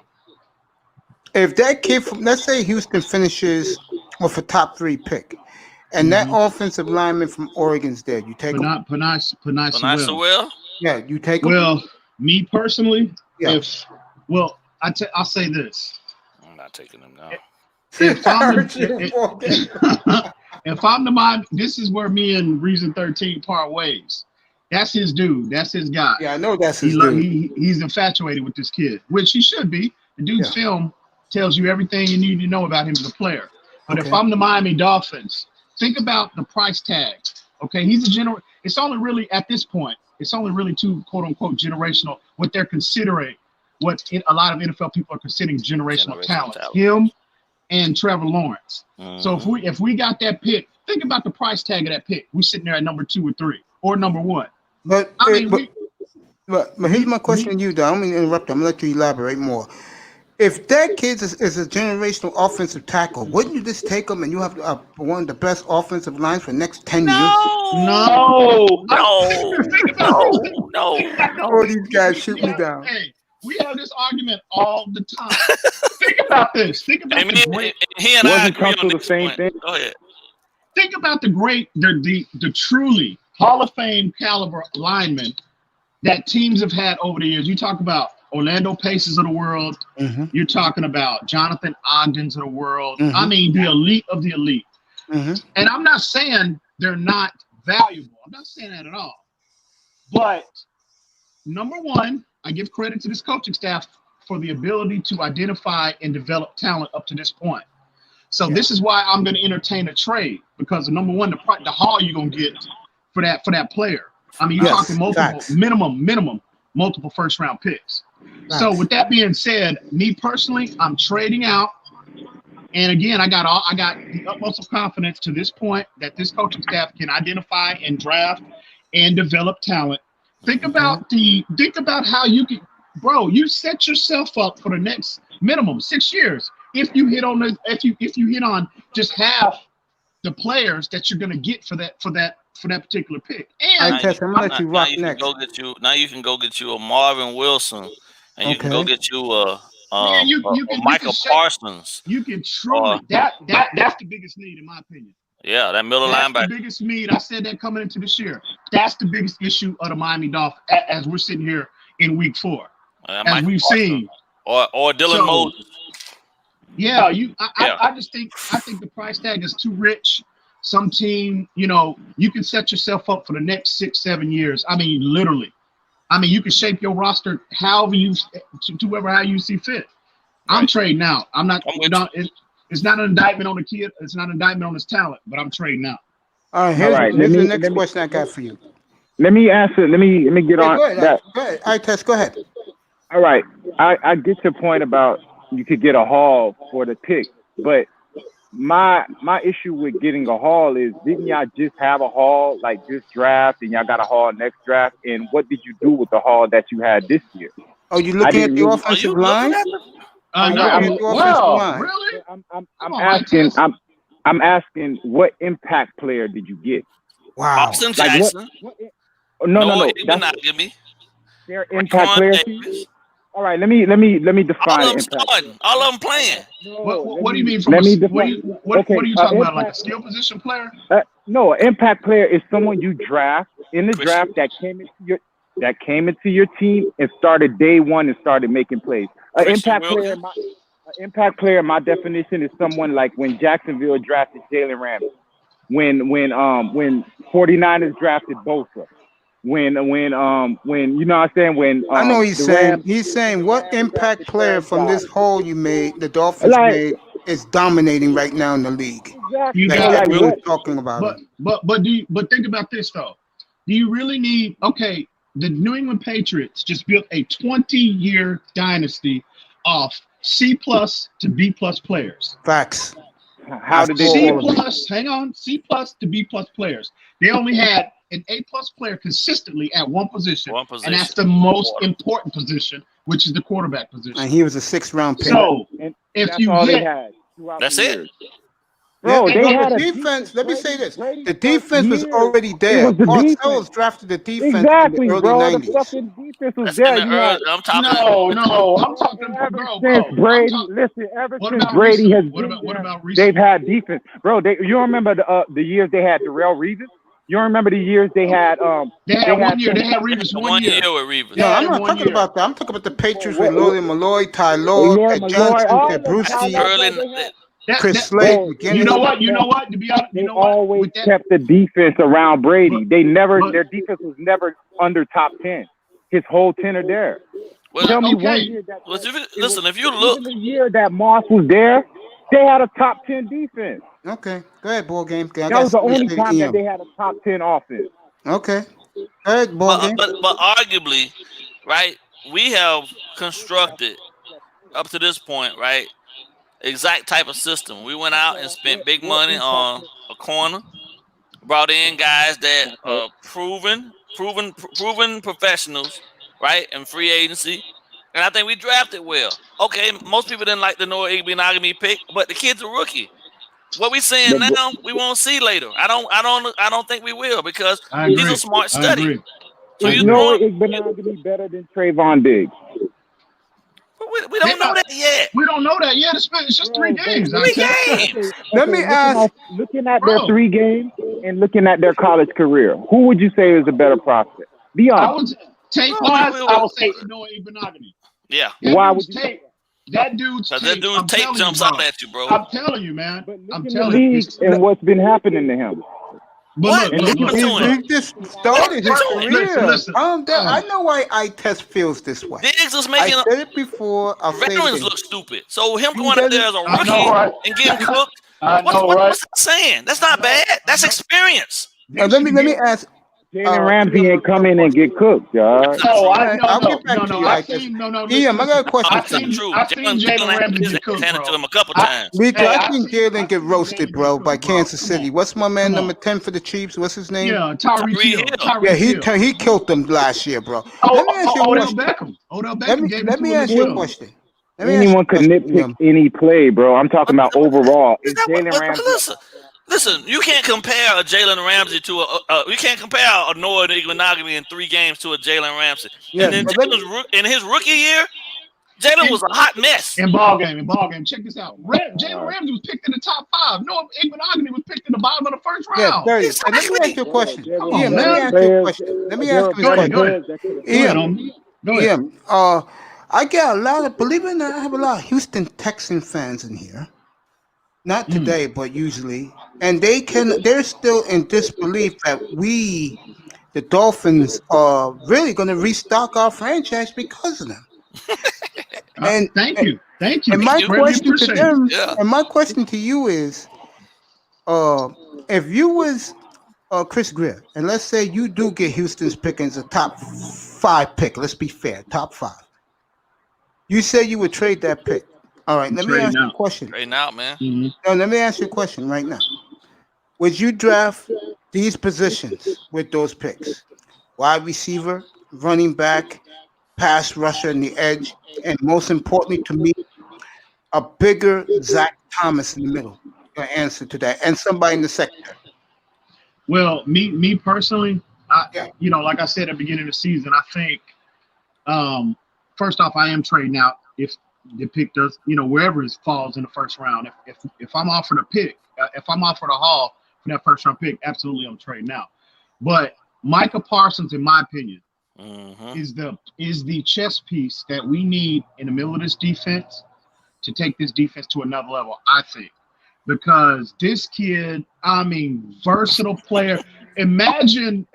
If that kid from, let's say Houston finishes with a top 3 pick, and that offensive lineman from Oregon's there, you take him? Panay Sewell? Yeah, you take him? Well, me personally, I'll say this. I'm not taking him now. If I'm the mind, this is where me and Reason 13 part ways. That's his dude. That's his guy. Yeah, I know that's his dude. He's infatuated with this kid, which he should be. The dude's film tells you everything you need to know about him as a player. But if I'm the Miami Dolphins, think about the price tag. Okay, he's a it's only really at this point, it's only really too quote unquote generational what they're considering, a lot of NFL people are considering generational talent. Him and Trevor Lawrence. So if we got that pick, think about the price tag of that pick. We're sitting there at number 2 or 3 or number 1. But here's my question to you, though. I'm going to interrupt you. I'm going to let you elaborate more. If that kid is a generational offensive tackle, wouldn't you just take him and you have one of the best offensive lines for the next 10 years? No. All these guys shoot me down. Hey, we have this argument all the time. Think about this. Think about he and I agree on the same thing. Go ahead. Think about the truly Hall of Fame caliber linemen that teams have had over the years. You talk about Orlando Pacers of the world. You're talking about Jonathan Ogdens of the world. I mean, the elite of the elite. And I'm not saying they're not valuable. I'm not saying that at all. But number one, I give credit to this coaching staff for the ability to identify and develop talent up to this point. So this is why I'm going to entertain a trade, because number one, the haul you're going to get for that player. I mean, you're talking multiple minimum multiple first round picks. So with that being said, me personally, I'm trading out. And again, I got the utmost of confidence to this point that this coaching staff can identify and draft and develop talent. Think about how you can, bro. You set yourself up for the next minimum 6 years if you hit on if you hit on just half the players that you're gonna get for that particular pick. And I'm gonna let you rock next. Now you can go get you a Marvin Wilson, and you can go get you a Michael Parsons. You can truly that's the biggest need in my opinion. Yeah, that middle linebacker. That's the biggest need. I said that coming into this year. That's the biggest issue of the Miami Dolphins as we're sitting here in week 4. As we've seen. Or Dylan Moses. Yeah, I think the price tag is too rich. Some team, you can set yourself up for the next 6-7 years. I mean, literally. I mean, you can shape your roster how you see fit. I'm trading out. I'm not. It's not an indictment on the kid. It's not an indictment on his talent. But I'm trading out. All right. Here's the next question I got for you. Let me answer. Let me get on that. Go ahead. All right, Tess. Go ahead. All right. I get your point about you could get a haul for the pick, but my issue with getting a haul is, didn't y'all just have a haul like this draft, and y'all got a haul next draft? And what did you do with the haul that you had this year? Oh, you looking at the offensive line? Really? I'm asking, what impact player did you get? Wow. Austin Jackson. No. That's give me. Their impact player. All right, let me define all impact. All of them playing. What do you mean? What are you talking about? Like a skill position player? No, an impact player is someone you draft in the draft that came into your team and started day one and started making plays. An impact player, my definition, is someone like when Jacksonville drafted Jalen Ramsey, when 49ers drafted Bosa. When you know what I'm saying, when I know he's saying what impact player from this hole you made, the Dolphins made, is dominating right now in the league. You really talking about but think about this though. Do you really need the New England Patriots just built a 20-year dynasty of C+ to B+ players. Facts. How did they C+, hang on, C+ to B+ players. They only had an A+ player consistently at one position, and that's the most important position, which is the quarterback position. And he was a 6th-round pick. So if you that's it. Bro, they had a defense. Let me say this: the defense was already there. Parcells drafted the defense in the early 90s. The fucking defense was there. I'm talking. I'm talking about Brady. Listen, ever since Brady has they've had defense, bro. You remember the years they had Darrelle Revis? You remember the years they had? They had 1 year. They had Revis 1 year. With Revis. No, I'm not talking about that. I'm talking about the Patriots with Lloyd Malloy, Ty Lloyd, Ed Johnson, Ted Bruschi. Chris Slade. You know what? To be honest, they always kept the defense around Brady. Their defense was never under top 10. His whole tenure there. Well, Tell me 1 year that. Listen, if you look, the year that Moss was there, they had a top 10 defense. Okay, go ahead, ball game. That was the only time that they had a top 10 offense. Okay, go ahead, ball game. But arguably, right? We have constructed up to this point, right? Exact type of system. We went out and spent big money on a corner, brought in guys that are proven professionals, right? And free agency. And I think we drafted well. Okay, most people didn't like the Noah Igbenogany pick, but the kid's a rookie. What we saying now, we won't see later. I don't think we will, because he's a smart study. So Noah Igbenogany better than Trayvon Diggs? We don't know that yet. We don't know that yet. It's just 3 games. 3 games. Let me ask. Looking at their 3 games and looking at their college career, who would you say is a better prospect? Be honest. I would say Noah Igbenogany. Yeah. Why would you say that dude's tape jumps out at you, bro. I'm telling you, man. I'm telling you. And what's been happening to him? But He just started his career. Listen. I know why I test feels this way. Diggs is making. I said it before. I'll say it veterans again. look stupid. So him going out there as a rookie and getting cooked. What's that saying? That's not bad. That's experience. Let me ask. Jalen Ramsey ain't come in and get cooked, y'all. I'll get back to you. I got a question. I've seen Jalen Ramsey get cooked, handed to him a couple times. I seen Jalen get roasted, bro, by Kansas City. What's my man number 10 for the Chiefs? What's his name? Yeah, Tyreek Hill. Yeah, he killed them last year, bro. Let me ask you a question. Odell Beckham. Let me ask you a question. Anyone could nitpick any play, bro. I'm talking about overall. Is Jalen Ramsey? Listen, you can't compare a Jalen Ramsey to you can't compare a Noah Igbenogany in 3 games to a Jalen Ramsey. Yeah, and then in his rookie year, Jalen was a hot mess. In ball game. Check this out. Jalen Ramsey was picked in the top 5. Noah Igbenogany was picked in the bottom of the first round. Yeah, exactly. Let me ask you a question. Ian, let me ask you a question. Let me ask you a question. Ian, I get a lot of, believe it or not, I have a lot of Houston Texan fans in here. Not today, but usually. And they're still in disbelief that we, the Dolphins, are really going to restock our franchise because of them. And thank you. And my question to them, and my question to you is, if you was Chris Greer, and let's say you do get Houston's pick as a top 5 pick, let's be fair, top 5. You say you would trade that pick. All right, let me ask you a question. Trading out, man. No, let me ask you a question right now. Would you draft these positions with those picks? Wide receiver, running back, pass rusher in the edge, and most importantly to me, a bigger Zach Thomas in the middle. Your answer to that, and somebody in the secondary. Well, me personally, like I said at the beginning of the season, I think first off, I am trading out if the pick does, wherever it falls in the first round. If I'm offered a pick, if I'm offered a haul for that first round pick, absolutely I'm trading out. But Micah Parsons, in my opinion, is the chess piece that we need in the middle of this defense to take this defense to another level, I think. Because this kid, versatile player. Imagine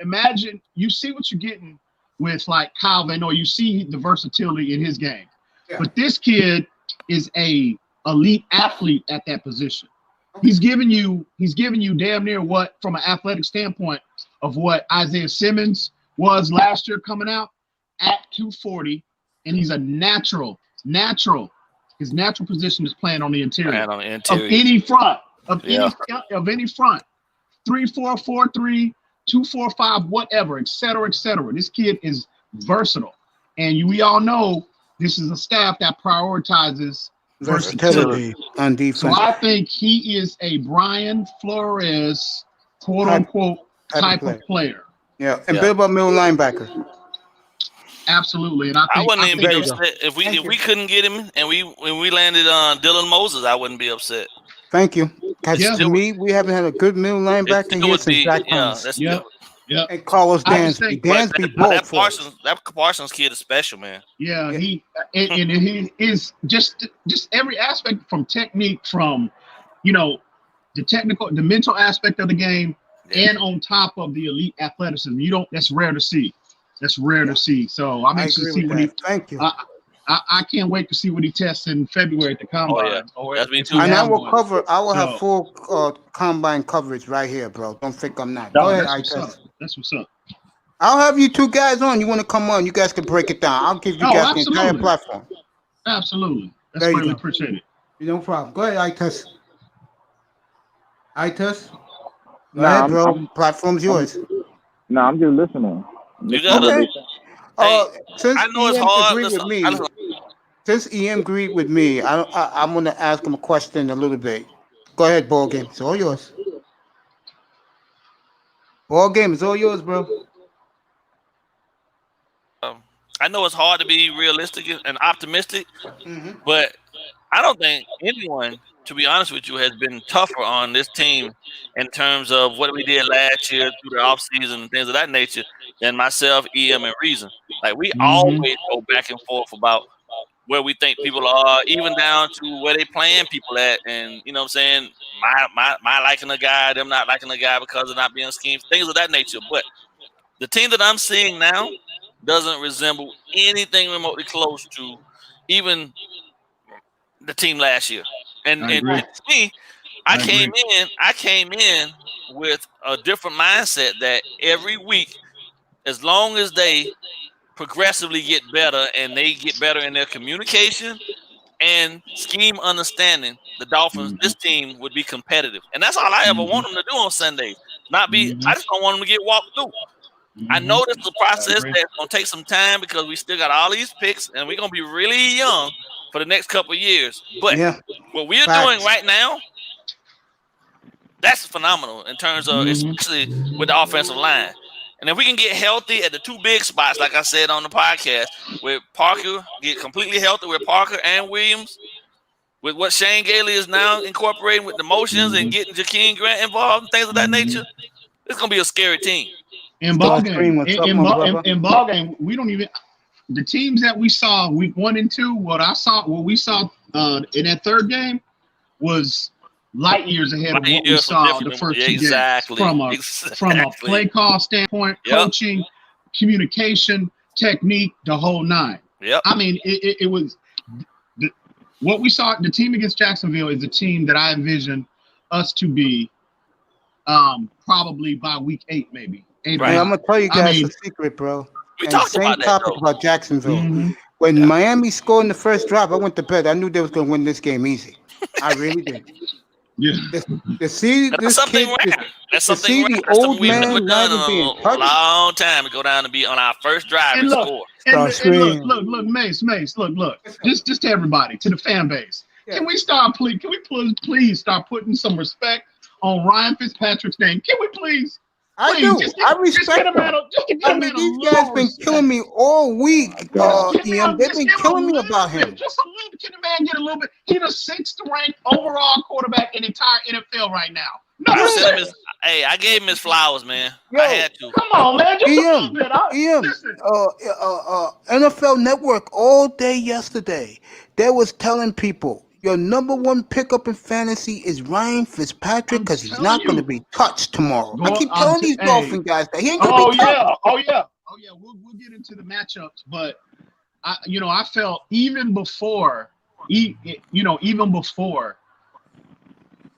you see what you're getting with like Calvin, or you see the versatility in his game. Yeah. But this kid is a elite athlete at that position. He's giving you damn near what, from an athletic standpoint, of what Isaiah Simmons was last year coming out at 240, and he's a natural. His natural position is playing on the interior of any front, any front, 3-4, 4-3, 2-4-5, whatever, et cetera, et cetera. This kid is versatile, and we all know this is a staff that prioritizes versatility on defense. So I think he is a Brian Flores, quote unquote, type of player. Yeah, and bit about middle linebacker. Absolutely, and I wouldn't even be upset if we couldn't get him and we landed on Dylan Moses. I wouldn't be upset. Thank you. Because to me, we haven't had a good middle linebacker here since Zach Thomas. Yeah. And Carlos Dansby. That Parsons kid is special, man. Yeah, he is just every aspect, from technique, from the mental aspect of the game, and on top of the elite athleticism. That's rare to see. So I'm anxious to see what he. Thank you. I can't wait to see what he tests in February at the combine. That's me too. And I will have full combine coverage right here, bro. Don't think I'm not. Go ahead, That's what's up. I'll have you 2 guys on. You want to come on? You guys can break it down. I'll give you guys the entire platform. Absolutely. That's really appreciated. No problem. Go ahead, Itus. Go ahead, bro. Platform's yours. No, I'm just listening. You got it. Since I know it's hard. Since Ian agreed with me, I'm going to ask him a question a little bit. Go ahead, ball game. It's all yours. Ball game is all yours, bro. I know it's hard to be realistic and optimistic, but I don't think anyone, to be honest with you, has been tougher on this team in terms of what we did last year through the offseason and things of that nature than myself, EM, and Reason. Like, we always go back and forth about where we think people are, even down to where they playing people at, and you know what I'm saying, my liking a guy, them not liking a guy because of not being schemes, things of that nature. But the team that I'm seeing now doesn't resemble anything remotely close to even the team last year. And to me, I came in with a different mindset that every week, as long as they progressively get better and they get better in their communication and scheme understanding, the Dolphins, this team would be competitive. And that's all I ever want them to do on Sundays. Not be, I just don't want them to get walked through. I know this is a process that's going to take some time because we still got all these picks and we're going to be really young for the next couple of years. But what we're doing right now, that's phenomenal in terms of, especially with the offensive line. And if we can get healthy at the two big spots, like I said on the podcast, with Parker, get completely healthy with Parker and Williams, with what Shane Gailey is now incorporating with the motions and getting Jakeem Grant involved and things of that nature, it's going to be a scary team. In ball game, we don't even the teams that we saw week 1 and 2. What we saw in that third game was light years ahead of what we saw the first 2 games. From a play call standpoint, coaching, communication, technique, the whole nine. I mean, it was what we saw. The team against Jacksonville is a team that I envision us to be probably by week 8, maybe. Right. I'm gonna tell you guys a secret, bro. We talked about that, about Jacksonville. When Miami scored in the first drive, I went to bed. I knew they was gonna win this game easy. I really did. To see this kid, that's something the old man not even being touched. Long time to go down and be on our first drive and score. Look, Mace, look. Just to everybody, to the fan base. Can we please start putting some respect on Ryan Fitzpatrick's name? Can we please? I do. I respect them. These guys been killing me all week. They've been killing me about him. Just a little bit. Can the man get a little bit? He's the 6th ranked overall quarterback in the entire NFL right now. Hey, I gave him his flowers, man. I had to. Come on, man. Just a little bit. NFL Network all day yesterday, they was telling people, your number 1 pickup in fantasy is Ryan Fitzpatrick because he's not going to be touched tomorrow. I keep telling these Dolphin guys that he ain't going to be touched. Oh yeah. We'll get into the matchups, but I felt even before the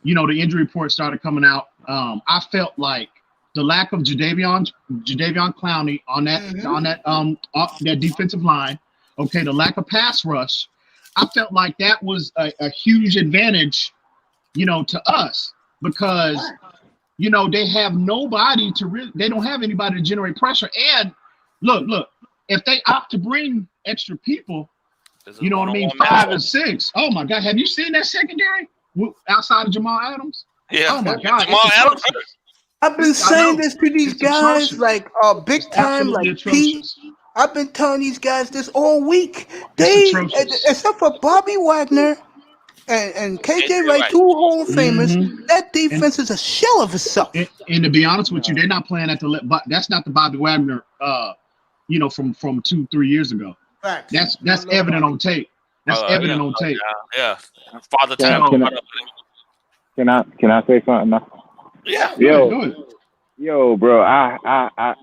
injury report started coming out, I felt like the lack of Jadeveon Clowney on that defensive line, the lack of pass rush. I felt like that was a huge advantage, to us because, they have nobody they don't have anybody to generate pressure. And look, if they opt to bring extra people, you know what I mean, 5 and 6. Oh my God, have you seen that secondary outside of Jamal Adams? Yeah. Oh my God, Jamal Adams. I've been saying this to these guys like big time, like Pete. I've been telling these guys this all week. They, except for Bobby Wagner and KJ Wright, 2 Hall of Famers, that defense is a shell of itself. And to be honest with you, they're not playing at that's not the Bobby Wagner, from 2-3 years ago. Facts. That's evident on tape. That's evident on tape. Yeah. Father time. Can I say something now? Yeah. Yo, bro, I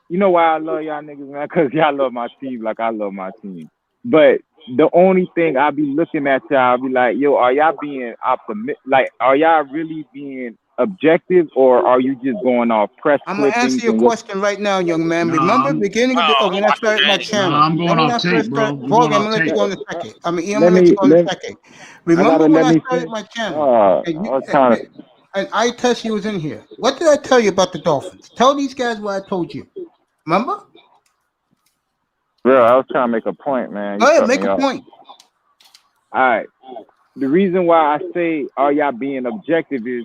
you know why I love y'all niggas, man? Because y'all love my team like I love my team. But the only thing I be looking at y'all, I be like, yo, are y'all being optimistic? Like, are y'all really being objective, or are you just going off press? I'm going to answer your question right now, young man. Remember beginning of when I started my channel? I'm going off tape, bro. I'm going to let you go in a second. I'm going to let you go in a second. Remember when I started my channel? And I test you was in here. What did I tell you about the Dolphins? Tell these guys what I told you. Remember? Bro, I was trying to make a point, man. Go ahead, make a point. All right. The reason why I say are y'all being objective is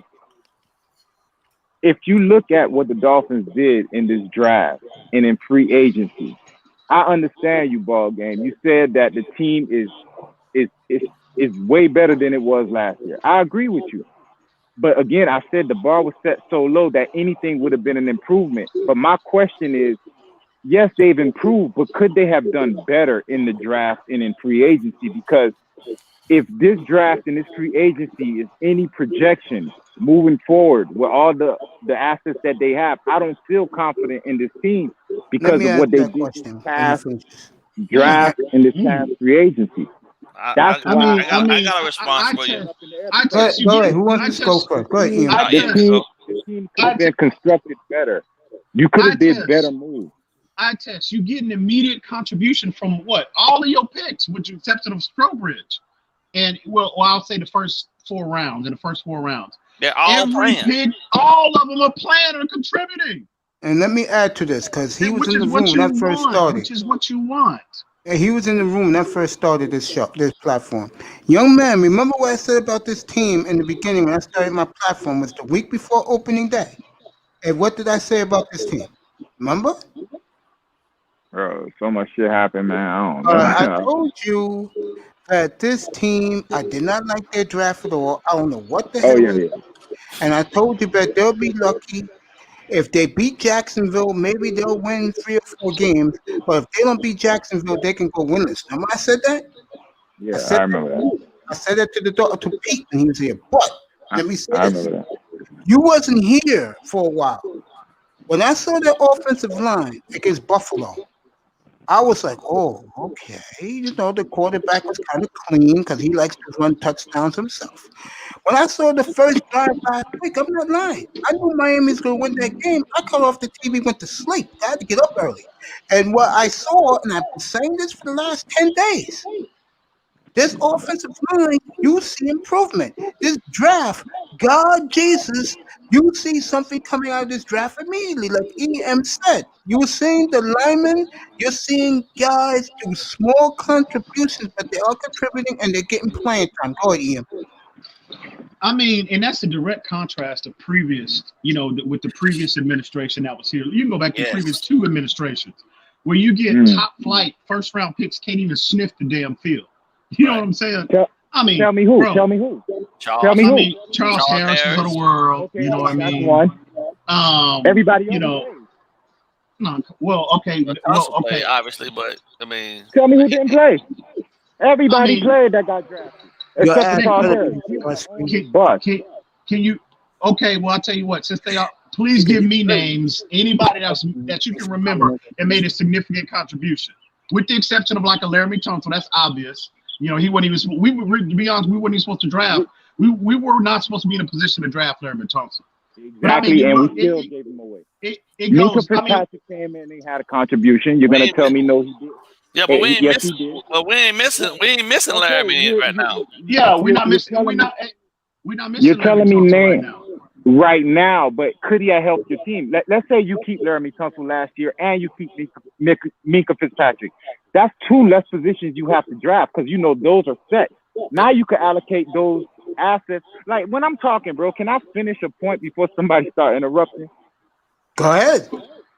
if you look at what the Dolphins did in this draft and in free agency, I understand you, ball game. You said that the team is way better than it was last year. I agree with you. But again, I said the bar was set so low that anything would have been an improvement. But my question is, yes, they've improved, but could they have done better in the draft and in free agency? Because if this draft and this free agency is any projection moving forward with all the assets that they have, I don't feel confident in this team because of what they did this past draft and this past free agency. That's why I got a response for you. Go ahead. Who wants to go first? Go ahead, Ian. The team could have been constructed better. You could have did better moves. I test you get an immediate contribution from what? All of your picks, with the exception of Strobridge. And well, I'll say the first 4 rounds. They're all playing. All of them are playing and contributing. And let me add to this, because he was in the room when I first started. Which is what you want. Yeah, he was in the room when I first started this platform. Young man, remember what I said about this team in the beginning when I started my platform? Was the week before opening day. And what did I say about this team? Remember? Bro, so much shit happened, man. I don't know. I told you that this team, I did not like their draft at all. I don't know what the hell. Yeah. And I told you that they'll be lucky. If they beat Jacksonville, maybe they'll win 3 or 4 games. But if they don't beat Jacksonville, they can go winless. Remember I said that? Yeah, I remember that. I said that to Pete, and he was here. But let me say this. Remember that. You wasn't here for a while. When I saw the offensive line against Buffalo, I was like, oh, okay. You know, the quarterback was kind of clean because he likes to run touchdowns himself. When I saw the first drive last week, I'm not lying. I knew Miami's going to win that game. I cut off the TV, went to sleep. I had to get up early. And what I saw, and I've been saying this for the last 10 days, this offensive line, you see improvement. This draft, God, Jesus, you see something coming out of this draft immediately. Like EM said, you're seeing the linemen, you're seeing guys do small contributions, but they are contributing and they're getting playing time. Go ahead, EM. I mean, and that's a direct contrast to previous, with the previous administration that was here. You can go back to the previous 2 administrations where you get top flight first round picks can't even sniff the damn field. You know what I'm saying? Tell me who? Bro, tell me who? Charles Harris of the world. Okay, you know what I mean? One. Everybody else. No, well, okay. Play, obviously, but I mean, tell me who didn't play. Everybody played that got drafted. Except Charles Harris. Can you? Okay, well, I'll tell you what. Since they are, please give me names. Anybody else that you can remember that made a significant contribution, with the exception of like a Laramie Tunsil. That's obvious. He wasn't even. To be honest, we weren't even supposed to draft. We were not supposed to be in a position to draft Laramie Tunsil. Exactly, and we still gave him away. Minka Fitzpatrick came in, he had a contribution. You're gonna tell me no, he did. Yeah, but we ain't missing. We ain't missing Laramie right now. Yeah, we're not missing. We're not missing. You're telling me names right now, but could he have helped your team? Let's say you keep Laramie Tunsil last year and you keep Minka Fitzpatrick. That's 2 less positions you have to draft because those are set. Now you can allocate those assets. Like when I'm talking, bro, can I finish a point before somebody start interrupting? Go ahead.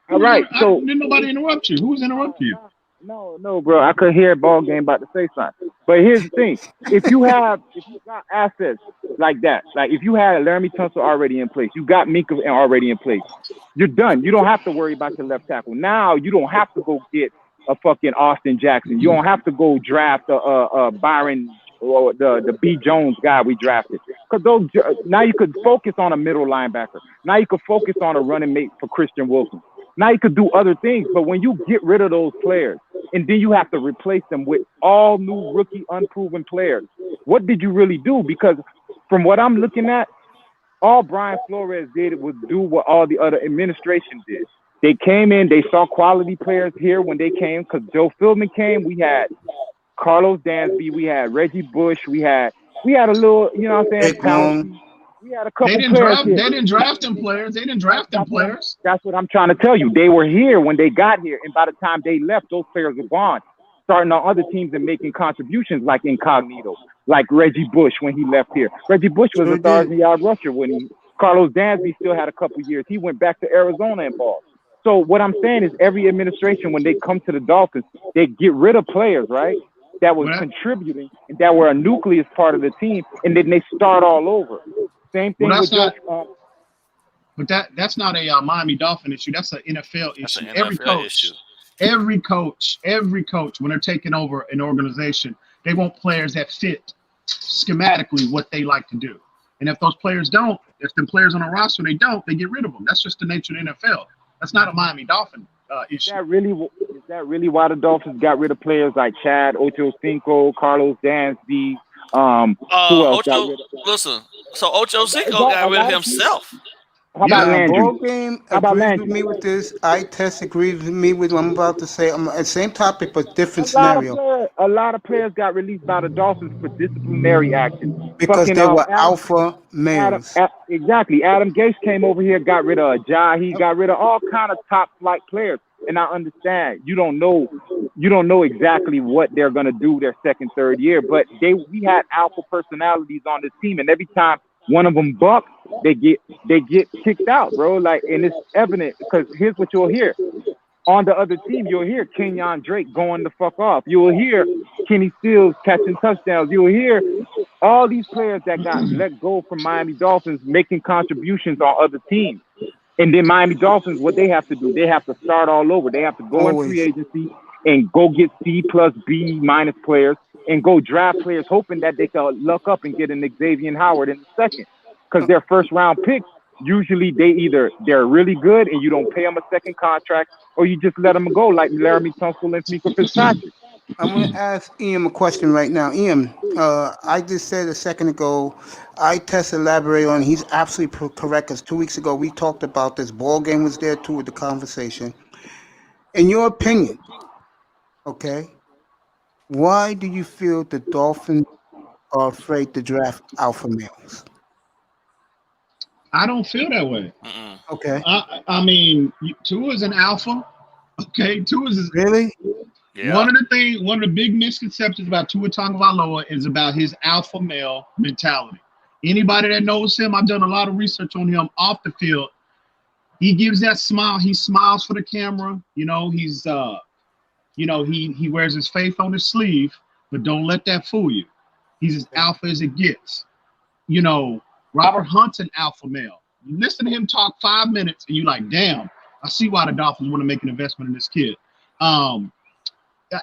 All right. So didn't nobody interrupt you? Who's interrupting you? No, bro. I could hear a ball game about to say something. But here's the thing: if you got assets like that, like if you had Laramie Tunsil already in place, you got Minka already in place, you're done. You don't have to worry about your left tackle. Now you don't have to go get a fucking Austin Jackson. You don't have to go draft a Byron or the B Jones guy we drafted. Because now you could focus on a middle linebacker. Now you could focus on a running mate for Christian Wilson. Now you could do other things. But when you get rid of those players and then you have to replace them with all new rookie unproven players, what did you really do? Because from what I'm looking at, all Brian Flores did was do what all the other administration did. They came in, they saw quality players here when they came, because Joe Philbin came. We had Carlos Dansby, we had Reggie Bush, we had a little, you know what I'm saying? We had a couple They didn't draft them players. That's what I'm trying to tell you. They were here when they got here, and by the time they left, those players were gone, starting on other teams and making contributions like Incognito, like Reggie Bush when he left here. Reggie Bush was a 1,000-yard rusher when Carlos Dansby still had a couple years. He went back to Arizona and balled. So what I'm saying is every administration, when they come to the Dolphins, they get rid of players, right, that were contributing and that were a nucleus part of the team, and then they start all over. Same thing with but that's not a Miami Dolphin issue. That's an NFL issue. Every coach. Every coach, when they're taking over an organization, they want players that fit schematically what they like to do. And if those players don't, if the players on a roster they don't, they get rid of them. That's just the nature of the NFL. That's not a Miami Dolphin issue. Is that really why the Dolphins got rid of players like Chad Ochocinco, Carlos Dansby? Who else got rid of? Listen, so Ochocinco got rid of himself. How about Landry? Ball game agrees with me with this. I test agrees with me with what I'm about to say. I'm same topic but different scenario. A lot of players got released by the Dolphins for disciplinary action because they were alpha males. Exactly. Adam Gase came over here, got rid of Ajay. He got rid of all kind of top flight players. And I understand you don't know exactly what they're gonna do their second, third year, but we had alpha personalities on this team, and every time one of them bucks, they get kicked out, bro. Like, and it's evident because here's what you'll hear. On the other team, you'll hear Kenyon Drake going the fuck off. You will hear Kenny Stills catching touchdowns. You'll hear all these players that got let go from Miami Dolphins making contributions on other teams. And then Miami Dolphins, what they have to do, they have to start all over. They have to go in free agency and go get C plus B minus players and go draft players, hoping that they can luck up and get an Xavier Howard in the second. Because their first round picks, usually they're really good and you don't pay them a second contract, or you just let them go like Laramie Tunsil and Mika Fitzpatrick. I'm going to ask Ian a question right now. Ian, I just said a second ago, I test elaborate on, he's absolutely correct, because 2 weeks ago we talked about this. Ball game was there too with the conversation. In your opinion, okay, why do you feel the Dolphins are afraid to draft alpha males? I don't feel that way. Okay. I mean, Tua is an alpha. Okay, Tua is really. Yeah. One of the big misconceptions about Tua Tagovailoa is about his alpha male mentality. Anybody that knows him, I've done a lot of research on him off the field. He gives that smile. He smiles for the camera. You know, he's he wears his faith on his sleeve, but don't let that fool you. He's as alpha as it gets. You know, Robert Hunt's an alpha male. You listen to him talk 5 minutes, and you're like, damn, I see why the Dolphins want to make an investment in this kid.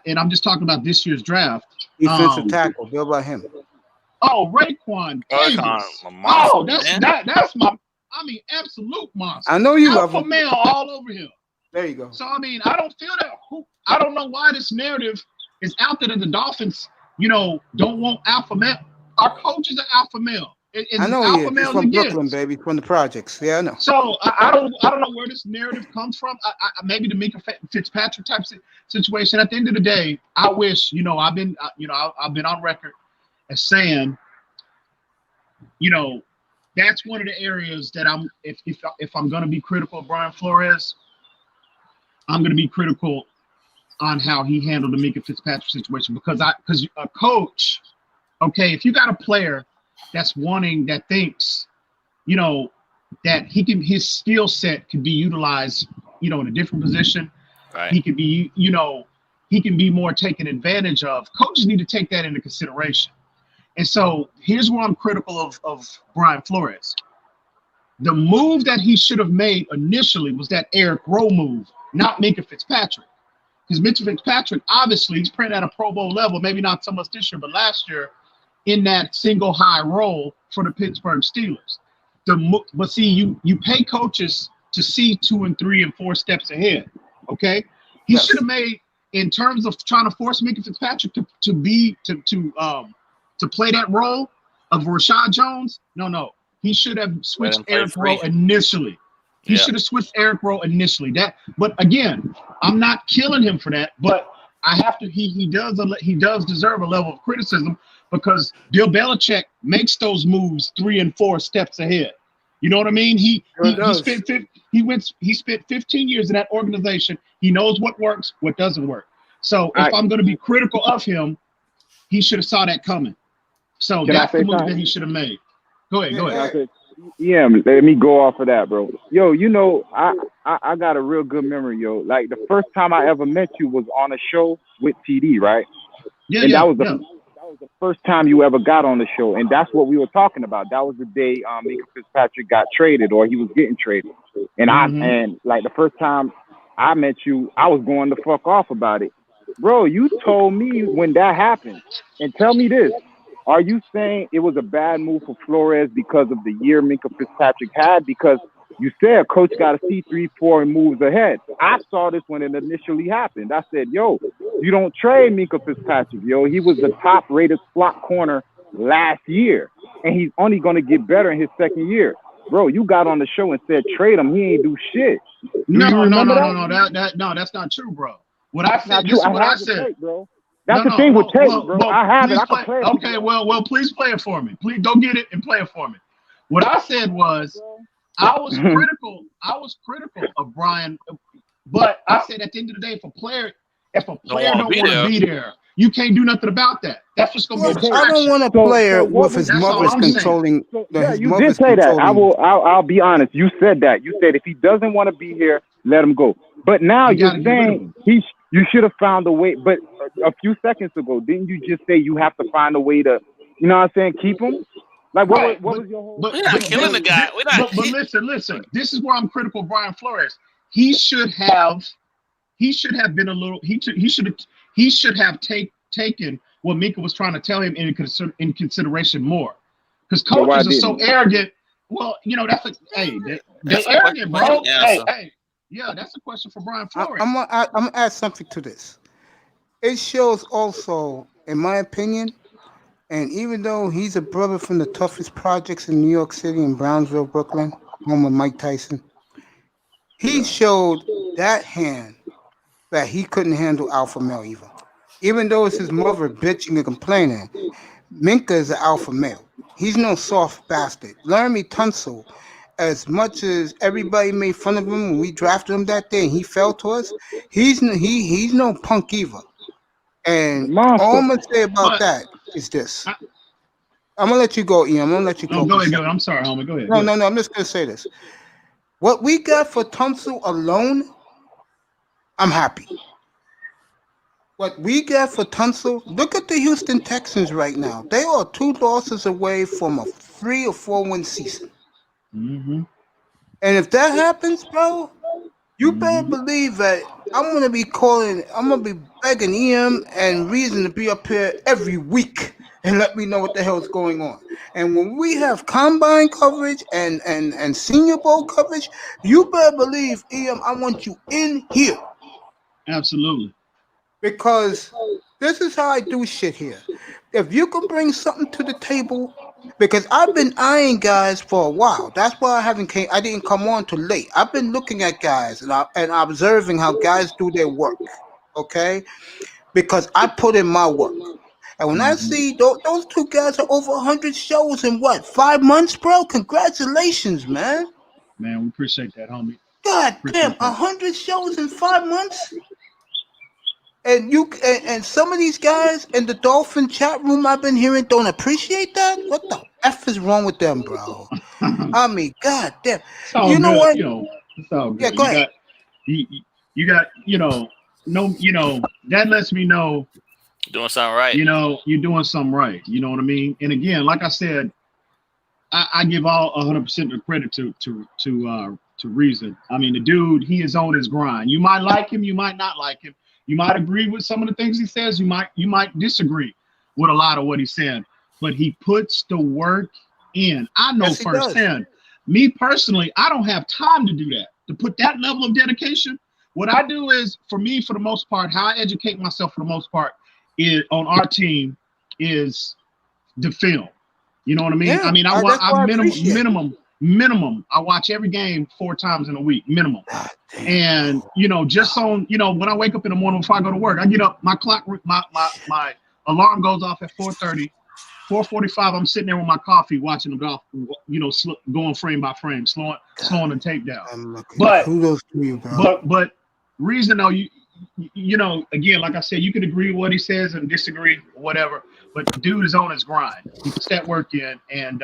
And I'm just talking about this year's draft. Defensive tackle, built by him. Oh, Raekwon Davis. Oh, that's my, absolute monster. I know you love him. Alpha male all over him. There you go. So, I mean, I don't feel that. I don't know why this narrative is out there that the Dolphins, don't want alpha male. Our coach is an alpha male. I know he is. He's from Brooklyn, baby, from the projects. Yeah, I know. So I don't know where this narrative comes from. Maybe the Mika Fitzpatrick type situation. At the end of the day, I wish I've been on record as saying, that's one of the areas that I'm if I'm going to be critical of Brian Flores, I'm going to be critical on how he handled the Mika Fitzpatrick situation because a coach, okay, if you got a player that thinks, that his skill set could be utilized, in a different position. Right. He could be, he can be more taken advantage of. Coaches need to take that into consideration. And so here's where I'm critical of Brian Flores. The move that he should have made initially was that Eric Rowe move, not Minka Fitzpatrick. Because Minka Fitzpatrick, obviously, he's playing at a Pro Bowl level, maybe not so much this year, but last year, in that single high role for the Pittsburgh Steelers. But see, you pay coaches to see 2 and 3 and 4 steps ahead. Okay, he should have made, in terms of trying to force Minka Fitzpatrick to play that role of Rashad Jones. No, he should have switched Eric Rowe initially. He should have switched Eric Rowe initially. But again, I'm not killing him for that. But I have to. He does deserve a level of criticism. Because Bill Belichick makes those moves 3 and 4 steps ahead. You know what I mean? He spent 15 years in that organization. He knows what works, what doesn't work. So if I'm going to be critical of him, he should have saw that coming. So that's the move that he should have made. Go ahead. Yeah, let me go off of that, bro. Yo, I got a real good memory, yo. Like the first time I ever met you was on a show with TD, right? That was the first time you ever got on the show, and that's what we were talking about. That was the day Minka Fitzpatrick got traded, or he was getting traded. And and like the first time I met you, I was going the fuck off about it. Bro, you told me when that happened. And tell me this. Are you saying it was a bad move for Flores because of the year Minka Fitzpatrick had? Because you said coach got to see 3-4 and moves ahead. I saw this when it initially happened. I said, yo, you don't trade Minka Fitzpatrick, yo. He was the top-rated slot corner last year, and he's only going to get better in his second year. Bro, you got on the show and said trade him. He ain't do shit. No, that's not true, bro. What I said, this is what I said, tape, bro. That's the thing with tape, bro. I have it. I can play it. Okay, well, please play it for me. Please go get it and play it for me. What I said was, I was critical. I was critical of Brian, but I said at the end of the day, if a player don't want to be there, you can't do nothing about that. That's what's going to be a distraction. I don't want a player with his mother's controlling. Yeah, you did say that. I'll be honest. You said that. You said if he doesn't want to be here, let him go. But now you're saying you should have found a way. But a few seconds ago, didn't you just say you have to find a way to, you know what I'm saying, keep him? Like what was your whole? We're not killing the guy. But listen. This is where I'm critical of Brian Flores. He should have been a little. He should have taken what Minka was trying to tell him in consideration more, because coaches are so arrogant. Well, you know that's they're arrogant, bro. Yeah, that's a question for Brian Flores. I'm gonna add something to this. It shows also, in my opinion, and even though he's a brother from the toughest projects in New York City, in Brownsville, Brooklyn, home of Mike Tyson, he showed that hand that he couldn't handle alpha male either. Even though it's his mother bitching and complaining, Minka is an alpha male. He's no soft bastard. Laramie Tunsil, as much as everybody made fun of him when we drafted him that day and he fell to us, he's no punk either. And all I'm gonna say about that is this. I'm gonna let you go, Ian. I'm gonna let you go. Go ahead. I'm sorry, homie. Go ahead. No. I'm just gonna say this. What we got for Tunsil alone, I'm happy. What we got for Tunsil, look at the Houston Texans right now. They are 2 losses away from a 3 or 4 win season. Mm-hmm. And if that happens, bro, you better believe that I'm gonna be begging Ian and Reason to be up here every week and let me know what the hell's going on. And when we have combine coverage and Senior Bowl coverage, you better believe, Ian, I want you in here. Absolutely. Because this is how I do shit here. If you can bring something to the table, because I've been eyeing guys for a while. That's why I didn't come on till late. I've been looking at guys and observing how guys do their work. Okay? Because I put in my work. And when I see those 2 guys are over 100 shows in 5 months, bro? Congratulations, man. Man, we appreciate that, homie. God damn, 100 shows in 5 months? And some of these guys in the Dolphin chat room I've been hearing don't appreciate that? What the F is wrong with them, bro? I mean, god damn. You know what? It's all good. Yeah, go ahead. You got, that lets me know doing something right. You're doing something right. You know what I mean? And again, like I said, I give all 100% of credit to Reason. I mean, the dude, he is on his grind. You might like him, you might not like him. You might agree with some of the things he says. You might disagree with a lot of what he said, but he puts the work in. I know firsthand. Me personally, I don't have time to do that, to put that level of dedication. What I do is, for me, for the most part, how I educate myself for the most part is on our team is the film. You know what I mean? Yeah, I mean, minimum. I watch every game 4 times in a week, minimum. And just on, when I wake up in the morning before I go to work, I get up, my clock, my alarm goes off at 4:30. 4:45, I'm sitting there with my coffee watching the golf, going frame by frame, slowing the tape down. But kudos to you, bro. But Reason though, again, like I said, you can agree with what he says and disagree, whatever. But the dude is on his grind. He puts that work in, and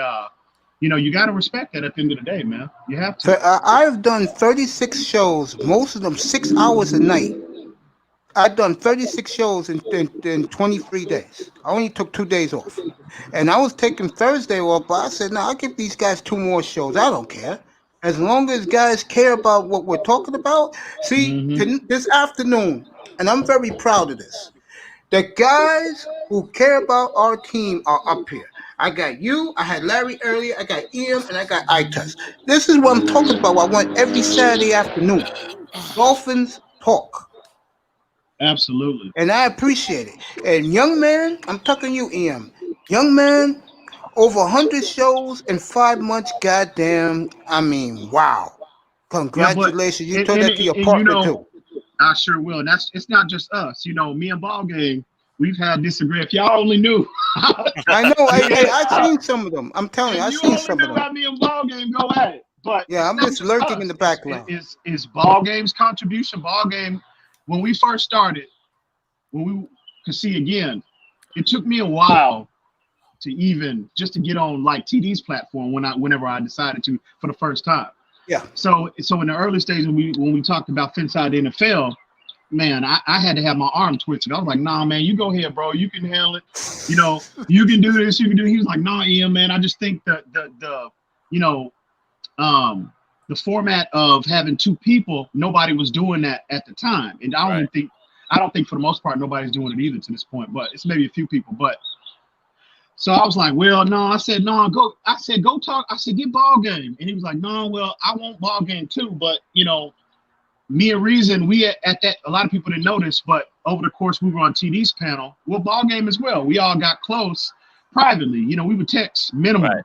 you got to respect that at the end of the day, man. You have to. So, I've done 36 shows, most of them 6 hours a night. I've done 36 shows in 23 days. I only took 2 days off. And I was taking Thursday off, but I said, no, I'll give these guys 2 more shows. I don't care. As long as guys care about what we're talking about. See, this afternoon, and I'm very proud of this. The guys who care about our team are up here. I got you, I had Larry earlier, I got Ian, and I got Itas. This is what I'm talking about. I want every Saturday afternoon. Dolphins talk. Absolutely. And I appreciate it. And young man, I'm talking you, Ian. Young man, over 100 shows in 5 months. Goddamn, I mean, wow. Congratulations. You told that to your partner too. I sure will. And it's not just us. You know, me and Ballgame, we've had disagreements. If y'all only knew. I know. I've seen some of them. I'm telling you, I've seen some of them. How me and Ballgame go at it. But yeah, I'm just lurking in the background. Is Ballgame's contribution. Ballgame, when we first started, when we could see again, it took me a while to even just to get on like TD's platform whenever I decided to for the first time. Yeah. So in the early stages when we talked about Finside the NFL, man, I had to have my arm twisted. I was like, nah, man, you go ahead, bro. You can handle it. You know, you can do this. You can do it. He was like, nah, Ian, man. I just think the format of having two people, nobody was doing that at the time, and I don't think for the most part nobody's doing it either to this point. But it's maybe a few people, but. So I was like, well, no. I said, no, go. I said, go talk. I said, get Ballgame. And he was like, no, well, I want Ballgame too. But, you know, me and Reason, we at that, a lot of people didn't notice, but over the course, we were on TD's panel. Well, Ballgame as well. We all got close privately. You know, we would text minimum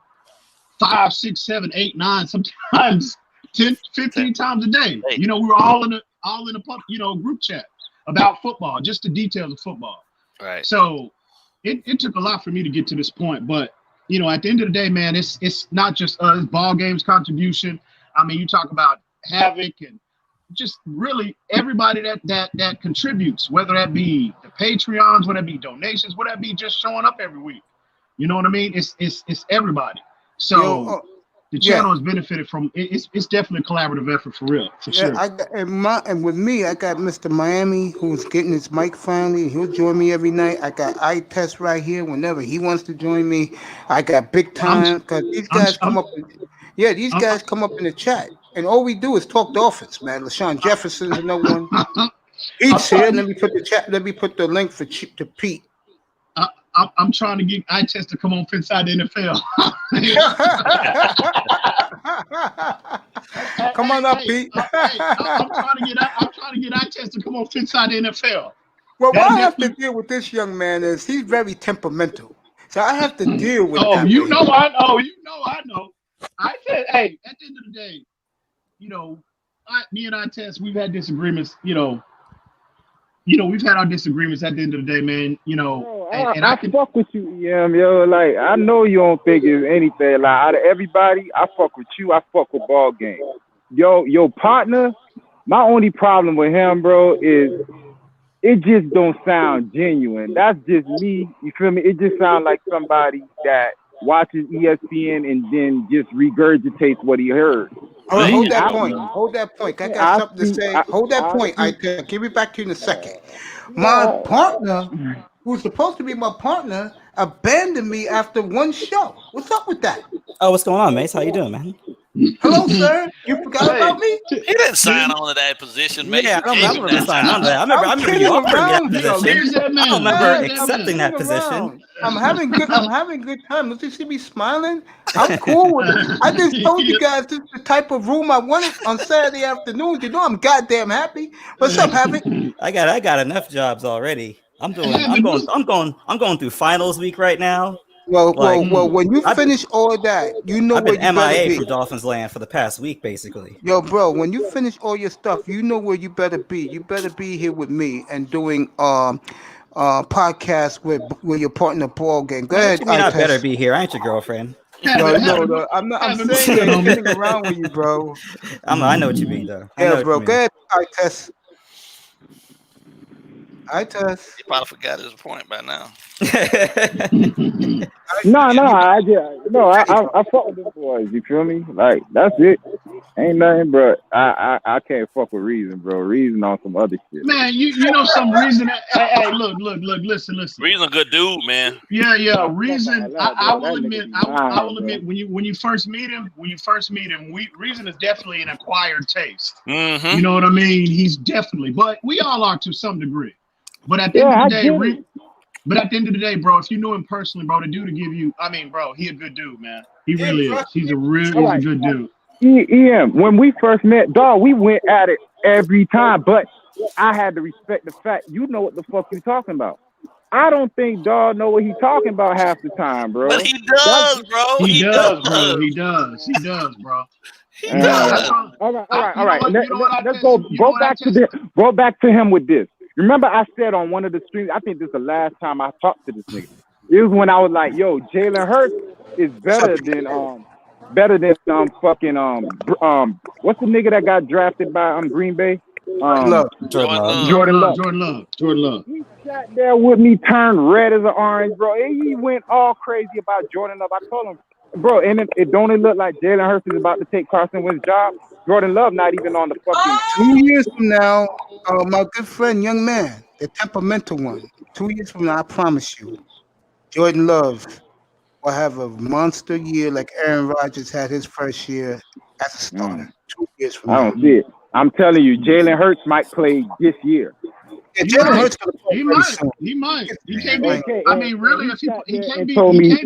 5, 6, 7, 8, 9, sometimes 10, 15 times a day. You know, we were all in a group chat about football, just the details of football. Right. So, It took a lot for me to get to this point, but you know, at the end of the day, man, it's not just us. Ballgame's contribution. I mean, you talk about Havoc and just really everybody that contributes, whether that be the Patreons, whether that be donations, whether that be just showing up every week. You know what I mean? It's everybody. So the channel has benefited from it's definitely a collaborative effort for real, for sure. And with me, I got Mr. Miami who's getting his mic finally. He'll join me every night. I got iTest right here whenever he wants to join me. I got Big Time because these guys come up. These guys come up in the chat, and all we do is talk Dolphins, man. LaShawn Jefferson's another one. Pete's here. Let me put the chat. Let me put the link to Pete. I'm trying to get iTest to come on Finside the NFL. Come on up, Pete. I'm trying to get iTest to come on Finside the NFL. Well, what I have to deal with this young man is he's very temperamental, so I have to deal with. I know. I said, hey, at the end of the day, you know, me and iTest, we've had disagreements. You know, we've had our disagreements at the end of the day, man. You know, I fuck with you, yo. Like, I know you don't think it's anything. Like, out of everybody, I fuck with you. I fuck with Ballgame. Your partner, my only problem with him, bro, is it just don't sound genuine. That's just me. You feel me? It just sounds like somebody that watches ESPN and then just regurgitates what he heard. All right, hold that point. I got something to say. Hold that point. I'll give it back to you in a second. My partner, who's supposed to be my partner, abandoned me after one show. What's up with that? Oh, what's going on, Mace? How you doing, man? Hello, sir. You forgot about me? He didn't sign on to that position, Mace. Yeah, I don't remember signing on to that. I remember you offering that position. I don't remember accepting that position. I'm having good time. Don't you see me smiling? I'm cool with it. I just told you guys this is the type of room I wanted on Saturday afternoons. You know I'm goddamn happy. What's up, Havoc? I got enough jobs already. I'm going through finals week right now. Well, when you finish all that, you know I've where been you better MIA be. from Dolphins land for the past week, basically. Yo, bro, when you finish all your stuff, you know where you better be. You better be here with me and doing podcast with your partner Ballgame. Go ahead. I better be here. I ain't your girlfriend. No. I'm not. I'm saying that I'm sitting around with you, bro. I know what you mean, though. Yeah, bro. Go ahead. I test. He probably forgot his point by now. I fuck with them boys. You feel me? Like, that's it. Ain't nothing, bro. I can't fuck with Reason, bro. Reason on some other shit. Man, you know some Reason. Hey, look, listen. Reason good dude, man. Yeah. Reason. I will admit when you first meet him, Reason is definitely an acquired taste. Mm-hmm. You know what I mean? He's definitely, but we all are to some degree. But at the end of the day, bro, if you knew him personally, bro, the dude to give you, I mean, bro, he a good dude, man. He really is. He's a good dude. When we first met, dog, we went at it every time, but I had to respect the fact you know what the fuck you talking about. I don't think dog know what he talking about half the time, bro. But he does, bro. He does, bro. He does, bro. He does. All right. Let's go back to him with this. Remember, I said on one of the streams, I think this is the last time I talked to this nigga. It was when I was like, "Yo, Jalen Hurts is better than what's the nigga that got drafted by Green Bay? Jordan Love. He sat there with me, turned red as an orange, bro. And he went all crazy about Jordan Love. I told him, bro, and it don't look like Jalen Hurts is about to take Carson Wentz's job. Jordan Love not even on the fucking 2 years from now, my good friend, young man, the temperamental one. 2 years from now, I promise you, Jordan Love will have a monster year like Aaron Rodgers had his first year as a starter. 2 years from now. I don't see it. I'm telling you, Jalen Hurts might play this year. Yeah, Jalen Hurts he might. He can't be. I mean, really, if he can't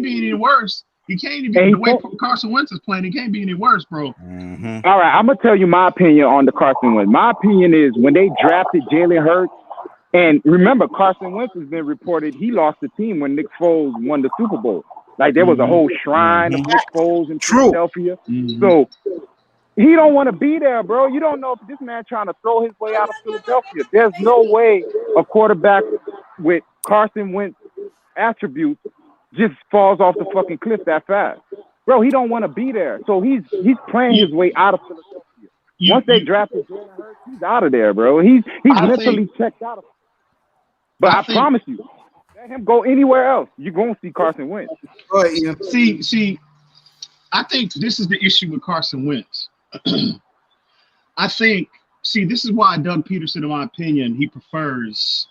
be any worse. He can't even the way Carson Wentz is playing. He can't be any worse, bro. Mm-hmm. All right, I'm gonna tell you my opinion on the Carson Wentz. My opinion is when they drafted Jalen Hurts, and remember Carson Wentz has been reported he lost the team when Nick Foles won the Super Bowl. Like there was a whole shrine of Nick Foles in Philadelphia. So he don't want to be there, bro. You don't know if this man trying to throw his way out of Philadelphia. There's no way a quarterback with Carson Wentz attributes just falls off the fucking cliff that fast. Bro, he don't want to be there. So he's playing his way out of Philadelphia. Once they drafted Jalen Hurts, he's out of there, bro. He's mentally checked out of it. But I promise you, let him go anywhere else. You're going to see Carson Wentz. See, I think this is the issue with Carson Wentz. I think, this is why Doug Peterson, in my opinion, he prefers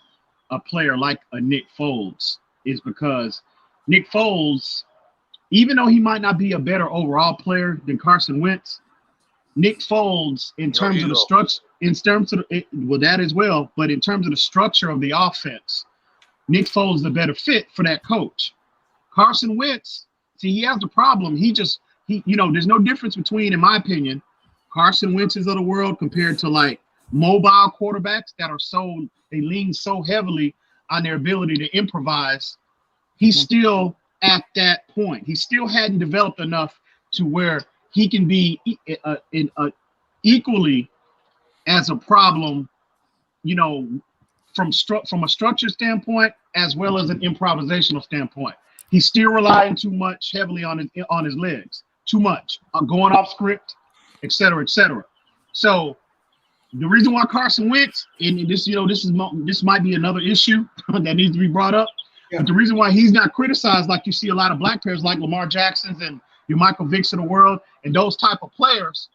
a player like a Nick Foles, is because Nick Foles, even though he might not be a better overall player than Carson Wentz, Nick Foles, in terms of the structure, that as well, but in terms of the structure of the offense, Nick Foles is a better fit for that coach. Carson Wentz, he has a problem. There's no difference between, in my opinion, Carson Wentz's of the world compared to like mobile quarterbacks that are they lean so heavily on their ability to improvise. He's still at that point. He still hadn't developed enough to where he can be equally as a problem, from a structure standpoint as well as an improvisational standpoint. He's still relying too much heavily on his legs, too much going off script, et cetera, et cetera. So the reason why Carson Wentz, and this might be another issue that needs to be brought up. Yeah. But the reason why he's not criticized like you see a lot of black players like Lamar Jackson's and your Michael Vicks of the world and those type of players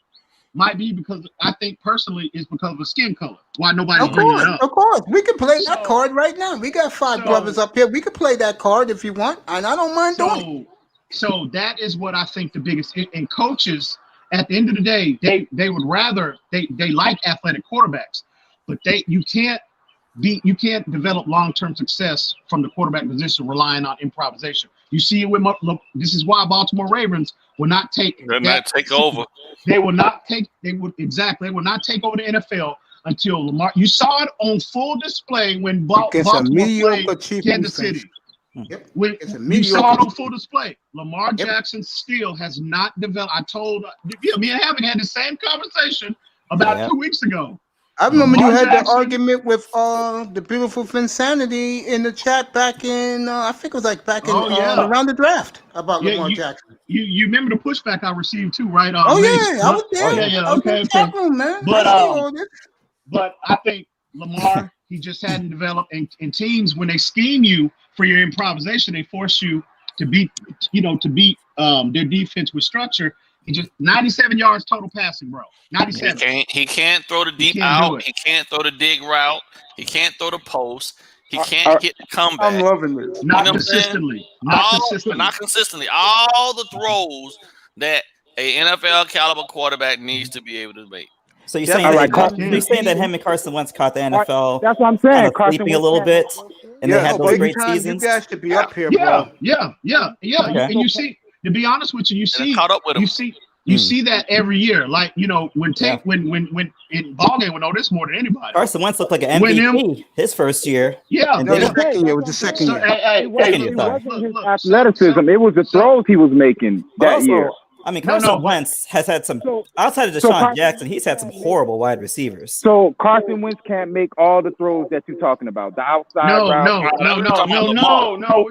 might be because I think personally is because of the skin color. Why nobody's bringing it up. Of course. We can play that card right now. We got five brothers up here. We can play that card if you want. And I don't mind doing it. So that is what I think the biggest – and coaches, at the end of the day, they would rather – they like athletic quarterbacks. But you can't develop long-term success from the quarterback position relying on improvisation. You see it with this is why Baltimore Ravens will not take over. They will not take over the NFL until Lamar. You saw it on full display when Baltimore played Kansas City. Yep. You saw it on full display. Lamar Jackson still has not developed. I told me and Having had the same conversation about 2 weeks ago. I remember you had the argument with the beautiful Finsanity in the chat back in I think it was like back in around the draft about Lamar Jackson. You remember the pushback I received too, right? I was there. Okay. Man. But I think Lamar, he just hadn't developed, and teams when they scheme you for your improvisation, they force you to beat their defense with structure. He just 97 yards total passing, bro. 97. He can't throw the deep can't do out. it. He can't throw the dig route. He can't throw the post. He can't get the comeback. I'm loving this. Not You know what I'm consistently. Not consistently. All the throws that a NFL caliber quarterback needs to be able to make. So you're saying, you're saying that him and Carson Wentz caught the NFL That's what I'm saying. kind of Carson sleeping a Wentz little had bit, and they Yeah, had those big great time. seasons. You guys should be up here, bro. Yeah. Okay. And you see, to be honest with you, you see, caught up with him. you see that every year. Like, you know, when in ball game, we know this more than anybody. Carson Wentz looked like an When MVP his first year. Yeah, And No, then- the second year was the second So, year. hey, Second year, look, sorry. look, athleticism. It was the throws he was making But that also, year. I mean, No, Carson no. Wentz has had some, outside of so Deshaun Carson- Jackson, he's had some horrible wide receivers. So Carson Wentz can't make all the throws that you're talking about. The outside No. route. We're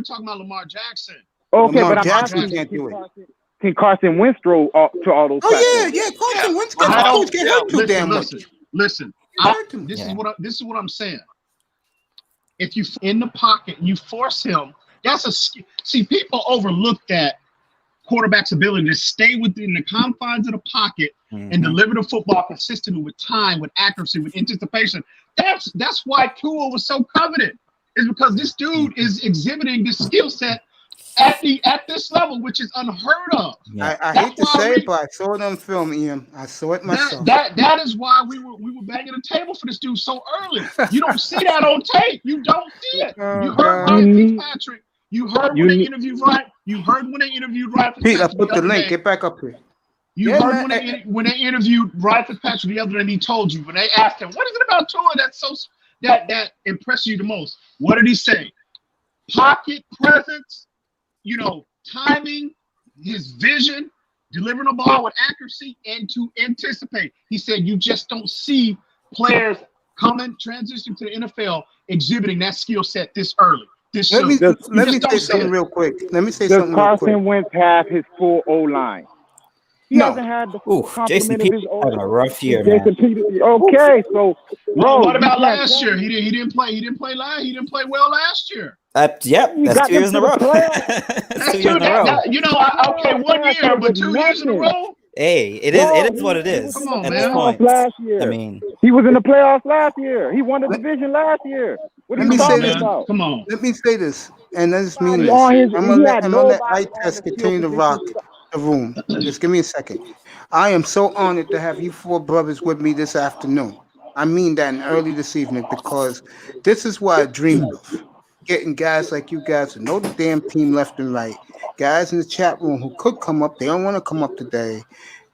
talking about Lamar Jackson. Okay, Lamar but I'm Jackson asking, can't do it. can Carson Wentz throw to all those? Oh platforms? yeah. Carson Wentz I don't- get hurt too damn much. Listen. This is what I'm saying. If you in the pocket, you force him. See, people overlook that quarterback's ability to stay within the confines of the pocket and deliver the football consistently with time, with accuracy, with anticipation. That's why Tua was so coveted. Is because this dude is exhibiting this skill set at this level, which is unheard of. I hate to say it, but I saw it on film, Ian. I saw it myself. That is why we were banging the table for this dude so early. You don't see that on tape. You don't see it. You heard Ryan Fitzpatrick. You heard when they interviewed Ryan. You heard when they interviewed Ryan Pete, Fitzpatrick. I put the link. Get back up here. You heard when they interviewed Ryan Fitzpatrick the other day, and he told you when they asked him, "What is it about Tua that impresses you the most?" What did he say? Pocket presence, timing, his vision, delivering the ball with accuracy, and to anticipate. He said, "You just don't see players transition to the NFL exhibiting that skill set this early." Let me say something real quick. Does Carson Wentz have his full O line? He hasn't had the full Jason complement of his Peters O having a rough year, Jason man. Peters. Okay, so what about last year? He didn't play. He didn't play well last year. Yep, that's 2 years in a row. That's 2 years in a row. Okay, 1 year, but 2 years in a row. Hey, it is what it is. Come on, at man. this point. Last year. I mean, he was in the playoffs last year. He won the division last year. What are you talking about? Come on. Let me say this, and I just mean He this. on his- I'm he gonna had let nobody eye on test the continue to field rock the room. Just give me a second. I am so honored to have you four brothers with me this afternoon. I mean that and early this evening because this is what I dreamed of. Getting guys like you guys who know the damn team left and right. Guys in the chat room who could come up. They don't want to come up today.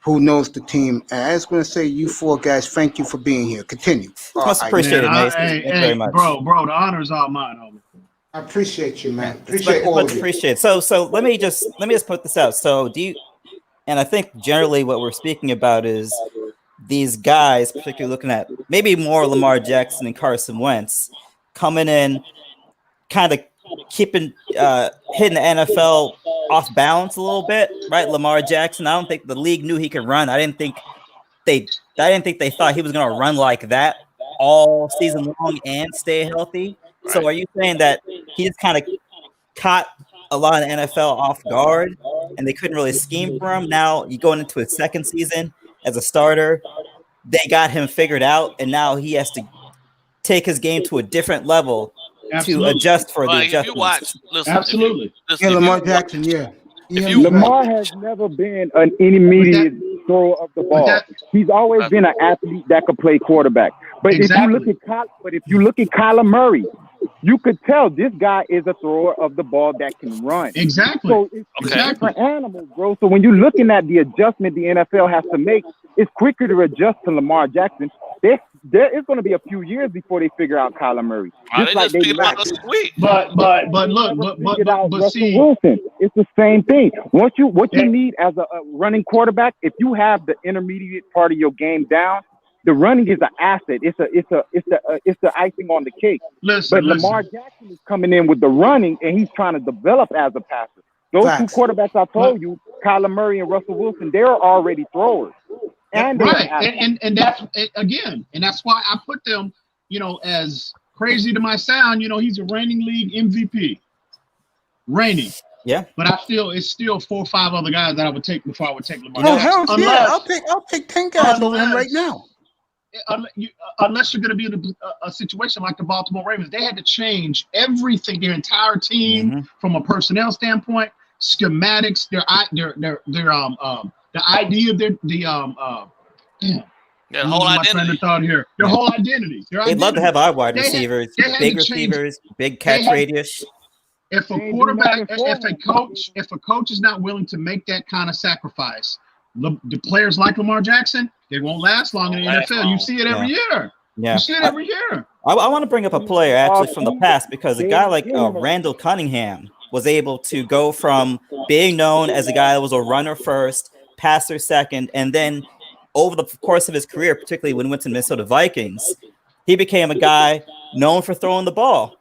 Who knows the team. And I just want to say, you four guys, thank you for being here. Continue. Much appreciated, Mace. Thank you very much. Bro, the honor is all mine, homie. I appreciate you, man. It's Appreciate all much of you. appreciated. So let me just put this out. So and I think generally what we're speaking about is these guys, particularly looking at maybe more Lamar Jackson and Carson Wentz, coming in, kind of hitting the NFL off balance a little bit, right? Lamar Jackson, I don't think the league knew he could run. I didn't think they thought he was going to run like that all season long and stay healthy. Right. So are you saying that he just kind of caught a lot of the NFL off guard and they couldn't really scheme for him? Now you going into his second season as a starter, they got him figured out, and now he has to take his game to a different level to adjust for the adjustments. Absolutely. Lamar Jackson, Lamar has never been an intermediate thrower of the ball. He's always been an athlete that could play quarterback. But if you look at Kyler Murray, you could tell this guy is a thrower of the ball that can run. Exactly. So it's different animals, bro. So when you're looking at the adjustment the NFL has to make, it's quicker to adjust to Lamar Jackson. There is going to be a few years before they figure out Kyler Murray. Just like they But see, Wilson, it's the same thing. What you need as a running quarterback, if you have the intermediate part of your game down, the running is an asset. It's the icing on the cake. Lamar Jackson is coming in with the running, and he's trying to develop as a passer. Those two quarterbacks I told you, Kyler Murray and Russell Wilson, they're already throwers. And that's again, and that's why I put them, as crazy to my sound, he's a reigning league MVP. Reigning. Yeah. But it's still 4 or 5 other guys that I would take before I would take Lamar. Oh hell yeah! I'll take 10 guys over him right now. Unless you're going to be in a situation like the Baltimore Ravens, they had to change everything, their entire team from a personnel standpoint, schematics, the idea of the whole identity. Their whole identity. They'd love to have our wide receivers, big receivers, big catch radius. If a quarterback, if a coach is not willing to make that kind of sacrifice, the players like Lamar Jackson, they won't last long in the NFL. You see it every year. Yeah. You see it every year. I want to bring up a player actually from the past, because a guy like Randall Cunningham was able to go from being known as a guy that was a runner first, passer second, and then over the course of his career, particularly when he went to the Minnesota Vikings, he became a guy known for throwing the ball.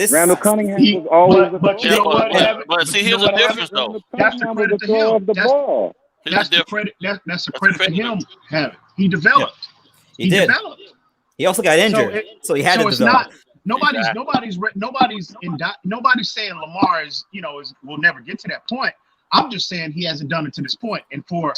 Randall Cunningham was always but see, here's the difference, though. That's the credit to him. That's the credit. That's the credit to him. He developed. He did. Developed. He also got injured, so he had to develop. Nobody's saying Lamar will never get to that point. I'm just saying he hasn't done it to this point. And for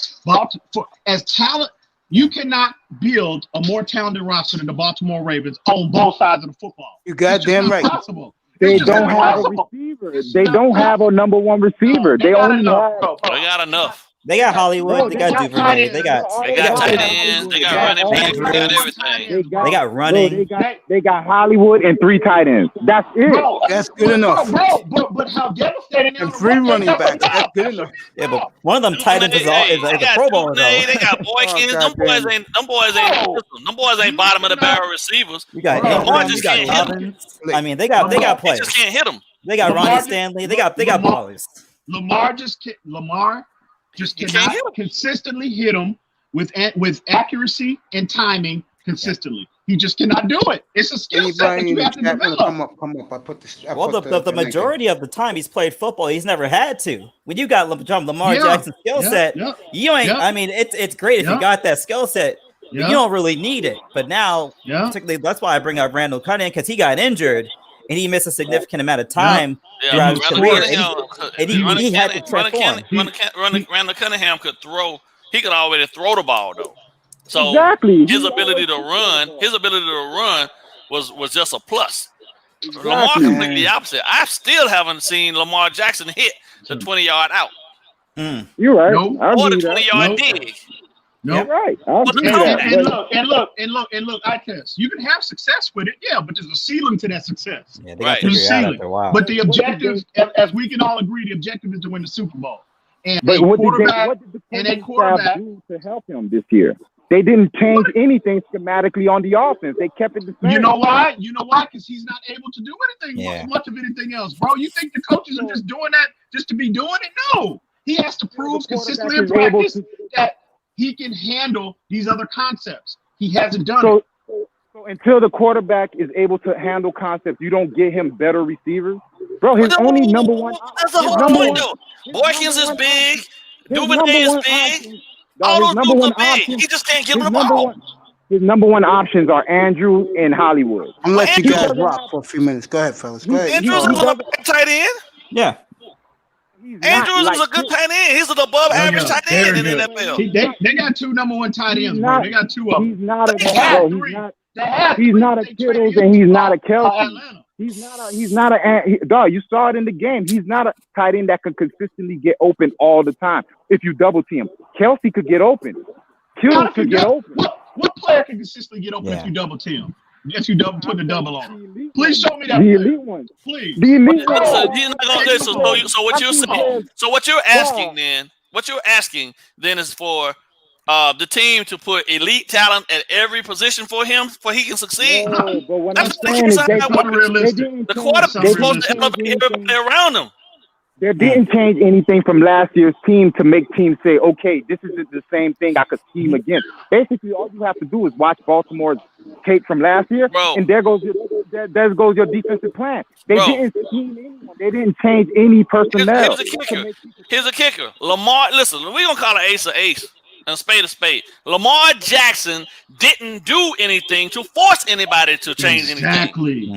as talent, you cannot build a more talented roster than the Baltimore Ravens on both sides of the football. You goddamn right. Possible. They don't have a receiver. They don't have a number one receiver. They only have. They got enough. They got Hollywood. They got Duvernay. They got tight ends. They got running backs. They got everything. They got running. They got Hollywood and 3 tight ends. That's it. That's good enough. But how devastating! And 3 running backs. That's good enough. Yeah, but one of them tight ends is a Pro Bowler. They got Boykins. Them boys ain't bottom of the barrel receivers. You got Robbins. I mean, they got players. They just can't hit them. They got Ronnie Stanley. They got ballers. Lamar just cannot consistently hit them with accuracy and timing consistently. He just cannot do it. It's a skill set that you have to develop. Come up. The majority of the time he's played football, he's never had to. When you got Lamar Jackson's skill set, you ain't. I mean, it's great if you got that skill set. You don't really need it. But now, particularly, that's why I bring up Randall Cunningham, because he got injured and he missed a significant amount of time throughout his career. And he had to transform. Randall Cunningham could throw. He could already throw the ball though. So his ability to run was just a plus. Lamar completely opposite. I still haven't seen Lamar Jackson hit the 20-yard out. You're right. Or the 20-yard dig. No, right. And look, I guess you can have success with it, but there's a ceiling to that success. Yeah, they got to figure it out after a while. But the objective, as we can all agree, the objective is to win the Super Bowl. And what did the quarterback do to help him this year? They didn't change anything schematically on the offense. They kept it the same. You know why? Because he's not able to do anything much of anything else, bro. You think the coaches are just doing that just to be doing it? No, he has to prove consistently in practice that he can handle these other concepts. He hasn't done it. So until the quarterback is able to handle concepts, you don't get him better receivers. Bro, his only number one. That's the whole point, though. Boykins is big. Duvernay is big. All those dudes are big. He just can't get him the ball. His number one options are Andrew and Hollywood. I'm gonna let you guys rock for a few minutes. Go ahead, fellas. Go ahead. Andrews is a tight end. Yeah. Andrews is a good tight end. He's an above average tight end in the NFL. They got 2 number 1 tight ends, bro. They got 2 of them. He's not a Kittles and he's not a Kelsey. He's not a dog. You saw it in the game. He's not a tight end that can consistently get open all the time. If you double team, Kelsey could get open. Kittles could get open. What player can consistently get open if you double team? If you put the double on, please show me that. The elite one, please. The elite one. So what you're saying? So what you're asking then? What you're asking then is for the team to put elite talent at every position for him, for he can succeed. No, but what I'm saying is the quarterback is supposed to elevate everybody around him. They didn't change anything from last year's team to make teams say, okay, this is the same thing I could scheme against. Basically, all you have to do is watch Baltimore's tape from last year, and there goes your defensive plan. They didn't scheme anyone. They didn't change any personnel. Here's a kicker. Lamar, listen, we're going to call an ace an ace and spade a spade. Lamar Jackson didn't do anything to force anybody to change anything. Exactly.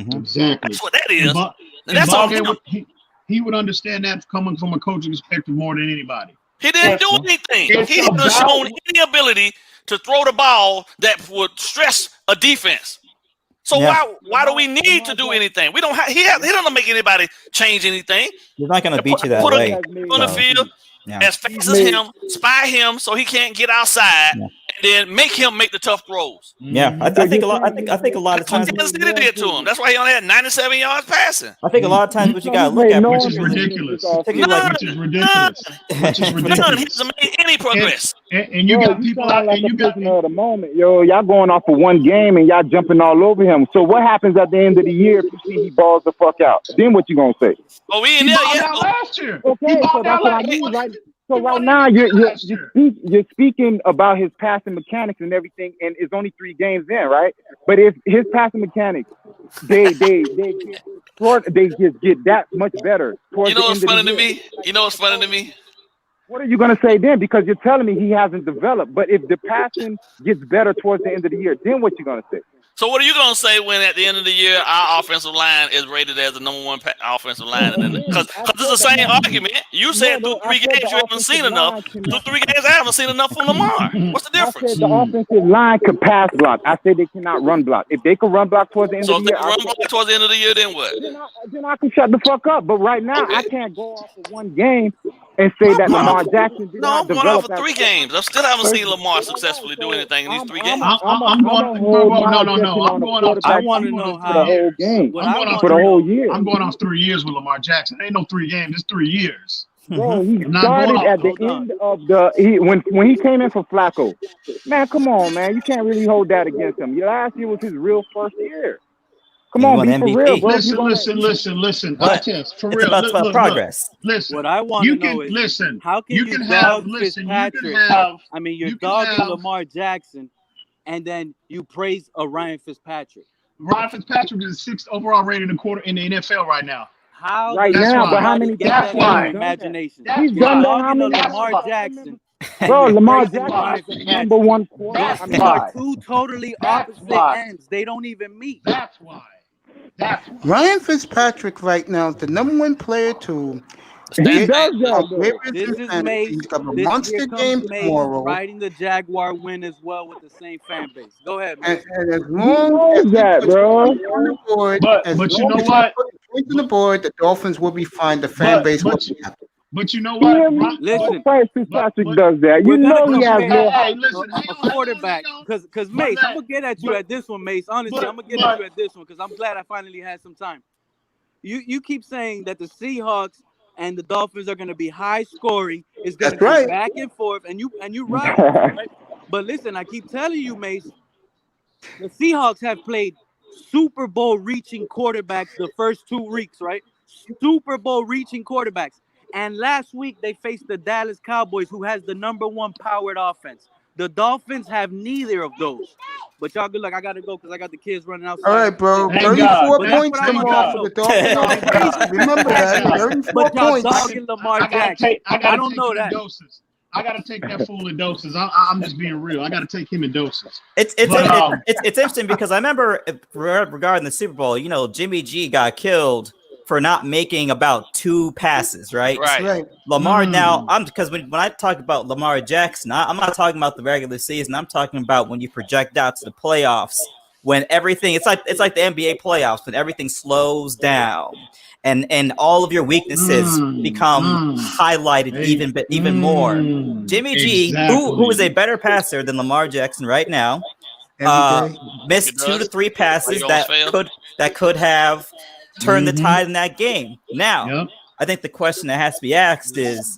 That's what that is. That's all. he would understand that coming from a coaching perspective more than anybody. He didn't do anything. He hasn't shown any ability to throw the ball that would stress a defense. So why do we need to do anything? We don't have. He doesn't make anybody change anything. He's not going to beat you that put way. On the field as fast as him, spy him so he can't get outside, and then make him make the tough throws. Yeah, I think a lot. I think a lot of times. Kansas City did to him. That's why he only had 97 yards passing. I think a lot of times what you got to look at, which is ridiculous. Which is ridiculous. Which is ridiculous. None. He hasn't made any progress. And you got people out there. You got at the moment, yo. Y'all going off of one game and y'all jumping all over him. So what happens at the end of the year if you see he balls the fuck out? Then what you gonna say? Oh, we in there yet? Last year. Okay, so that's what I mean. Right? So right now you're speaking about his passing mechanics and everything, and it's only 3 games in, right? But if his passing mechanics, they just get that much better. You know what's funny to me? You know what's funny to me? What are you gonna say then? Because you're telling me he hasn't developed. But if the passing gets better towards the end of the year, then what you gonna say? So what are you gonna say when at the end of the year our offensive line is rated as the number 1 offensive line? Because it's the same argument. You said through 3 games you haven't seen enough. Through 3 games I haven't seen enough from Lamar. What's the difference? I said the offensive line could pass block. I said they cannot run block. If they could run block towards the end of the year, run block towards the end of the year, then what? Then I can shut the fuck up. But right now I can't go off of 1 game and say that Lamar Jackson did not develop. I'm going off of 3 games. I still haven't seen Lamar successfully do anything in these 3 games. I'm going. No. I'm going off. I want to know how the whole game. For the whole year. I'm going off 3 years with Lamar Jackson. It ain't no 3 games. It's 3 years. Bro, he started at the end of when he came in for Flacco. Man, come on, man. You can't really hold that against him. Last year was his real first year. Come on, be for real, bro. Listen. Test, for real. It's about progress. Listen. What I want to know is how can you dog Fitzpatrick? I mean, you're dogging Lamar Jackson, and then you praise Ryan Fitzpatrick. Ryan Fitzpatrick is the 6th overall rated in the NFL right now. How? Right now, but how many? That's why. Imagination. He's done that. How many? Lamar Jackson. Bro, Lamar Jackson is number 1 quarterback. These are 2 totally opposite ends. They don't even meet. That's why. Ryan Fitzpatrick right now is the number 1 player to. He does that. This is Mace. He's got a monster game tomorrow. Riding the Jaguar win as well with the same fan base. Go ahead, man. And as long as that, bro. On the board, but you know what? Points on the board, the Dolphins will be fine. The fan base will be happy. But you know what? Listen, Fitzpatrick does that. You know he has a quarterback. Because Mace, I'm gonna get at you at this one, Mace. Honestly, I'm gonna get at you at this one because I'm glad I finally had some time. You keep saying that the Seahawks and the Dolphins are gonna be high scoring. It's gonna be back and forth, and you're right. But listen, I keep telling you, Mace, the Seahawks have played Super Bowl reaching quarterbacks the first 2 weeks, right? Super Bowl reaching quarterbacks. And last week, they faced the Dallas Cowboys, who has the number 1 powered offense. The Dolphins have neither of those. But y'all good luck. I got to go because I got the kids running outside. All right, bro. 34 points tomorrow for the Dolphins. Remember that. 34 points. Dogging Lamar Jackson. I don't know that. I got to take that fool in doses. I'm just being real. I got to take him in doses. It's interesting because I remember regarding the Super Bowl, Jimmy G got killed for not making about 2 passes, right? Right. Lamar now, because when I talk about Lamar Jackson, I'm not talking about the regular season. I'm talking about when you project out to the playoffs, when everything it's like the NBA playoffs, when everything slows down and all of your weaknesses become highlighted even more. Jimmy G, who is a better passer than Lamar Jackson right now, missed 2 to 3 passes that could have turn the tide in that game. Now, I think the question that has to be asked is,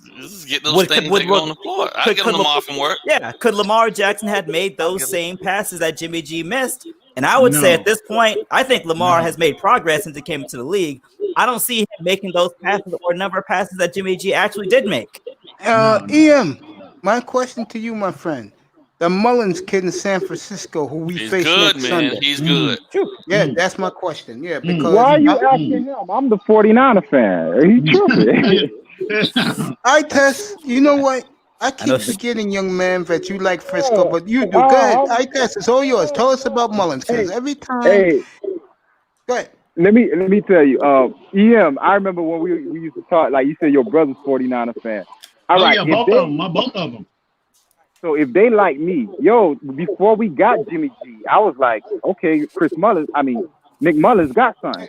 could Lamar Jackson have made those same passes that Jimmy G missed? And I would say at this point, I think Lamar has made progress since he came into the league. I don't see him making those passes or number of passes that Jimmy G actually did make. EM, my question to you, my friend. The Mullins kid in San Francisco, who we face next Sunday. He's good. Yeah, that's my question. Yeah, because why are you asking him? I'm the 49er fan. Are you tripping? I Tess. You know what? I keep forgetting, young man, that you like Frisco, but you do. Go ahead. I Tess. It's all yours. Tell us about Mullins, because every time. Hey. Go ahead. let me tell you, EM, I remember when we used to talk, like you said, your brother's 49er fan. All right, yeah, both of them. So if they like me, before we got Jimmy G, I was like, okay, Nick Mullins got something.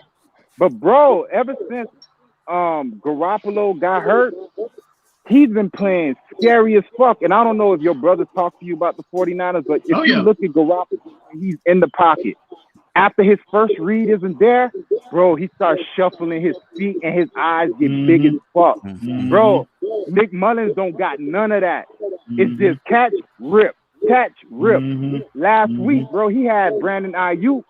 But bro, ever since Garoppolo got hurt, he's been playing scary as fuck. And I don't know if your brother talked to you about the 49ers, but if you look at Garoppolo, he's in the pocket. After his first read isn't there, bro, he starts shuffling his feet and his eyes get big as fuck. Bro, Nick Mullins don't got none of that. It's just catch, rip. Last week, bro, he had Brandon Ayuk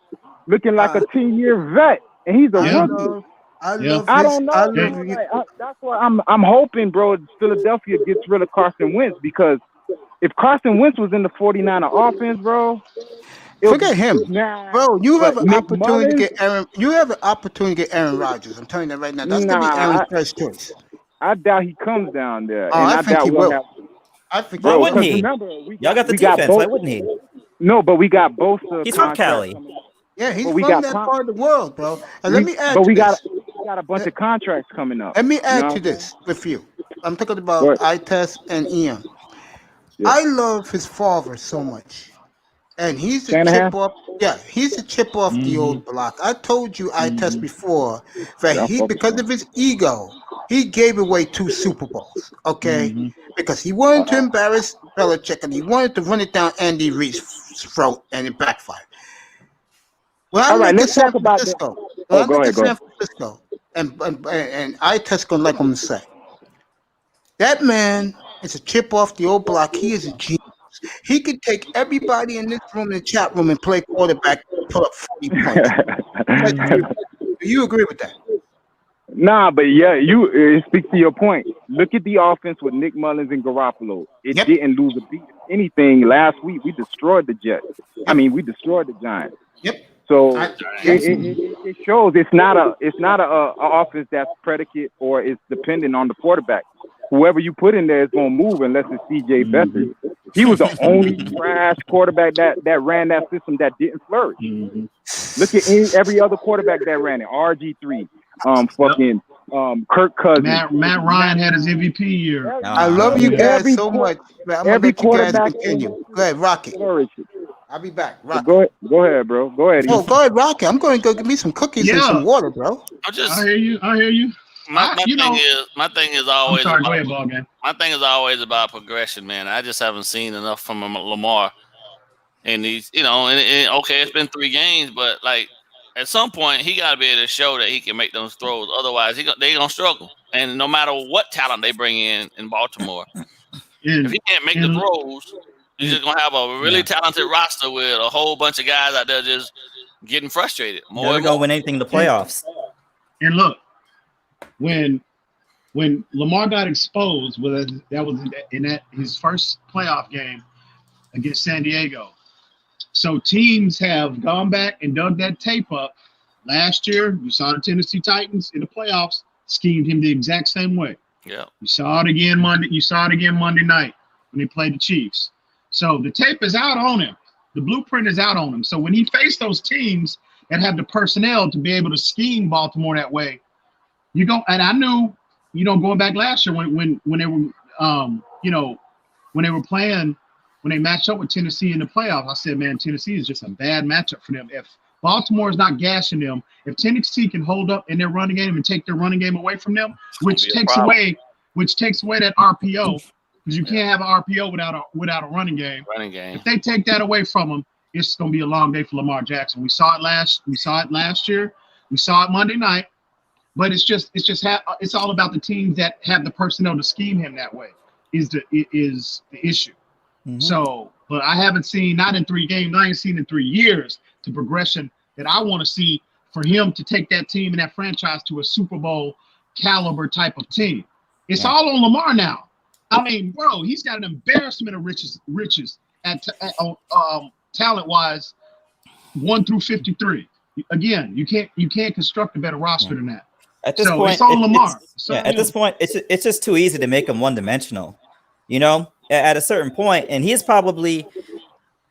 looking like a 10-year vet, and he's a rookie. I don't know. That's why I'm hoping, bro, Philadelphia gets rid of Carson Wentz, because if Carson Wentz was in the 49er offense, bro, forget him, bro. You have an opportunity to get Aaron. You have an opportunity to get Aaron Rodgers. I'm telling you that right now. That's gonna be Aaron's first choice. I doubt he comes down there. Oh, I think he will. I think. Why wouldn't he? Y'all got the defense. Why wouldn't he? No, but we got both. He's from Cali. Yeah, he's from that part of the world, bro. And let me add. But we got a bunch of contracts coming up. Let me add to this with you. I'm talking about I-Test and Ian. I love his father so much. And he's a chip off. Yeah, he's a chip off the old block. I told you I-Test before that because of his ego, he gave away 2 Super Bowls. Okay, because he wanted to embarrass Belichick and he wanted to run it down Andy Reid's throat, and it backfired. Well, let's talk about Francisco. Go ahead. San Francisco, and I-Test gonna like him to say that man is a chip off the old block. He is a genius. He could take everybody in this room, in the chat room, and play quarterback, put up 40 points. Do you agree with that? Nah, but yeah, you speak to your point. Look at the offense with Nick Mullins and Garoppolo. It didn't lose a beat. Anything last week, we destroyed the Jets. We destroyed the Giants. So it shows it's not a offense that's predicate or is dependent on the quarterback. Whoever you put in there is gonna move unless it's C.J. Beathard. He was the only trash quarterback that ran that system that didn't flourish. Look at every other quarterback that ran it. RG3, Kirk Cousins. Matt Ryan had his MVP year. I love you guys so much. I'm gonna let you guys continue. Go ahead, Rocky. I'll be back. Rocky. Go ahead, bro. Go ahead. Oh, go ahead, Rocky. I'm going to go get me some cookies and some water, bro. I hear you. My thing is always. I'm sorry, go ahead, ball game. My thing is always about progression, man. I just haven't seen enough from Lamar, and he's, okay, it's been 3 games, but like at some point he got to be able to show that he can make those throws. Otherwise, they gonna struggle. And no matter what talent they bring in Baltimore, if he can't make the throws, you're just gonna have a really talented roster with a whole bunch of guys out there just getting frustrated. Never gonna win anything in the playoffs. And look, when Lamar got exposed, that was in his first playoff game against San Diego. So teams have gone back and dug that tape up. Last year, you saw the Tennessee Titans in the playoffs schemed him the exact same way. Yeah, you saw it again Monday. You saw it again Monday night when they played the Chiefs. So the tape is out on him. The blueprint is out on him. So when he faced those teams that have the personnel to be able to scheme Baltimore that way, and I knew, going back last year when they were, when they were playing, when they matched up with Tennessee in the playoffs, I said, man, Tennessee is just a bad matchup for them. If Baltimore is not gashing them, if Tennessee can hold up in their running game and take their running game away from them, which takes away that RPO. Because you can't have an RPO without a running game. If they take that away from them, it's going to be a long day for Lamar Jackson. We saw it last year. We saw it Monday night. But it's all about the teams that have the personnel to scheme him that way is the issue. So, but I haven't seen, not in 3 games, I ain't seen in 3 years, the progression that I want to see for him to take that team and that franchise to a Super Bowl caliber type of team. It's all on Lamar now. I mean, bro, he's got an embarrassment of riches at talent-wise, 1 through 53. Again, you can't construct a better roster than that. At this point, it's all Lamar. At this point, it's just too easy to make him one-dimensional. At a certain point, and he's probably,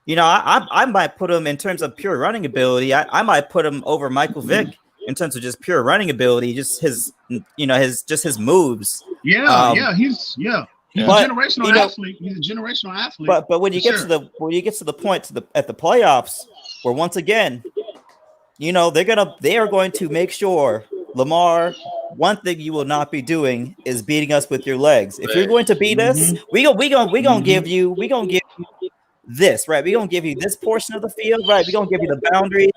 I might put him in terms of pure running ability. I might put him over Michael Vick in terms of just pure running ability, just his his moves. He's a generational athlete. He's a generational athlete. But when you get to the point at the playoffs, where once again, they are going to make sure, Lamar, one thing you will not be doing is beating us with your legs. If you're going to beat us, we gonna give you this, right? We're gonna give you this portion of the field, right? We're gonna give you the boundary,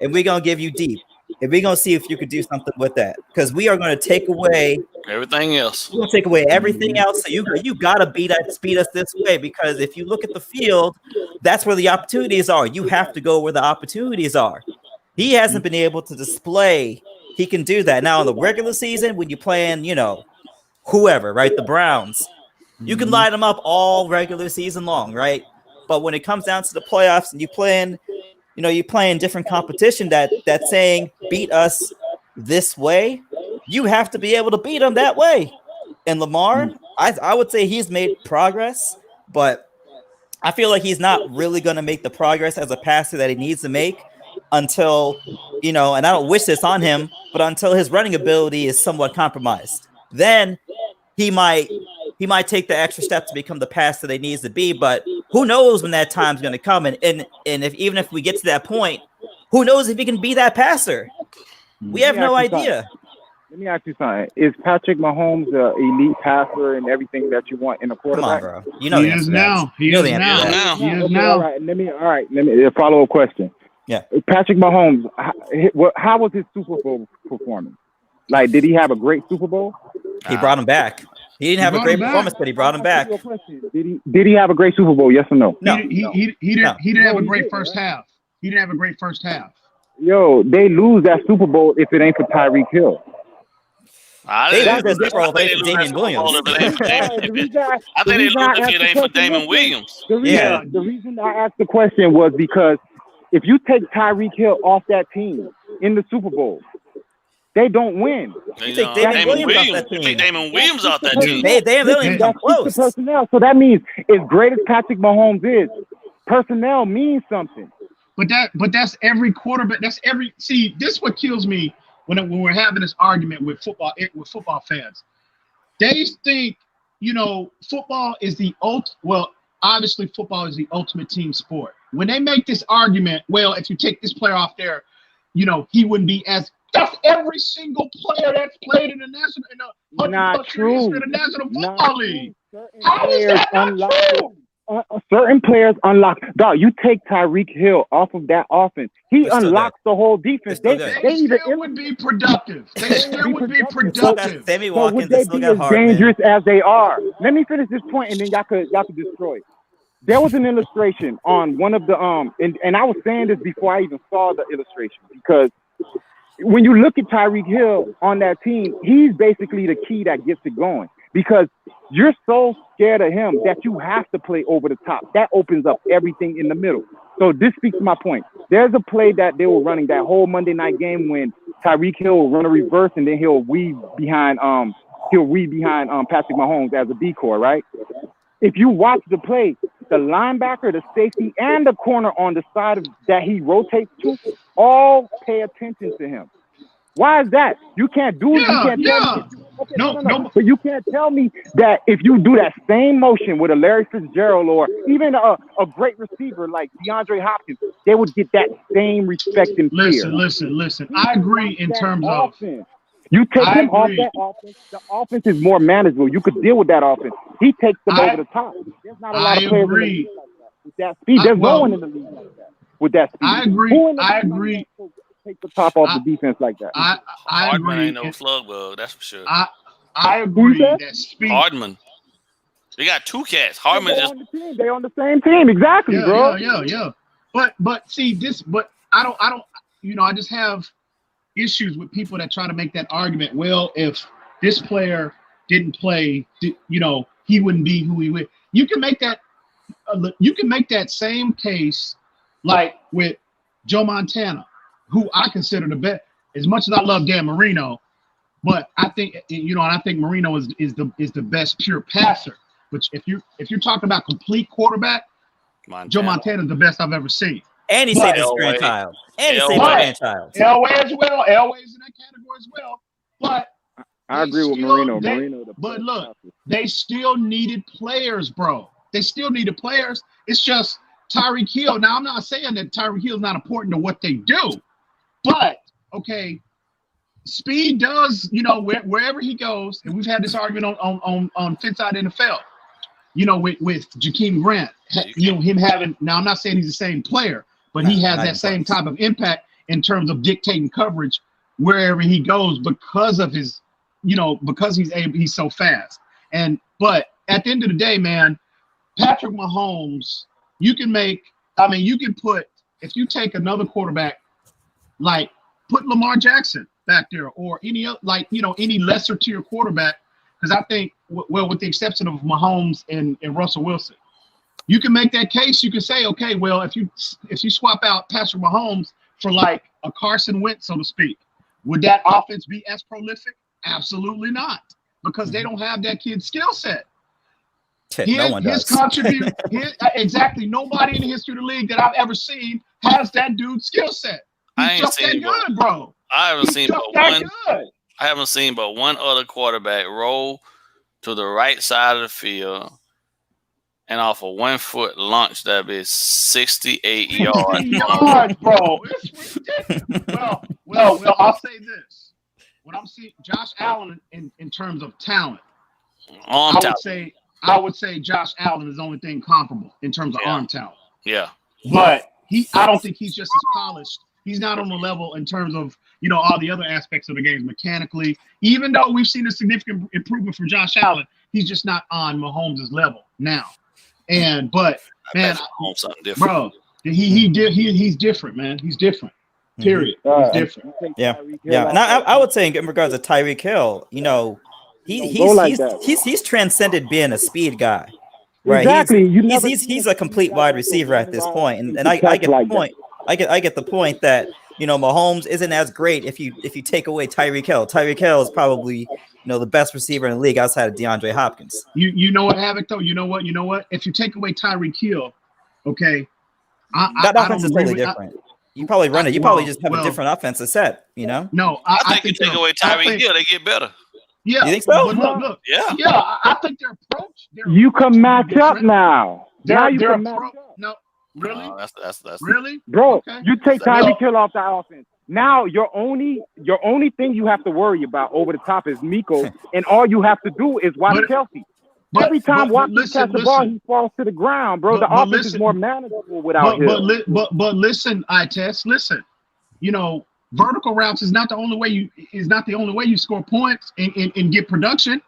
and we're gonna give you deep. And we're gonna see if you could do something with that. Because we are gonna take away everything else. We're gonna take away everything else. So you gotta beat us this way. Because if you look at the field, that's where the opportunities are. You have to go where the opportunities are. He hasn't been able to display he can do that. Now in the regular season, when you're playing, whoever, right? The Browns, you can line them up all regular season long, right? But when it comes down to the playoffs and you're playing different competition that's saying beat us this way, you have to be able to beat them that way. And Lamar, I would say he's made progress, but I feel like he's not really going to make the progress as a passer that he needs to make until, and I don't wish this on him, but until his running ability is somewhat compromised. Then he might take the extra step to become the passer that he needs to be, but who knows when that time's going to come? And even if we get to that point, who knows if he can be that passer? We have no idea. Let me ask you something. Is Patrick Mahomes an elite passer and everything that you want in a quarterback? Come on, bro. He is now. He is now. All right. Let me a follow-up question. Yeah. Patrick Mahomes, how was his Super Bowl performance? Like, did he have a great Super Bowl? He brought him back. He didn't have a great performance, but he brought him back. Did he have a great Super Bowl? Yes or no? No. He didn't have a great first half. He didn't have a great first half. Yo, they lose that Super Bowl if it ain't for Tyreek Hill. They lose that Super Bowl if Damien Williams. I think they lose if it ain't for Damon Williams. The reason I asked the question was because if you take Tyreek Hill off that team in the Super Bowl, they don't win. You take Damon Williams off that team. You take Damon Williams off that team. They don't even come close. Personnel. So that means as great as Patrick Mahomes is, personnel means something. But that's every quarterback. This is what kills me when we're having this argument with football fans. They think, football is the obviously football is the ultimate team sport. When they make this argument, well, if you take this player off there, he wouldn't be as. That's every single player that's played in the National Football League. How is that not true? Certain players unlock. Dog, you take Tyreek Hill off of that offense, he unlocks the whole defense. They still would be productive. They still would be productive. Sammy So would Watkins they still be got as hard, dangerous as they are? Let me finish this point, and then y'all could destroy it. There was an illustration on one of the and I was saying this before I even saw the illustration, because when you look at Tyreek Hill on that team, he's basically the key that gets it going, because you're so scared of him that you have to play over the top. That opens up everything in the middle. So this speaks to my point. There's a play that they were running that whole Monday night game when Tyreek Hill will run a reverse and then he'll weave behind Patrick Mahomes as a decoy, right? If you watch the play, the linebacker, the safety, and the corner on the side of that he rotates to all pay attention to him. Why is that? You can't do it. You can't tell me. Okay, no. But you can't tell me that if you do that same motion with a Larry Fitzgerald or even a great receiver like DeAndre Hopkins, they would get that same respect and fear. Listen. I agree in terms of. You take him off that offense, the offense is more manageable. You could deal with that offense. He takes them over the top. There's not a lot of players in the league like that. With that speed, there's no one in the league like that. With that speed. I agree. Take the top off the defense like that. I Hardman agree. ain't no slug bug, that's for sure. I agree that speed. Hardman. They got two cats. Hardman They on the same team, exactly, bro. Yeah. But see this. But I don't. I just have issues with people that try to make that argument. Well, if this player didn't play, he wouldn't be who he would. You can make that. You can make that same case, like with Joe Montana, who I consider the best. As much as I love Dan Marino, but I think I think Marino is the best pure passer. But if you're talking about complete quarterback, Joe Montana is the best I've ever seen. And he saved his grandchild. And he saved his grandchild. Elway as well. Elway's in that category as well. But I agree with Marino. But look, they still needed players, bro. They still needed players. It's just Tyreek Hill. Now, I'm not saying that Tyreek Hill is not important to what they do, but okay, speed does, wherever he goes, and we've had this argument on Finside NFL, with Jakeem Grant, him having. Now, I'm not saying he's the same player, but he has that same type of impact in terms of dictating coverage wherever he goes because of his, because he's so fast. But at the end of the day, man, Patrick Mahomes, you can put, if you take another quarterback, like put Lamar Jackson back there or any lesser tier quarterback, because I think, well, with the exception of Mahomes and Russell Wilson, you can make that case. You can say, okay, well, if you swap out Patrick Mahomes for like a Carson Wentz, so to speak, would that offense be as prolific? Absolutely not, because they don't have that kid's skill set. No one does. Exactly. Nobody in the history of the league that I've ever seen has that dude's skill set. He's just that good, bro. I haven't seen but one other quarterback roll to the right side of the field and off a 1 foot launch that be 68 yards. yards, bro. It's ridiculous. Well, I'll say this. When I'm seeing Josh Allen in terms of talent, I would say Josh Allen is the only thing comparable in terms of arm talent. Yeah. But I don't think he's just as polished. He's not on the level in terms of, all the other aspects of the game mechanically. Even though we've seen a significant improvement from Josh Allen, he's just not on Mahomes' level now. But man, something different. Bro, he's different, man. He's different. Period. He's different. Yeah. And I would say in regards to Tyreek Hill, he's transcended being a speed guy, right? Exactly. He's a complete wide receiver at this point, and I get the point. I get the point that Mahomes isn't as great if you take away Tyreek Hill. Tyreek Hill is probably the best receiver in the league outside of DeAndre Hopkins. You know what, Havoc, though? You know what? If you take away Tyreek Hill, okay, that offense is totally different. You probably run it. You probably just have a different offensive set. No, I think you take away Tyreek Hill, they get better. Yeah, you think so? But look, yeah, I think their approach. You can match up now. Now you can match up. No, really? That's really, bro. Okay. You take Tyreek Hill off the offense. Now your only thing you have to worry about over the top is Miko, and all you have to do is watch Kelsey. Every time Watson catches the ball, he falls to the ground, bro. The offense is more manageable without Hill. But listen, Itest, listen. Vertical routes is not the only way you score points and get production.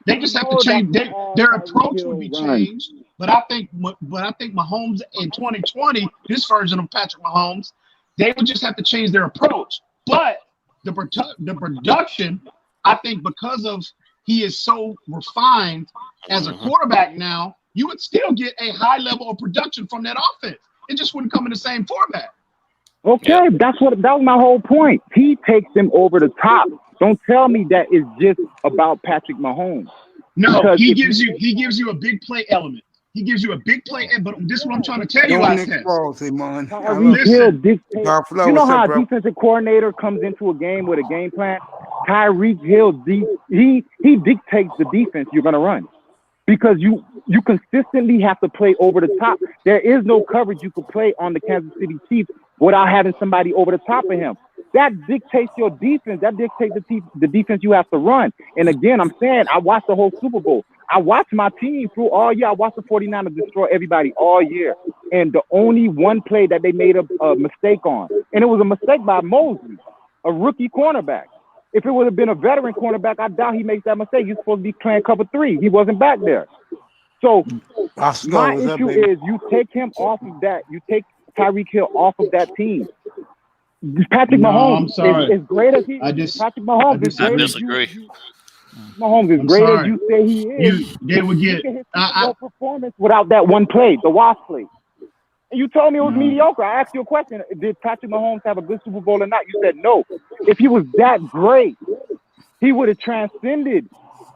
They just have to change their approach would be changed. But I think Mahomes in 2020, this version of Patrick Mahomes, they would just have to change their approach. But the production, I think, because of he is so refined as a quarterback now, you would still get a high level of production from that offense. It just wouldn't come in the same format. Okay, that was my whole point. He takes them over the top. Don't tell me that it's just about Patrick Mahomes. No, he gives you a big play element. He gives you a big play, but this is what I'm trying to tell you. You know how a defensive coordinator comes into a game with a game plan? Tyreek Hill, he dictates the defense you're going to run. Because you consistently have to play over the top. There is no coverage you can play on the Kansas City Chiefs without having somebody over the top of him. That dictates your defense. That dictates the defense you have to run. And again, I'm saying I watched the whole Super Bowl. I watched my team through all year. I watched the 49ers destroy everybody all year. And the only one play that they made a mistake on, and it was a mistake by Mosley, a rookie cornerback. If it would have been a veteran cornerback, I doubt he makes that mistake. He's supposed to be playing cover 3. He wasn't back there. So my issue is you take him off of that. You take Tyreek Hill off of that team. Patrick Mahomes is great as he is. Patrick Mahomes is great. I disagree. Mahomes is great as you say he is. They would get no performance without that one play, the Wasp play. And you told me it was mediocre. I asked you a question. Did Patrick Mahomes have a good Super Bowl or not? You said no. If he was that great, he would have transcended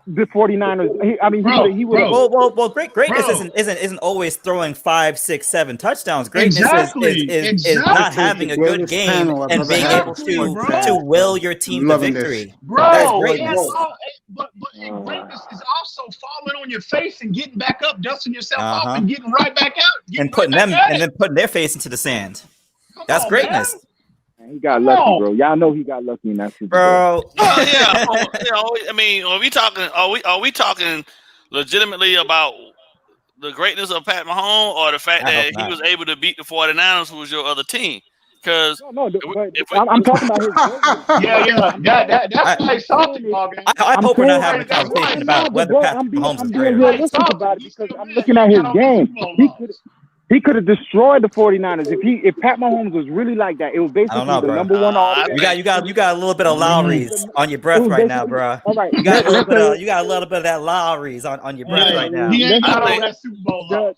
the 49ers. Greatness isn't always throwing 5, 6, 7 touchdowns. Greatness is not having a good game and being able to will your team to victory. That's greatness. But greatness is also falling on your face and getting back up, dusting yourself off, and getting right back out, and putting their face into the sand. That's greatness. Man, he got lucky, bro. Y'all know he got lucky in that Super Bowl. Bro. I mean, are we talking legitimately about the greatness of Pat Mahomes or the fact that he was able to beat the 49ers, who was your other team? Because I'm talking about his that's like salty, Morgan. I hope we're not having a conversation about whether Pat Mahomes is great. About it because I'm looking at his game. He could have destroyed the 49ers if Pat Mahomes was really like that. It was basically the number one offense. You got a little bit of Lowry's on your breath right now, bro. All right. You got a little bit of that Lowry's on your breath right now. He ain't got all that Super Bowl. I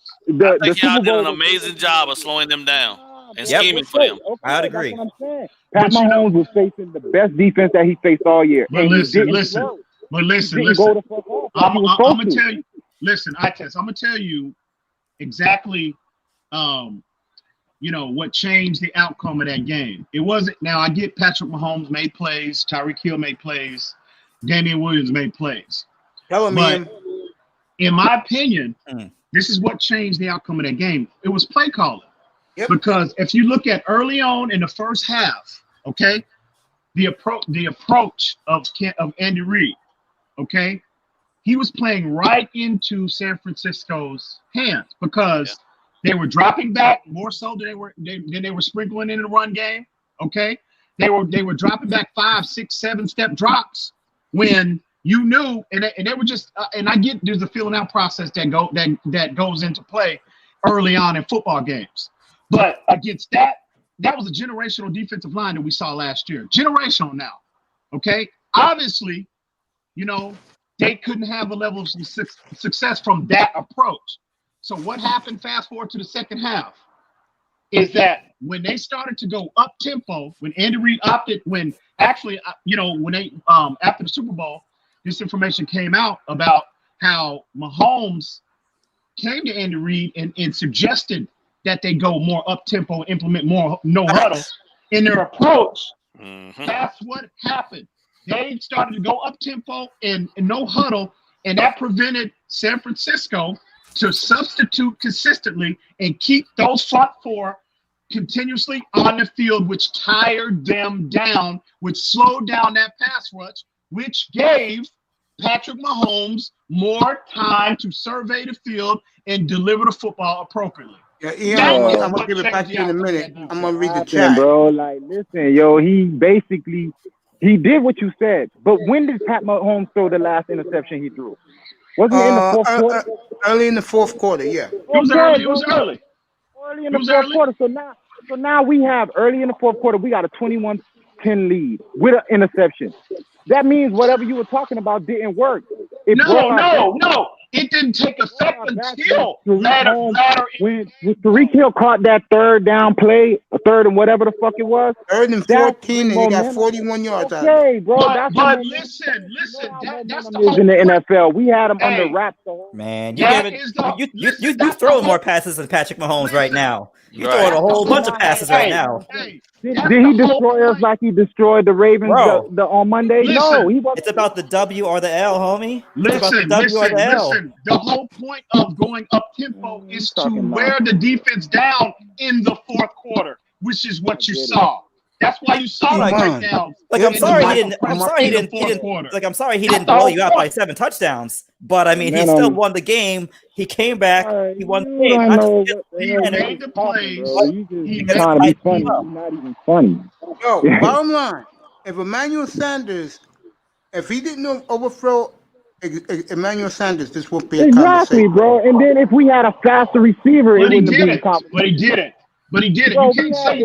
think y'all did an amazing job of slowing them down and scheming for them. I'd agree. That's what I'm saying. Pat Mahomes was facing the best defense that he faced all year. But listen. I'm gonna tell you. Listen, I'm gonna tell you exactly. What changed the outcome of that game. It wasn't. Now I get Patrick Mahomes made plays, Tyreek Hill made plays, Damian Williams made plays. But in my opinion, this is what changed the outcome of that game. It was play calling. Yep. Because if you look at early on in the first half, okay, the approach of Andy Reid, okay, he was playing right into San Francisco's hands because they were dropping back more so than they were sprinkling in the run game. Okay, they were dropping back 5, 6, 7 step drops when you knew, and they were just. And I get there's a feeling out process that goes into play early on in football games, but against that was a generational defensive line that we saw last year. Generational now. Okay, obviously, they couldn't have a level of success from that approach. So what happened, fast forward to the second half, is that when they started to go up tempo, when Andy Reid after the Super Bowl, this information came out about how Mahomes came to Andy Reid and suggested that they go more up tempo and implement more no huddle in their approach. That's what happened. They started to go up tempo and no huddle, and that prevented San Francisco to substitute consistently and keep those front four continuously on the field, which tired them down, which slowed down that pass rush, which gave Patrick Mahomes more time to survey the field and deliver the football appropriately. Yeah, Ian, I'm gonna give it back to you in a minute. I'm gonna read the chat, bro. Like, listen, he did what you said. But when did Pat Mahomes throw the last interception he threw? Wasn't it in the fourth quarter? Early in the fourth quarter, yeah. It was early. Early in the fourth quarter. So now we have early in the fourth quarter, we got a 21-10 lead with an interception. That means whatever you were talking about didn't work. No. It didn't take effect until later. When Tyreek Hill caught that third down play, a third and whatever the fuck it was. 3rd and 14, and he got 41 yards out of it. Okay, bro. But listen. That's the whole in the NFL. We had him under wraps. Man, you throwing more passes than Patrick Mahomes right now. You're throwing a whole bunch of passes right now. Did he destroy us like he destroyed the Ravens on Monday? No, he wasn't. It's about the W or the L, homie. Listen. The whole point of going up tempo is to wear the defense down in the fourth quarter, which is what you saw. That's why you saw the breakdown. I'm sorry he didn't blow you out by 7 touchdowns. But I mean, he still won the game. He came back. He won the game. He made the plays. He's trying to be funny. He's not even funny. Yo, bottom line, if Emmanuel Sanders, if he didn't overthrow Emmanuel Sanders, this won't be a conversation. Bro. And then if we had a faster receiver, but he didn't. You can't say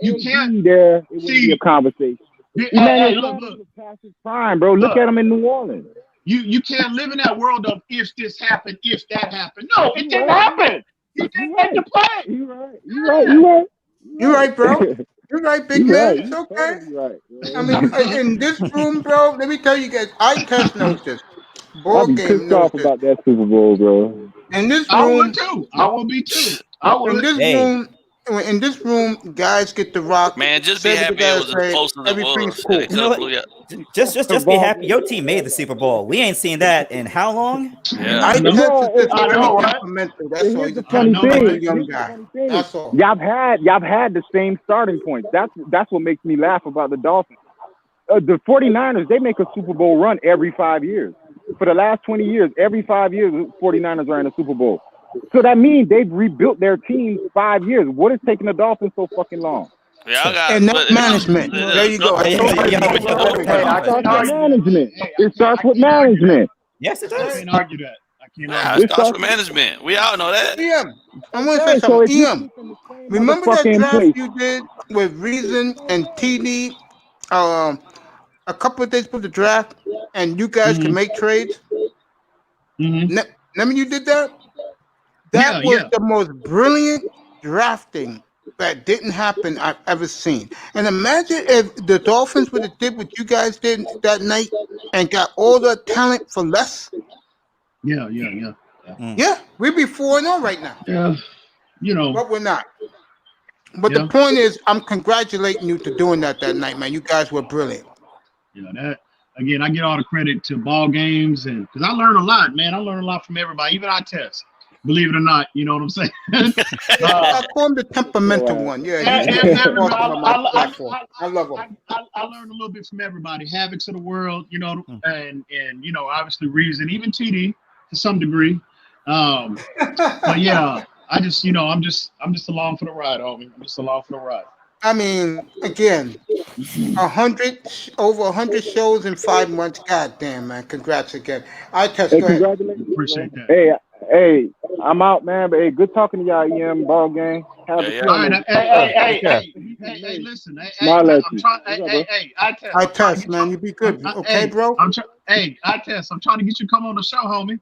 you can't. There, it would be a conversation. Hey, look. Past his prime, bro. Look at him in New Orleans. You can't live in that world of if this happened, if that happened. No, it didn't happen. He didn't make the play. You're right, bro. You're right, big man. It's okay. I mean, in this room, bro, let me tell you guys, I test knows this. ball I'll be game pissed knows off this. about that Super Bowl, bro. In this I would room, too. I would be too. I in would. this Hey. room, in this room, guys get the rock. Man, just be Say what happy you it gotta was as say. close as it Everything's was. cool. They You could know have what? blew you. Just be happy. Your team made the Super Bowl. We ain't seen that in how long? Yeah. I know. test is just I very know, right? temperamental. That's all. Here's He's the a funny temperamental thing. young Here's the guy. funny thing. That's all. Y'all have had the same starting points. That's what makes me laugh about the Dolphins. The 49ers, they make a Super Bowl run every 5 years. For the last 20 years, every 5 years, the 49ers are in a Super Bowl. So that means they've rebuilt their team 5 years. What is taking the Dolphins so fucking long? Y'all got And that's management. There you go. I told you. Hey, It starts argue with that. management. Hey, It starts with can't argue that. management. Yes, it I does. can't argue that. I can't Yeah, argue it starts with management. We all know that. EM, I want to Okay, say so something. if you EM, keep in the same remember that motherfucking draft place, you did with Reason and TD a couple of days before the draft, and you guys can make trades? Remember you did that? That was the most brilliant drafting that didn't happen I've ever seen. And imagine if the Dolphins would have did what you guys did that night and got all the talent for less. Yeah. Yeah, we'd be 4-0 right now. Yeah. You know. But we're not. But the point is, I'm congratulating you to doing that night, man. You guys were brilliant. You know that. Again, I get all the credit to ball games, and because I learned a lot, man. I learned a lot from everybody, even I test. Believe it or not, you know what I'm saying. I call him the temperamental one. Yeah, I love him. I learned a little bit from everybody. Havocs of the world, you know, and you know, obviously Reason, even TD to some degree. But yeah, I just, you know, I'm just along for the ride, homie. I'm just along for the ride. I mean, again, over 100 shows in 5 months. God damn, man! Congrats again. I test. Hey, go ahead. congratulations. Appreciate that. Hey, I'm out, man. But hey, good talking to y'all, EM ball game. Have a All right, hey, listen. I test, man. You be good, okay, bro? I'm trying to get you to come on the show, homie.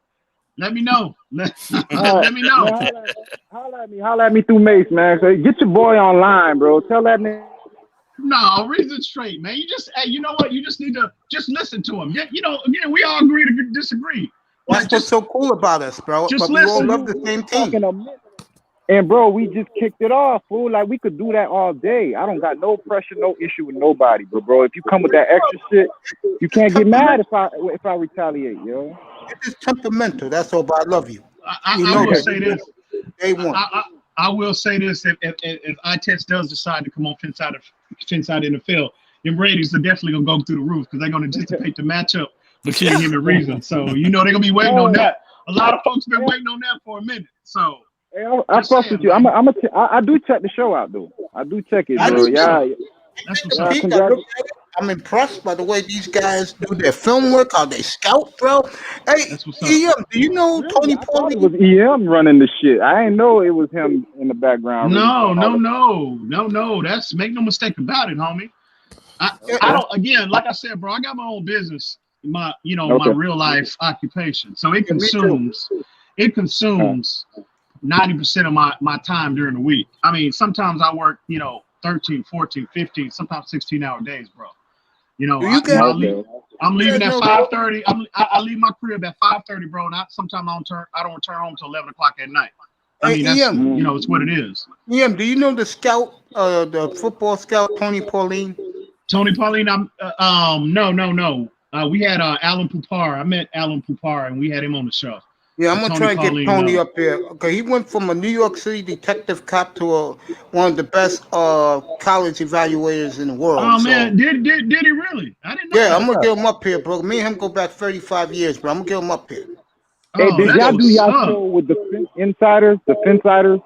Let me know. Let me know. Holla at me through Mace, man. So get your boy online, bro. Tell that nigga. No, Reason straight, man. You just, hey, you know what? You just need to just listen to him. You know, again, we all agree to disagree. That's what's so cool about us, bro. Just but we all listen. love the same team. And bro, we just kicked it off, fool. Like we could do that all day. I don't got no pressure, no issue with nobody. But bro, if you come with that extra shit, you can't get mad if I retaliate, yo. It's just temperamental. That's all. But I love you. I will say this. Day one. I will say this: if iTest does decide to come on Finside NFL, them ratings are definitely gonna go through the roof because they're gonna anticipate the matchup between him and Reason. So you know they're gonna be waiting on that. A lot of folks been waiting on that for a minute. So hey, I fuck with you. I do check the show out though. I do check it, bro. Yeah. That's what's up. I'm impressed by the way these guys do their film work, how they scout, bro. Hey, EM, do you know Tony Paulie? It was EM running the shit. I didn't know it was him in the background. No. That's make no mistake about it, homie. I don't. Again, like I said, bro, I got my own business. My real life occupation. So it consumes 90% of my time during the week. I mean, sometimes I work, 13, 14, 15, sometimes 16-hour days, bro. I'm leaving at 5:30. I leave my crib at 5:30, bro. And sometimes I don't return home till 11 o'clock at night. I mean, that's, it's what it is. EM, do you know the scout, the football scout, Tony Pauline? Tony Pauline, no. We had Alan Pupar. I met Alan Pupar, and we had him on the show. Yeah, I'm gonna try and get Tony up here. Okay, he went from a New York City detective cop to one of the best college evaluators in the world. Oh man, did he really? I didn't know. Yeah, that. I'm gonna get him up here, bro. Me and him go back 35 years, bro. I'm gonna get him up here. Hey, did y'all do y'all show with the Insiders? The Finsiders?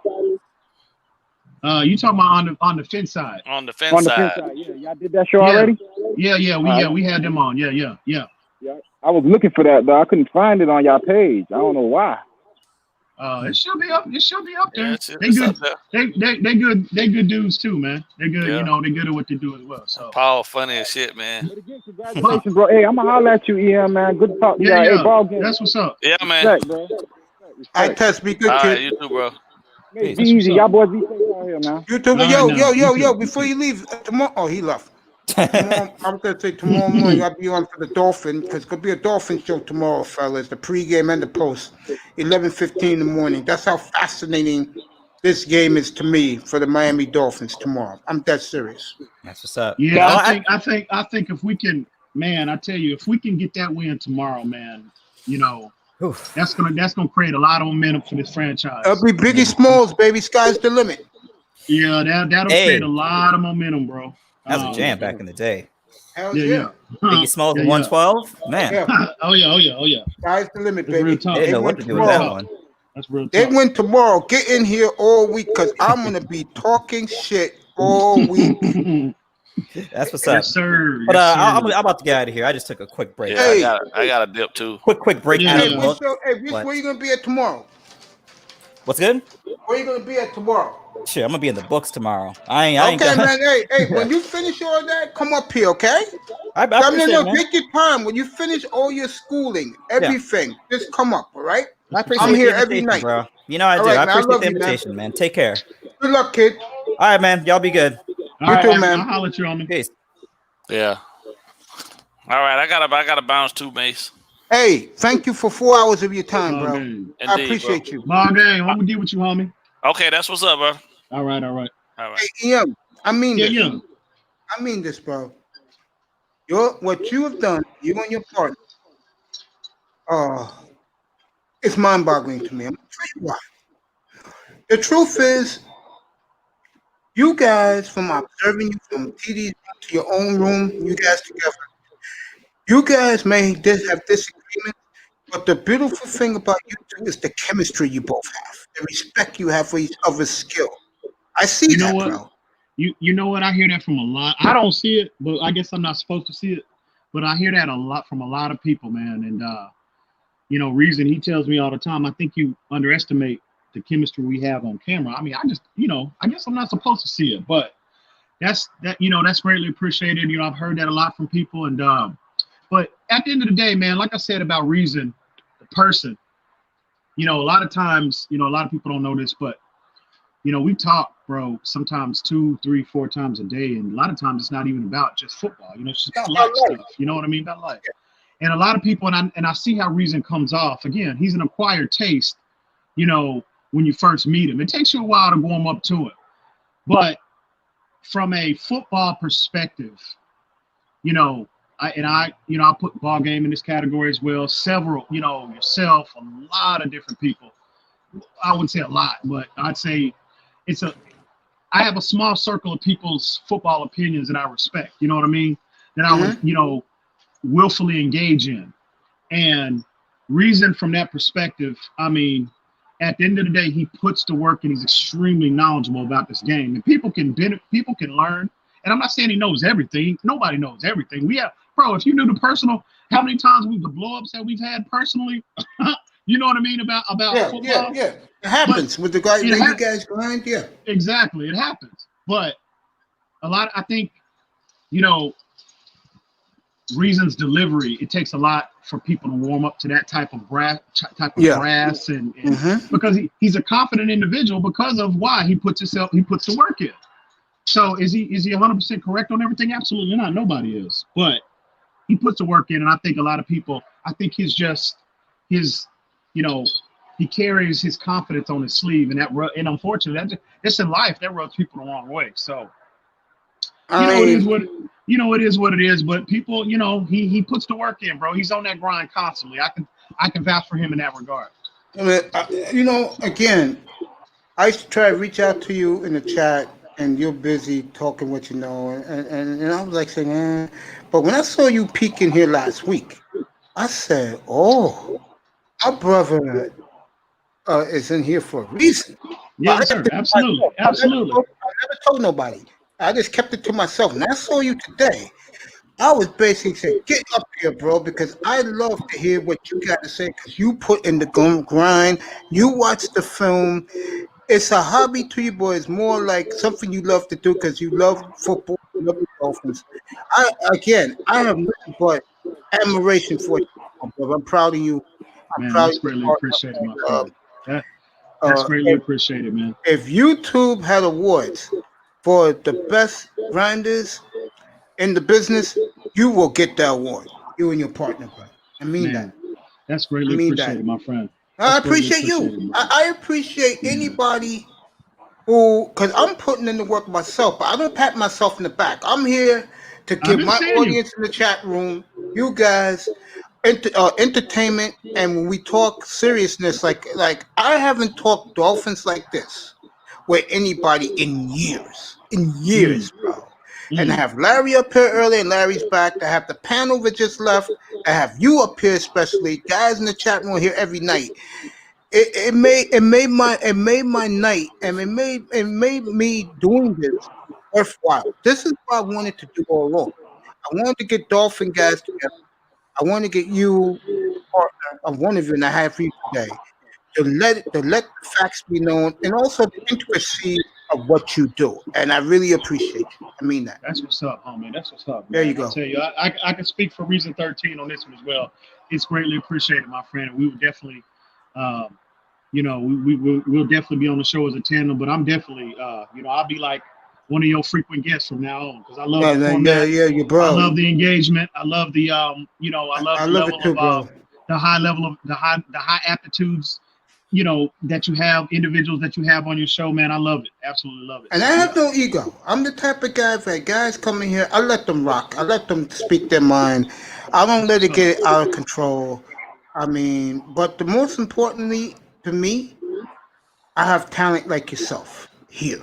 You talking about on the fin side? On the fin side. Yeah, y'all did that show already? Yeah, we had them on. Yeah. I was looking for that, though. I couldn't find it on y'all page. I don't know why. It should be up. It should be up there. Yeah, they good. They good. They good dudes too, man. They're good. Yeah. They're good at what they do as well. So Paul, funny as shit, man. But again, congratulations, bro. Hey, I'm gonna holler at you, EM, man. Good to talk to y'all. Hey, ball game. That's what's up. Yeah, man. Respect, bro. I test. Be good, All kid. right, you too, bro. Be easy, y'all boys. Be safe out here, man. You too. All right, Yo. Before you leave tomorrow. Oh, he left. Tomorrow, I'm gonna say tomorrow morning I'll be on for the Dolphin because it's gonna be a Dolphin show tomorrow, fellas. The pregame and the post, 11:15 in the morning. That's how fascinating this game is to me for the Miami Dolphins tomorrow. I'm dead serious. That's what's up. Yeah, No, I think if we can, man, I tell you, if we can get that win tomorrow, man, you know, Oof. that's gonna create a lot of momentum for this franchise. It'll be Biggie Smalls, baby. Sky's the limit. Yeah, that'll create a lot of momentum, bro. That was a jam back in the day. Hell Yeah. Biggie Smalls in 112, man. Yeah. Oh yeah. Sky's the limit, That's real baby. tough. They didn't know what to do with that one. That's real They tough. win tomorrow. Get in here all week because I'm gonna be talking shit all week. That's what's up. Yes, sir. But Yes, sir. I'm about to get out of here. I just took a quick break. Yeah, Hey. I got a dip too. Quick break. Yeah. Out Hey, of Rich, look. Rich, where you gonna be at tomorrow? What's good? Where you gonna be at tomorrow? Shit, I'm gonna be in the books tomorrow. I ain't Okay, got- man. Hey, when you finish all that, come up here, okay? I appreciate it, man. Take your time. When you finish all your schooling, everything, just come up, all right? I appreciate I'm here the every invitation, night. bro. You know I All do. right, I man, I appreciate love the you, man. invitation, man. Take care. Good luck, kid. All right, man. Y'all be good. All right, too, man. I'll holler at you on me. Peace. Yeah. All right, I gotta bounce too, Mace. Hey, thank you for 4 hours of your time, Ball bro. game. I Indeed, appreciate you. Ball game. I'm gonna get with you, homie. Okay, that's what's up, bro. All right. All right. Hey, Ian, I mean Yeah, this. yeah. I mean this, bro. What you have done, you and your partner, it's mind-boggling to me. I'm gonna tell you why. The truth is, you guys, from observing you from TD to your own room, you guys together, you guys may have disagreements, but the beautiful thing about you two is the chemistry you both have, the respect you have for each other's skill. I see You know that, what? bro. You know what? I hear that from a lot. I don't see it, but I guess I'm not supposed to see it. But I hear that a lot from a lot of people, man. And Reason, he tells me all the time, I think you underestimate the chemistry we have on camera. I mean, I guess I'm not supposed to see it, but that's greatly appreciated. I've heard that a lot from people. And but at the end of the day, man, like I said about Reason, the person, a lot of times, a lot of people don't know this, but we talk, bro, sometimes 2, 3, 4 times a day. And a lot of times it's not even about just football. It's just about life stuff. You know what I mean? About life. And a lot of people, and I see how Reason comes off. Again, he's an acquired taste, when you first meet him. It takes you a while to warm up to it. But from a football perspective, I'll put ball game in this category as well. Several, yourself, a lot of different people. I wouldn't say a lot, but I'd say I have a small circle of people's football opinions that I respect, you know what I mean? That I would, willfully engage in. And Reason from that perspective, I mean, at the end of the day, he puts to work and he's extremely knowledgeable about this game. And people can learn. And I'm not saying he knows everything. Nobody knows everything. Bro, if you knew how many times the blow-ups that we've had personally, you know what I mean, about football? Yeah. It happens with the guys, you guys grind, yeah. Exactly, it happens. But I think, Reason's delivery, it takes a lot for people to warm up to that type of brass and because he's a confident individual because of why he puts the work in. So is he 100% correct on everything? Absolutely not. Nobody is. But he puts the work in, and I think a lot of people, he carries his confidence on his sleeve, and unfortunately, that's in life, that rubs people the wrong way. So it is what it is. But people, he puts the work in, bro. He's on that grind constantly. I can vouch for him in that regard. Again, I used to try to reach out to you in the chat, and you're busy talking what you know, and I was like saying, but when I saw you peeking here last week, I said, oh, our brother is in here for a reason. Yes, sir. Absolutely. I never told nobody. I just kept it to myself. And I saw you today. I was basically saying, get up here, bro, because I love to hear what you got to say because you put in the grind. You watch the film. It's a hobby to you, boy. It's more like something you love to do because you love football, you love the Dolphins. I have nothing but admiration for you, brother. I'm proud of you. That's greatly appreciated, my friend. That's greatly appreciated, man. If YouTube had awards for the best grinders, in the business, you will get that award. You and your partner, bro. I mean Man, that. that's greatly I mean appreciated, that. my friend. I That's greatly appreciate you. appreciated, bro. I appreciate anybody who, because I'm putting in the work myself, but I don't pat myself in the back. I'm here to I've give been my seeing you. audience in the chat room, you guys, entertainment, and when we talk seriousness, like I haven't talked Dolphins like this with anybody in years, bro. And I have Larry up here early, and Larry's back. I have the panel that just left. I have you up here, especially guys in the chat room here every night. It made my night, and it made me doing this worthwhile. This is what I wanted to do all along. I wanted to get Dolphin guys together. I want to get you partner of one of you, and I have for you today to let the facts be known, and also the intricacy of what you do. And I really appreciate you. I mean that. That's what's up, homie. That's what's up. Man. There you go. I tell you, I can speak for Reason 13 on this one as well. It's greatly appreciated, my friend. We will definitely, we'll definitely be on the show as a tandem. But I'm definitely, I'll be like one of your frequent guests from now on because I love the format. Yeah, you bro. I love the engagement. I love the, I love the level it too, of the high level of the high aptitudes. That you have, individuals that you have on your show, man. I love it. Absolutely love it. And I have no ego. I'm the type of guy that guys come in here, I let them rock. I let them speak their mind. I don't let it get out of control. I mean, but the most importantly to me, I have talent like yourself here.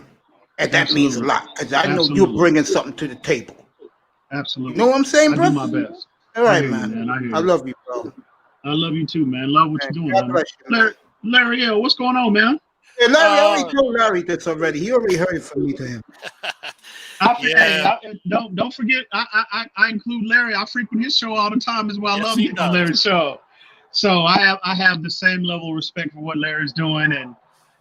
And that means a lot because I know you're bringing something to the table. Absolutely. You know what I'm saying, bro? I do my best. All right, man. I love you, bro. I love you too, man. Love what you're doing, God man. bless you, Larry, what's going on, man? Yeah, Larry, I already told Larry this already. He already heard it from me to him. Don't forget, I include Larry. I frequent his show all the time as well. I love getting on Larry's show. So I have the same level of respect for what Larry's doing, and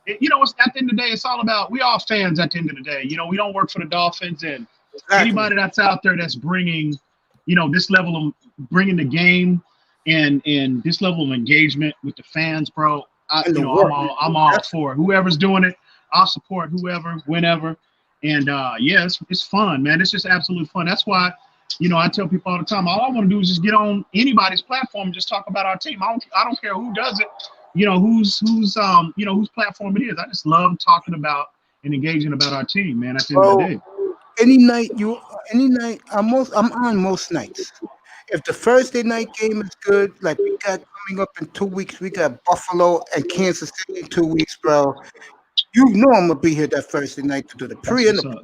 it's at the end of the day, it's all about we all fans. At the end of the day, we don't work for the Dolphins, and anybody that's out there that's bringing, this level of bringing the game and this level of engagement with the fans, bro. I'm all for it. Whoever's doing it, I'll support whoever, whenever. And it's fun, man. It's just absolute fun. That's why, I tell people all the time, all I want to do is just get on anybody's platform and just talk about our team. I don't care who does it, whose platform it is. I just love talking about and engaging about our team, man. At the end of the day. Any night, I'm on most nights. If the Thursday night game is good, like we got coming up in 2 weeks, we got Buffalo and Kansas City in 2 weeks, bro. I'm gonna be here that Thursday night to do the pre and the.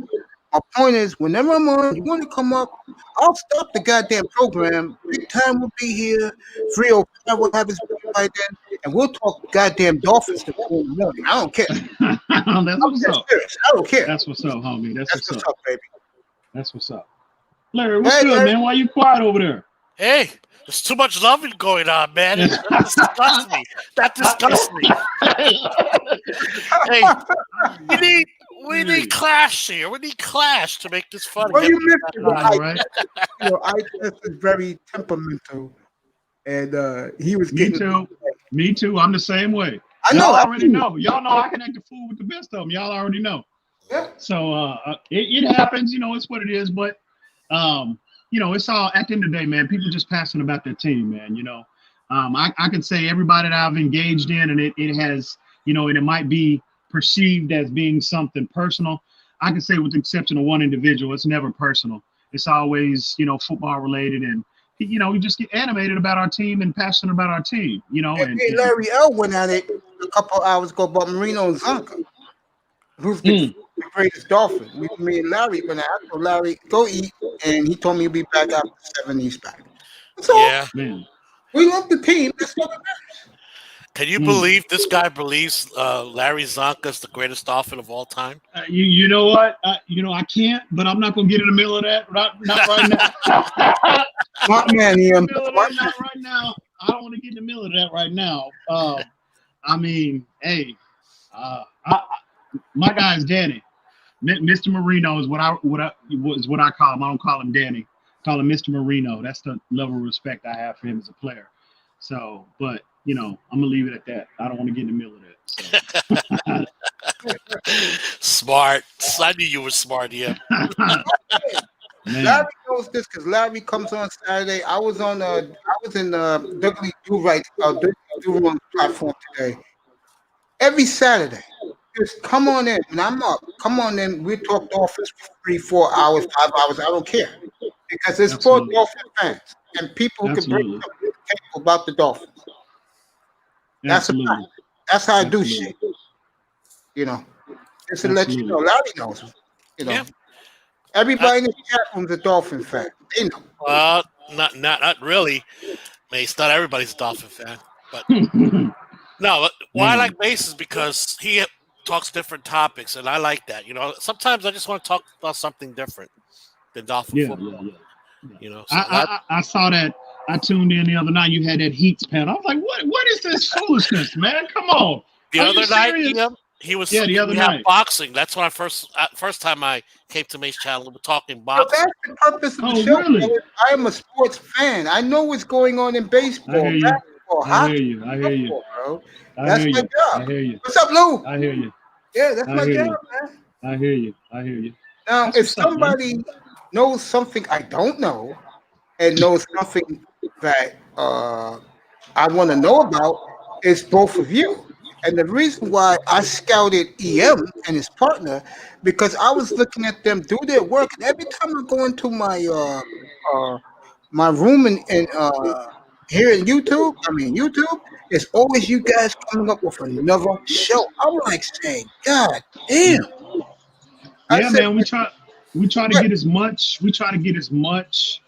My point is, whenever I'm on, you want to come up, I'll stop the goddamn program. Big Time will be here. 305 will have his by then, and we'll talk goddamn Dolphins to 4 in the morning. I don't care. That's what's up. I don't care. That's what's up, homie. That's what's up, baby. That's what's up. Larry, what's good, man? Why you quiet over there? Hey, there's too much loving going on, man. That disgusts me. Hey, we need clash here. We need clash to make this fun. Well, you missed it, right? I just is very temperamental, and he was getting. Me too. I'm the same way. I know. Y'all already know. Y'all know I can act a fool with the best of them. Y'all already know. Yeah. So it happens. It's what it is. But it's all at the end of the day, man. People just passing about their team, man. I can say everybody that I've engaged in, and it has, and it might be perceived as being something personal. I can say, with the exception of one individual, it's never personal. It's always, football related, and we just get animated about our team and passionate about our team. Hey, Larry L went at it a couple hours ago about Marino and Zonka. Who's the greatest Dolphin? Me and Larry went out. I told Larry, go eat, and he told me he'll be back after 7. He's back. So man. We love the team. That's what it matters. Can you believe this guy believes Larry Zonka is the greatest Dolphin of all time? You know what? I can't, but I'm not going to get in the middle of that. Not right now. Smart man, Ian. Not right now. I don't want to get in the middle of that right now. I mean, hey, my guy is Danny. Mr. Marino is what I call him. I don't call him Danny. I call him Mr. Marino. That's the level of respect I have for him as a player. So, but I'm gonna leave it at that. I don't want to get in the middle of that. So. Smart. I knew you were smart, yeah. Larry knows this because Larry comes on Saturday. I was in Dougley Do platform today. Every Saturday, just come on in. When I'm up, come on in. We talk Dolphins for 3, 4 hours, 5 hours. I don't care because it's for Dolphin fans and people who can bring something to the table about the Dolphins. That's a fact. That's how I do shit. You know, just to let you know, Larry knows. You know, everybody in the chat room's a Dolphin fan. They know. Well, not really. I mean, it's not everybody's a Dolphin fan, but no. Why I like Mace is because he talks different topics, and I like that. You know, sometimes I just want to talk about something different than Dolphin football. You know, so I saw that. I tuned in the other night. You had that Heats panel. I was like, "What is this foolishness, man? Come on!" The other night, he was. Yeah, the other night. Boxing. That's when first time I came to Mace Channel. We were talking boxing. But that's the purpose of the show. Really? I am a sports fan. I know what's going on in baseball, basketball, hockey, football, bro. That's my job. I hear you. What's up, Lou? I hear you. Yeah, that's my job, man. I hear you. Now, if somebody knows something I don't know and knows something that I want to know about, it's both of you. And the reason why I scouted EM and his partner, because I was looking at them do their work, and every time I go into my my room and here in YouTube, it's always you guys coming up with another show. I'm like saying, God damn. Man, we try to get as much. We try to get as much.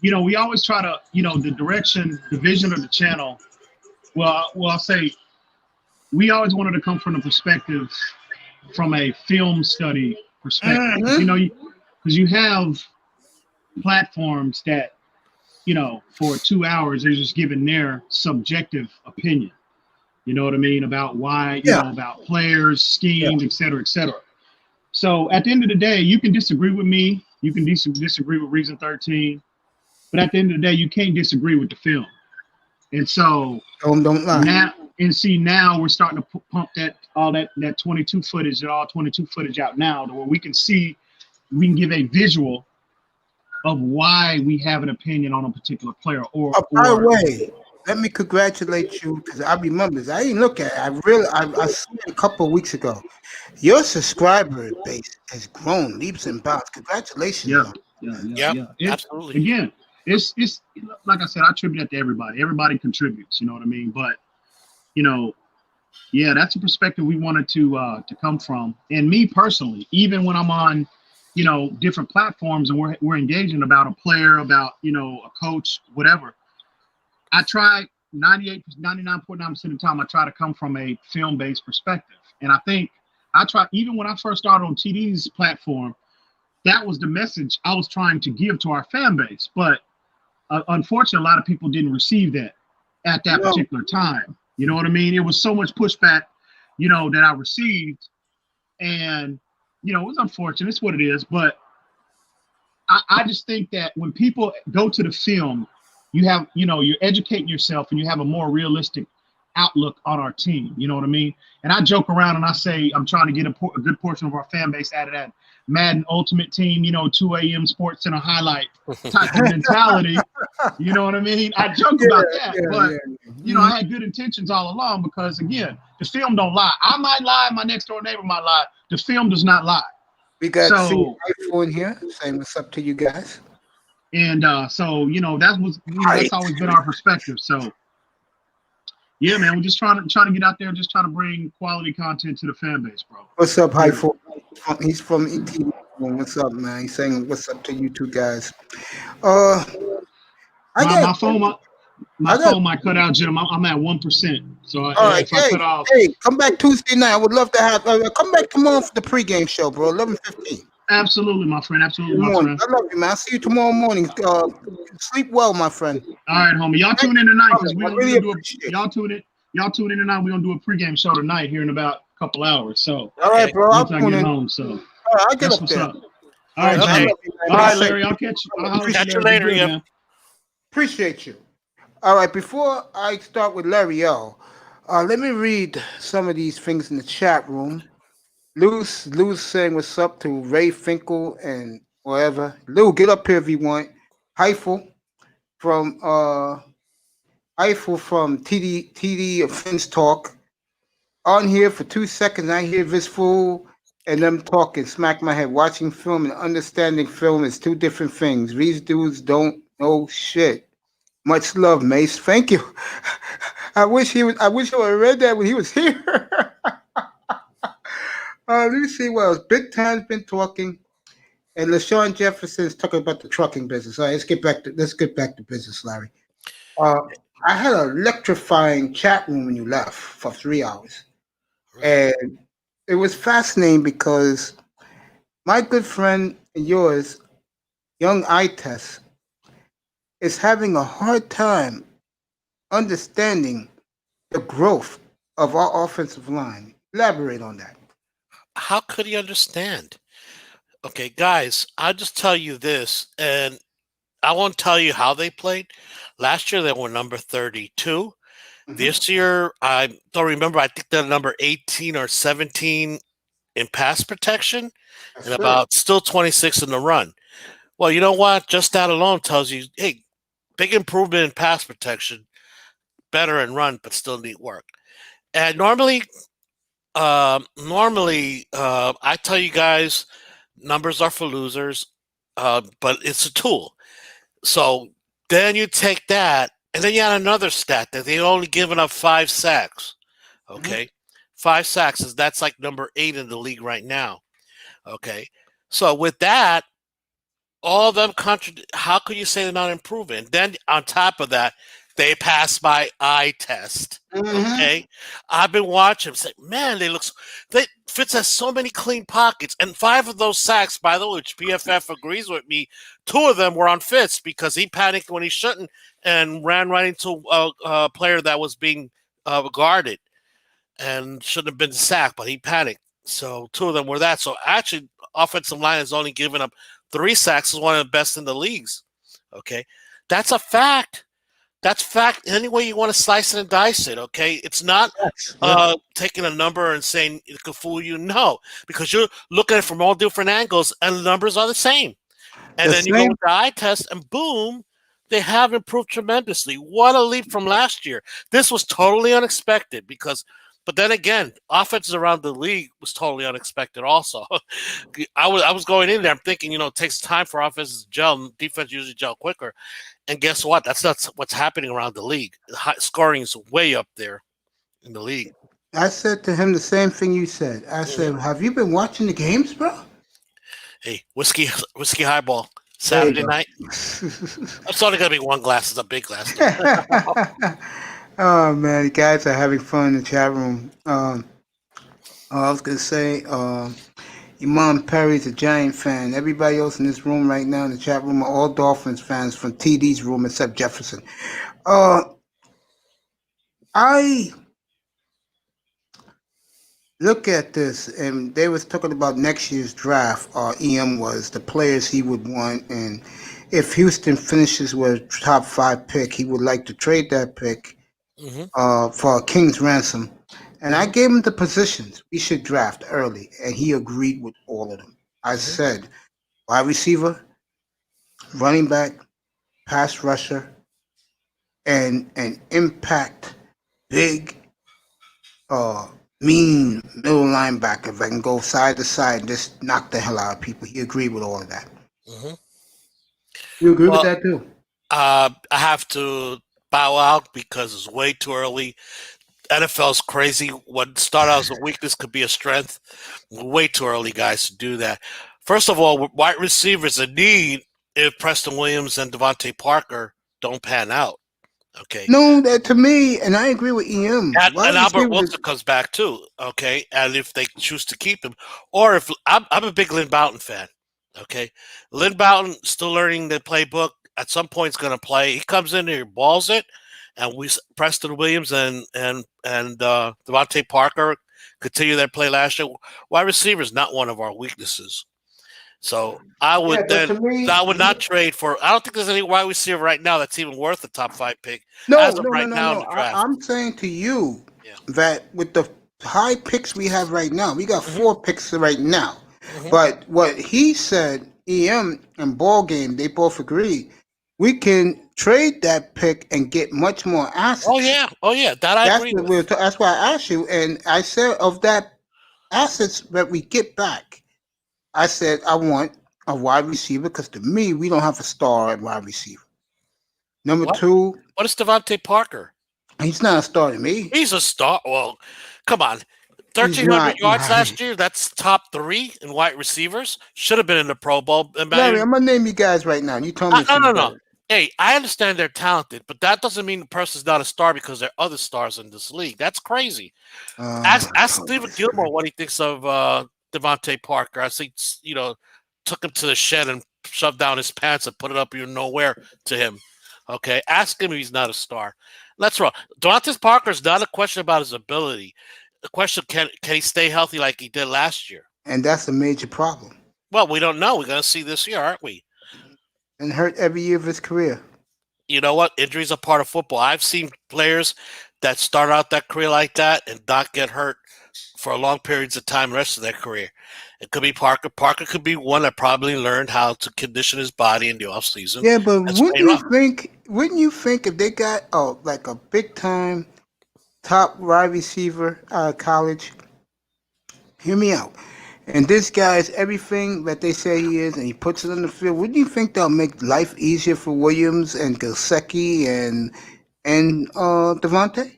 You know, we always try to, the vision of the channel. Well, I'll say, we always wanted to come from the perspective, from a film study perspective. Because you have platforms that, for 2 hours, they're just giving their subjective opinion. You know what I mean? About why, about players, schemes, et cetera, et cetera. So at the end of the day, you can disagree with me. You can disagree with Reason 13. But at the end of the day, you can't disagree with the film. And so don't lie. Now we're starting to pump that 22 footage and all 22 footage out now to where we can give a visual of why we have an opinion on a particular player. By the way, let me congratulate you because I remember this. I didn't look at it. I saw it a couple of weeks ago. Your subscriber base has grown leaps and bounds. Congratulations. Yeah. Absolutely. Again, it's like I said, I attribute that to everybody. Everybody contributes, you know what I mean? But that's a perspective we wanted to come from. And me personally, even when I'm on, different platforms and we're engaging about a player, about, a coach, whatever, I try 99.9% of the time, I try to come from a film-based perspective. And I think even when I first started on TD's platform, that was the message I was trying to give to our fan base. But unfortunately, a lot of people didn't receive that at that particular time. You know what I mean? It was so much pushback, that I received. And, it was unfortunate. It's what it is. But I just think that when people go to the film, you have, you're educating yourself and you have a more realistic outlook on our team. You know what I mean? And I joke around and I say I'm trying to get a good portion of our fan base out of that Madden Ultimate Team, 2 a.m. Sports Center highlight type of mentality. You know what I mean? I joke about that, but I had good intentions all along because, again, the film don't lie. I might lie, my next door neighbor might lie. The film does not lie. We got iPhone in here saying what's up to you guys. And that's always been our perspective. So yeah, man, we're just trying to get out there, just trying to bring quality content to the fan base, bro. What's up, Hypho? He's from ET. What's up, man? He's saying what's up to you two guys. My phone might cut out, Jim. I'm at 1%. So all right, I cut off. Hey, come back Tuesday night. I would love to have come back tomorrow for the pregame show, bro. 11:15. Absolutely, my friend. Absolutely, my friend. I love you, man. I'll see you tomorrow morning. Sleep well, my friend. All right, homie. Y'all tune in tonight because y'all tune in tonight. We're gonna do a pregame show tonight here in about a couple hours. So all right, bro. I'll get home. So all right, I'll get up there. All right, Jay. All right, Larry. I'll catch you. I'll catch you later, man. Appreciate you. All right, before I start with Larry L, let me read some of these things in the chat room. Lou's saying what's up to Ray Finkel and whatever. Lou, get up here if you want. Heifel from TD Fins Talk. On here for 2 seconds, I hear this fool and them talking, smack my head. Watching film and understanding film is two different things. These dudes don't know shit. Much love, Mace. Thank you. I wish I would have read that when he was here. Let me see what else. Big Time's been talking, and LaShawn Jefferson's talking about the trucking business. All right, let's get back to business, Larry. I had an electrifying chat room when you left for 3 hours, and it was fascinating because my good friend and yours, young Ites, is having a hard time understanding the growth of our offensive line. Elaborate on that. How could he understand? Okay, guys, I'll just tell you this, and I won't tell you how they played. Last year, they were number 32. Mm-hmm. This year, I don't remember. I think they're number 18 or 17 in pass protection. That's and about still 26 in the run. Well, you know what? Just that alone tells you, hey, big improvement in pass protection, better in run, but still need work. And normally, I tell you guys, numbers are for losers, but it's a tool. So then you take that, and then you add another stat that they only given up 5 sacks. Okay, 5 sacks that's like number 8 in the league right now. Okay, so with that, all of them how could you say they're not improving? Then on top of that, they pass my eye test. Okay, I've been watching. Say, man, Fitz has so many clean pockets, and 5 of those sacks, by the way, which PFF agrees with me, 2 of them were on Fitz because he panicked when he shouldn't and ran right into a player that was being guarded and shouldn't have been sacked, but he panicked. So 2 of them were that. So actually, offensive line has only given up 3 sacks, is one of the best in the leagues. Okay, that's a fact. That's fact. Any way you want to slice it and dice it, okay? It's not taking a number and saying it could fool you. No, because you're looking at it from all different angles, and the numbers are the same. And then you go with the eye test, and boom, they have improved tremendously. What a leap from last year. This was totally unexpected but then again, offenses around the league was totally unexpected also. I was going in there, I'm thinking, it takes time for offenses to gel, defense usually gel quicker. And guess what? That's not what's happening around the league. Scoring is way up there in the league. I said to him the same thing you said. I said, have you been watching the games, bro? Hey, whiskey highball. Saturday night. It's only going to be one glass. It's a big glass. Oh, man. You guys are having fun in the chat room. I was going to say, Imam Perry's a Giant fan. Everybody else in this room right now in the chat room are all Dolphins fans from TD's room except Jefferson. I look at this, and they was talking about next year's draft. EM was the players he would want, and if Houston finishes with a top 5 pick, he would like to trade that pick for a king's ransom. And I gave him the positions we should draft early, and he agreed with all of them. I said, wide receiver, running back, pass rusher, and an impact, big, mean middle linebacker that can go side to side and just knock the hell out of people. He agreed with all of that. You agree with that too? I have to bow out because it's way too early. NFL's crazy. What started out as a weakness could be a strength. Way too early, guys, to do that. First of all, wide receivers in need if Preston Williams and Devontae Parker don't pan out. Okay. No, that to me, and I agree with EM. And Albert Wilson comes back too. Okay, and if they choose to keep him, or if I'm a big Lynn Bowden fan. Okay, Lynn Bowden still learning the playbook. At some point, he's going to play. He comes in here, balls it, and Preston Williams and Devontae Parker continue their play last year. Wide receiver is not one of our weaknesses. So I would I would not trade for. I don't think there's any wide receiver right now that's even worth a top 5 pick. No. I'm saying to you that with the high picks we have right now, we got 4 picks right now. But what he said EM and Ball Game, they both agree. We can trade that pick and get much more assets. Oh yeah, that I agree with. That's why I asked you, and I said of that assets that we get back, I said I want a wide receiver because to me we don't have a star at wide receiver. Number two, what is Devontae Parker? He's not a star to me. He's a star. Well, come on. 1,300 yards last year. That's top 3 in wide receivers. Should have been in the Pro Bowl. Larry, I'm gonna name you guys right now. You told me. No. Hey, I understand they're talented, but that doesn't mean the person's not a star because there are other stars in this league. That's crazy. Ask Stephen Gilmore what he thinks of Devontae Parker. I think took him to the shed and shoved down his pants and put it up nowhere to him. Okay, ask him if he's not a star. That's wrong. Devontae Parker is not a question about his ability. The question, can he stay healthy like he did last year? And that's a major problem. Well, we don't know. We're going to see this year, aren't we? And hurt every year of his career. You know what? Injuries are part of football. I've seen players that start out that career like that and not get hurt for long periods of time the rest of their career. It could be Parker. Parker could be one that probably learned how to condition his body in the offseason. Yeah, but wouldn't you think if they got like a big time top wide receiver out of college, hear me out, and this guy is everything that they say he is and he puts it on the field, wouldn't you think that'll make life easier for Williams and Gesicki and Devontae?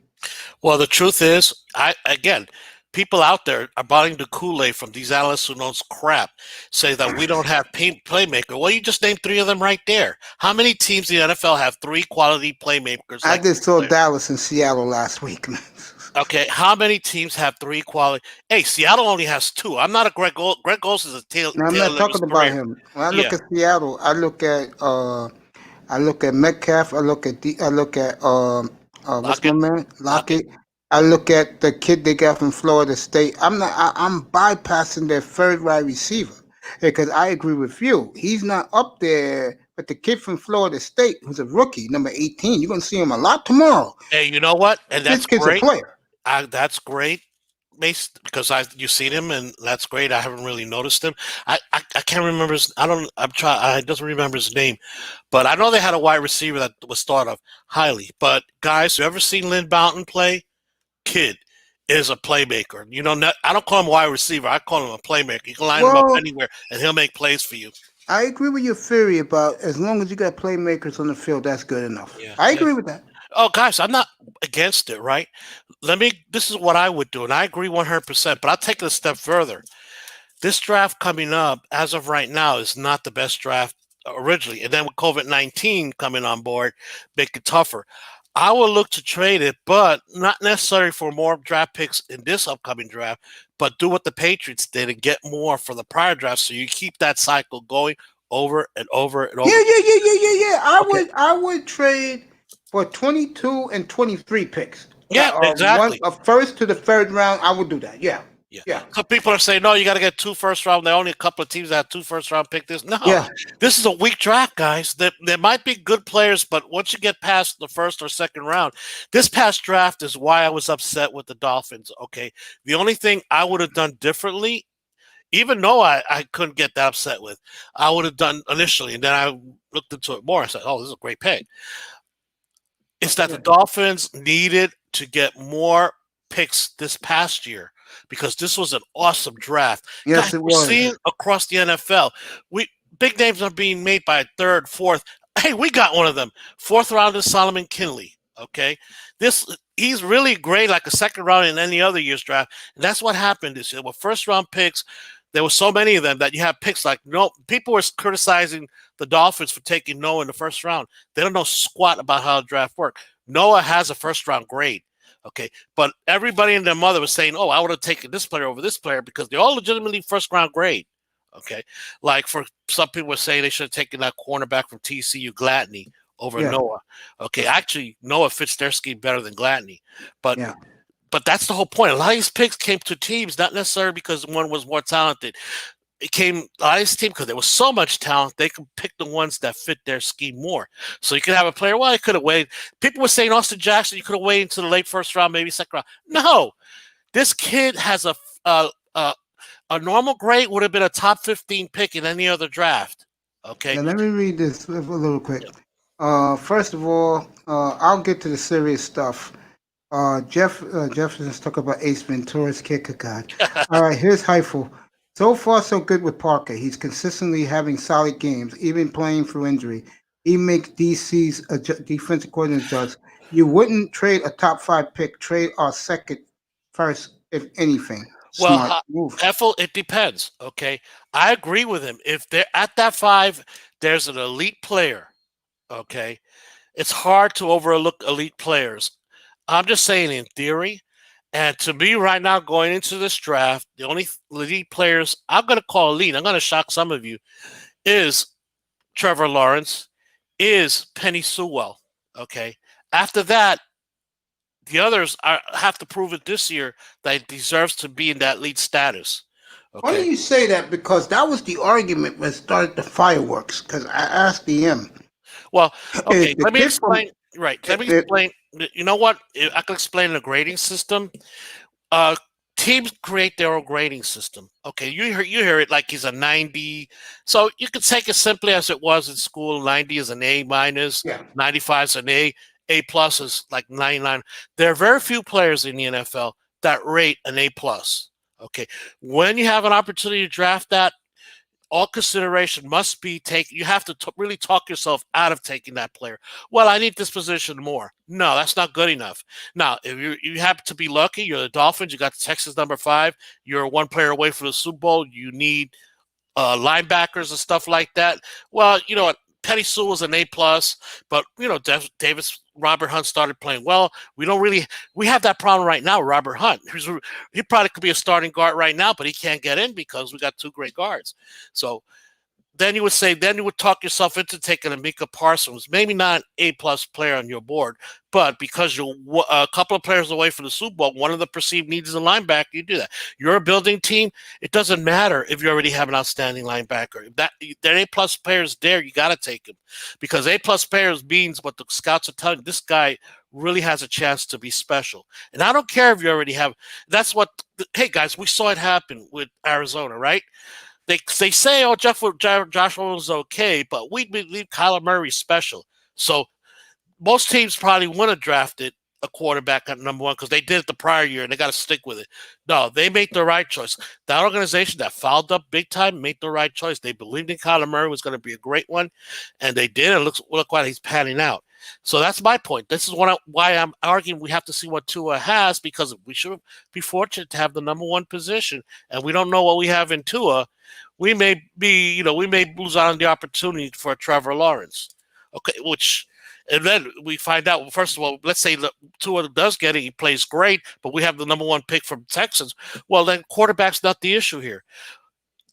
Well, the truth is, people out there are buying the Kool-Aid from these analysts who knows crap, say that we don't have playmaker. Well, you just named 3 of them right there. How many teams in the NFL have 3 quality playmakers? I just saw Dallas and Seattle last week, man. Okay, how many teams have 3 quality? Hey, Seattle only has 2. I'm not a Greg Gold. Greg Gold is a tail. No, I'm not talking about him. When I look at Seattle, I look at Metcalf. I look at what's my man? Lockett. I look at the kid they got from Florida State. I'm bypassing their third wide receiver because I agree with you. He's not up there, but the kid from Florida State, who's a rookie, number 18, you're gonna see him a lot tomorrow. Hey, you know what? And that's this kid's great. A player. That's great, Mace, because you've seen him, and that's great. I haven't really noticed him. I can't remember his. I doesn't remember his name, but I know they had a wide receiver that was thought of highly. But guys, you ever seen Lynn Bowden play? Kid is a playmaker. I don't call him a wide receiver. I call him a playmaker. You can line him up anywhere, and he'll make plays for you. I agree with your theory about as long as you got playmakers on the field, that's good enough. Yeah, I agree with that. Oh, guys, I'm not against it, right? This is what I would do, and I agree 100%, but I'll take it a step further. This draft coming up, as of right now, is not the best draft originally. And then with COVID-19 coming on board, make it tougher. I will look to trade it, but not necessarily for more draft picks in this upcoming draft, but do what the Patriots did and get more for the prior draft so you keep that cycle going over and over and over. Yeah. I would trade for 22 and 23 picks. Yeah, exactly. A first to the third round, I would do that. Yeah. Some people are saying, no, you got to get 2 first round. There are only a couple of teams that have 2 first round pick this. No, This is a weak draft, guys. There might be good players, but once you get past the first or second round, this past draft is why I was upset with the Dolphins. Okay. The only thing I would have done differently, even though I couldn't get that upset with, I would have done initially. And then I looked into it more. I said, oh, this is a great pick. It's that the Dolphins needed to get more picks this past year, because this was an awesome draft. Yes, guys, it was. We're seeing across the NFL, big names are being made by 3rd, 4th. Hey, we got one of them. 4th rounder Solomon Kinley. Okay, he's really great, like a 2nd round in any other year's draft. And that's what happened this year. With first round picks, there were so many of them that you have picks like no. People were criticizing the Dolphins for taking Noah in the first round. They don't know squat about how the draft works. Noah has a first round grade. Okay, but everybody and their mother was saying, oh, I would have taken this player over this player because they're all legitimately first-round grade. Okay, like for some people were saying they should have taken that cornerback from TCU, Gladney, over Noah. Okay, actually, Noah fits their scheme better than Gladney. But that's the whole point. A lot of these picks came to teams, not necessarily because one was more talented. It came a lot of this team because there was so much talent, they could pick the ones that fit their scheme more. So you could have a player, well, I could have waited. People were saying Austin Jackson, you could have waited until the late first round, maybe second round. No, this kid has A normal grade would have been a top 15 pick in any other draft. Okay. Yeah, let me read this a little quick. First of all, I'll get to the serious stuff. Jefferson's talk about Ace Ventura's kicker god. All right, here's Heifel. So far, so good with Parker. He's consistently having solid games, even playing through injury. He makes DC's defensive coordinator adjust. You wouldn't trade a top 5 pick. Trade our second, first, if anything. Smart move. Heffel, it depends. Okay, I agree with him. If they're at that 5, there's an elite player. Okay, it's hard to overlook elite players. I'm just saying in theory. And to me right now, going into this draft, the only elite players I'm going to call elite, I'm going to shock some of you, is Trevor Lawrence, is Penny Sewell. Okay. After that, the others have to prove it this year that he deserves to be in that elite status. Okay. Why do you say that? Because that was the argument that started the fireworks. Because I asked DM. Well, okay, let me explain. Let me explain. You know what? I can explain the grading system. Teams create their own grading system. Okay, you hear it like he's a 90. So you can take it simply as it was in school. 90 is an A minus. 95 is an A. A plus is like 99. There are very few players in the NFL that rate an A plus. Okay, when you have an opportunity to draft that, all consideration must be taken. You have to really talk yourself out of taking that player. Well, I need this position more. No, that's not good enough. Now, if you happen to be lucky, you're the Dolphins, you got the Texans number 5, you're one player away from the Super Bowl, you need linebackers and stuff like that. Well, you know what? Penny Sewell was an A plus, but you know, Robert Hunt started playing well. We have that problem right now. Robert Hunt, he probably could be a starting guard right now, but he can't get in because we got 2 great guards. So then you would talk yourself into taking a Micah Parsons, maybe not an A plus player on your board, but because you're a couple of players away from the Super Bowl, one of the perceived needs is a linebacker. You do that. You're a building team. It doesn't matter if you already have an outstanding linebacker. If that A plus players there, you got to take him because A plus players means what the scouts are telling you. This guy really has a chance to be special. And I don't care if you already have. That's what. Hey guys, we saw it happen with Arizona, right? They say, oh, Josh Allen's okay, but we believe Kyler Murray's special. So most teams probably wouldn't have drafted a quarterback at number 1 because they did it the prior year and they got to stick with it. No, they made the right choice. That organization that fouled up big time made the right choice. They believed in Kyler Murray was going to be a great one, and they did. And look why he's panning out. So that's my point. This is why I'm arguing we have to see what Tua has, because we should be fortunate to have the number 1 position, and we don't know what we have in Tua. We may lose out on the opportunity for Trevor Lawrence. Okay, and then we find out, first of all, let's say Tua does get it, he plays great, but we have the number 1 pick from Texans. Well, then quarterback's not the issue here.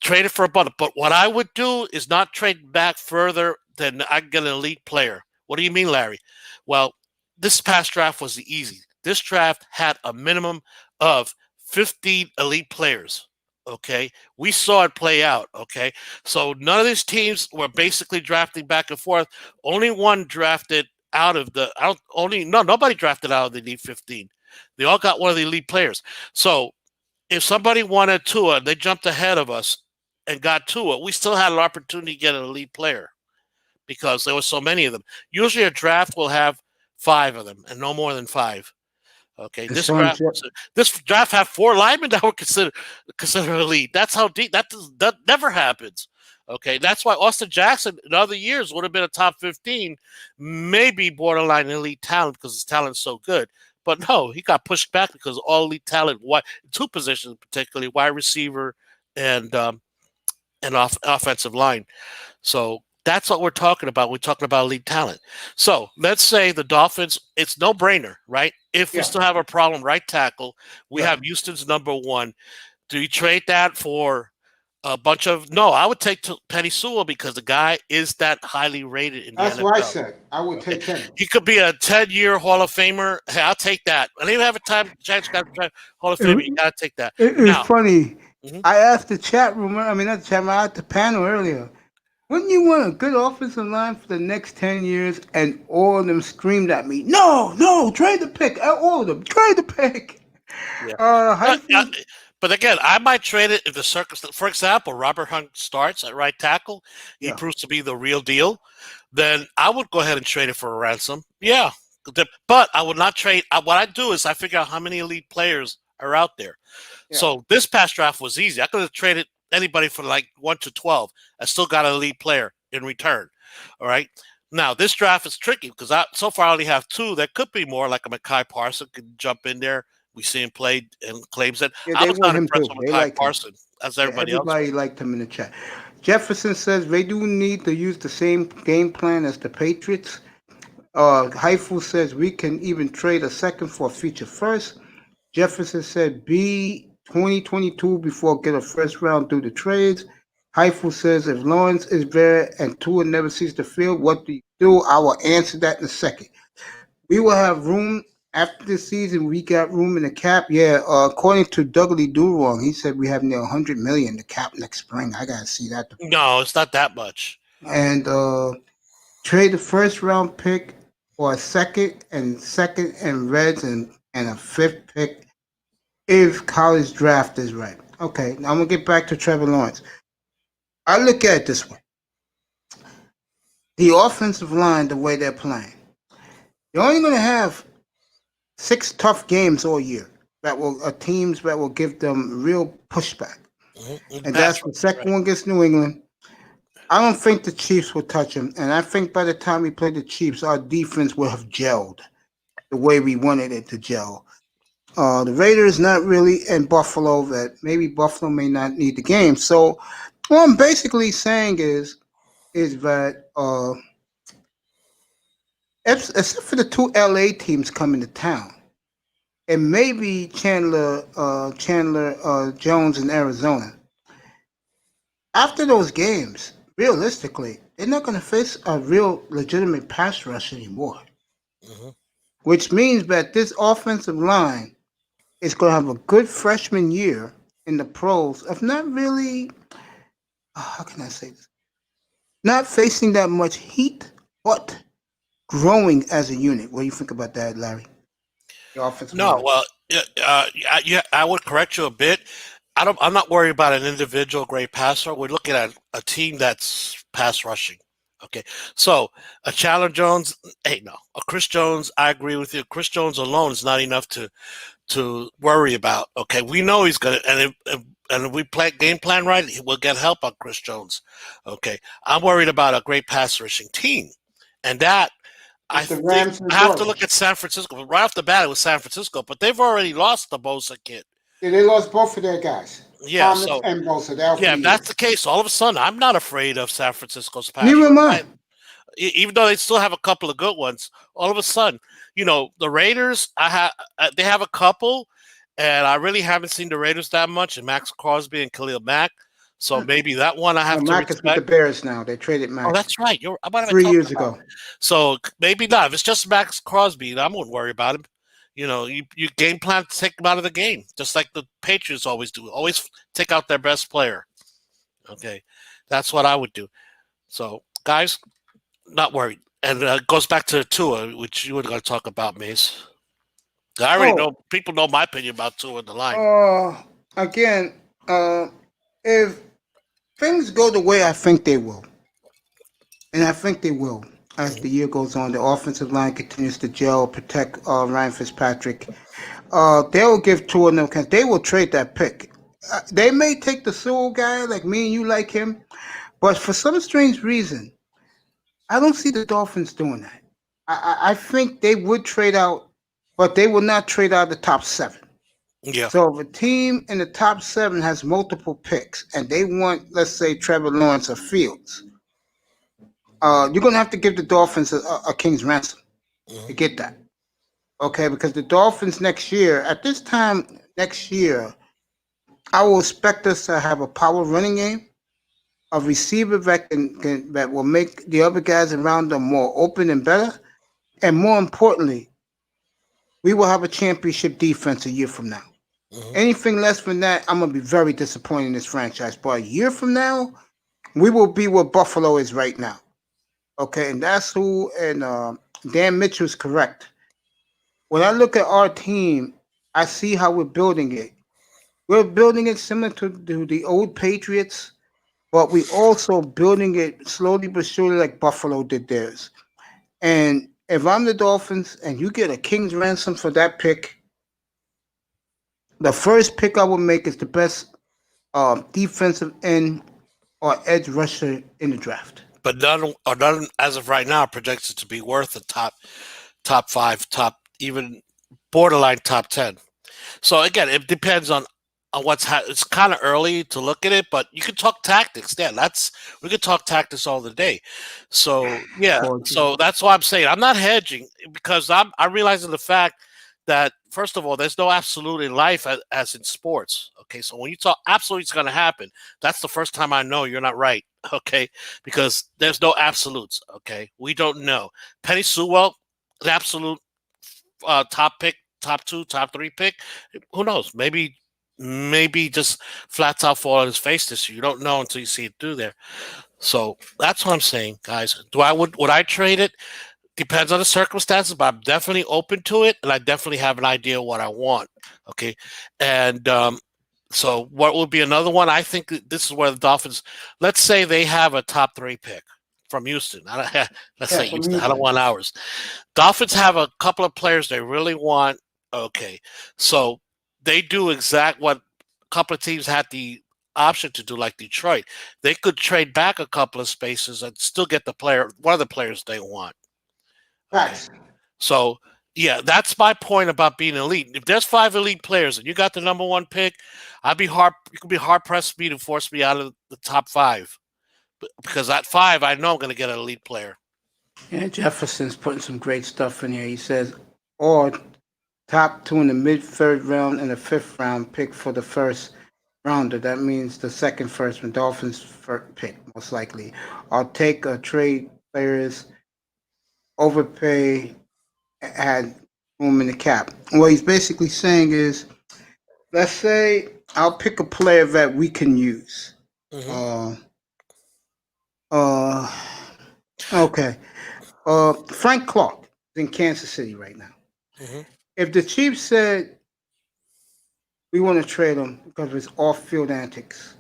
Trade it for a bundle. But what I would do is not trade back further than I get an elite player. What do you mean, Larry? Well, this past draft was easy. This draft had a minimum of 15 elite players. Okay, we saw it play out. Okay, so none of these teams were basically drafting back and forth. Only one drafted out of the nobody drafted out of the elite 15. They all got one of the elite players. So if somebody wanted Tua, they jumped ahead of us and got Tua. We still had an opportunity to get an elite player because there were so many of them. Usually a draft will have 5 of them and no more than 5. Okay, this draft had 4 linemen that were considered elite. That's how deep that never happens. Okay, that's why Austin Jackson in other years would have been a top 15, maybe borderline elite talent because his talent's so good. But no, he got pushed back because all elite talent, 2 positions particularly, wide receiver and offensive line. So that's what we're talking about. We're talking about elite talent. So let's say the Dolphins, it's no brainer, right? If we still have a problem, right tackle, we have Houston's number 1. Do you trade that for a bunch of? No, I would take Penny Sewell because the guy is that highly rated in the NFL. That's what I said. I would take him. He could be a 10-year Hall of Famer. Hey, I'll take that. I don't even have a chance to Hall of Famer. You got to take that. It's funny. I asked the chat room. I mean, not the chat room. I asked the panel earlier. Wouldn't you want a good offensive line for the next 10 years? And all of them screamed at me, no, trade the pick. All of them, trade the pick. Yeah. But again, I might trade it if the circumstance. For example, Robert Hunt starts at right tackle. He proves to be the real deal. Then I would go ahead and trade it for a ransom. Yeah, but I would not trade. What I do is I figure out how many elite players are out there. Yeah. So this past draft was easy. I could have traded anybody from like 1 to 12. I still got an elite player in return. All right. Now this draft is tricky because so far I only have 2. There could be more, like a Mekhi Parson could jump in there. We see him play and claims it. Yeah, I was not impressed too. with Mekhi Parson as everybody else. Everybody liked him in the chat. Jefferson says they do need to use the same game plan as the Patriots. Haifu says we can even trade a second for a future first. Jefferson said be 2022 before get a first round through the trades. Haifu says if Lawrence is there and Tua never sees the field, what do you do? I will answer that in a second. We will have room after this season. We got room in the cap. Yeah, according to Dudley Durong, he said we have near $100 million in the cap next spring. I gotta see that. No, it's not that much. And trade the first round pick for a second and Reds and a 5th pick if college draft is right. Okay, now I'm gonna get back to Trevor Lawrence. I look at it this way. The offensive line, the way they're playing, you're only gonna have 6 tough games all year teams that will give them real pushback. Mm-hmm. And that's the second one against New England. I don't think the Chiefs will touch them. And I think by the time we play the Chiefs, our defense will have gelled the way we wanted it to gel. The Raiders not really, and Buffalo, that maybe Buffalo may not need the game. So what I'm basically saying is that except for the 2 LA teams coming to town, and maybe Chandler Jones in Arizona, after those games, realistically, they're not going to face a real legitimate pass rush anymore. Mm-hmm. Which means that this offensive line is going to have a good freshman year in the pros of not really, how can I say this? Not facing that much heat, but growing as a unit. What do you think about that, Larry? The offensive line. Well, I would correct you a bit. I'm not worried about an individual great passer. We're looking at a team that's pass rushing. Okay, so a Chandler Jones, a Chris Jones. I agree with you. Chris Jones alone is not enough to worry about. Okay, we know he's gonna, and if we play game plan right, we'll get help on Chris Jones. Okay, I'm worried about a great pass rushing team, and that I have to look at San Francisco. Right off the bat, it was San Francisco, but they've already lost the Bosa kid. Yeah, they lost both of their guys. Yeah, Thomas and Bosa. If that's the case, all of a sudden, I'm not afraid of San Francisco's pass. Neither am I. Even though they still have a couple of good ones, all of a sudden, the Raiders, they have a couple, and I really haven't seen the Raiders that much, and Max Crosby and Khalil Mack. So maybe that one I have to Mack is with the Bears now. They traded Max. Oh, that's right. You're about 3 years ago. So maybe not. If it's just Max Crosby, I wouldn't worry about him. You game plan to take them out of the game, just like the Patriots always do. Always take out their best player. Okay, that's what I would do. So, guys, not worried. And it goes back to Tua, which you were going to talk about, Mace. I already know. People know my opinion about Tua in the line. Again, if things go the way I think they will, and I think they will, as the year goes on, the offensive line continues to gel, protect Ryan Fitzpatrick. They will give Tua no chance. They will trade that pick. They may take the Sewell guy, like me and you like him, but for some strange reason, I don't see the Dolphins doing that. I think they would trade out, but they will not trade out the top 7. Yeah. So if a team in the top 7 has multiple picks and they want, let's say, Trevor Lawrence or Fields, you're going to have to give the Dolphins a king's ransom to get that. Okay, because the Dolphins next year, at this time next year, I will expect us to have a power running game, a receiver that will make the other guys around them more open and better, and more importantly, we will have a championship defense a year from now. Mm-hmm. Anything less than that, I'm going to be very disappointed in this franchise. But a year from now, we will be where Buffalo is right now. Okay, and that's who, and Dan Mitchell is correct. When I look at our team, I see how we're building it. We're building it similar to the old Patriots, but we also building it slowly but surely like Buffalo did theirs. And if I'm the Dolphins and you get a king's ransom for that pick, the first pick I would make is the best defensive end or edge rusher in the draft. But none as of right now projected to be worth a top 5, even borderline top 10. So again, it depends on it's kind of early to look at it, but you can talk tactics. Yeah, we could talk tactics all the day. So yeah, so that's why I'm saying I'm not hedging, because I'm realizing the fact that, first of all, there's no absolute in life as in sports. Okay, so when you talk absolute, it's going to happen. That's the first time I know you're not right. Okay, because there's no absolutes. Okay, we don't know. Penny Sewell, an absolute top pick, top 2, top 3 pick. Who knows? Maybe just flats out fall on his face this year. You don't know until you see it through there. So that's what I'm saying, guys. Would I trade it? Depends on the circumstances, but I'm definitely open to it, and I definitely have an idea what I want. Okay, and so what would be another one? I think this is where the Dolphins. Let's say they have a top 3 pick from Houston. Let's say Houston. I don't want ours. Dolphins have a couple of players they really want. Okay, so they do exact what a couple of teams had the option to do, like Detroit. They could trade back a couple of spaces and still get one of the players they want. Okay. So yeah, that's my point about being elite. If there's 5 elite players and you got the number 1 pick, you could be hard pressed for me to force me out of the top 5, because at 5 I know I'm going to get an elite player. Yeah, Jefferson's putting some great stuff in here. He says, or top 2 in the mid-3rd round and a 5th round pick for the first rounder. That means the second first one, Dolphins first pick, most likely. I'll take a trade players, overpay, had room in the cap. What he's basically saying is, let's say I'll pick a player that we can use. Mm-hmm. Okay. Frank Clark is in Kansas City right now. Mm-hmm. If the Chiefs said we want to trade him because of his off-field antics,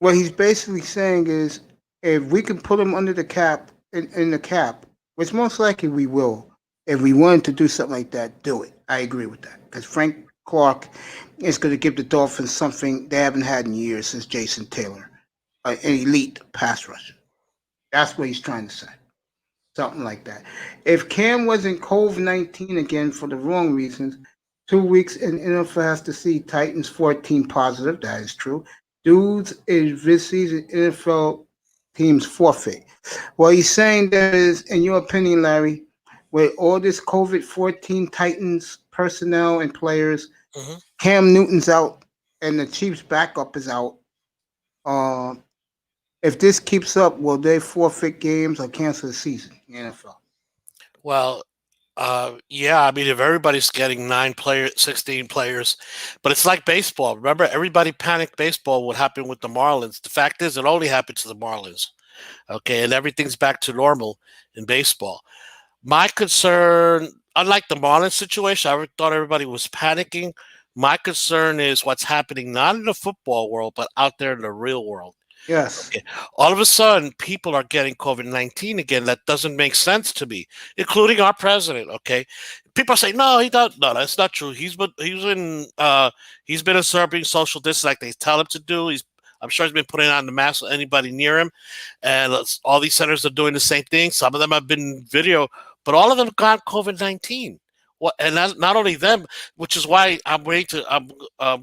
what he's basically saying is, if we can put him under the cap, in the cap, which most likely we will, if we wanted to do something like that, do it. I agree with that, because Frank Clark is going to give the Dolphins something they haven't had in years since Jason Taylor, an elite pass rusher. That's what he's trying to say. Something like that. If Cam wasn't COVID-19 again for the wrong reasons, 2 weeks and NFL has to see Titans 14 positive. That is true. Dudes is this season NFL teams forfeit. What he's saying there is, in your opinion, Larry, with all this COVID-14 Titans personnel and players, mm-hmm. Cam Newton's out and the Chiefs' backup is out. If this keeps up, will they forfeit games or cancel the season in the NFL? Well, yeah. I mean, if everybody's getting 9 players, 16 players, but it's like baseball. Remember, everybody panicked baseball. What happened with the Marlins? The fact is, it only happened to the Marlins. Okay, and everything's back to normal in baseball. My concern, unlike the Marlins situation, I thought everybody was panicking. My concern is what's happening not in the football world, but out there in the real world. Yes. Okay. All of a sudden, people are getting COVID-19 again. That doesn't make sense to me, including our president. Okay, people say no, he does. No, that's not true. He's been observing social distance like they tell him to do. I'm sure he's been putting on the mask with anybody near him, and all these centers are doing the same thing. Some of them have been video, but all of them got COVID-19. And not only them, which is why I'm waiting to.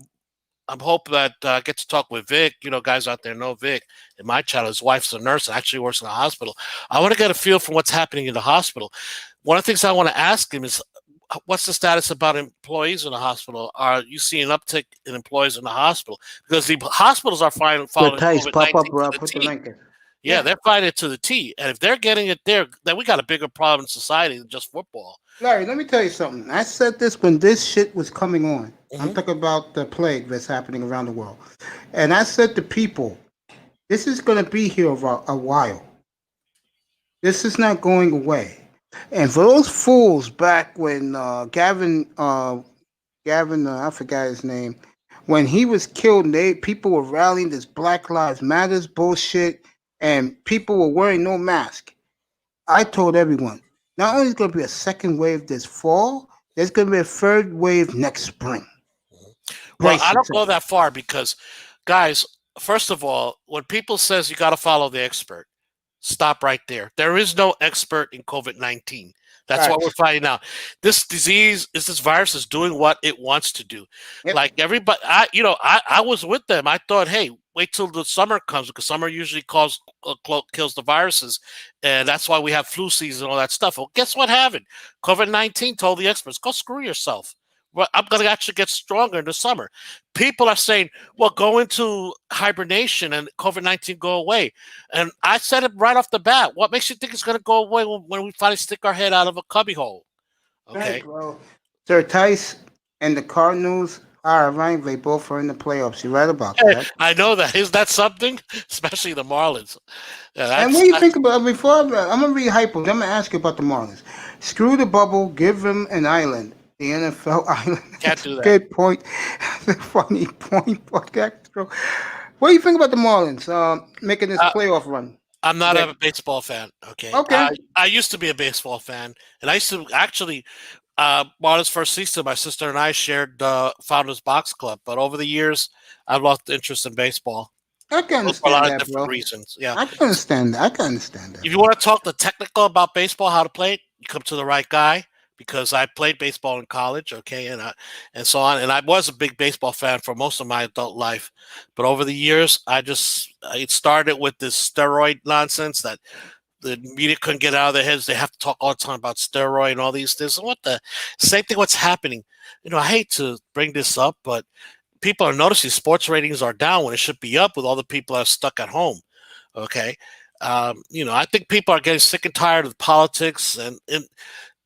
I'm hoping that I get to talk with Vic. You know, guys out there know Vic in my channel. His wife's a nurse and actually works in a hospital. I want to get a feel for what's happening in the hospital. One of the things I want to ask him is, what's the status about employees in the hospital? Are you seeing an uptick in employees in the hospital? Because the hospitals are following COVID-19 pop up, bro. to Put the the T. link in. Yeah, they're fighting it to the T. And if they're getting it there, then we got a bigger problem in society than just football. Larry, let me tell you something. I said this when this shit was coming on. Mm-hmm. I'm talking about the plague that's happening around the world. And I said to people, this is going to be here a while. This is not going away. And for those fools back when Gavin, I forgot his name, When he was killed, people were rallying this Black Lives Matters bullshit, and people were wearing no mask. I told everyone, not only is going to be a second wave this fall, there's going to be a third wave next spring. Well, I don't go that far because, guys, first of all, when people says you got to follow the expert, stop right there. There is no expert in COVID-19. That's what we're finding out. This disease, this virus is doing what it wants to do. Yep. Like everybody, I was with them. I thought, hey, wait till the summer comes because summer usually kills the viruses, and that's why we have flu season and all that stuff. Well, guess what happened? COVID-19 told the experts, go screw yourself. Well, I'm going to actually get stronger in the summer. People are saying, well, go into hibernation and COVID-19 go away. And I said it right off the bat. What makes you think it's going to go away when we finally stick our head out of a cubbyhole? Okay. Well, Sir Tice and the Cardinals are ranked. They both are in the playoffs. You right about that? I know that. Is that something? Especially the Marlins. Yeah, and what do you think about before? I'm going to be hyper. I'm going to ask you about the Marlins. Screw the bubble. Give them an island. The NFL island. Can't do that. Good point. Funny point. What do you think about the Marlins making this playoff run? I'm not a baseball fan. Okay. I used to be a baseball fan, and I used to actually. Marlins first season, my sister and I shared Founders Box Club, but over the years, I've lost interest in baseball. I can understand for a lot that, of different bro. reasons. Yeah, I can understand that. If you want to talk the technical about baseball, how to play it, you come to the right guy. Because I played baseball in college, okay, and so on, and I was a big baseball fan for most of my adult life, but over the years, it started with this steroid nonsense that the media couldn't get out of their heads. They have to talk all the time about steroid and all these things. What the same thing? What's happening? I hate to bring this up, but people are noticing sports ratings are down when it should be up with all the people that are stuck at home. Okay, I think people are getting sick and tired of politics and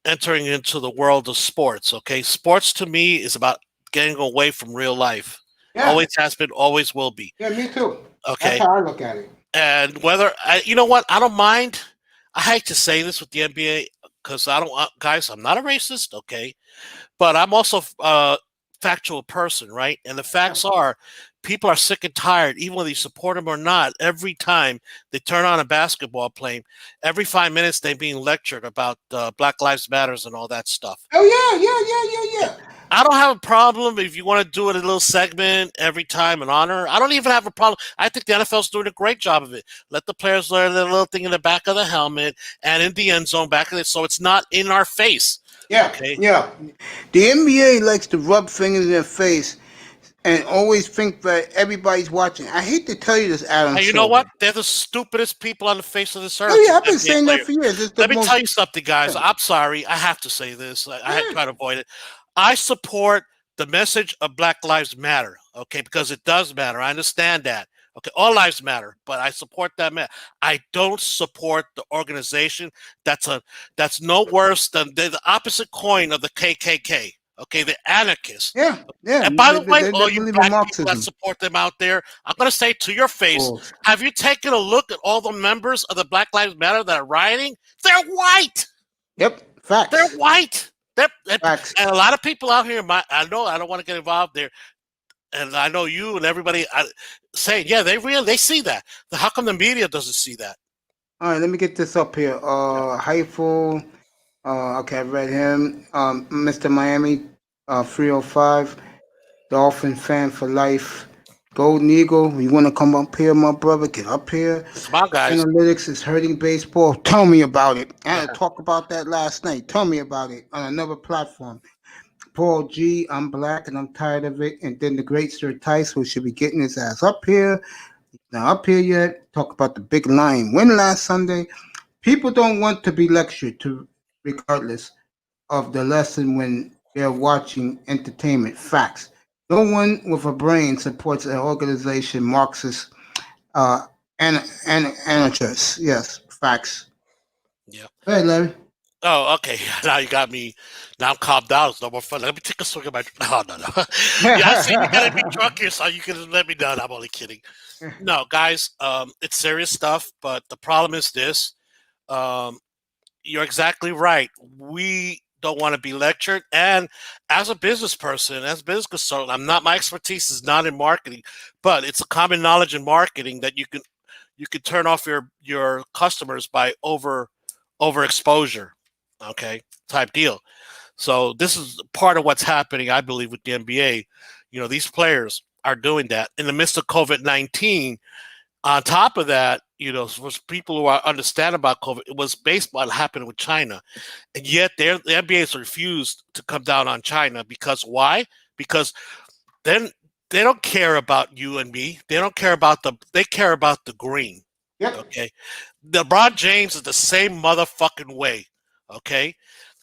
entering into the world of sports. Okay, sports to me is about getting away from real life. Yeah. Always has been, always will be. Yeah, me too. Okay, that's how I look at it. And whether you know what, I don't mind. I hate to say this with the NBA because I don't, guys. I'm not a racist, okay, but I'm also a factual person, right? And the facts are, people are sick and tired, even whether you support them or not. Every time they turn on a basketball plane, every 5 minutes they're being lectured about Black Lives Matters and all that stuff. Oh yeah. I don't have a problem if you want to do it a little segment every time in honor. I don't even have a problem. I think the NFL's doing a great job of it. Let the players learn the little thing in the back of the helmet and in the end zone back of it, so it's not in our face. Yeah, okay? Yeah. The NBA likes to rub fingers in their face and always think that everybody's watching. I hate to tell you this, Adam. Hey, you know what? They're the stupidest people on the face of this earth. Oh, yeah, I've been saying that for years. Let me tell you something, guys. I'm sorry. I have to say this. I try to avoid it. I support the message of Black Lives Matter, okay, because it does matter. I understand that. Okay, all lives matter, but I support that. I don't support the organization that's no worse than the opposite coin of the KKK. Okay, the anarchists. Yeah. And by the way, all you black people that support them out there, I'm going to say to your face, have you taken a look at all the members of the Black Lives Matter that are rioting? They're white. Yep, facts. They're white. Facts. And a lot of people out here, I know I don't want to get involved there, and I know you and everybody saying, yeah, they see that. How come the media doesn't see that? All right, let me get this up here. Heifel. Okay, I read him. Mr. Miami, 305. Dolphin fan for life. Golden Eagle, you want to come up here, my brother? Get up here. It's my guys. Analytics is hurting baseball. Tell me about it. I had to talk about that last night. Tell me about it on another platform. Paul G, I'm black and I'm tired of it. And then the great Sir Tice, who should be getting his ass up here. Not up here yet. Talk about the big Lion win last Sunday. People don't want to be lectured to, regardless of the lesson when they're watching entertainment. Facts. No one with a brain supports an organization Marxist anarchists. Yes, facts. Yeah. Hey, Larry. Oh, okay. Now you got me. Now I'm calmed down. It's no more fun. Let me take a swig of my. No. Yeah, I see you gotta be drunk here, so you can let me know. I'm only kidding. No, guys, it's serious stuff. But the problem is this: you're exactly right. We don't want to be lectured. And as a business person, as a business consultant, my expertise is not in marketing, but it's a common knowledge in marketing that you can turn off your customers by overexposure, okay, type deal. So this is part of what's happening, I believe, with the NBA. These players are doing that in the midst of COVID-19. On top of that, for people who understand about COVID, it was based on what happened with China. And yet the NBA has refused to come down on China. Because why? Because then they don't care about you and me. They don't care about they care about the green. Yep. Okay. LeBron James is the same motherfucking way. Okay.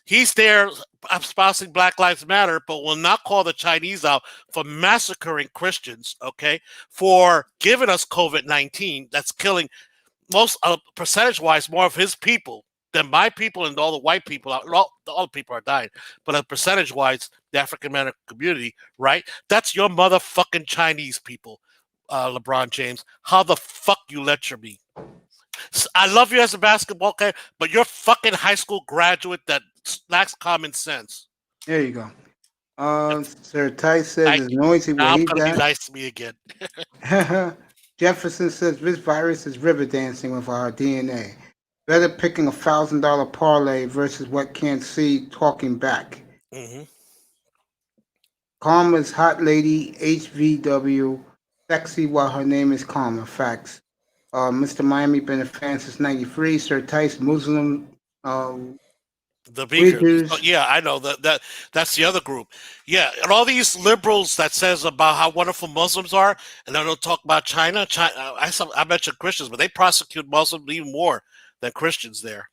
He's there espousing Black Lives Matter, but will not call the Chinese out for massacring Christians, okay, for giving us COVID-19 that's killing most percentage-wise more of his people than my people and all the white people. All the people are dying, but percentage-wise, the African-American community, right? That's your motherfucking Chinese people, LeBron James. How the fuck you lecture me? I love you as a basketball player, but you're a fucking high school graduate that lacks common sense. There you go. Sir Ty says it's noisy where I'm he's gonna be at. nice to me again. Jefferson says this virus is river dancing with our DNA. Better picking $1,000 parlay versus what can't see talking back. Mm-hmm. Karma's hot lady HVW, sexy while her name is Karma. Facts. Mr. Miami been a fan since '93. Sir Tice Muslim. The Beakers. Uyghurs. Oh, yeah, I know that's the other group. Yeah, and all these liberals that says about how wonderful Muslims are, and they don't talk about China. I mentioned Christians, but they prosecute Muslims even more than Christians there.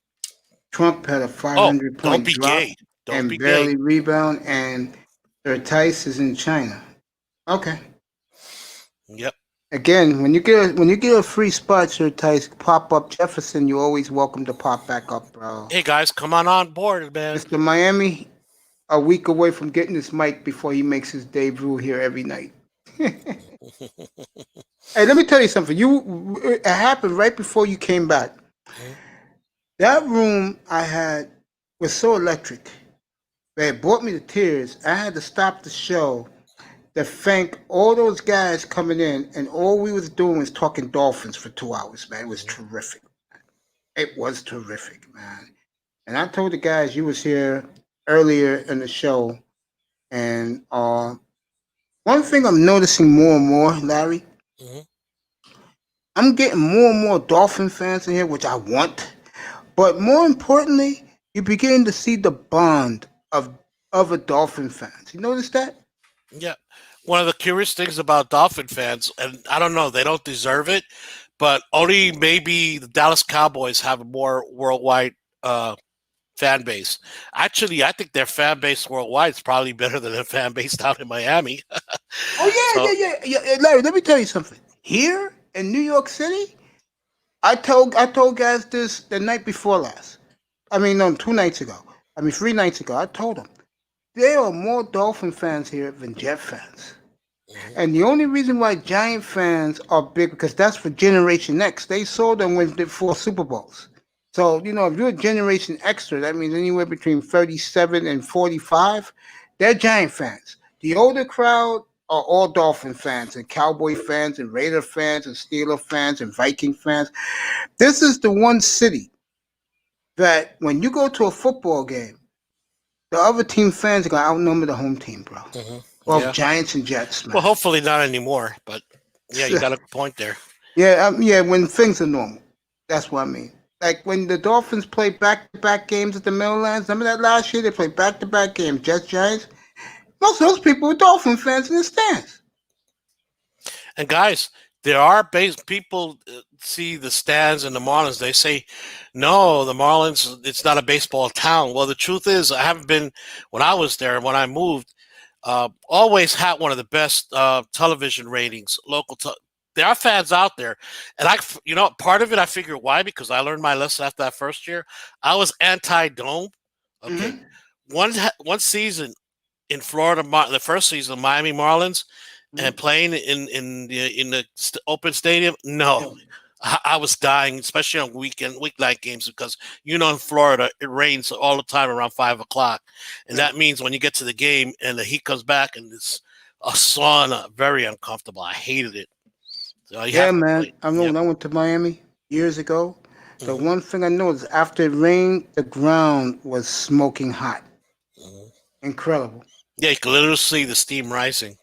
Trump had a 500-point drop and barely rebound, and Sir Tice is in China. Okay. Yep. Again, when you get a free spot, Sir Tice, pop up Jefferson. You're always welcome to pop back up, bro. Hey guys, come on board, man. Mr. Miami, a week away from getting his mic before he makes his debut here every night. Hey, let me tell you something. It happened right before you came back. That room I had was so electric that it brought me to tears. I had to stop the show to thank all those guys coming in, and all we was doing was talking Dolphins for 2 hours, man. It was terrific. It was terrific, man. And I told the guys you was here earlier in the show, and one thing I'm noticing more and more, Larry, I'm getting more and more Dolphin fans in here, which I want. But more importantly, you're beginning to see the bond of other Dolphin fans. You notice that? Yeah. One of the curious things about Dolphin fans, and I don't know, they don't deserve it, but only maybe the Dallas Cowboys have a more worldwide fan base. Actually, I think their fan base worldwide is probably better than their fan base down in Miami. Yeah. Larry, let me tell you something. Here in New York City, I told guys this the night before last. 2 nights ago. 3 nights ago. I told them. There are more Dolphin fans here than Jet fans. And the only reason why Giant fans are big, because that's for Generation X. They saw them when they 4 Super Bowls. So, if you're a Generation Xer, that means anywhere between 37 and 45, they're Giant fans. The older crowd are all Dolphin fans and Cowboy fans and Raider fans and Steeler fans and Viking fans. This is the one city that when you go to a football game, the other team fans are going to outnumber the home team, bro. Well, Giants and Jets, man. Well, hopefully not anymore, but yeah, you got a point there. Yeah, when things are normal. That's what I mean. Like when the Dolphins play back-to-back games at the Meadowlands, remember that last year? They played back-to-back games, Jets, Giants. Most of those people were Dolphin fans in the stands. And guys, there are people see the stands and the Marlins. They say, no, the Marlins, it's not a baseball town. Well, the truth is, I haven't been, when I was there, when I moved, always had one of the best television ratings, there are fans out there. And part of it, I figure why, because I learned my lesson after that first year. I was anti-dome. Okay. One season in Florida, the first season, Miami Marlins, and playing in the open stadium, no. I was dying, especially on weeknight games, because in Florida it rains all the time around 5 o'clock, and that means when you get to the game and the heat comes back and it's a sauna, very uncomfortable. I hated it. So yeah, man. I know when I went to Miami years ago, the one thing I noticed after it rained, the ground was smoking hot. Incredible. Yeah, you can literally see the steam rising.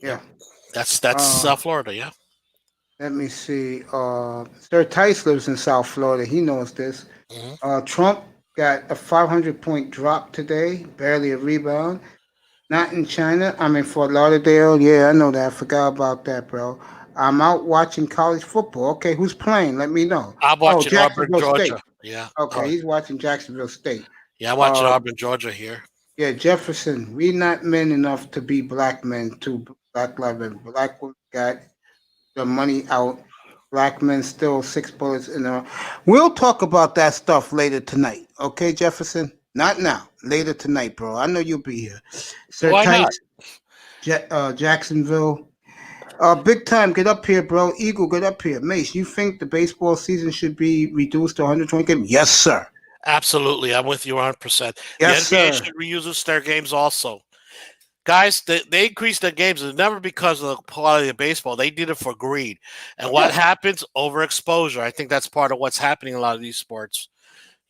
Yeah, that's South Florida. Yeah. Let me see. Sir Tice lives in South Florida. He knows this. Trump got a 500-point drop today, barely a rebound. Not in China. I'm in Fort Lauderdale. Yeah, I know that. I forgot about that, bro. I'm out watching college football. Okay, who's playing? Let me know. I'm watching Auburn, Jacksonville Georgia. State. Yeah. Okay, he's watching Jacksonville State. Yeah, I'm watching Auburn, Georgia here. Yeah, Jefferson. We not men enough to be black men. To black women. Black women got the money out. Black men still 6 bullets in there. We'll talk about that stuff later tonight. Okay, Jefferson? Not now. Later tonight, bro. I know you'll be here. Sir Why not? Tice, Jacksonville. Big time, get up here, bro. Eagle, get up here. Mace, you think the baseball season should be reduced to 120 games? Yes, sir. Absolutely. I'm with you 100%. Yes, the NBA sir. should reuse their games also. Guys, they increased their games. It's never because of the quality of baseball. They did it for greed. And what happens? Overexposure. I think that's part of what's happening in a lot of these sports.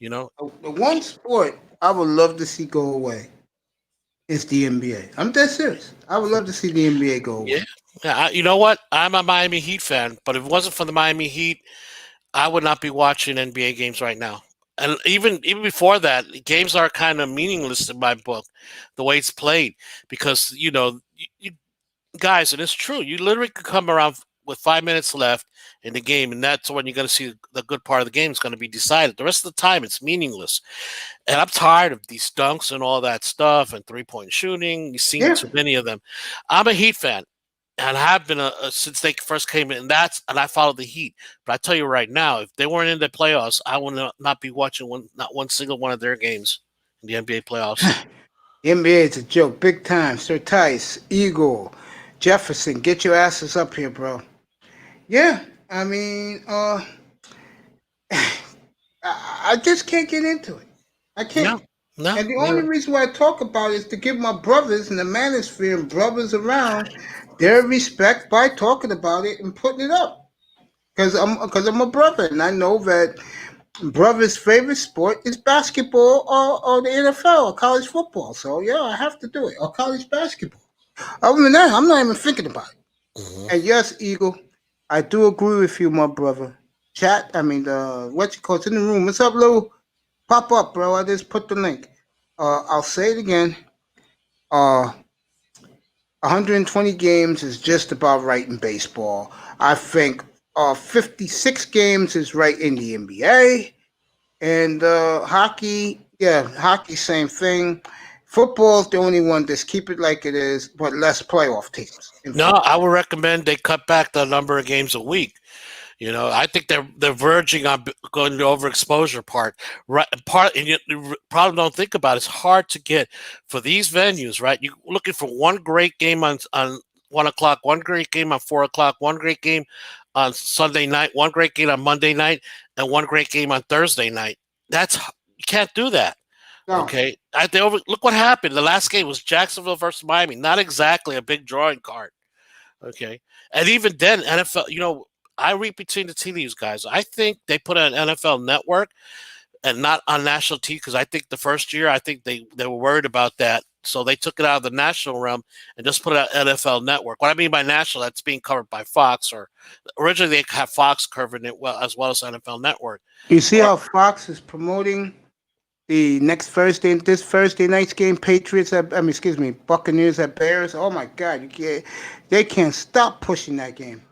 The one sport I would love to see go away is the NBA. I'm dead serious. I would love to see the NBA go away. Yeah. You know what? I'm a Miami Heat fan, but if it wasn't for the Miami Heat, I would not be watching NBA games right now. And even before that, games are kind of meaningless in my book, the way it's played, because you guys, and it's true. You literally could come around with 5 minutes left in the game, and that's when you're going to see the good part of the game is going to be decided. The rest of the time, it's meaningless. And I'm tired of these dunks and all that stuff and 3-point shooting. You've seen too many of them. I'm a Heat fan, and I have been since they first came in. And I followed the Heat. But I tell you right now, if they weren't in the playoffs, I would not be watching not one single one of their games in the NBA playoffs. The NBA is a joke, big time. Sir Tice, Eagle, Jefferson, get your asses up here, bro. Yeah, I mean, I just can't get into it. I can't. No, and the only reason why I talk about it is to give my brothers in the manosphere and brothers around their respect by talking about it and putting it up. Because I'm a brother, and I know that brother's favorite sport is basketball or the NFL or college football. So, yeah, I have to do it. Or college basketball. Other than that, I'm not even thinking about it. And yes, Eagle, I do agree with you, my brother. Chat, it's in the room. What's up, Lou? Pop up, bro. I just put the link. I'll say it again. 120 games is just about right in baseball. I think 56 games is right in the NBA. And hockey, same thing. Football's the only one that's keep it like it is, but less playoff teams. No, I would recommend they cut back the number of games a week. I think they're verging on going to the overexposure part. Right, and the problem don't think about it, it's hard to get for these venues. Right, you're looking for one great game on 1 o'clock, one great game on 4 o'clock, one great game on Sunday night, one great game on Monday night, and one great game on Thursday night. You can't do that. No. Okay, look what happened. The last game was Jacksonville versus Miami. Not exactly a big drawing card. Okay, and even then, NFL. I read between the tea leaves, guys. I think they put on NFL Network and not on national TV because I think the first year, I think they were worried about that. So they took it out of the national realm and just put it on NFL Network. What I mean by national, that's being covered by Fox. Or originally they have Fox covering it as well as NFL Network. You see how Fox is promoting the this Thursday night's game, Buccaneers at Bears. Oh my God, they can't stop pushing that game.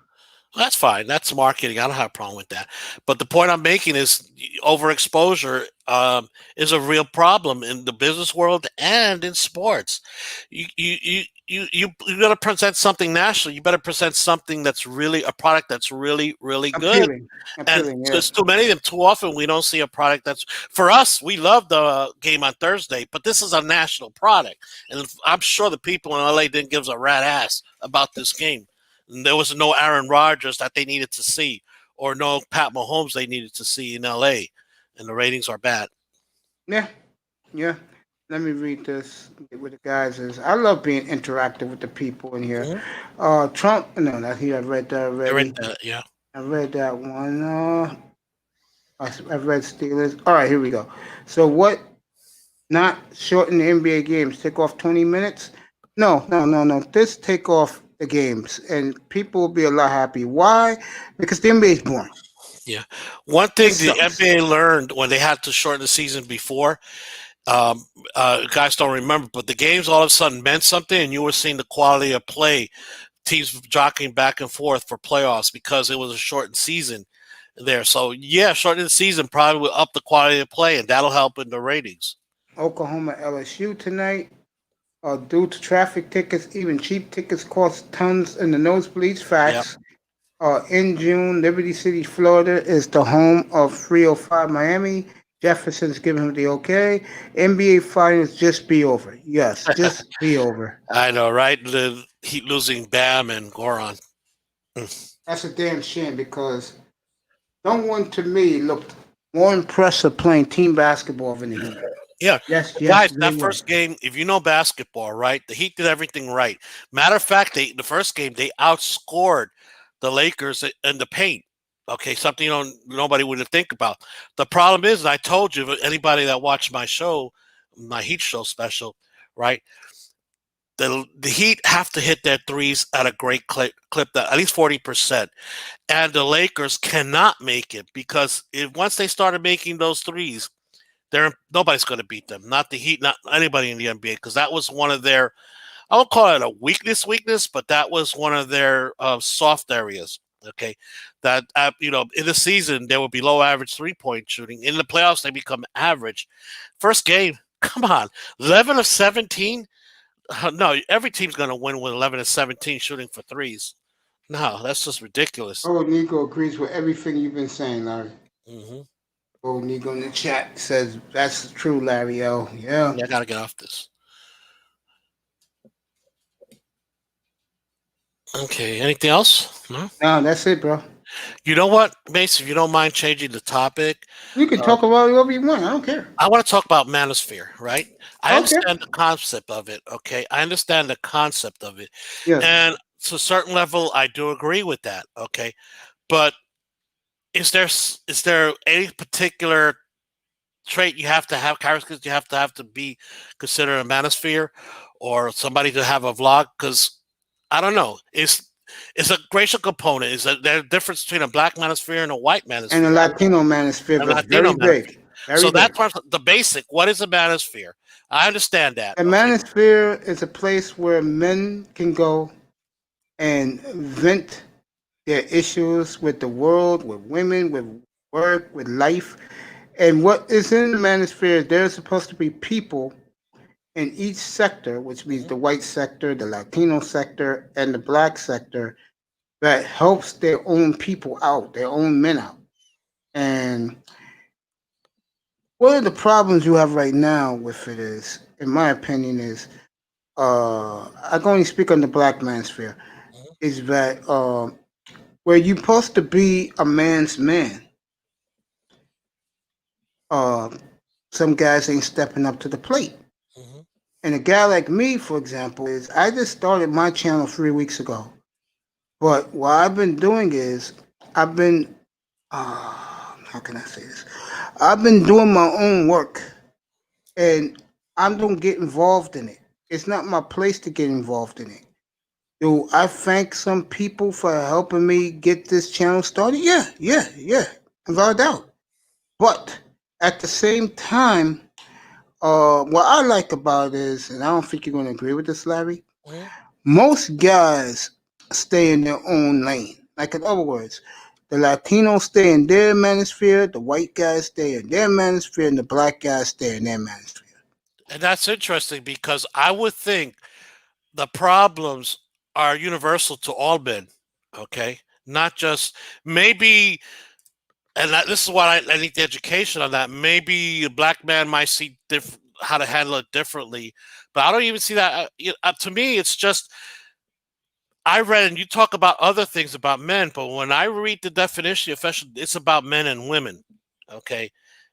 Well, that's fine. That's marketing. I don't have a problem with that. But the point I'm making is overexposure is a real problem in the business world and in sports. You got to present something national. You better present something that's really a product that's really, really good. Appealing, there's too many of them. Too often we don't see a product that's for us. We love the game on Thursday, but this is a national product, and I'm sure the people in LA didn't give us a rat ass about this game. There was no Aaron Rodgers that they needed to see, or no Pat Mahomes they needed to see in LA, and the ratings are bad. Yeah, yeah. Let me read this with the guys is. I love being interactive with the people in here. Trump, no, not here. I read that already. I read that, yeah. I read that one. I read Steelers. All right, here we go. So what? Not shorten the NBA games. Take off 20 minutes. No. Just take off the games, and people will be a lot happy. Why? Because the NBA is boring. Yeah. One thing the NBA learned when they had to shorten the season before, guys don't remember, but the games all of a sudden meant something, and you were seeing the quality of play, teams jockeying back and forth for playoffs because it was a shortened season there. So, yeah, shortening the season probably will up the quality of play, and that'll help in the ratings. Oklahoma LSU tonight. Due to traffic tickets, even cheap tickets cost tons in the nosebleeds. Facts. In June, Liberty City, Florida is the home of 305 Miami. Jefferson's giving him the okay. NBA Finals just be over. Yes, just be over. I know, right? The Heat losing Bam and Goran. That's a damn shame because no one to me looked more impressive playing team basketball than the Heat. Yeah. Yes, guys, that first game, if you know basketball, right, the Heat did everything right. Matter of fact, the first game, they outscored the Lakers in the paint. Okay, something nobody would think about. The problem is, and I told you, anybody that watched my show, my Heat show special, right, the Heat have to hit their threes at a great clip that at least 40%. And the Lakers cannot make it because once they started making those threes, nobody's going to beat them. Not the Heat, not anybody in the NBA, because that was one of their, I don't call it a weakness, but that was one of their soft areas. Okay, that in the season they would be low average 3-point shooting. In the playoffs, they become average. First game, come on, 11 of 17. No, every team's going to win with 11 of 17 shooting for threes. No, that's just ridiculous. Oh, Nico agrees with everything you've been saying, Larry. Mm-hmm. Oh, Nico in the chat says that's true, Larry. Oh, yeah. I gotta get off this. Okay, anything else? No, that's it, bro. You know what, Mace? If you don't mind changing the topic, you can talk about whatever you want. I don't care. I want to talk about manosphere, right? I understand the concept of it. Okay, I understand the concept of it, and to a certain level, I do agree with that. Okay, but is there any particular trait you have to have, characteristics you have to be considered a manosphere, or somebody to have a vlog? Because I don't know. It's a racial component. Is there a difference between a black manosphere and a white manosphere? And a Latino manosphere, but very big. So that's the basic. What is a manosphere? I understand that. A manosphere is a place where men can go and vent their issues with the world, with women, with work, with life. And what is in the manosphere, there's supposed to be people in each sector, which means the white sector, the Latino sector, and the black sector, that helps their own people out, their own men out. And one of the problems you have right now with it is, in my opinion, is I can only speak on the black manosphere, is that where you're supposed to be a man's man, some guys ain't stepping up to the plate. And a guy like me, for example, I just started my channel 3 weeks ago. But what I've been doing is how can I say this? I've been doing my own work, and I don't get involved in it. It's not my place to get involved in it. Do I thank some people for helping me get this channel started? Yeah, without a doubt. But at the same time, what I like about it is, and I don't think you're going to agree with this, Larry, most guys stay in their own lane. Like, in other words, the Latinos stay in their manosphere, the white guys stay in their manosphere, and the black guys stay in their manosphere. And that's interesting because I would think the problems are universal to all men, okay? Not just maybe, and this is what I need the education on that. Maybe a black man might see how to handle it differently, but I don't even see that. To me, it's just I read, and you talk about other things about men, but when I read the definition, it's about men and women, okay,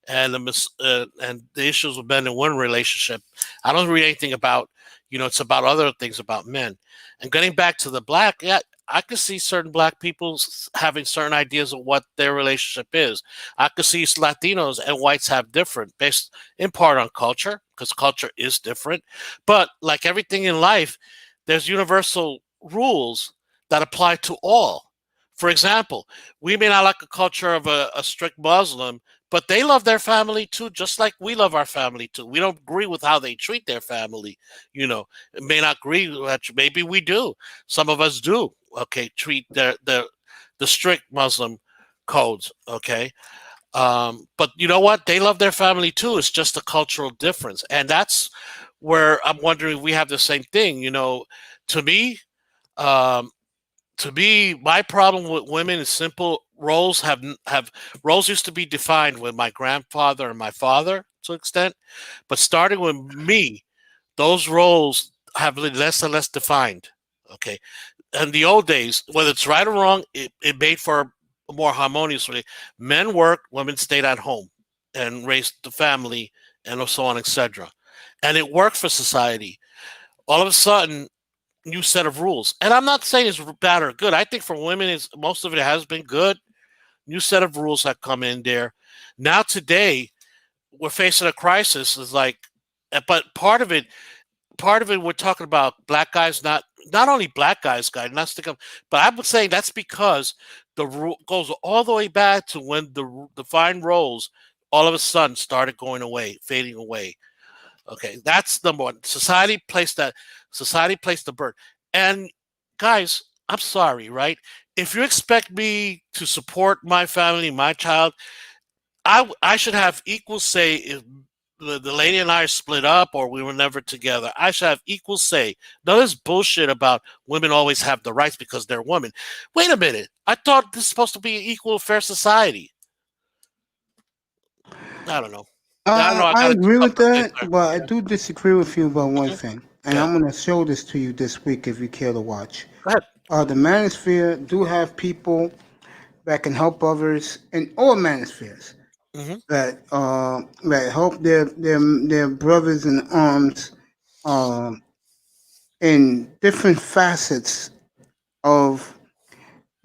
and and the issues with men and women relationship. I don't read anything about, it's about other things about men. And getting back to the black, yeah, I could see certain black people having certain ideas of what their relationship is. I could see Latinos and whites have different, based in part on culture, because culture is different. But like everything in life, there's universal rules that apply to all. For example, we may not like a culture of a strict Muslim, but they love their family too, just like we love our family too. We don't agree with how they treat their family. It may not agree with, maybe we do. Some of us do. Okay, treat the strict Muslim codes. Okay, but you know what? They love their family too. It's just a cultural difference, and that's where I'm wondering if we have the same thing. To me, um, my problem with women is simple. Roles roles used to be defined with my grandfather and my father to an extent, but starting with me, those roles have been less and less defined. Okay, in the old days, whether it's right or wrong, it made for a more harmonious way. Men worked, women stayed at home and raised the family, and so on, etc. And it worked for society. All of a sudden, new set of rules. And I'm not saying it's bad or good. I think for women, most of it has been good. New set of rules have come in there. Now today, we're facing a crisis. Is like, but part of it, we're talking about black guys, not only black guys, not sticking, but I'm saying that's because the rule goes all the way back to when the defined roles all of a sudden started going away, fading away. Okay, that's number one. Society placed the burden. And guys, I'm sorry, right? If you expect me to support my family, my child, I should have equal say if the lady and I are split up or we were never together. I should have equal say. None of this bullshit about women always have the rights because they're women. Wait a minute. I thought this is supposed to be an equal, fair society. I don't know. I agree with that, but I do disagree with you about one thing, and I'm going to show this to you this week if you care to watch. Go ahead. The manosphere do have people that can help others in all manospheres that help their brothers in arms in different facets of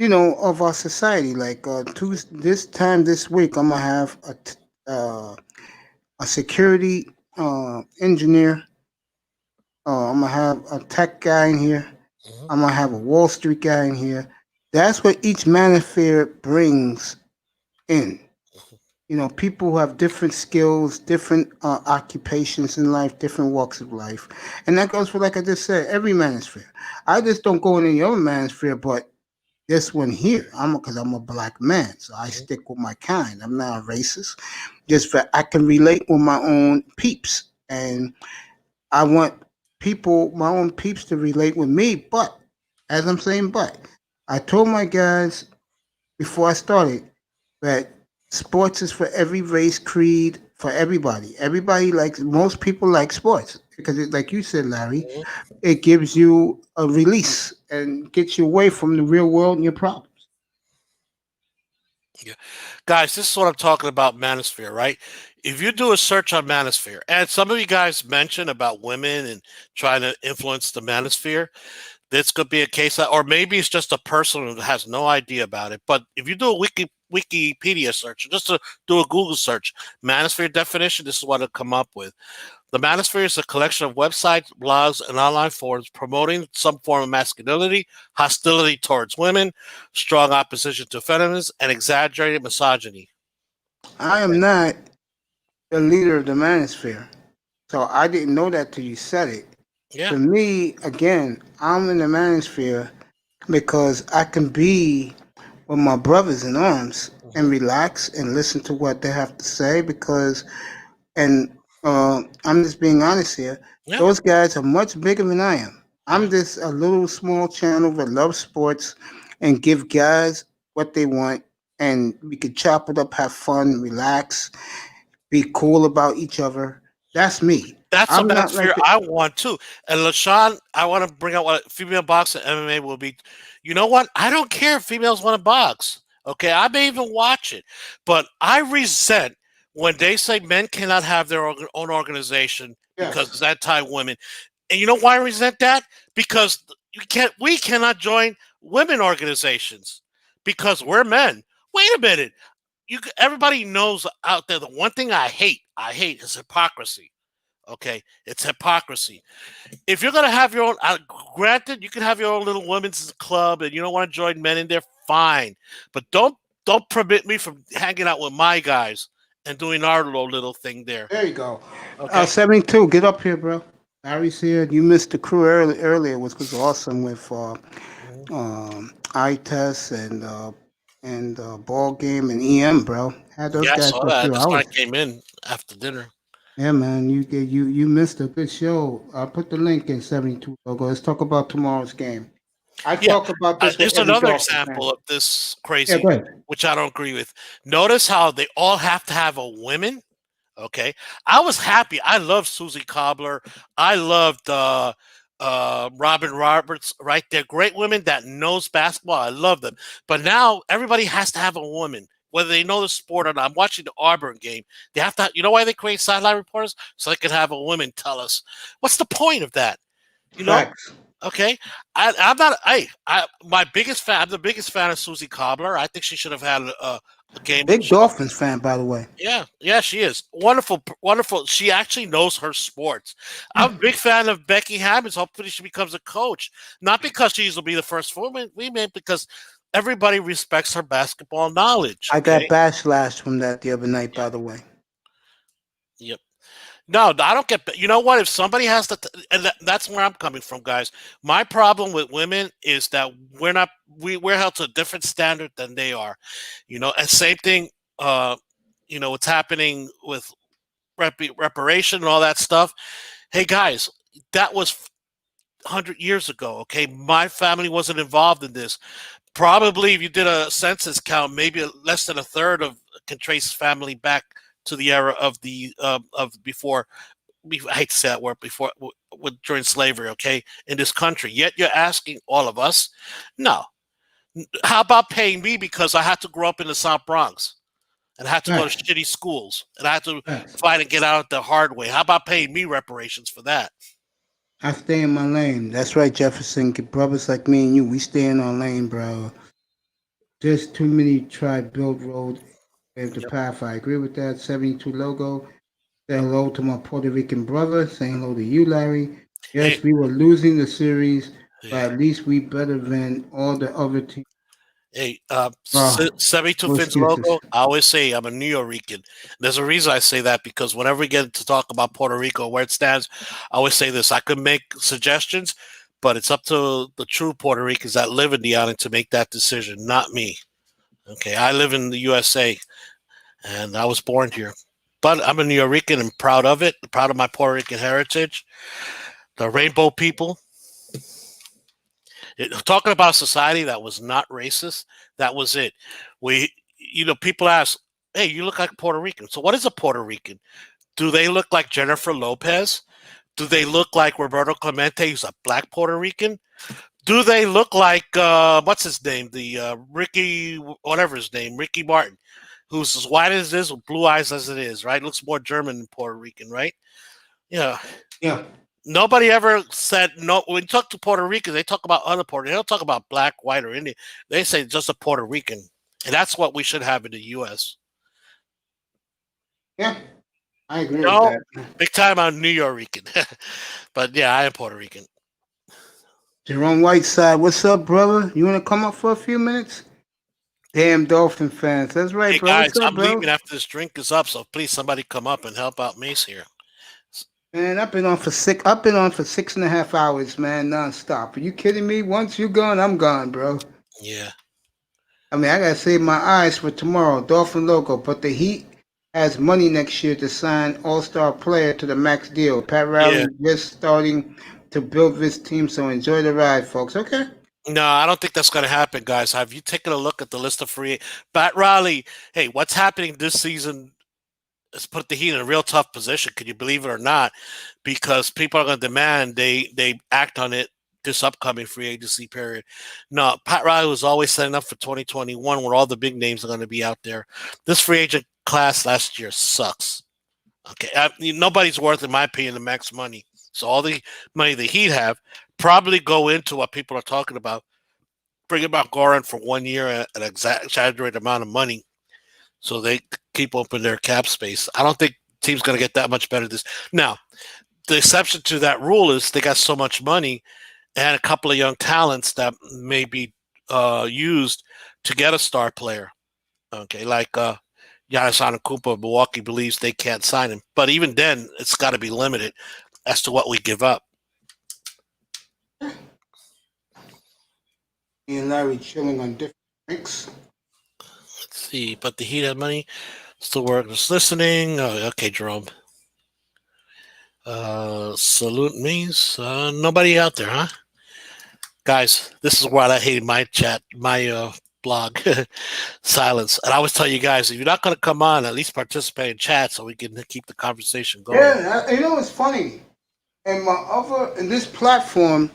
of our society. Like this week, I'm gonna have a security engineer. I'm gonna have a tech guy in here. I'm gonna have a Wall Street guy in here. That's what each manosphere brings in. People who have different skills, different occupations in life, different walks of life, and that goes for, like I just said, every manosphere. I just don't go in any other manosphere, but this one here, because I'm a black man, so I stick with my kind. I'm not a racist. Just that I can relate with my own peeps, and I want my own peeps to relate with me. But as I'm saying, I told my guys before I started that sports is for every race, creed, for everybody. Most people like sports because, like you said, Larry, it gives you a release and gets you away from the real world and your problems. Yeah. Guys, this is what I'm talking about, manosphere, right? If you do a search on manosphere, and some of you guys mentioned about women and trying to influence the manosphere, this could be a case, or maybe it's just a person who has no idea about it. But if you do a Wikipedia search, just to do a Google search, manosphere definition, this is what it'll come up with. The manosphere is a collection of websites, blogs, and online forums promoting some form of masculinity, hostility towards women, strong opposition to feminism, and exaggerated misogyny. I am not the leader of the manosphere, so I didn't know that till you said it. Yeah. For me, again, I'm in the manosphere because I can be with my brothers in arms and relax and listen to what they have to say I'm just being honest here. Yeah. Those guys are much bigger than I am. I'm just a little small channel that loves sports and give guys what they want, and we could chop it up, have fun, relax, be cool about each other. That's me. That's a I'm not manosphere like I want too. And LaShawn, I want to bring out what female boxing MMA will be. You know what? I don't care if females want to box. Okay, I may even watch it, but I resent when they say men cannot have their own organization because yes. it's anti-women. And you know why I resent that? Because we cannot join women organizations because we're men. Wait a minute. Everybody knows out there the one thing I hate is hypocrisy. Okay, it's hypocrisy. If you're gonna have your own, granted, you can have your own little women's club, and you don't want to join men in there, fine. But don't prevent me from hanging out with my guys and doing our little thing there. There you go. Okay. 72, get up here, bro. Larry's here. You missed the crew earlier, which was awesome with eye test and ball game and EM, bro. Had those Yeah, I guys saw for a that. few That's why I hours. came in after dinner. Yeah, man, you missed a good show. I'll put the link in 72 logo. Let's talk about tomorrow's game. I Yeah, talk about this with here's every another Dolphin fan. example of this Yeah, crazy, go ahead. which I don't agree with. Notice how they all have to have a women. Okay, I was happy. I loved Susie Cobbler. I loved Robin Roberts. Right, they're great women that knows basketball. I love them. But now everybody has to have a woman, whether they know the sport or not. I'm watching the Auburn game. They have to. You know why they create sideline reporters so they can have a woman tell us what's the point of that? You know. Facts. Okay, I'm not. My biggest fan. I'm the biggest fan of Susie Cobbler. I think she should have had a game. Big Dolphins fan, by the way. Yeah, she is wonderful, wonderful. She actually knows her sports. I'm a big fan of Becky Hammons. Hopefully, she becomes a coach, not because she will be the first woman, because everybody respects her basketball knowledge. I got okay? backlash from that the other night, by the way. Yep. No, I don't get. You know what? If somebody has to, and that's where I'm coming from, guys. My problem with women is that we're not. We're held to a different standard than they are. You know, and same thing. You know what's happening with reparation and all that stuff. Hey, guys, that was 100 years ago. Okay, my family wasn't involved in this. Probably, if you did a census count, maybe less than a third of can trace family back to the era of the of before. I hate to say that word before during slavery. Okay, in this country, yet you're asking all of us. No, how about paying me because I had to grow up in the South Bronx and I had to go to shitty schools and I had to fight and get out the hard way? How about paying me reparations for that? I stay in my lane. That's right, Jefferson. Brothers like me and you, we stay in our lane, bro. There's too many tribe-built roads paved the path. I agree with that. 72 logo. Say hello to my Puerto Rican brother. Saying hello to you, Larry. Yes, we were losing the series, but at least we better than all the other teams. Hey, 72 Fins logo. I always say I'm a New Rican. There's a reason I say that because whenever we get to talk about Puerto Rico, where it stands, I always say this. I could make suggestions, but it's up to the true Puerto Ricans that live in the island to make that decision, not me. Okay, I live in the USA, and I was born here. But I'm a New Rican and proud of it, proud of my Puerto Rican heritage. The rainbow people. Talking about a society that was not racist, that was it. People ask, hey, you look like a Puerto Rican. So what is a Puerto Rican? Do they look like Jennifer Lopez? Do they look like Roberto Clemente, who's a black Puerto Rican? Do they look like, what's his name? The Ricky, whatever his name, Ricky Martin, who's as white as it is, with blue eyes as it is, right? Looks more German than Puerto Rican, right? Yeah. Yeah. Nobody ever said no. When you talk to Puerto Ricans, they talk about other Puerto Ricans. They don't talk about black, white, or Indian. They say just a Puerto Rican. And that's what we should have in the U.S. Yeah, I agree with that. Big time I'm New Rican. But yeah, I am Puerto Rican. Jerome Whiteside, what's up, brother? You want to come up for a few minutes? Damn Dolphin fans. That's right, hey, bro. guys, what's up, I'm bro? leaving after this drink is up, so please somebody come up and help out Mace here. Man, I've been on for 6.5 hours, man, nonstop. Are you kidding me? Once you're gone, I'm gone, bro. Yeah. I mean, I gotta save my eyes for tomorrow, Dolphin logo. But the Heat has money next year to sign All-Star player to the max deal. Pat Riley just starting to build this team, so enjoy the ride, folks. Okay. No, I don't think that's going to happen, guys. Have you taken a look at the list of free? Pat Riley, hey, what's happening this season it's put the Heat in a real tough position. Can you believe it or not? Because people are going to demand they act on it this upcoming free agency period. No, Pat Riley was always setting up for 2021 where all the big names are going to be out there. This free agent class last year sucks. Okay, nobody's worth, in my opinion, the max money. So all the money the Heat have probably go into what people are talking about. Bring about Goran for 1 year at an exaggerated amount of money so they keep open their cap space. I don't think team's going to get that much better this. Now, the exception to that rule is they got so much money and a couple of young talents that may be used to get a star player. Okay, like Giannis Antetokounmpo, Milwaukee believes they can't sign him. But even then, it's got to be limited as to what we give up. Me and Larry chilling on different drinks. Let's see, but the Heat have money. Still working. Just listening. Oh, okay, Jerome. Salute means nobody out there, huh? Guys, this is what I hate my chat, my blog, silence. And I always tell you guys, if you're not going to come on, at least participate in chat so we can keep the conversation going. Yeah, you know, it's funny. In this platform,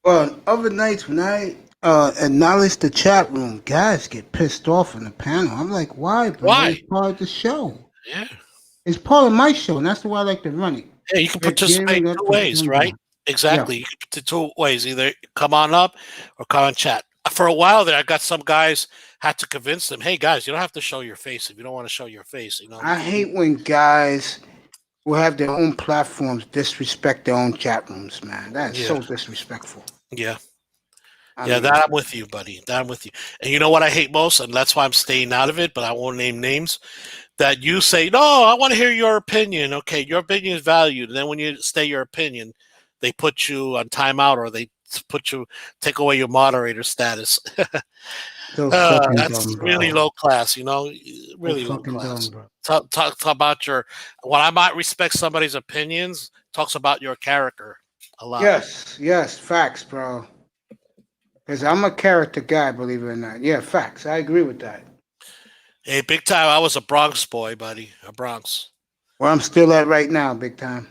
other nights when I acknowledge the chat room, guys get pissed off in the panel. I'm like, why, bro? Why? It's part of the show. Yeah. It's part of my show, and that's the way I like to run it. Yeah, you can participate two ways, right? Exactly. Yeah. You can participate two ways. Either come on up or come on chat. For a while there, I got some guys had to convince them, hey, guys, you don't have to show your face if you don't want to show your face. You know. I hate when guys who have their own platforms disrespect their own chat rooms, man. That's so disrespectful. Yeah. That I'm with you, buddy. That I'm with you. And you know what I hate most? And that's why I'm staying out of it, but I won't name names. That you say, no, I want to hear your opinion. Okay, your opinion is valued. And then when you state your opinion, they put you on timeout or they take away your moderator status. That's really low class, you know, really low class. Talk about while I might respect somebody's opinions, talks about your character a lot. Yes, facts, bro. Because I'm a character guy, believe it or not. Yeah, facts. I agree with that. Hey, big time. I was a Bronx boy, buddy. A Bronx. Where I'm still at right now, big time.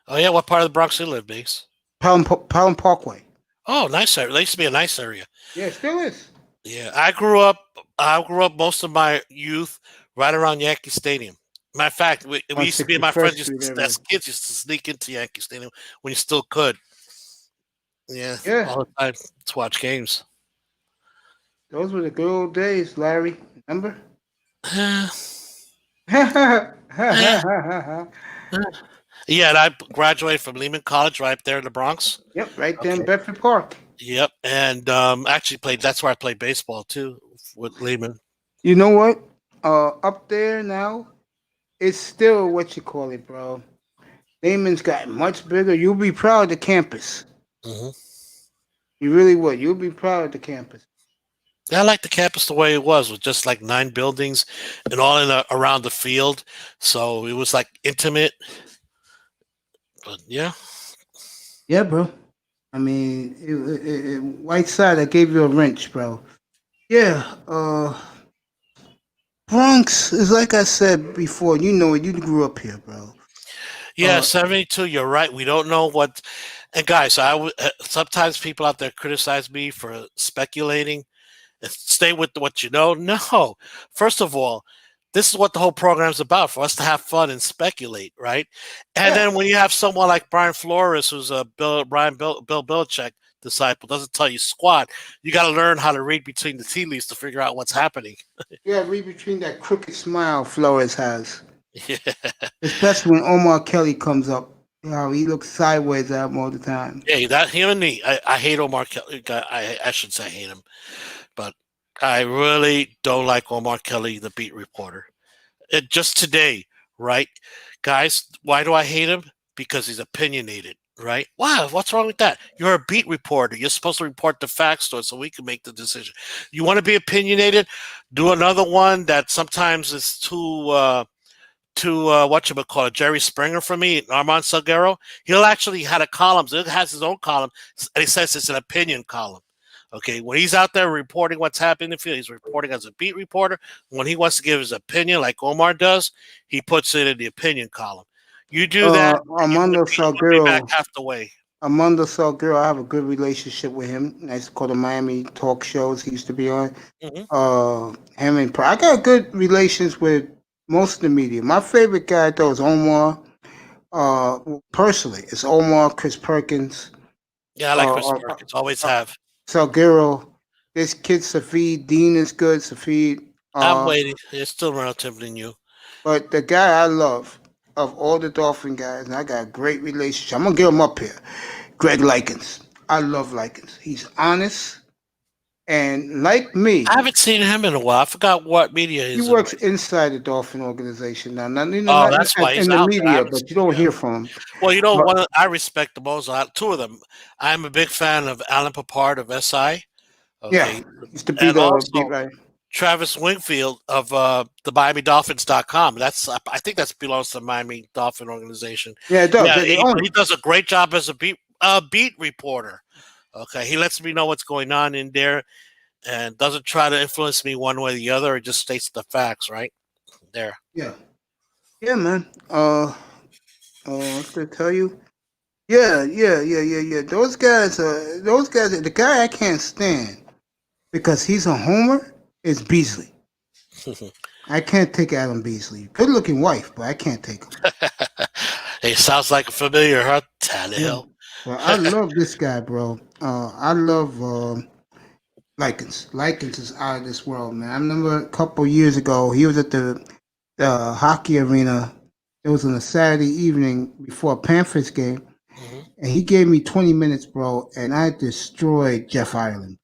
Oh, yeah? What part of the Bronx you live, Biggs? Pelham Parkway. Oh, nice area. That used to be a nice area. Yeah, it still is. Yeah, I grew up most of my youth right around Yankee Stadium. Matter of fact, we used to be, my friends as kids used to sneak into Yankee Stadium when you still could. Yeah, all the time to watch games. Those were the good old days, Larry. Remember? Yeah, and I graduated from Lehman College right there in the Bronx. Yep, right there in Bedford Park. Yep, and actually played. That's where I played baseball too with Lehman. You know what? Up there now, it's still what you call it, bro. Lehman's gotten much bigger. You'll be proud of the campus. Mm-hmm. You really would. You'll be proud of the campus. Yeah, I like the campus the way it was, with just like 9 buildings and all around the field. So it was like intimate. But yeah. Yeah, bro. I mean, Whiteside, I gave you a wrench, bro. Yeah. Bronx is like I said before. You know it. You grew up here, bro. Yeah, 72. You're right. We don't know what. And guys, sometimes people out there criticize me for speculating. Stay with what you know. No. First of all, this is what the whole program's about, for us to have fun and speculate, right? And then when you have someone like Brian Flores, who's a Bill Belichick disciple, doesn't tell you squat, you got to learn how to read between the tea leaves to figure out what's happening. Yeah, read between that crooked smile Flores has. Yeah. Especially when Omar Kelly comes up. You know, he looks sideways at him all the time. Yeah, him and me. I hate Omar Kelly. I shouldn't say I hate him. But I really don't like Omar Kelly, the beat reporter. Just today, right? Guys, why do I hate him? Because he's opinionated, right? Wow, what's wrong with that? You're a beat reporter. You're supposed to report the facts to us so we can make the decision. You want to be opinionated? Do another one that sometimes is too whatchamacallit, Jerry Springer for me, Armand Salguero. He'll actually had a column. He has his own column, and he says it's an opinion column. Okay, when he's out there reporting what's happening in the field, he's reporting as a beat reporter. When he wants to give his opinion, like Omar does, he puts it in the opinion column. You do that, Armando Salguero, back half the way. Armando Salguero, I have a good relationship with him. I used to call the Miami talk shows he used to be on. Him and I got good relations with most of the media. My favorite guy though is Omar. Personally, it's Omar, Chris Perkins. Yeah, I like Chris Perkins. Always have. Salguero. This kid Safid Dean is good. Safid. I'm waiting. It's still relatively new. But the guy I love of all the Dolphin guys, and I got a great relationship. I'm gonna get him up here. Greg Likens. I love Likens. He's honest. And like me, I haven't seen him in a while. I forgot what media he's he works inside the Dolphin organization now. That's why he's in the out media, there. but you don't hear from him. Well, you know, one I respect the most. Two of them. I'm a big fan of Alan Papard of SI. Okay. Yeah, used to be the beat writer. Travis Wingfield of the MiamiDolphins.com. I think that belongs to the Miami Dolphin organization. Yeah, it does. Yeah, he does a great job as a beat reporter. Okay, he lets me know what's going on in there, and doesn't try to influence me one way or the other. It just states the facts, right there. Yeah, man. What's to tell you? Yeah. Those guys. The guy I can't stand because he's a homer is Beasley. I can't take Adam Beasley. Good looking wife, but I can't take him. He sounds like a familiar, huh? Tannehill. Well, I love this guy, bro. I love Likens. Likens is out of this world, man. I remember a couple years ago, he was at the hockey arena. It was on a Saturday evening before a Panthers game, and he gave me 20 minutes, bro, and I destroyed Jeff Ireland.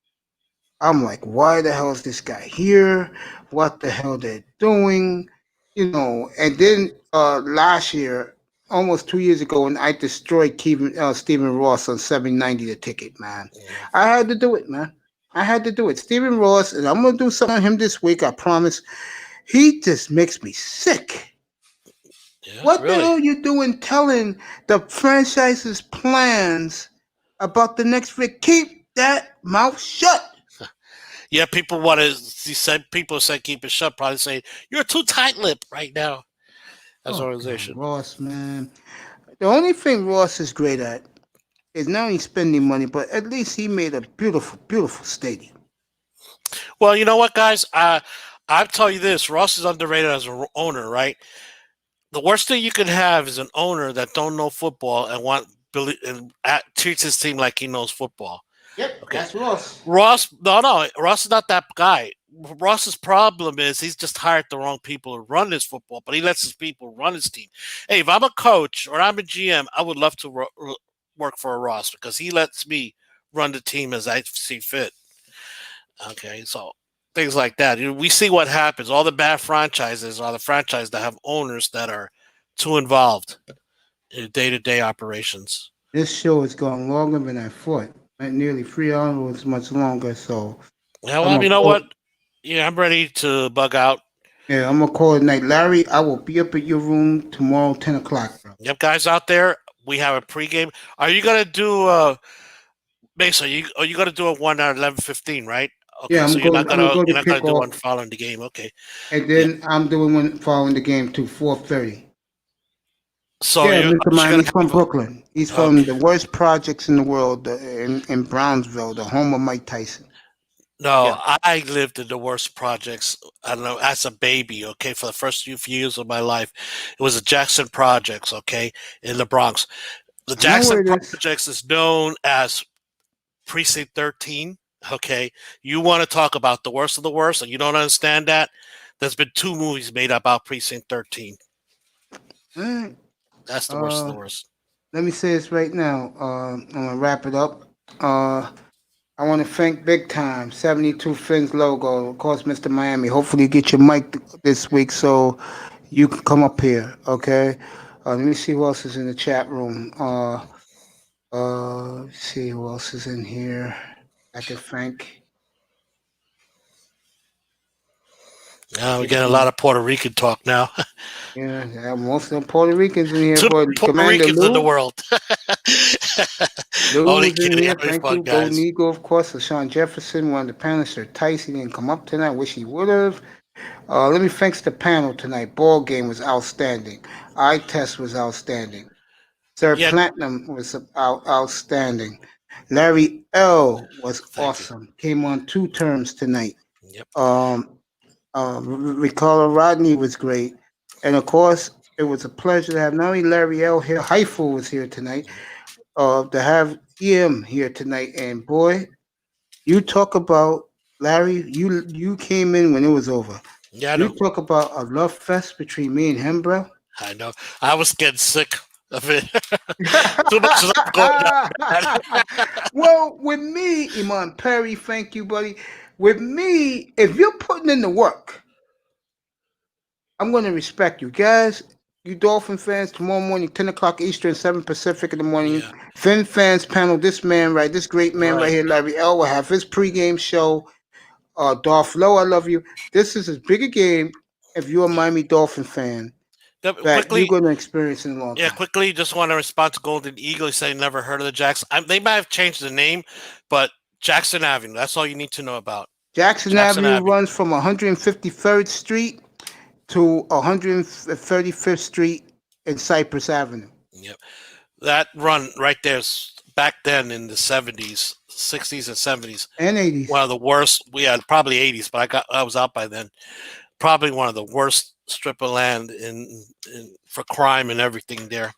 I'm like, why the hell is this guy here? What the hell they're doing? You know, and then last year, almost 2 years ago, when I destroyed Stephen Ross on 790 the ticket, man. I had to do it, man. I had to do it. Stephen Ross, and I'm going to do something on him this week, I promise. He just makes me sick. Yeah, what the hell are you doing telling the franchise's plans about the next week? Keep that mouth shut. Yeah, people want to. He said people say keep it shut. Probably say you're too tight-lipped right now as an organization. God, Ross, man. The only thing Ross is great at is not only spending money, but at least he made a beautiful, beautiful stadium. Well, you know what, guys? I'll tell you this: Ross is underrated as an owner, right? The worst thing you can have is an owner that don't know football and treats his team like he knows football. Yep, okay. That's Ross. Ross is not that guy. Ross's problem is he's just hired the wrong people to run his football, but he lets his people run his team. Hey, if I'm a coach or I'm a GM, I would love to work for a Ross because he lets me run the team as I see fit. Okay, so things like that. We see what happens. All the bad franchises are the franchises that have owners that are too involved in day-to-day operations. This show is going longer than I thought. Nearly 3 hours, much longer. So, yeah, well, you know what? Yeah, I'm ready to bug out. Yeah, I'm gonna call it night, Larry. I will be up at your room tomorrow, 10 o'clock, bro. Yep, guys out there, we have a pregame. Are you gonna do Mace? Are you gonna do a one at 11:15, right? Okay, yeah, so you're not gonna do one following the game, okay? And then I'm doing one following the game to 4:30. So yeah, Mr. Miami, he's from Brooklyn. He's from the worst projects in the world in Brownsville, the home of Mike Tyson. No, yeah. I lived in the worst projects. I don't know, as a baby, okay, for the first few years of my life. It was the Jackson Projects, okay, in the Bronx. The Jackson Projects is known as Precinct 13, okay? You want to talk about the worst of the worst, and you don't understand that? There's been 2 movies made about Precinct 13. That's the worst of the worst. Let me say this right now. I'm going to wrap it up. I want to thank big time 72 Fins logo, of course, Mr. Miami. Hopefully you get your mic this week so you can come up here, okay? Let me see who else is in the chat room. Let's see who else is in here. I can thank. We get a lot of Puerto Rican talk now. Yeah, most of the Puerto Ricans in here, Too but many Puerto Commander Ricans in the Lou. world. Lou Only was in kidding. here. Having Thank fun, you. Golden guys. Eagle, of course. LaShawn Jefferson, one of the panelists. Sir Tyson didn't come up tonight. Wish he would have. Let me thanks the panel tonight. Ball game was outstanding. Eye test was outstanding. Sir Yeah. Platinum was outstanding. Larry L was awesome. Came on 2 terms tonight. Yep. Ricardo Rodney was great. And of course, it was a pleasure to have not only Larry L here, Hypho was here tonight, to have EM here tonight. And boy, you talk about Larry, you came in when it was over. Yeah, I you know. talk about a love fest between me and him, bro. I know. I was getting sick of it. Too much stuff going on. Well, with me, Iman Perry, thank you, buddy. With me, if you're putting in the work, I'm going to respect you. Guys, you Dolphin fans, tomorrow morning, 10 o'clock Eastern, 7 Pacific in the morning. Yeah. Finn fans panel, this great man right here, Larry L, will have his pregame show. Dolph Lowe, I love you. This is as big a game, if you're a Miami Dolphin fan, that Quickly, you're going to experience in a long time. Yeah, quickly, just want to respond to Golden Eagle. He said he never heard of the Jackson. They might have changed the name, but Jackson Avenue. That's all you need to know about. Jackson Avenue runs from 153rd Street to 135th Street in Cypress Avenue. Yep. That run right there, back then in the 70s, 60s and 70s. And 80s. One of the worst. We had probably 80s, but I was out by then. Probably one of the worst strip of land for crime and everything there.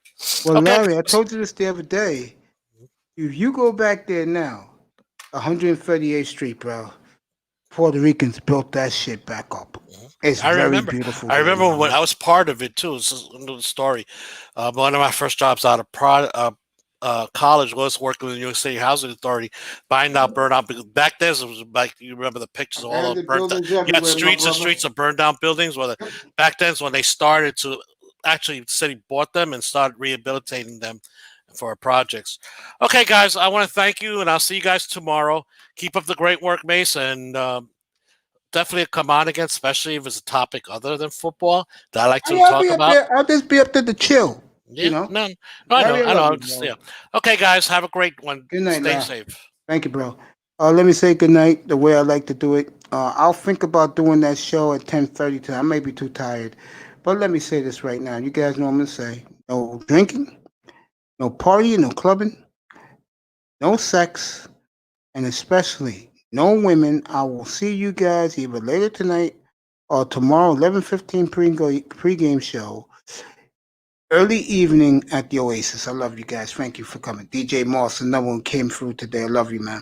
Well, okay. Larry, I told you this the other day. If you go back there now, 138th Street, bro, Puerto Ricans built that shit back up. It's very beautiful. I remember when I was part of it too. It's a little story. One of my first jobs out of college was working with the New York City Housing Authority, buying out, burn out. Because back then, it was like, you remember the pictures of all the burnt out. You had streets and streets of burned down buildings. Back then is when they started to actually, the city bought them and started rehabilitating them for projects. Okay, guys, I want to thank you, and I'll see you guys tomorrow. Keep up the great work, Mace, and definitely come on again, especially if it's a topic other than football that I like to talk about. I'll just be up there to chill. Yeah, you know? I know. Yeah. Okay, guys, have a great one. Good night. Stay safe. Thank you, bro. Let me say good night the way I like to do it. I'll think about doing that show at 10:30 tonight. I may be too tired, but let me say this right now. You guys know what I'm going to say. No drinking, no partying, no clubbing, no sex, and especially no women. I will see you guys either later tonight or tomorrow, 11:15 pregame show. Early evening at the Oasis. I love you guys. Thank you for coming. DJ Moss, another one came through today. I love you, man.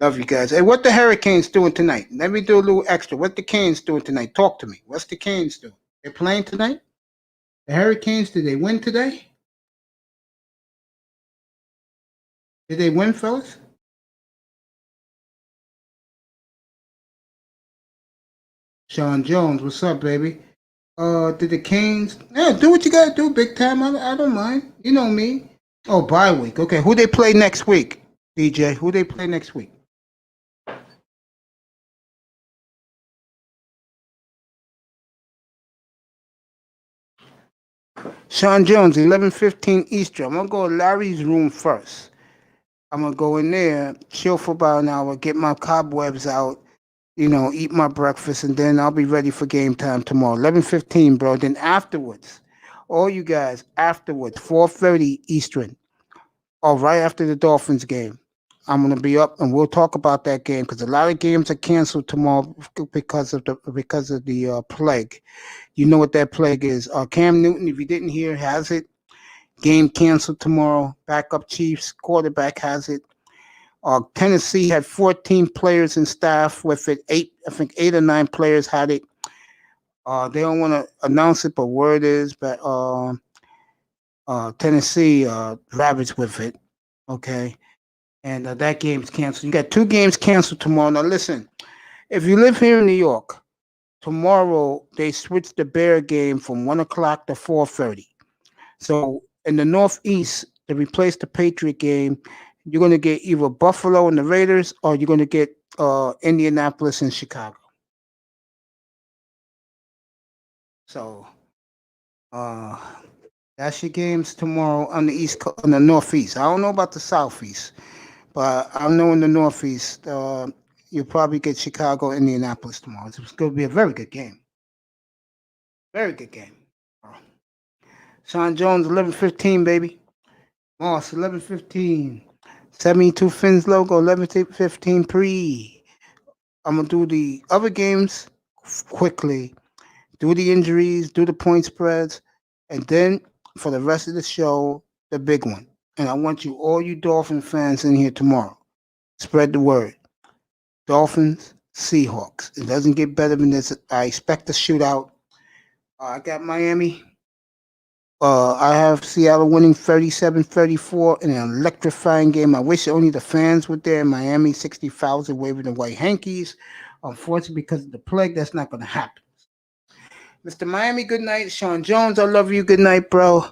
Love you guys. Hey, what the Hurricanes doing tonight? Let me do a little extra. What the Canes doing tonight? Talk to me. What's the Canes doing? They're playing tonight? The Hurricanes, did they win today? Did they win, fellas? Sean Jones, what's up, baby? Did the Canes? Yeah, do what you gotta do, big time. I don't mind. You know me. Oh, bye week. Okay, who they play next week? DJ, who they play next week? Sean Jones, 11:15 Eastern. I'm gonna go to Larry's room first. I'm gonna go in there, chill for about an hour, get my cobwebs out, eat my breakfast, and then I'll be ready for game time tomorrow. 11:15, bro. Then afterwards, all you guys, 4:30 Eastern, or right after the Dolphins game, I'm gonna be up and we'll talk about that game because a lot of games are canceled tomorrow because of the plague. You know what that plague is. Cam Newton, if you didn't hear, has it. Game canceled tomorrow. Backup Chiefs quarterback has it. Tennessee had 14 players and staff with it. 8 or 9 players had it. They don't want to announce it, but word is that Tennessee ravaged with it. Okay, and that game's canceled. You got 2 games canceled tomorrow. Now listen, if you live here in New York, tomorrow they switched the Bear game from 1 o'clock to 4:30. So in the Northeast, to replace the Patriot game, you're going to get either Buffalo and the Raiders, or you're going to get Indianapolis and Chicago. So, that's your games tomorrow on the East Coast, on the Northeast. I don't know about the Southeast, but I know in the Northeast, you'll probably get Chicago, Indianapolis tomorrow. It's going to be a very good game. Very good game. Sean Jones, 11:15, baby. Moss, 11:15. 72 Fins logo, 11:15 pre. I'm going to do the other games quickly. Do the injuries, do the point spreads, and then for the rest of the show, the big one. And I want you, all you Dolphin fans in here tomorrow, spread the word. Dolphins, Seahawks. It doesn't get better than this. I expect a shootout. I got Miami. I have Seattle winning 37-34 in an electrifying game. I wish only the fans were there in Miami, 60,000 waving the white hankies. Unfortunately, because of the plague, that's not going to happen. Mr. Miami, good night. Sean Jones, I love you. Good night, bro.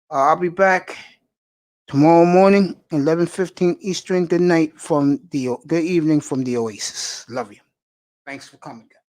I'll be back tomorrow morning, 11:15 Eastern. Good night from the good evening from the Oasis. Love you. Thanks for coming, guys.